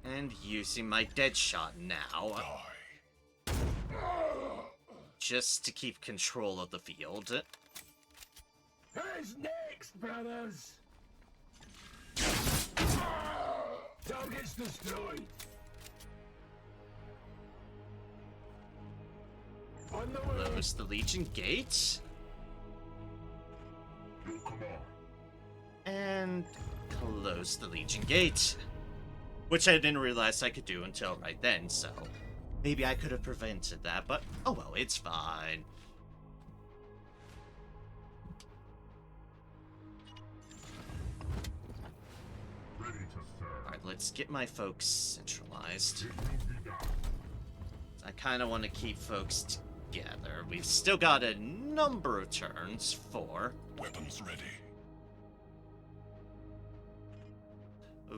And using my dead shot now. Die. Just to keep control of the field. Who's next, brothers? Target's destroyed. On the way. Close the Legion Gate. Your command. And close the Legion Gate. Which I didn't realize I could do until right then, so maybe I could have prevented that, but oh well, it's fine. Alright, let's get my folks centralized. I kind of want to keep folks together. We've still got a number of turns for. Weapons ready.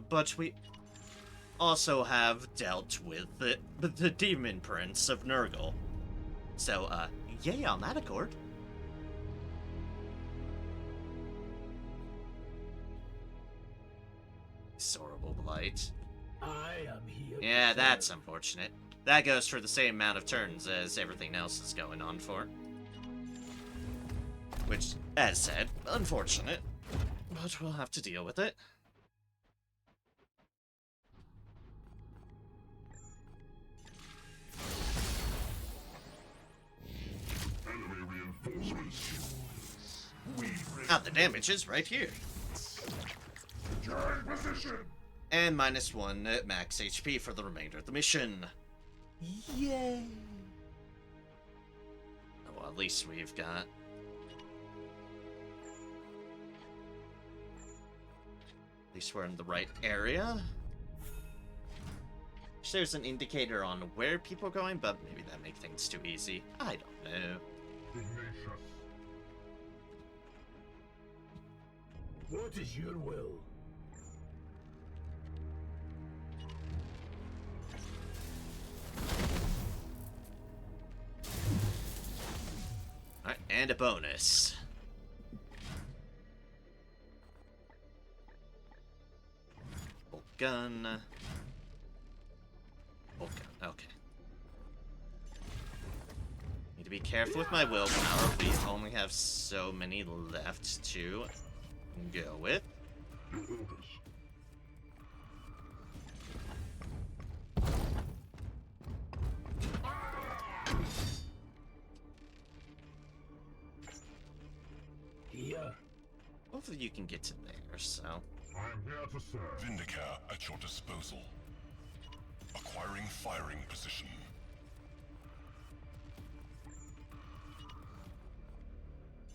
But we also have dealt with the Demon Prince of Nurgle. So, yay on that accord. Sorrowful Blight. I am here. Yeah, that's unfortunate. That goes for the same amount of turns as everything else is going on for. Which, as said, unfortunate. But we'll have to deal with it. Ah, the damage is right here. And -1 at max HP for the remainder of the mission. Yay! Oh, well, at least we've got... At least we're in the right area. There's an indicator on where people are going, but maybe that makes things too easy. I don't know. What is your will? Alright, and a bonus. Bolt gun. Bolt gun, okay. Need to be careful with my willpower. We only have so many left to go with. Here. Hopefully you can get to there, so... I'm here to serve. Vindicare at your disposal. Acquiring firing position.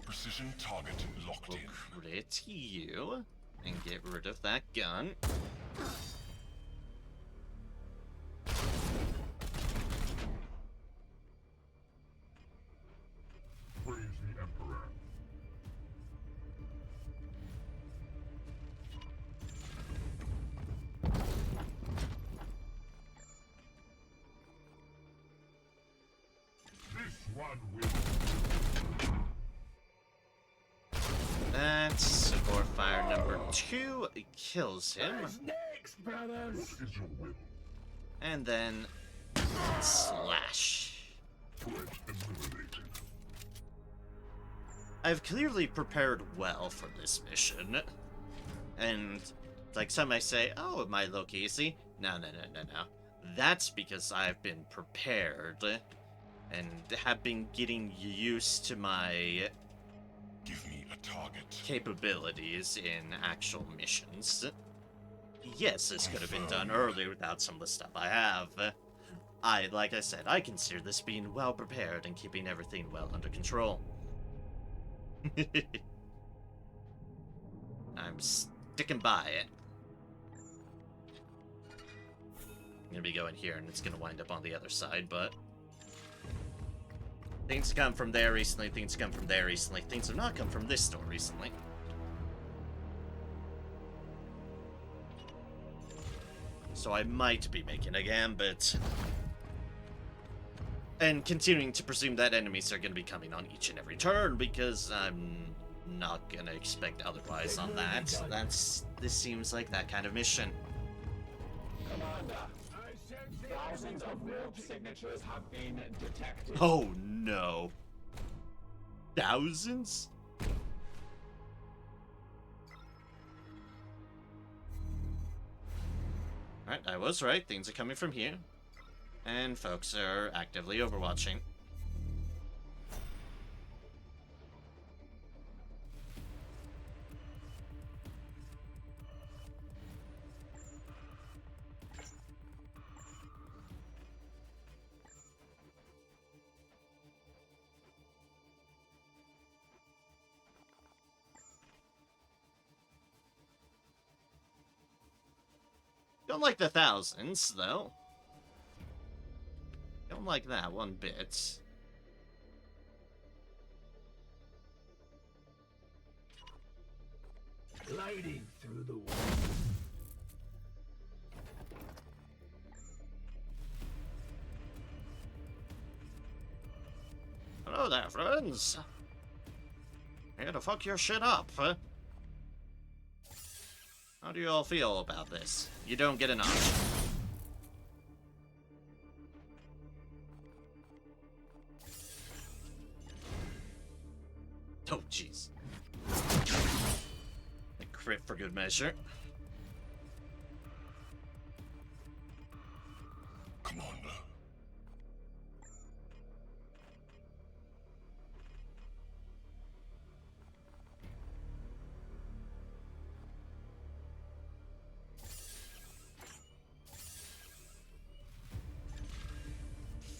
Precision target locked We'll in. crit you and get rid of that gun. Praise the Emperor. This one will. That's support fire number 2 kills him. Next, brothers. What is your will? And then slash. Threat eliminated. I've clearly prepared well for this mission. And like some might say, oh, it might look easy. No. That's because I've been prepared and have been getting used to my Give me a target. capabilities in actual missions. Yes, this could have been done earlier without some of the stuff I have. Like I said, I consider this being well prepared and keeping everything well under control. I'm sticking by it. I'm gonna be going here and it's gonna wind up on the other side, but things come from there recently, things come from there recently, things have not come from this door recently. So I might be making a gambit. And continuing to presume that enemies are going to be coming on each and every turn, because I'm not going to expect otherwise on that. This seems like that kind of mission. Commander, thousands of warp signatures have been detected. Oh no. Thousands? Alright, I was right. Things are coming from here. And folks are actively overwatching. Don't like the thousands, though. Don't like that one bit. Gliding through the wall. Hello there, friends. Here to fuck your shit up, huh? How do you all feel about this? You don't get an option. Oh, jeez. A crit for good measure. Commander.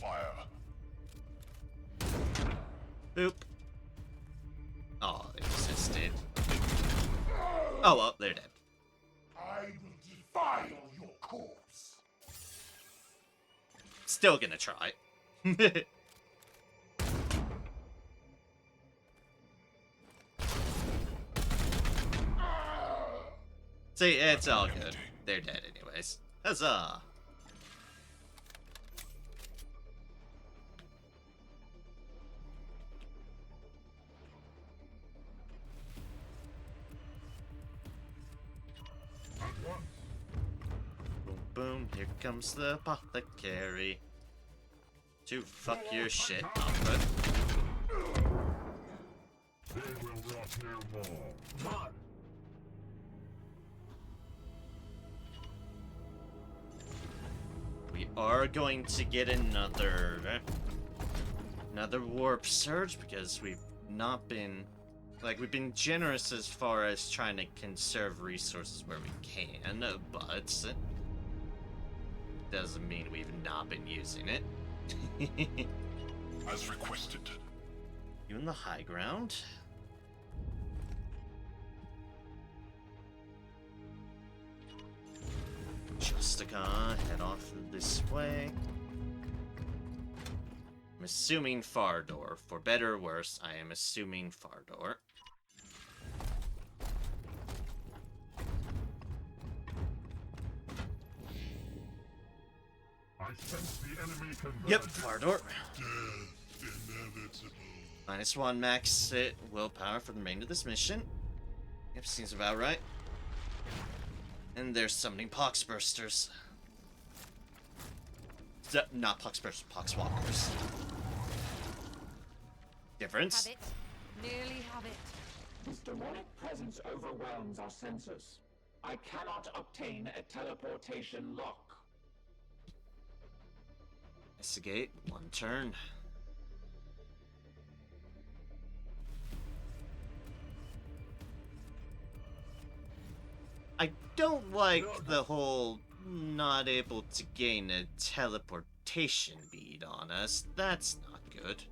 Fire. Boop. Oh, they resisted. Oh well, they're dead. I will defile your corpse. Still gonna try. See, it's all good. They're dead anyways. Huzzah! Boom, boom, here comes the apothecary. To fuck your shit up. They will rot no more. None. We are going to get another warp surge because we've not been, like, we've been generous as far as trying to conserve resources where we can, but doesn't mean we've not been using it. As requested. You in the high ground? Justica, head off this way. I'm assuming Fardor. For better or worse, I am assuming Fardor. I sense the enemy converging. Yep, Fardor. Death inevitable. -1 max willpower for the remainder of this mission. Yep, seems about right. And they're summoning Poxbursters. Not Poxbursters, Poxwalkers. Difference? Have it. Nearly have it. This demonic presence overwhelms our senses. I cannot obtain a teleportation lock. Investigate, 1 turn. I don't like the whole not able to gain a teleportation bead on us. That's not good.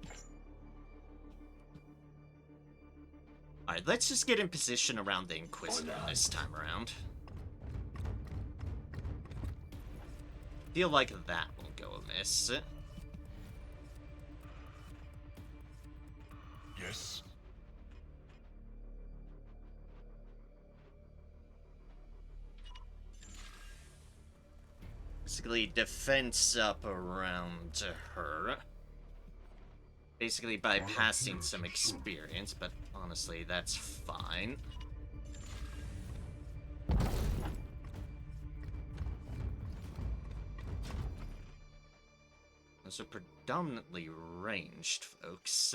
Alright, let's just get in position around the Inquisitor this time around. Feel like that won't go amiss. Yes. Basically, defense up around her. Basically, bypassing some experience, but honestly, that's fine. Those are predominantly ranged, folks.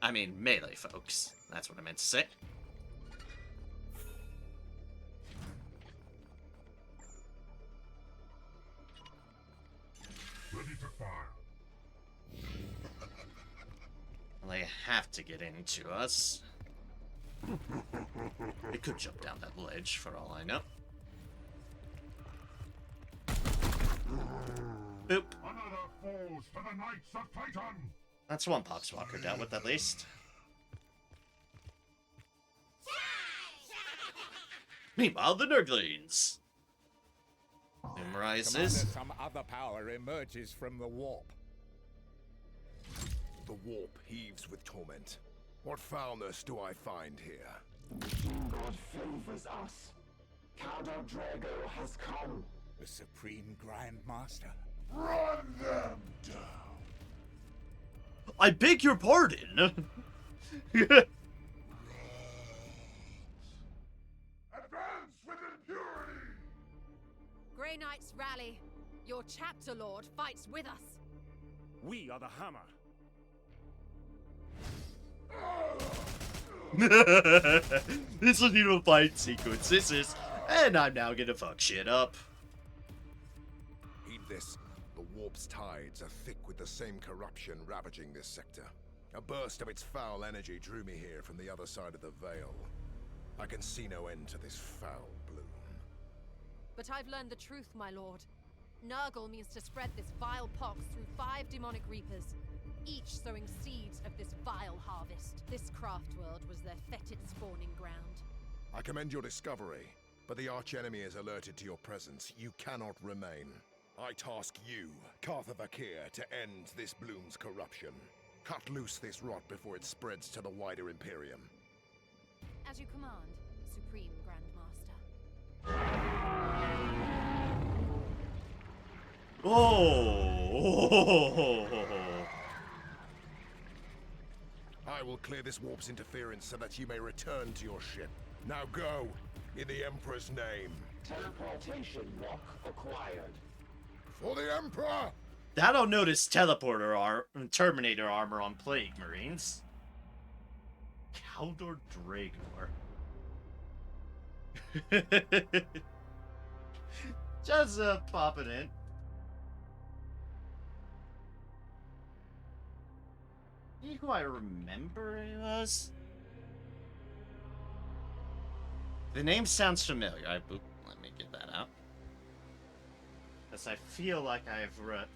I mean, melee folks. That's what I meant to say. Ready to fire. Well, they have to get into us. They could jump down that ledge, for all I know. Boop. Another falls to the Knights of Titan. That's one Poxwalker dealt with, at least. Meanwhile, the Nurglings. Doom rises. Commander, some other power emerges from the warp. The warp heaves with torment. What foulness do I find here? God favors us. Count Drago has come. The Supreme Grand Master. Run them down. I beg your pardon. Advance with impurity. Grey Knights rally. Your chapter lord fights with us. We are the hammer. This is a fight sequence. This is, and I'm now gonna fuck shit up. Heed this. The warp's tides are thick with the same corruption ravaging this sector. A burst of its foul energy drew me here from the other side of the veil. I can see no end to this foul bloom. But I've learned the truth, my lord. Nurgle means to spread this vile pox through 5 demonic reapers, each sowing seeds of this vile harvest. This Craftworld was their fetid spawning ground. I commend your discovery, but the archenemy is alerted to your presence. You cannot remain. I task you, Cartha Vakir, to end this bloom's corruption. Cut loose this rot before it spreads to the wider Imperium. As you command, Supreme Grand Master. Oh! I will clear this warp's interference so that you may return to your ship. Now go, in the Emperor's name. Teleportation lock acquired. For the Emperor! I don't notice Terminator armor on Plague Marines. Kaldor Dragor. Just popping in. You who I remember it was? The name sounds familiar. Let me get that out. Because I feel like I've read.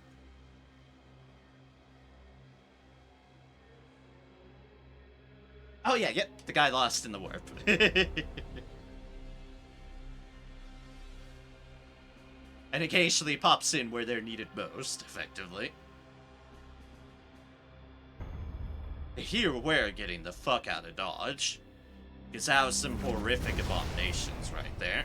Oh yeah, yep, the guy lost in the warp. And occasionally pops in where they're needed most, effectively. Here we're getting the fuck out of Dodge. Because that was some horrific abominations right there.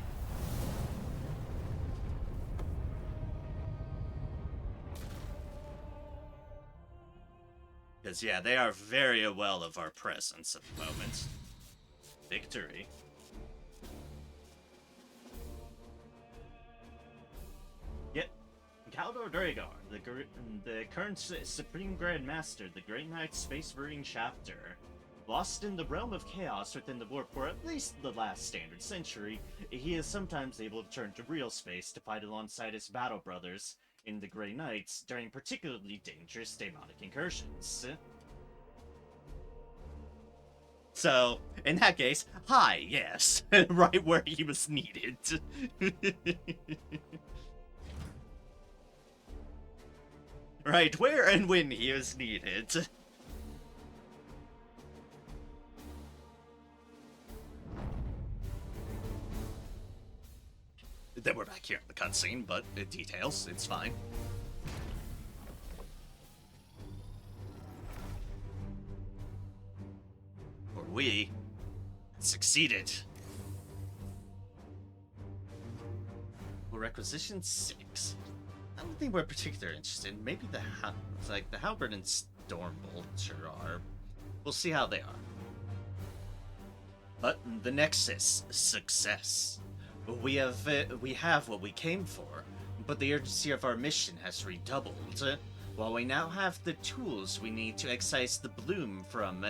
Because, yeah, they are very well of our presence at the moment. Victory. Yep. Kaldor Dragar, the current Supreme Grand Master, the Great Knight Space Marine Chapter. Lost in the realm of chaos within the warp for at least the last standard century, he is sometimes able to turn to real space to fight alongside his battle brothers in the Grey Knights during particularly dangerous demonic incursions. So, in that case, hi, yes, right where he was needed. Right where and when he was needed. Then we're back here in the cutscene, but it details, it's fine. For we succeeded. We'll requisition 6. I don't think we're particularly interested. Maybe the Halberd and Stormbolt sure are. We'll see how they are. But the Nexus, success. We have what we came for, but the urgency of our mission has redoubled. While we now have the tools we need to excise the bloom from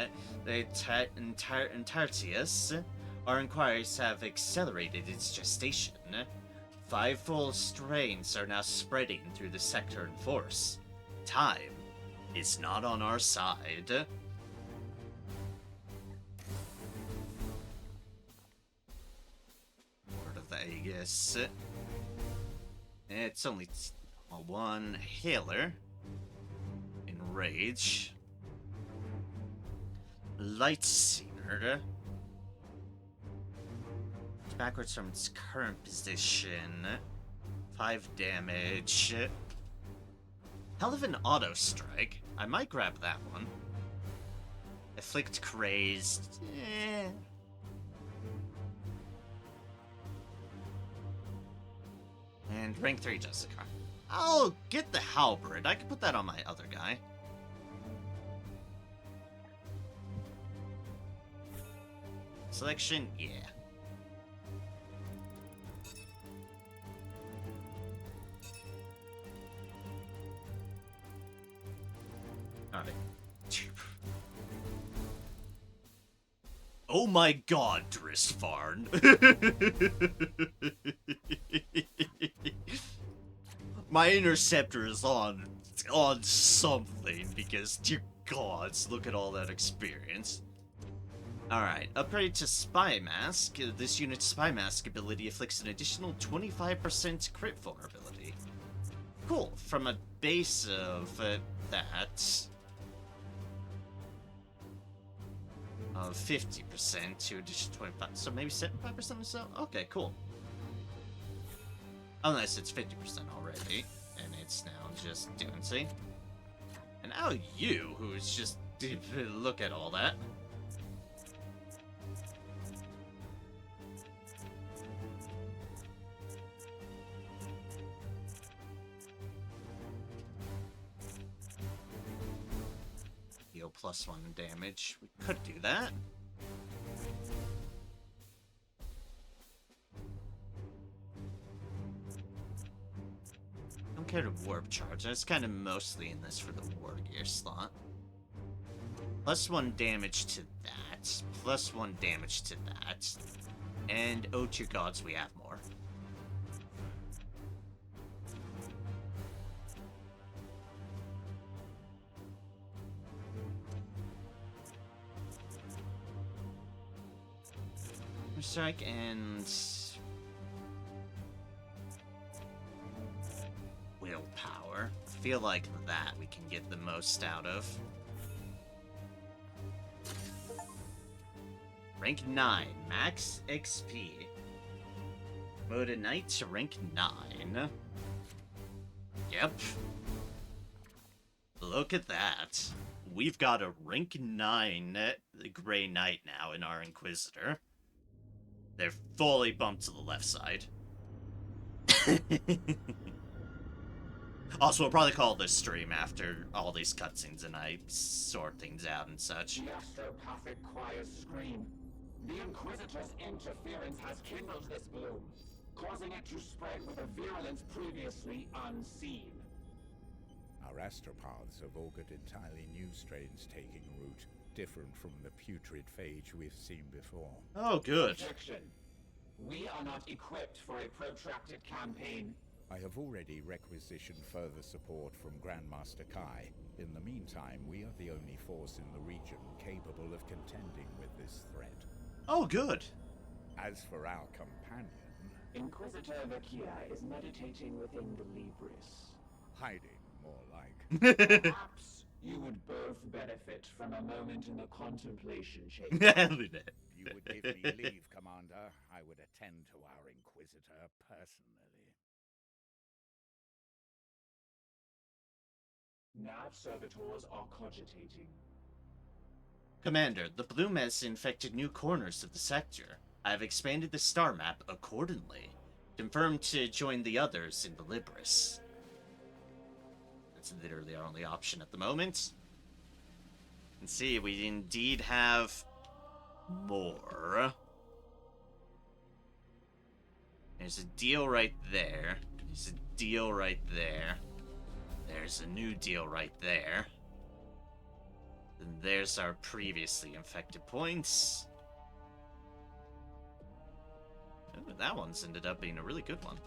Tartius, our inquiries have accelerated its gestation. 5 full strains are now spreading through the sector in force. Time is not on our side. Vegas. It's only one Hailer. Enrage. Lightseer. backwards from its current position. 5 damage. Hell of an auto strike. I might grab that one. Afflict crazed. And rank 3 Jessica. I'll get the halberd. I can put that on my other guy. Selection, yeah. Alright. Oh my god, Dristvarn. My interceptor is on something because, dear gods, look at all that experience. Alright, upgrade to Spy Mask. This unit's Spy Mask ability afflicts an additional 25% crit vulnerability. Cool, from a base of that... of 50% to additional 25, so maybe 75% or so? Okay, cool. Unless it's 50% already, and it's now just doing see. And now you, who's just look at all that. Heal +1 damage. We could do that. Don't care to warp charge. I was kind of mostly in this for the war gear slot. +1 damage to that. +1 damage to that. And oh to gods, we have more. Strike and willpower. Feel like that we can get the most out of. Rank 9, max XP. Mode Knight to rank 9. Yep. Look at that. We've got a rank 9 Grey Knight now in our Inquisitor. They're fully bumped to the left side. Also, we'll probably call this stream after all these cutscenes and I sort things out and such. The astropathic choirs scream. The Inquisitor's interference has kindled this bloom, causing it to spread with a virulence previously unseen. Our astropaths have augured entirely new strains taking root, different from the putrid phage we've seen before. Oh, good. Objection. We are not equipped for a protracted campaign. I have already requisitioned further support from Grandmaster Kai. In the meantime, we are the only force in the region capable of contending with this threat. Oh, good. As for our companion... Inquisitor Vakia is meditating within the Libris. Hiding, more like. Perhaps you would both benefit from a moment in the contemplation chamber. You would give me leave, Commander. I would attend to our Inquisitor personally. Nav servitors are cogitating. Commander, the bloom has infected new corners of the sector. I have expanded the star map accordingly. Confirmed to join the others in the Libris. That's literally our only option at the moment. And see, we indeed have more. There's a deal right there. There's a deal right there. There's a new deal right there. Then there's our previously infected points. Ooh, that one's ended up being a really good one.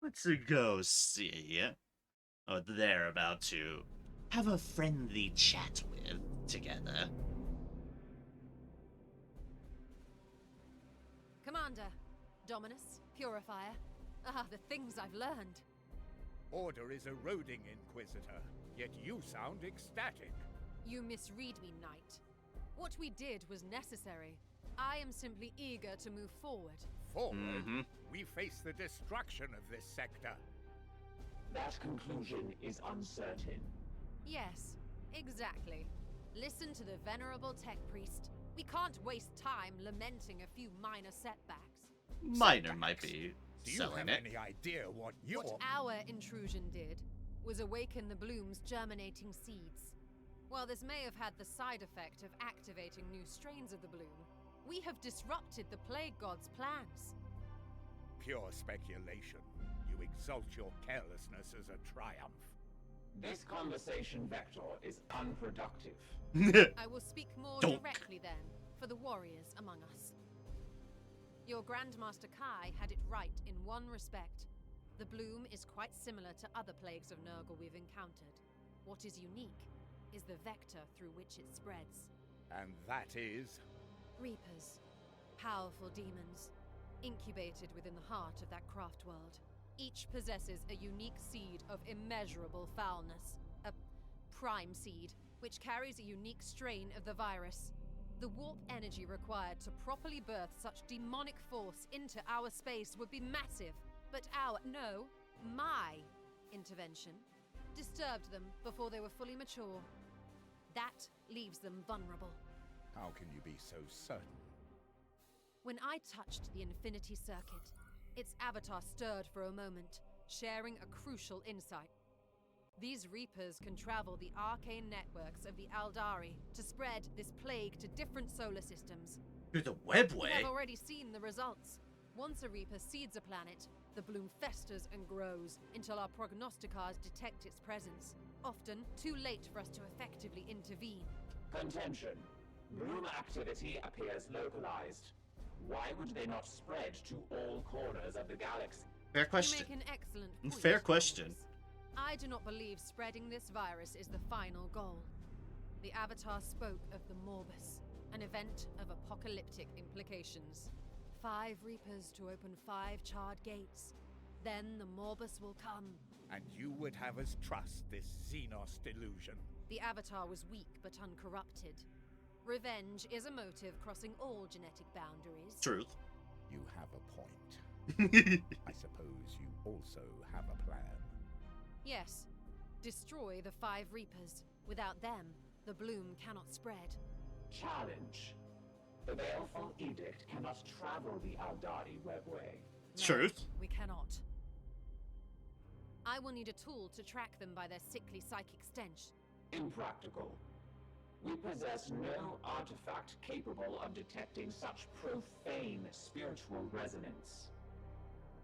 Let's go see. Oh, they're about to have a friendly chat with together. Commander, Dominus, Purifier. Ah, the things I've learned. Order is eroding, Inquisitor, yet you sound ecstatic. You misread me, Knight. What we did was necessary. I am simply eager to move forward. Forward? We face the destruction of this sector. That conclusion is uncertain. Yes, exactly. Listen to the venerable tech priest. We can't waste time lamenting a few minor setbacks. Minor might be Do you selling have it. any idea what your... What our intrusion did was awaken the bloom's germinating seeds. While this may have had the side effect of activating new strains of the bloom, we have disrupted the plague god's plans. Pure speculation. You exalt your carelessness as a triumph. This conversation vector is unproductive. I will speak more Donk. directly then, for the warriors among us. Your Grandmaster Kai had it right in one respect. The bloom is quite similar to other plagues of Nurgle we've encountered. What is unique is the vector through which it spreads. And that is... Reapers. Powerful demons. Incubated within the heart of that Craftworld. Each possesses a unique seed of immeasurable foulness. A prime seed, which carries a unique strain of the virus. The warp energy required to properly birth such demonic force into our space would be massive. But my intervention disturbed them before they were fully mature. That leaves them vulnerable. How can you be so certain? When I touched the Infinity Circuit, its avatar stirred for a moment, sharing a crucial insight. These Reapers can travel the arcane networks of the Aldari to spread this plague to different solar systems. Through the webway? We have already seen the results. Once a Reaper seeds a planet, the bloom festers and grows until our prognosticars detect its presence. Often too late for us to effectively intervene. Contention. Bloom activity appears localized. Why would they not spread to all corners of the galaxy? Fair question. You make an excellent point, Fair question. Holmes. I do not believe spreading this virus is the final goal. The Avatar spoke of the Morbus, an event of apocalyptic implications. 5 Reapers to open 5 charred gates. Then the Morbus will come. And you would have us trust this Xenos delusion. The Avatar was weak but uncorrupted. Revenge is a motive crossing all genetic boundaries. Truth. You have a point. I suppose you also have a plan. Yes. Destroy the 5 Reapers. Without them, the bloom cannot spread. Challenge. The Baleful Edict cannot travel the Aldari webway. No, Truth. we cannot. I will need a tool to track them by their sickly psychic stench. Impractical. We possess no artifact capable of detecting such profane spiritual resonance.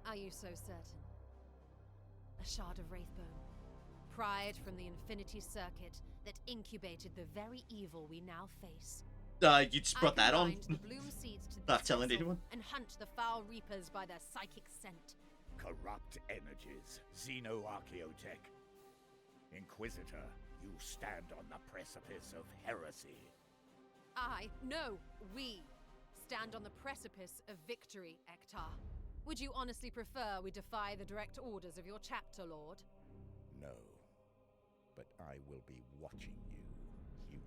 Are you so certain? A shard of Wraithbone, pried from the Infinity Circuit that incubated the very evil we now face. You just brought that on? The bloom seeds to Not this telling vessel anyone? and hunt the foul Reapers by their psychic scent. Corrupt energies, Xenoarchaeotech. Inquisitor, you stand on the precipice of heresy. We stand on the precipice of victory, Ektar. Would you honestly prefer we defy the direct orders of your chapter lord? No, but I will be watching you, human.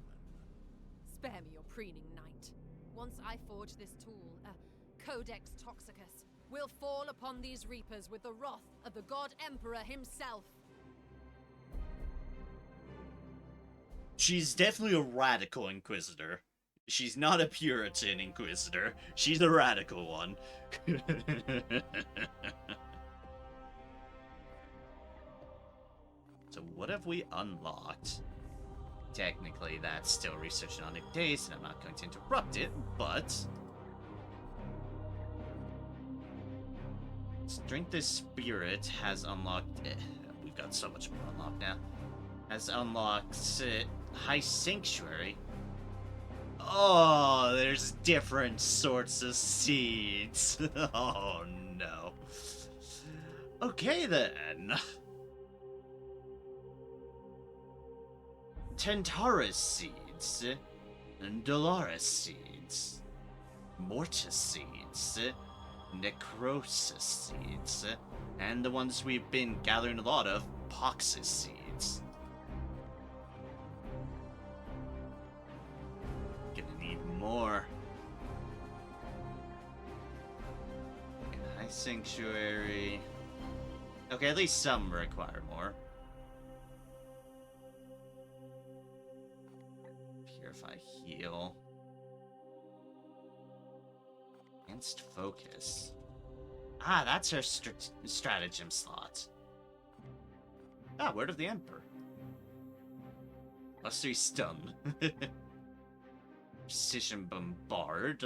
Spare me your preening, knight. Once I forge this tool, Codex Toxicus, will fall upon these Reapers with the wrath of the God Emperor himself. She's definitely a radical Inquisitor. She's not a Puritan Inquisitor. She's a radical one. So what have we unlocked? Technically, that's still research on days, and I'm not going to interrupt it, but... Strength of Spirit has unlocked... we've got so much more unlocked now. Has unlocked High Sanctuary. Oh, there's different sorts of seeds. Oh no. Okay then. Tentaris seeds, Dolaris seeds, Mortis seeds, Necrosis seeds, and the ones we've been gathering a lot of, Poxus seeds. Gonna more. High Sanctuary. Okay, at least some require more. Purify, heal. Enhanced focus. Ah, that's our stratagem slot. Ah, Word of the Emperor. +3 stun. Precision bombard.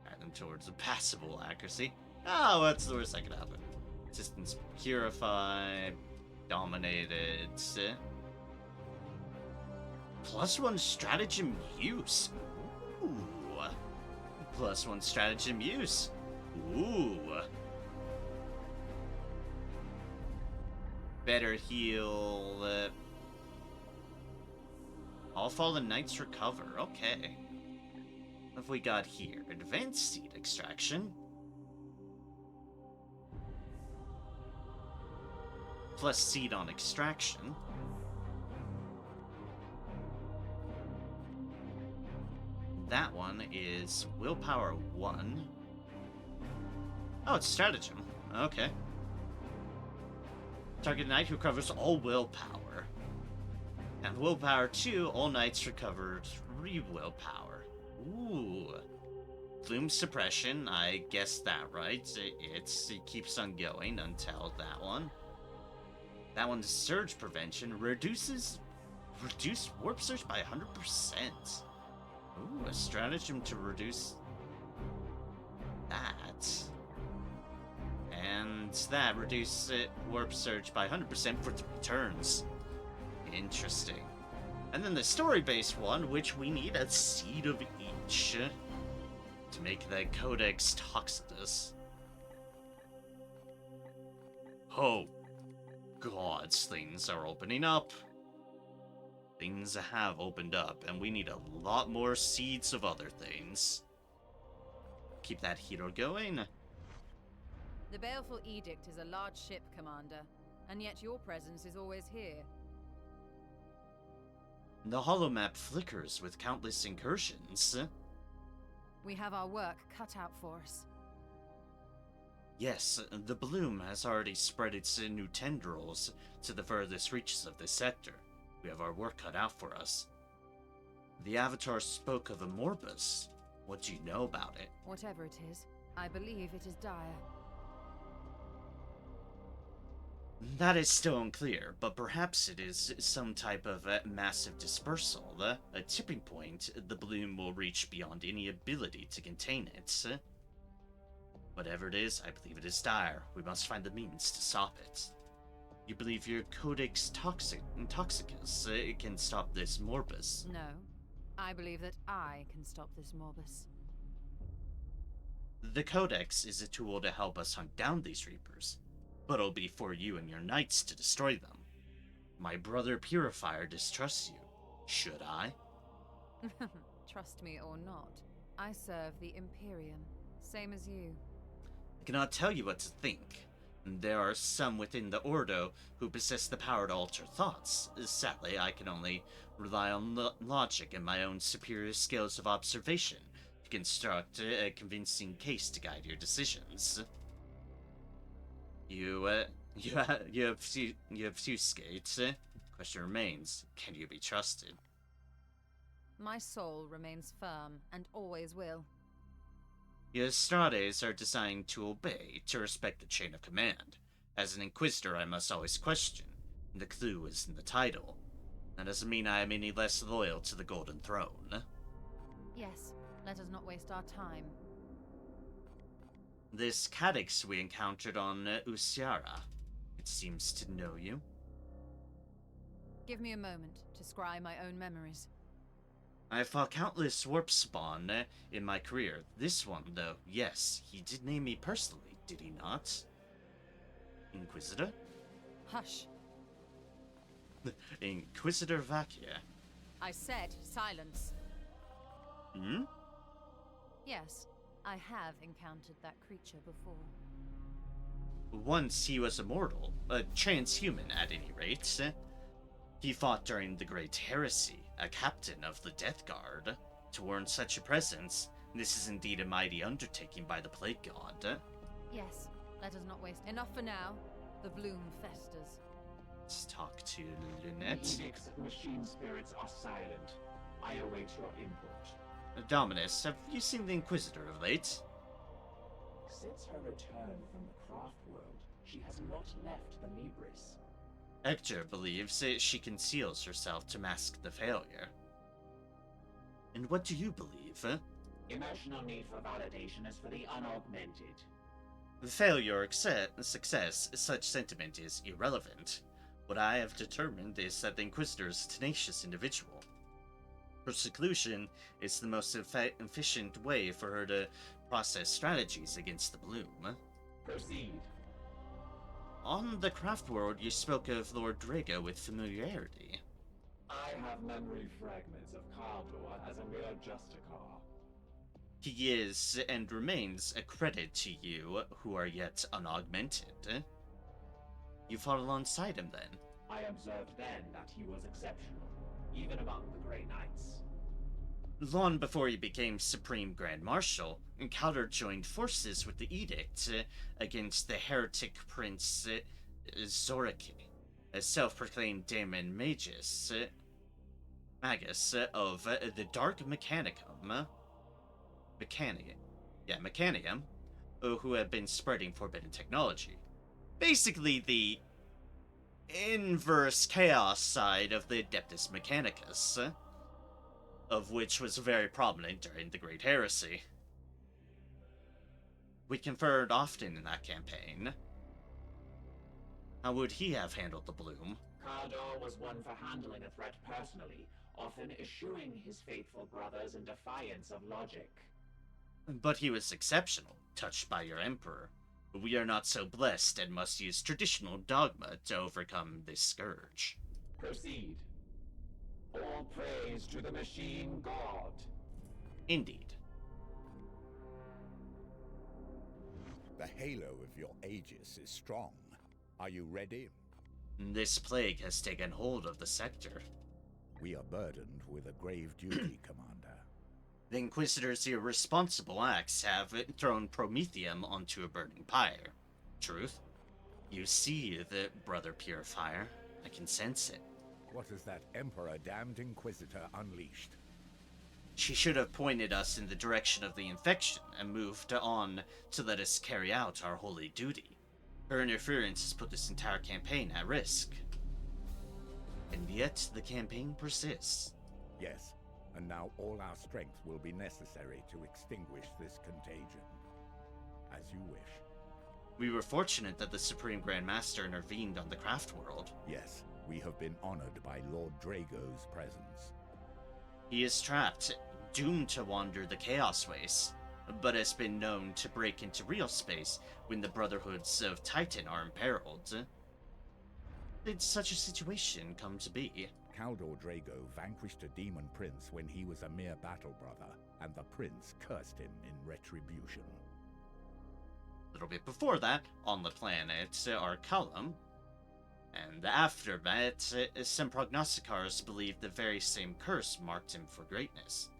Add them towards a passable accuracy. Ah, what's the worst that could happen? Resistance purify. Dominated. +1 stratagem use. Ooh. +1 stratagem use. Ooh. Better heal. All fallen knights recover. Okay. What have we got here? Advanced seed extraction. Plus seed on extraction. That one is willpower 1. Oh, it's stratagem. Okay. Target knight who covers all willpower. And willpower 2, all knights recover 3 willpower. Ooh. Gloom suppression, I guessed that right. It keeps on going until that one. That one's surge prevention. Reduce warp surge by 100%. Ooh, a stratagem to reduce that. And that reduces warp surge by 100% for 3 turns. Interesting. And then the story-based one, which we need a seed of each to make the Codex Toxidus. Oh, gods, things are opening up. Things have opened up, and we need a lot more seeds of other things. Keep that heater going. The Baleful Edict is a large ship, Commander, and yet your presence is always here. The holomap flickers with countless incursions. We have our work cut out for us. Yes, the bloom has already spread its new tendrils to the furthest reaches of this sector. We have our work cut out for us. The Avatar spoke of a Morbus. What do you know about it? Whatever it is, I believe it is dire. That is still unclear, but perhaps it is some type of massive dispersal, a tipping point the bloom will reach beyond any ability to contain it. Whatever it is, I believe it is dire. We must find the means to stop it. You believe your Codex Toxicus can stop this Morbus? No. I believe that I can stop this Morbus. The Codex is a tool to help us hunt down these Reapers, but it'll be for you and your knights to destroy them. My brother Purifier distrusts you. Should I? Trust me or not, I serve the Imperium, same as you. I cannot tell you what to think. There are some within the Ordo who possess the power to alter thoughts. Sadly, I can only rely on logic and my own superior skills of observation to construct a convincing case to guide your decisions. You obfuscate. Question remains, can you be trusted? My soul remains firm and always will. Your Strades are designed to obey, to respect the chain of command. As an Inquisitor, I must always question. The clue is in the title. That doesn't mean I am any less loyal to the Golden Throne. Yes, let us not waste our time. This Cadix we encountered on Usiara, it seems to know you. Give me a moment to scry my own memories. I fought countless warp spawn in my career. This one, though, yes, he did name me personally, did he not? Inquisitor? Hush. Inquisitor Vakia. I said silence. Hmm? Yes, I have encountered that creature before. Once he was immortal, a transhuman at any rate. He fought during the Great Heresy, a captain of the Death Guard. To warn such a presence, this is indeed a mighty undertaking by the Plague God. Yes, let us not waste enough for now. The bloom festers. Let's talk to The Lunette. edicts of machine spirits are silent. I await your input. Dominus, have you seen the Inquisitor of late? Since her return from the Craftworld, she has not left the Libris. Hector believes that she conceals herself to mask the failure. And what do you believe? Emotional need for validation is for the unaugmented. The failure or success, such sentiment is irrelevant. What I have determined is that the Inquisitor is a tenacious individual. Her seclusion is the most efficient way for her to process strategies against the Bloom. Proceed. On the Craftworld, you spoke of Lord Drago with familiarity. I have memory fragments of Kaldor as a mere Justicar. He is, and remains, a credit to you, who are yet unaugmented. You fought alongside him then? I observed then that he was exceptional, even among the Grey Knights. Long before he became Supreme Grand Marshal, Kaldor joined forces with the Edict against the heretic Prince Zoriki, a self-proclaimed Daemon Magus of the Dark Mechanicum, who had been spreading forbidden technology. Basically the inverse chaos side of the Adeptus Mechanicus, of which was very prominent during the Great Heresy. We conferred often in that campaign. How would he have handled the Bloom? Kaldor was one for handling a threat personally, often eschewing his faithful brothers in defiance of logic. But he was exceptional, touched by your Emperor. We are not so blessed and must use traditional dogma to overcome this scourge. Proceed. All praise to the Machine God. Indeed. The halo of your Aegis is strong. Are you ready? This plague has taken hold of the sector. We are burdened with a grave duty, Commander. The Inquisitor's irresponsible acts have thrown Prometheum onto a burning pyre. Truth? You see the Brother Purifier. I can sense it. What has that Emperor-damned Inquisitor unleashed? She should have pointed us in the direction of the infection and moved on to let us carry out our holy duty. Her interference has put this entire campaign at risk. And yet, the campaign persists. Yes, and now all our strength will be necessary to extinguish this contagion. As you wish. We were fortunate that the Supreme Grand Master intervened on the Craftworld. Yes, we have been honored by Lord Drago's presence. He is trapped, doomed to wander the Chaos Waste, but has been known to break into real space when the Brotherhoods of Titan are imperiled. Did such a situation come to be? Kaldor Drago vanquished a demon prince when he was a mere battle brother, and the prince cursed him in retribution. A little bit before that, on the planet Arcalum, and after that, some prognosticators believed the very same curse marked him for greatness.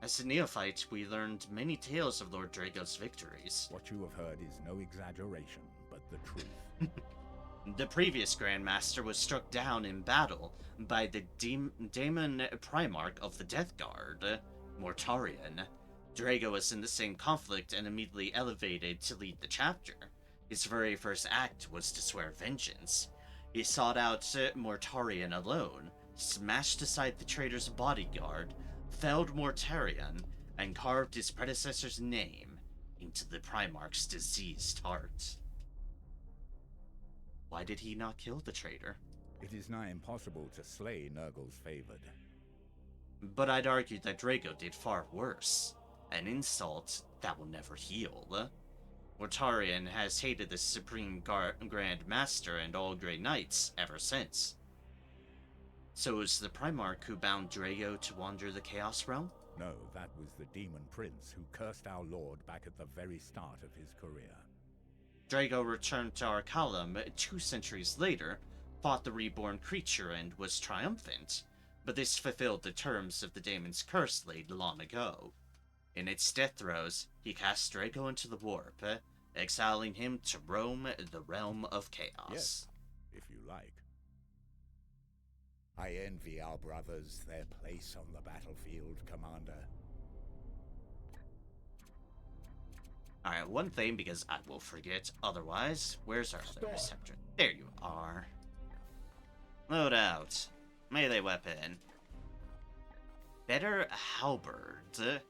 As a neophyte, we learned many tales of Lord Drago's victories. What you have heard is no exaggeration, but the truth. The previous Grand Master was struck down in battle by the Daemon Primarch of the Death Guard, Mortarion. Drago was in the same conflict and immediately elevated to lead the chapter. His very first act was to swear vengeance. He sought out Mortarion alone, smashed aside the traitor's bodyguard, felled Mortarion, and carved his predecessor's name into the Primarch's diseased heart. Why did he not kill the traitor? It is nigh impossible to slay Nurgle's favored. But I'd argue that Drago did far worse. An insult that will never heal. Mortarion has hated the Supreme Grand Master and all Grey Knights ever since. So it was the Primarch who bound Drago to wander the Chaos Realm? No, that was the Demon Prince who cursed our Lord back at the very start of his career. Drago returned to Arcalum 2 centuries later, fought the reborn creature and was triumphant, but this fulfilled the terms of the daemon's curse laid long ago. In its death throes, he cast Draco into the warp, exiling him to roam the realm of chaos. Yes, if you like. I envy our brothers their place on the battlefield, Commander. Alright, one thing, because I will forget otherwise. Where's our other receptor? There you are. Load out. Melee weapon. Better halberd.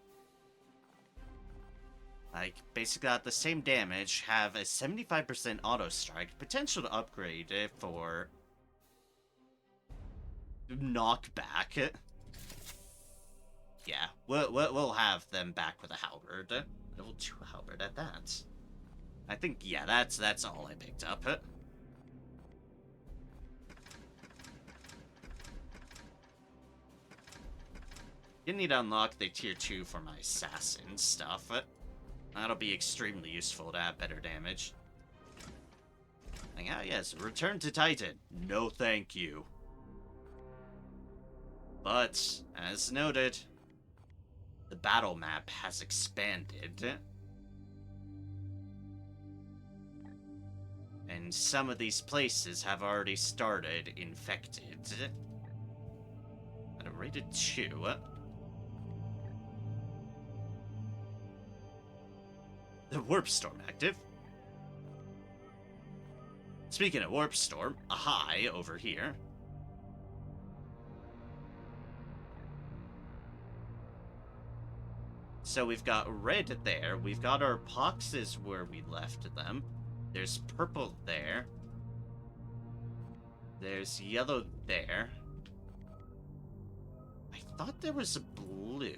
Like, basically got the same damage, have a 75% auto strike, potential to upgrade it for knockback. Yeah, we'll have them back with a halberd. Level 2 halberd at that. I think, yeah, that's all I picked up. You need to unlock the tier 2 for my assassin stuff. That'll be extremely useful to have better damage. And, ah, yes, return to Titan. No thank you. But, as noted, the battle map has expanded. And some of these places have already started infected. At a rated 2. The Warp Storm active. Speaking of Warp Storm, a high over here. So we've got red there. We've got our poxes where we left them. There's purple there. There's yellow there. I thought there was a blue.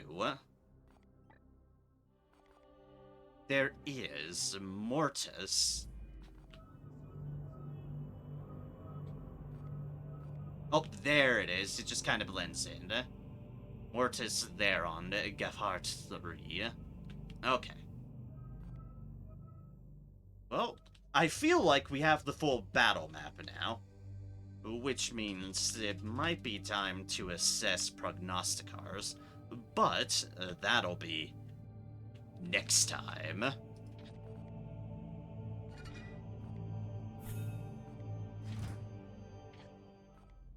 There is Mortis. Oh, there it is. It just kind of blends in. Mortis there on Geffart 3. Okay. Well, I feel like we have the full battle map now. Which means it might be time to assess prognosticars. But that'll be next time.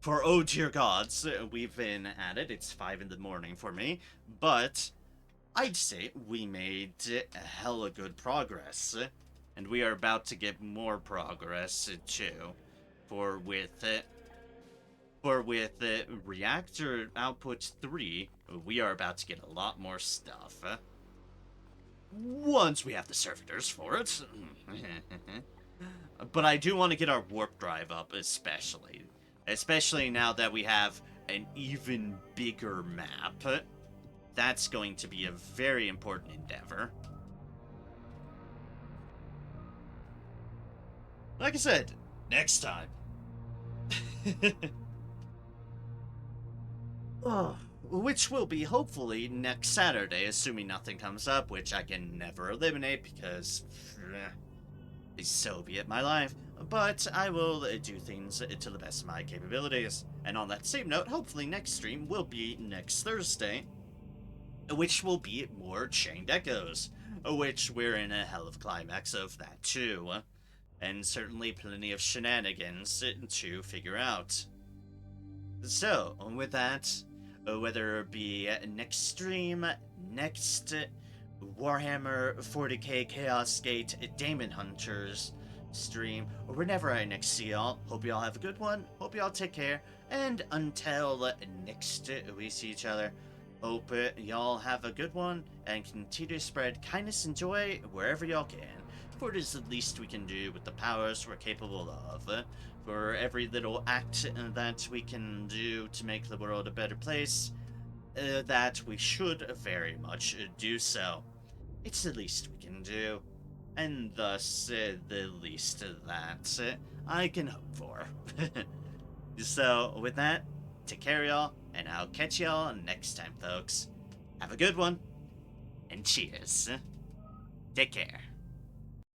For oh dear gods, we've been at it. It's 5 in the morning for me, but I'd say we made hella good progress, and we are about to get more progress too. For with reactor output 3, we are about to get a lot more stuff. Once we have the servitors for it. But I do want to get our warp drive up, especially now that we have an even bigger map. That's going to be a very important endeavor. Like I said, next time. Which will be hopefully next Saturday, assuming nothing comes up, which I can never eliminate because so be it my life. But I will do things to the best of my capabilities. And on that same note, hopefully next stream will be next Thursday, which will be more Chained Echoes, which we're in a hell of a climax of that too. And certainly plenty of shenanigans to figure out. So, with that, whether it be next stream, next Warhammer 40k Chaos Gate Daemonhunters stream, or whenever I next see y'all, hope y'all have a good one, hope y'all take care, and until next we see each other, hope y'all have a good one, and continue to spread kindness and joy wherever y'all can, for it is the least we can do with the powers we're capable of. For every little act that we can do to make the world a better place, that we should very much do so. It's the least we can do, and thus the least that I can hope for. So, with that, take care y'all, and I'll catch y'all next time, folks. Have a good one, and cheers. Take care.